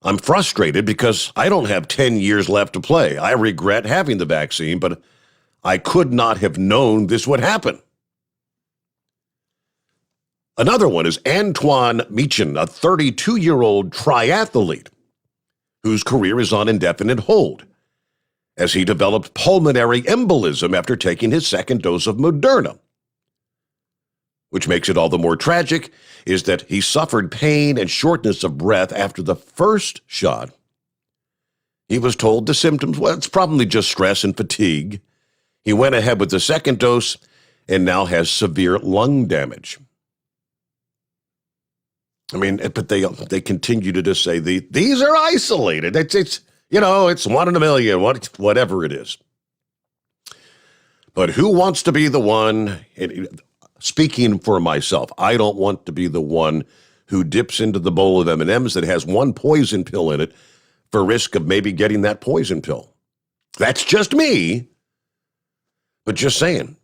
I'm frustrated because I don't have 10 years left to play. I regret having the vaccine, but I could not have known this would happen. Another one is Antoine Michin, a 32-year-old triathlete whose career is on indefinite hold, as he developed pulmonary embolism after taking his second dose of Moderna. Which makes it all the more tragic is that he suffered pain and shortness of breath after the first shot. He was told the symptoms, well, it's probably just stress and fatigue. He went ahead with the second dose and now has severe lung damage. I mean, but they continue to just say these are isolated. It's it's 1 in a million, whatever it is. But who wants to be the one, speaking for myself, I don't want to be the one who dips into the bowl of M&Ms that has one poison pill in it for risk of maybe getting that poison pill. That's just me, but just saying.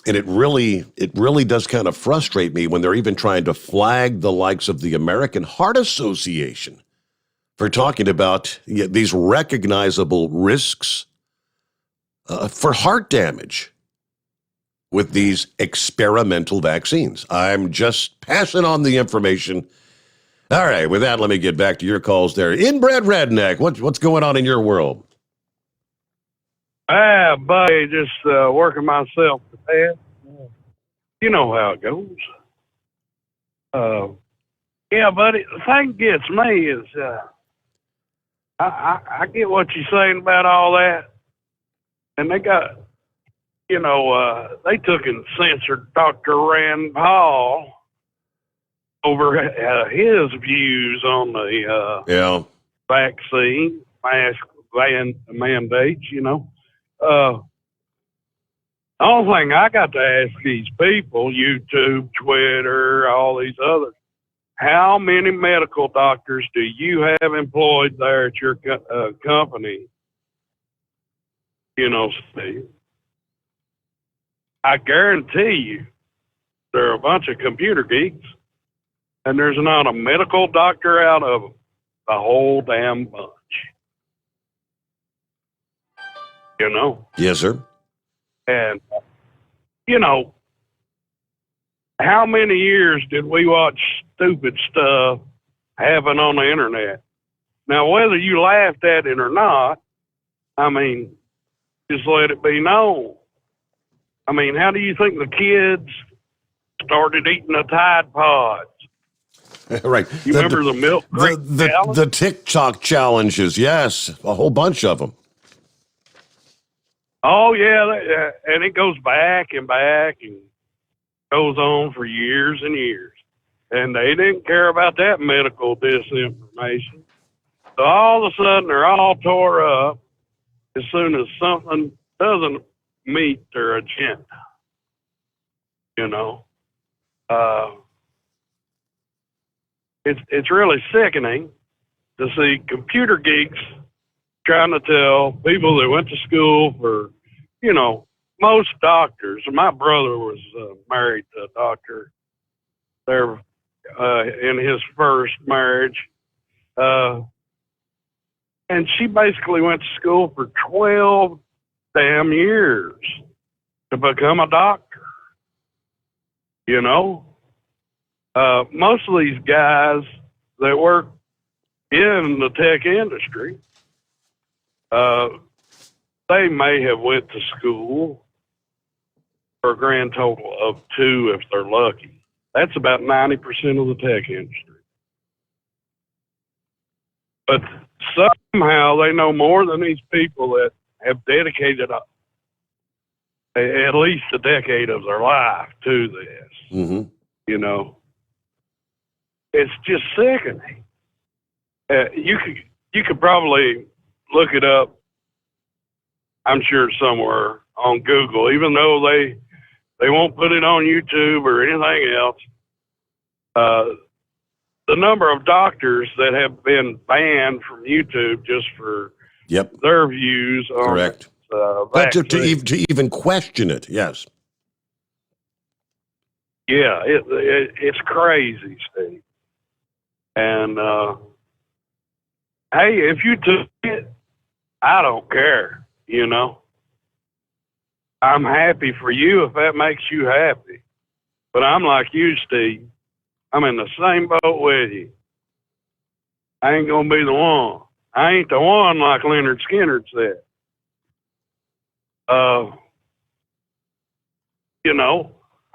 And it really does kind of frustrate me when they're even trying to flag the likes of the American Heart Association for talking about these recognizable risks for heart damage with these experimental vaccines. I'm just passing on the information. All right, with that, let me get back to your calls there. Inbred Redneck, what's going on in your world? Buddy, just working myself to death. You know how it goes. Yeah, buddy, the thing gets me is I get what you're saying about all that. And they got, they took and censored Dr. Rand Paul over his views on the vaccine, mask mandates, The only thing I got to ask these people, YouTube, Twitter, all these others, how many medical doctors do you have employed there at your company? Steve. I guarantee you there are a bunch of computer geeks, and there's not a medical doctor out of them, the whole damn bunch. Yes, sir. And, how many years did we watch stupid stuff happen on the internet? Now, whether you laughed at it or not, just let it be known. How do you think the kids started eating the Tide Pods? Right. You remember the milk crate challenge? The TikTok challenges, yes, a whole bunch of them. Oh, yeah, and it goes back and goes on for years and years. And they didn't care about that medical disinformation. So all of a sudden, they're all tore up as soon as something doesn't meet their agenda. It's really sickening to see computer geeks trying to tell people that went to school for, most doctors. My brother was married to a doctor there in his first marriage. And she basically went to school for 12 damn years to become a doctor. Most of these guys that work in the tech industry, they may have went to school for a grand total of 2 if they're lucky. That's about 90% of the tech industry. But somehow they know more than these people that have dedicated at least a decade of their life to this. Mm-hmm. It's just sickening. You could probably look it up, I'm sure somewhere on Google, even though they won't put it on YouTube or anything else. The number of doctors that have been banned from YouTube just for their views on correct. To even question it, yes. Yeah, it's crazy, Steve. And hey, if you took it, I don't care. I'm happy for you if that makes you happy. But I'm like you, Steve. I'm in the same boat with you. I ain't gonna be the one. I ain't the one, like Leonard Skinner said.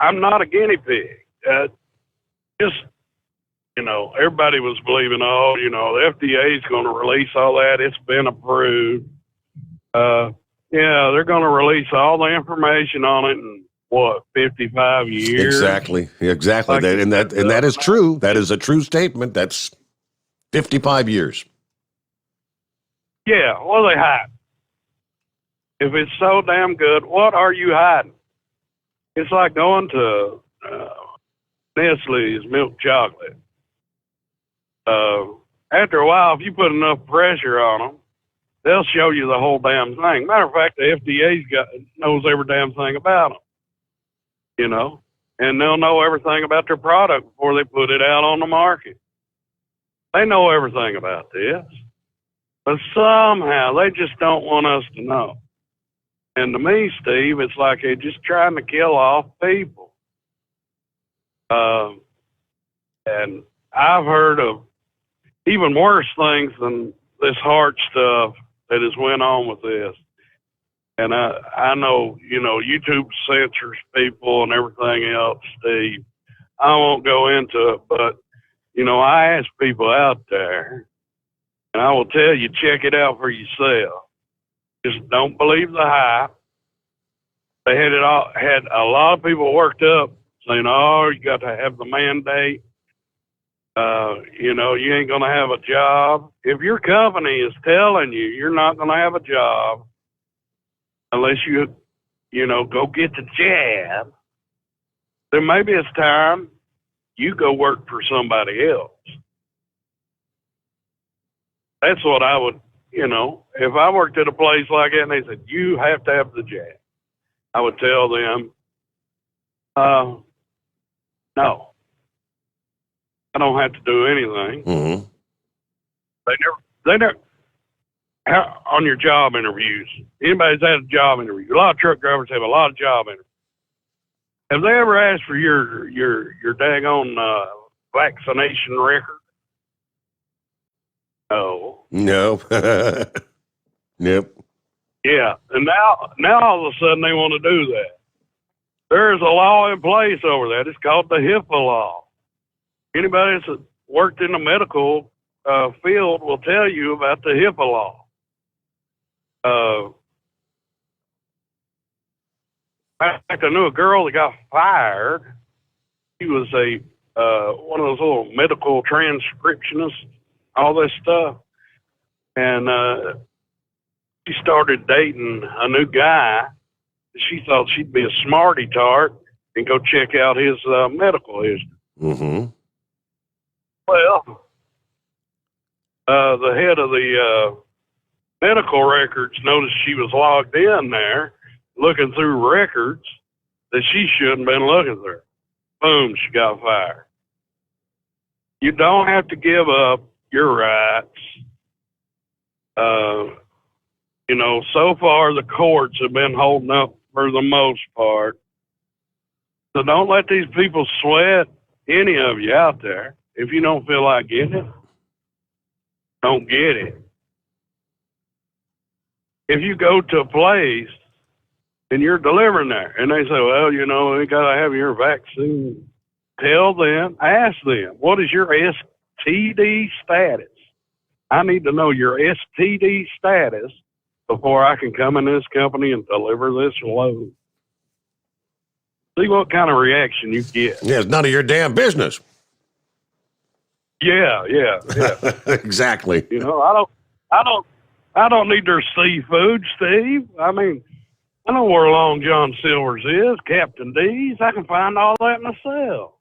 I'm not a guinea pig. Everybody was believing, the FDA is going to release all that. It's been approved. They're going to release all the information on it in 55 years? Exactly. Like, and that is true. That is a true statement. That's 55 years. Yeah, what are they hiding? If it's so damn good, what are you hiding? It's like going to Nestle's milk chocolate. After a while, if you put enough pressure on them, they'll show you the whole damn thing. Matter of fact, the FDA knows every damn thing about them. And they'll know everything about their product before they put it out on the market. They know everything about this. But somehow they just don't want us to know. And to me, Steve, it's like they're just trying to kill off people. And I've heard of even worse things than this heart stuff that has went on with this. And I know, YouTube censors people and everything else, Steve. I won't go into it, but, I ask people out there, and I will tell you, check it out for yourself. Just don't believe the hype. They had a lot of people worked up saying, oh, you got to have the mandate. You ain't going to have a job. If your company is telling you you're not going to have a job unless you go get the jab, then maybe it's time you go work for somebody else. That's what I would, if I worked at a place like that and they said, you have to have the jab, I would tell them, no. I don't have to do anything. Mm-hmm. They never, on your job interviews, anybody's had a job interview. A lot of truck drivers have a lot of job interviews. Have they ever asked for your daggone vaccination record? No. No. Nope. Yeah, and now all of a sudden they want to do that. There's a law in place over that. It's called the HIPAA law. Anybody that's worked in the medical field will tell you about the HIPAA law. In fact, I knew a girl that got fired. She was one of those little medical transcriptionists, all this stuff. And she started dating a new guy. She thought she'd be a smarty tart and go check out his medical history. Mm-hmm. Well, the head of the medical records noticed she was logged in there looking through records that she shouldn't have been looking through. Boom, she got fired. You don't have to give up your rights. So far the courts have been holding up for the most part. So don't let these people sweat any of you out there. If you don't feel like getting it, don't get it. If you go to a place and you're delivering there and they say, well, we got to have your vaccine, tell them, ask them, what is your STD status? I need to know your STD status before I can come in this company and deliver this load. See what kind of reaction you get. Yeah, it's none of your damn business. Yeah. Exactly. I don't need their seafood, Steve. I mean, I know where Long John Silver's is, Captain D's. I can find all that myself.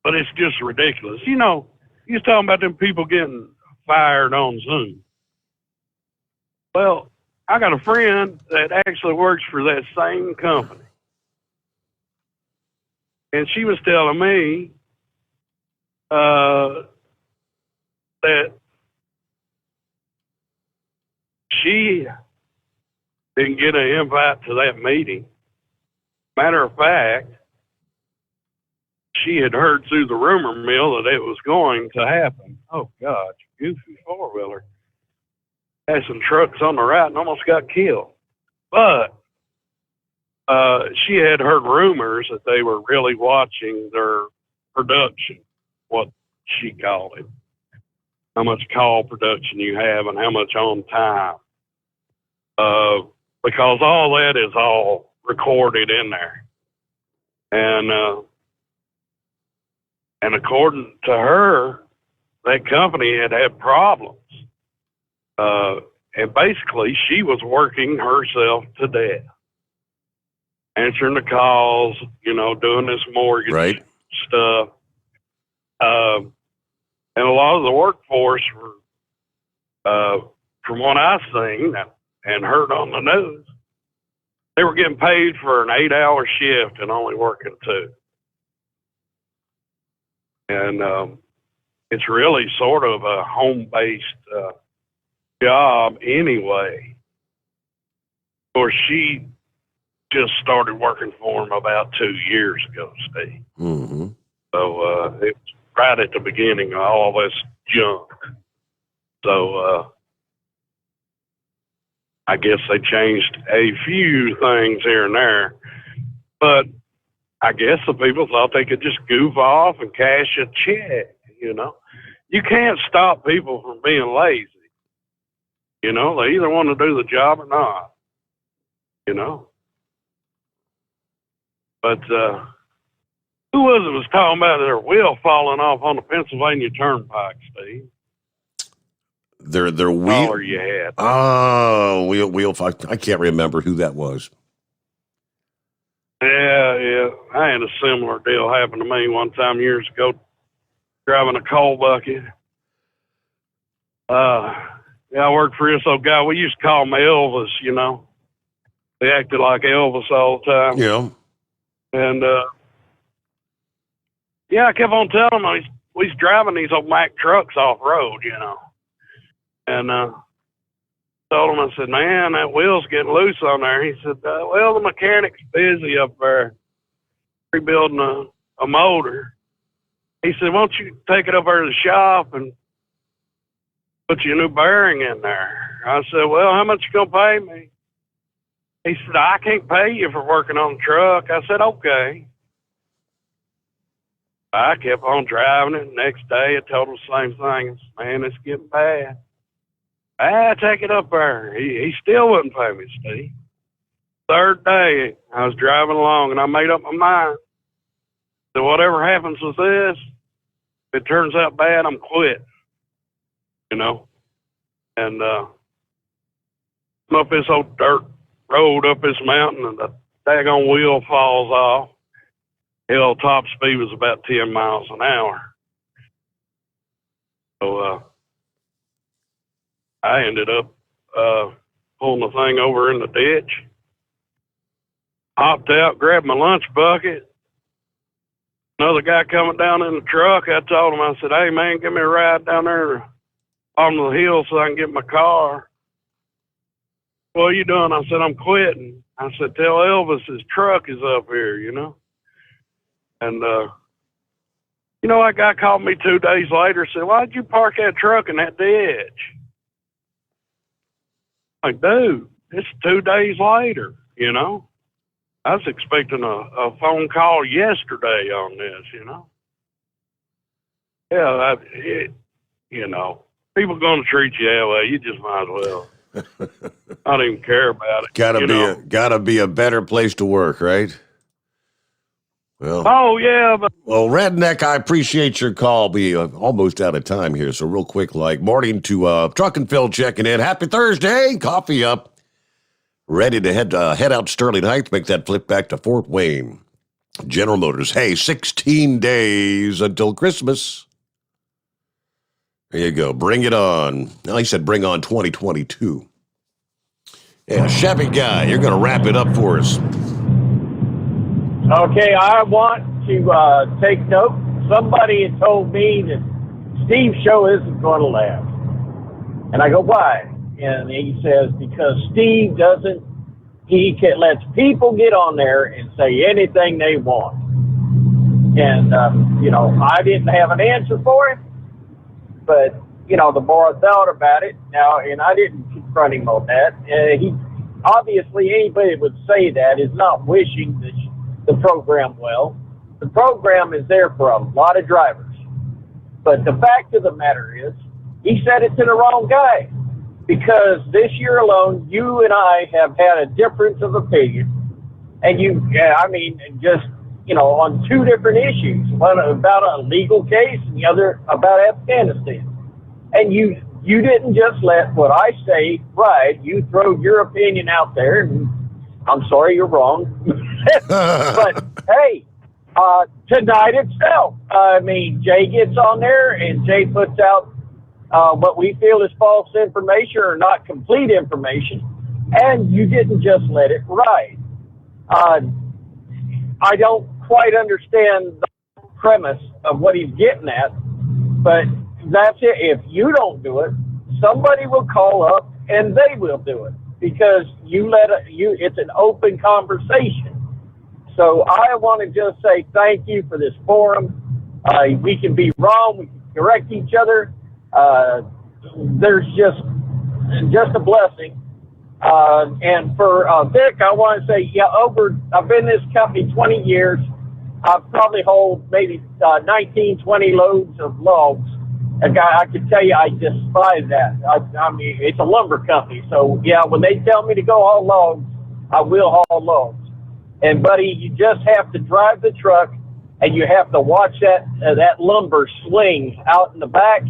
But it's just ridiculous. You was talking about them people getting fired on Zoom. Well, I got a friend that actually works for that same company. And she was telling me that she didn't get an invite to that meeting. Matter of fact, she had heard through the rumor mill that it was going to happen. Oh, God, goofy four-wheeler. Had some trucks on the right and almost got killed. But she had heard rumors that they were really watching their production, what she called it. How much call production you have and how much on time. Because all that is all recorded in there. And according to her, that company had problems. And basically, she was working herself to death. Answering the calls, doing this mortgage stuff. And a lot of the workforce were, from what I've seen and heard on the news, they were getting paid for an 8-hour shift and only working 2. And it's really sort of a home-based job anyway. Of course, she just started working for him about 2 years ago, Steve. Mm-hmm. So it was right at the beginning of all this junk. So I guess they changed a few things here and there. But I guess the people thought they could just goof off and cash a check, you know. You can't stop people from being lazy. You know, they either want to do the job or not, you know. But who was talking about their wheel falling off on the Pennsylvania Turnpike, Steve? Their wheel. Caller you had. Oh, wheel. I can't remember who that was. Yeah. I had a similar deal happen to me one time years ago, driving a coal bucket. I worked for this old guy. We used to call him Elvis, you know. They acted like Elvis all the time. Yeah. And, I kept on telling him we was driving these old Mack trucks off-road, you know. And told him, I said, man, that wheel's getting loose on there. He said, well, the mechanic's busy up there rebuilding a motor. He said, why don't you take it up there to the shop and put your new bearing in there? I said, well, how much you going to pay me? He said, I can't pay you for working on the truck. I said, okay. I kept on driving it. Next day, I told him the same thing. Man, it's getting bad. Take it up there. He still wouldn't pay me, Steve. Third day, I was driving along, and I made up my mind that whatever happens with this, if it turns out bad, I'm quit. You know? And I'm up this old dirt road up this mountain, and the daggone wheel falls off. Hell, top speed was about 10 miles an hour. So I ended up pulling the thing over in the ditch, hopped out, grabbed my lunch bucket. Another guy coming down in the truck, I told him, I said, hey, man, give me a ride down there on the hill so I can get my car. What are you doing? I said, I'm quitting. I said, tell Elvis his truck is up here, you know. And, that guy called me 2 days later and said, why'd you park that truck in that ditch? Like, dude, it's 2 days later, you know. I was expecting a phone call yesterday on this, you know. Yeah, people going to treat you that way. You just might as well. I don't even care about it. Gotta be a better place to work, right? Well. Oh yeah. Well, Redneck, I appreciate your call. Be almost out of time here, so real quick, morning to Truck and Phil checking in. Happy Thursday. Coffee up. Ready to head out Sterling Heights. Make that flip back to Fort Wayne. General Motors. Hey, 16 days until Christmas. There you go. Bring it on. Now he said bring on 2022. Yeah, Chevy guy, you're going to wrap it up for us. Okay, I want to take note. Somebody had told me that Steve's show isn't going to last. And I go, why? And he says, because Steve lets people get on there and say anything they want. And, I didn't have an answer for him. But, the more I thought about it now, and I didn't confront him on that, obviously anybody that would say that is not wishing the program well. The program is there for a lot of drivers. But the fact of the matter is, he said it to the wrong guy. Because this year alone, you and I have had a difference of opinion. And on two different issues. One about a legal case and the other about Afghanistan. And you didn't just let what I say ride. You throw your opinion out there, and I'm sorry, you're wrong. But, hey, tonight itself, Jay gets on there, and Jay puts out what we feel is false information or not complete information, and you didn't just let it ride. I don't quite understand the premise of what he's getting at, but that's it. If you don't do it, somebody will call up and they will do it because it's an open conversation. So I want to just say thank you for this forum. We can be wrong. We can correct each other. There's just a blessing. And for Vic, I want to say, I've been in this company 20 years. I probably hold maybe 19, 20 loads of logs. I can tell you, I despise that. I mean, it's a lumber company. So, yeah, when they tell me to go haul logs, I will haul logs. And, buddy, you just have to drive the truck, and you have to watch that lumber swing out in the back.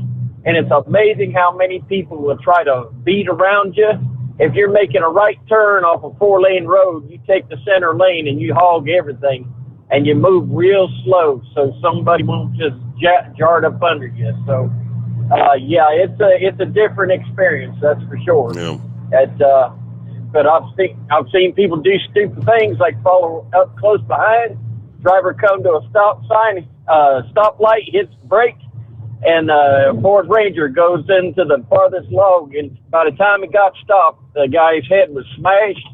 And it's amazing how many people will try to beat around you. If you're making a right turn off a 4-lane road, you take the center lane and you hog everything. And you move real slow so somebody won't just jar it up under you. So, it's a different experience, that's for sure. Yeah. But I've seen people do stupid things like follow up close behind. Driver come to a stoplight, hits the brake, and Ford Ranger goes into the farthest log. And by the time it got stopped, the guy's head was smashed.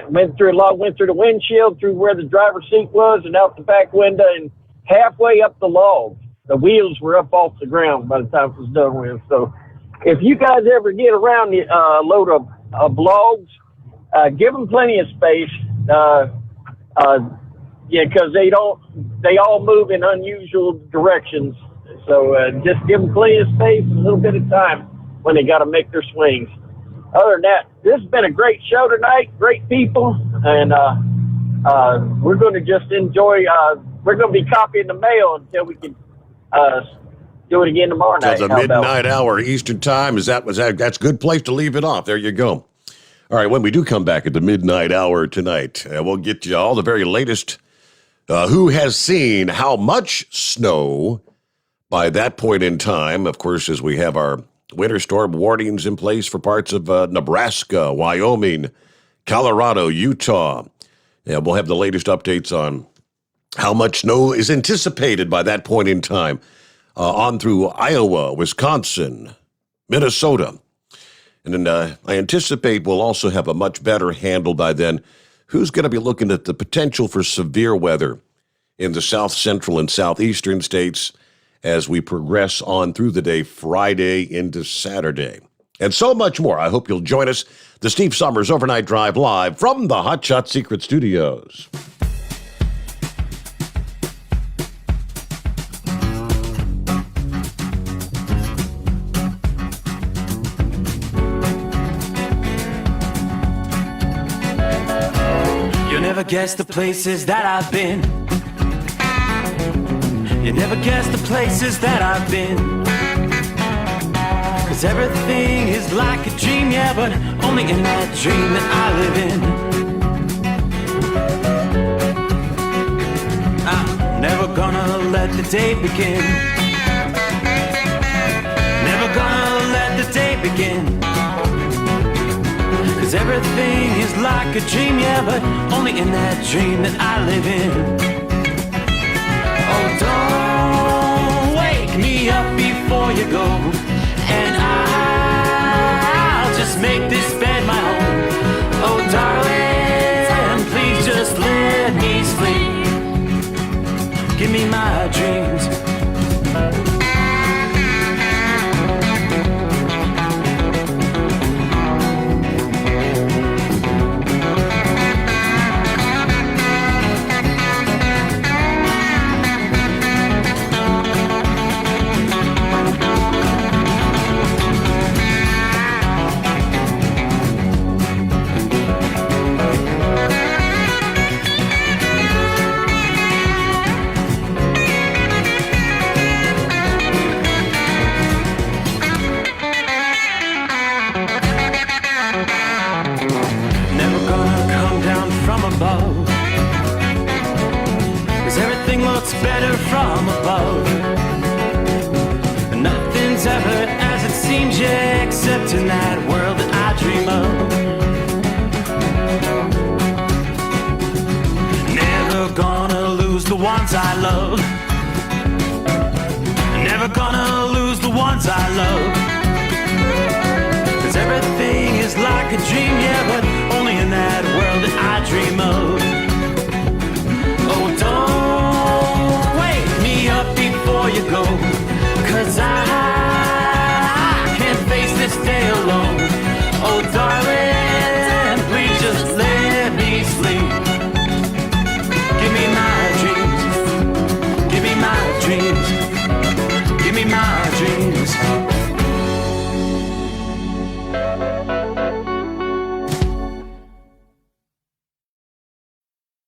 Went through the windshield, through where the driver's seat was, and out the back window, and halfway up the log. The wheels were up off the ground by the time it was done with. So if you guys ever get around a load of logs, give them plenty of space. Because they all move in unusual directions. So just give them plenty of space and a little bit of time when they got to make their swings. Other than that, this has been a great show tonight. Great people. And we're going to just enjoy. We're going to be copying the mail until we can do it again tomorrow night. So the midnight hour Eastern time, that's a good place to leave it off. There you go. All right, when we do come back at the midnight hour tonight, we'll get you all the very latest. Who has seen how much snow by that point in time? Of course, as we have our winter storm warnings in place for parts of Nebraska, Wyoming, Colorado, Utah. Yeah, we'll have the latest updates on how much snow is anticipated by that point in time on through Iowa, Wisconsin, Minnesota. And then I anticipate we'll also have a much better handle by then who's going to be looking at the potential for severe weather in the south central and southeastern states as we progress on through the day, Friday into Saturday. And so much more. I hope you'll join us. The Steve Sommers Overnight Drive live from the Hot Shot Secret Studios. You'll never guess the places that I've been. You never guess the places that I've been. 'Cause everything is like a dream, yeah, but only in that dream that I live in. I'm never gonna let the day begin. Never gonna let the day begin. 'Cause everything is like a dream, yeah, but only in that dream that I live in. Oh, don't wake me up before you go, and I'll just make this bed my home. Oh, darling, please just let me sleep. Give me my dreams. Better from above. Nothing's ever as it seems, yeah, except in that world that I dream of. Never gonna lose the ones I love. Never gonna lose the ones I love. like a dream, yeah, but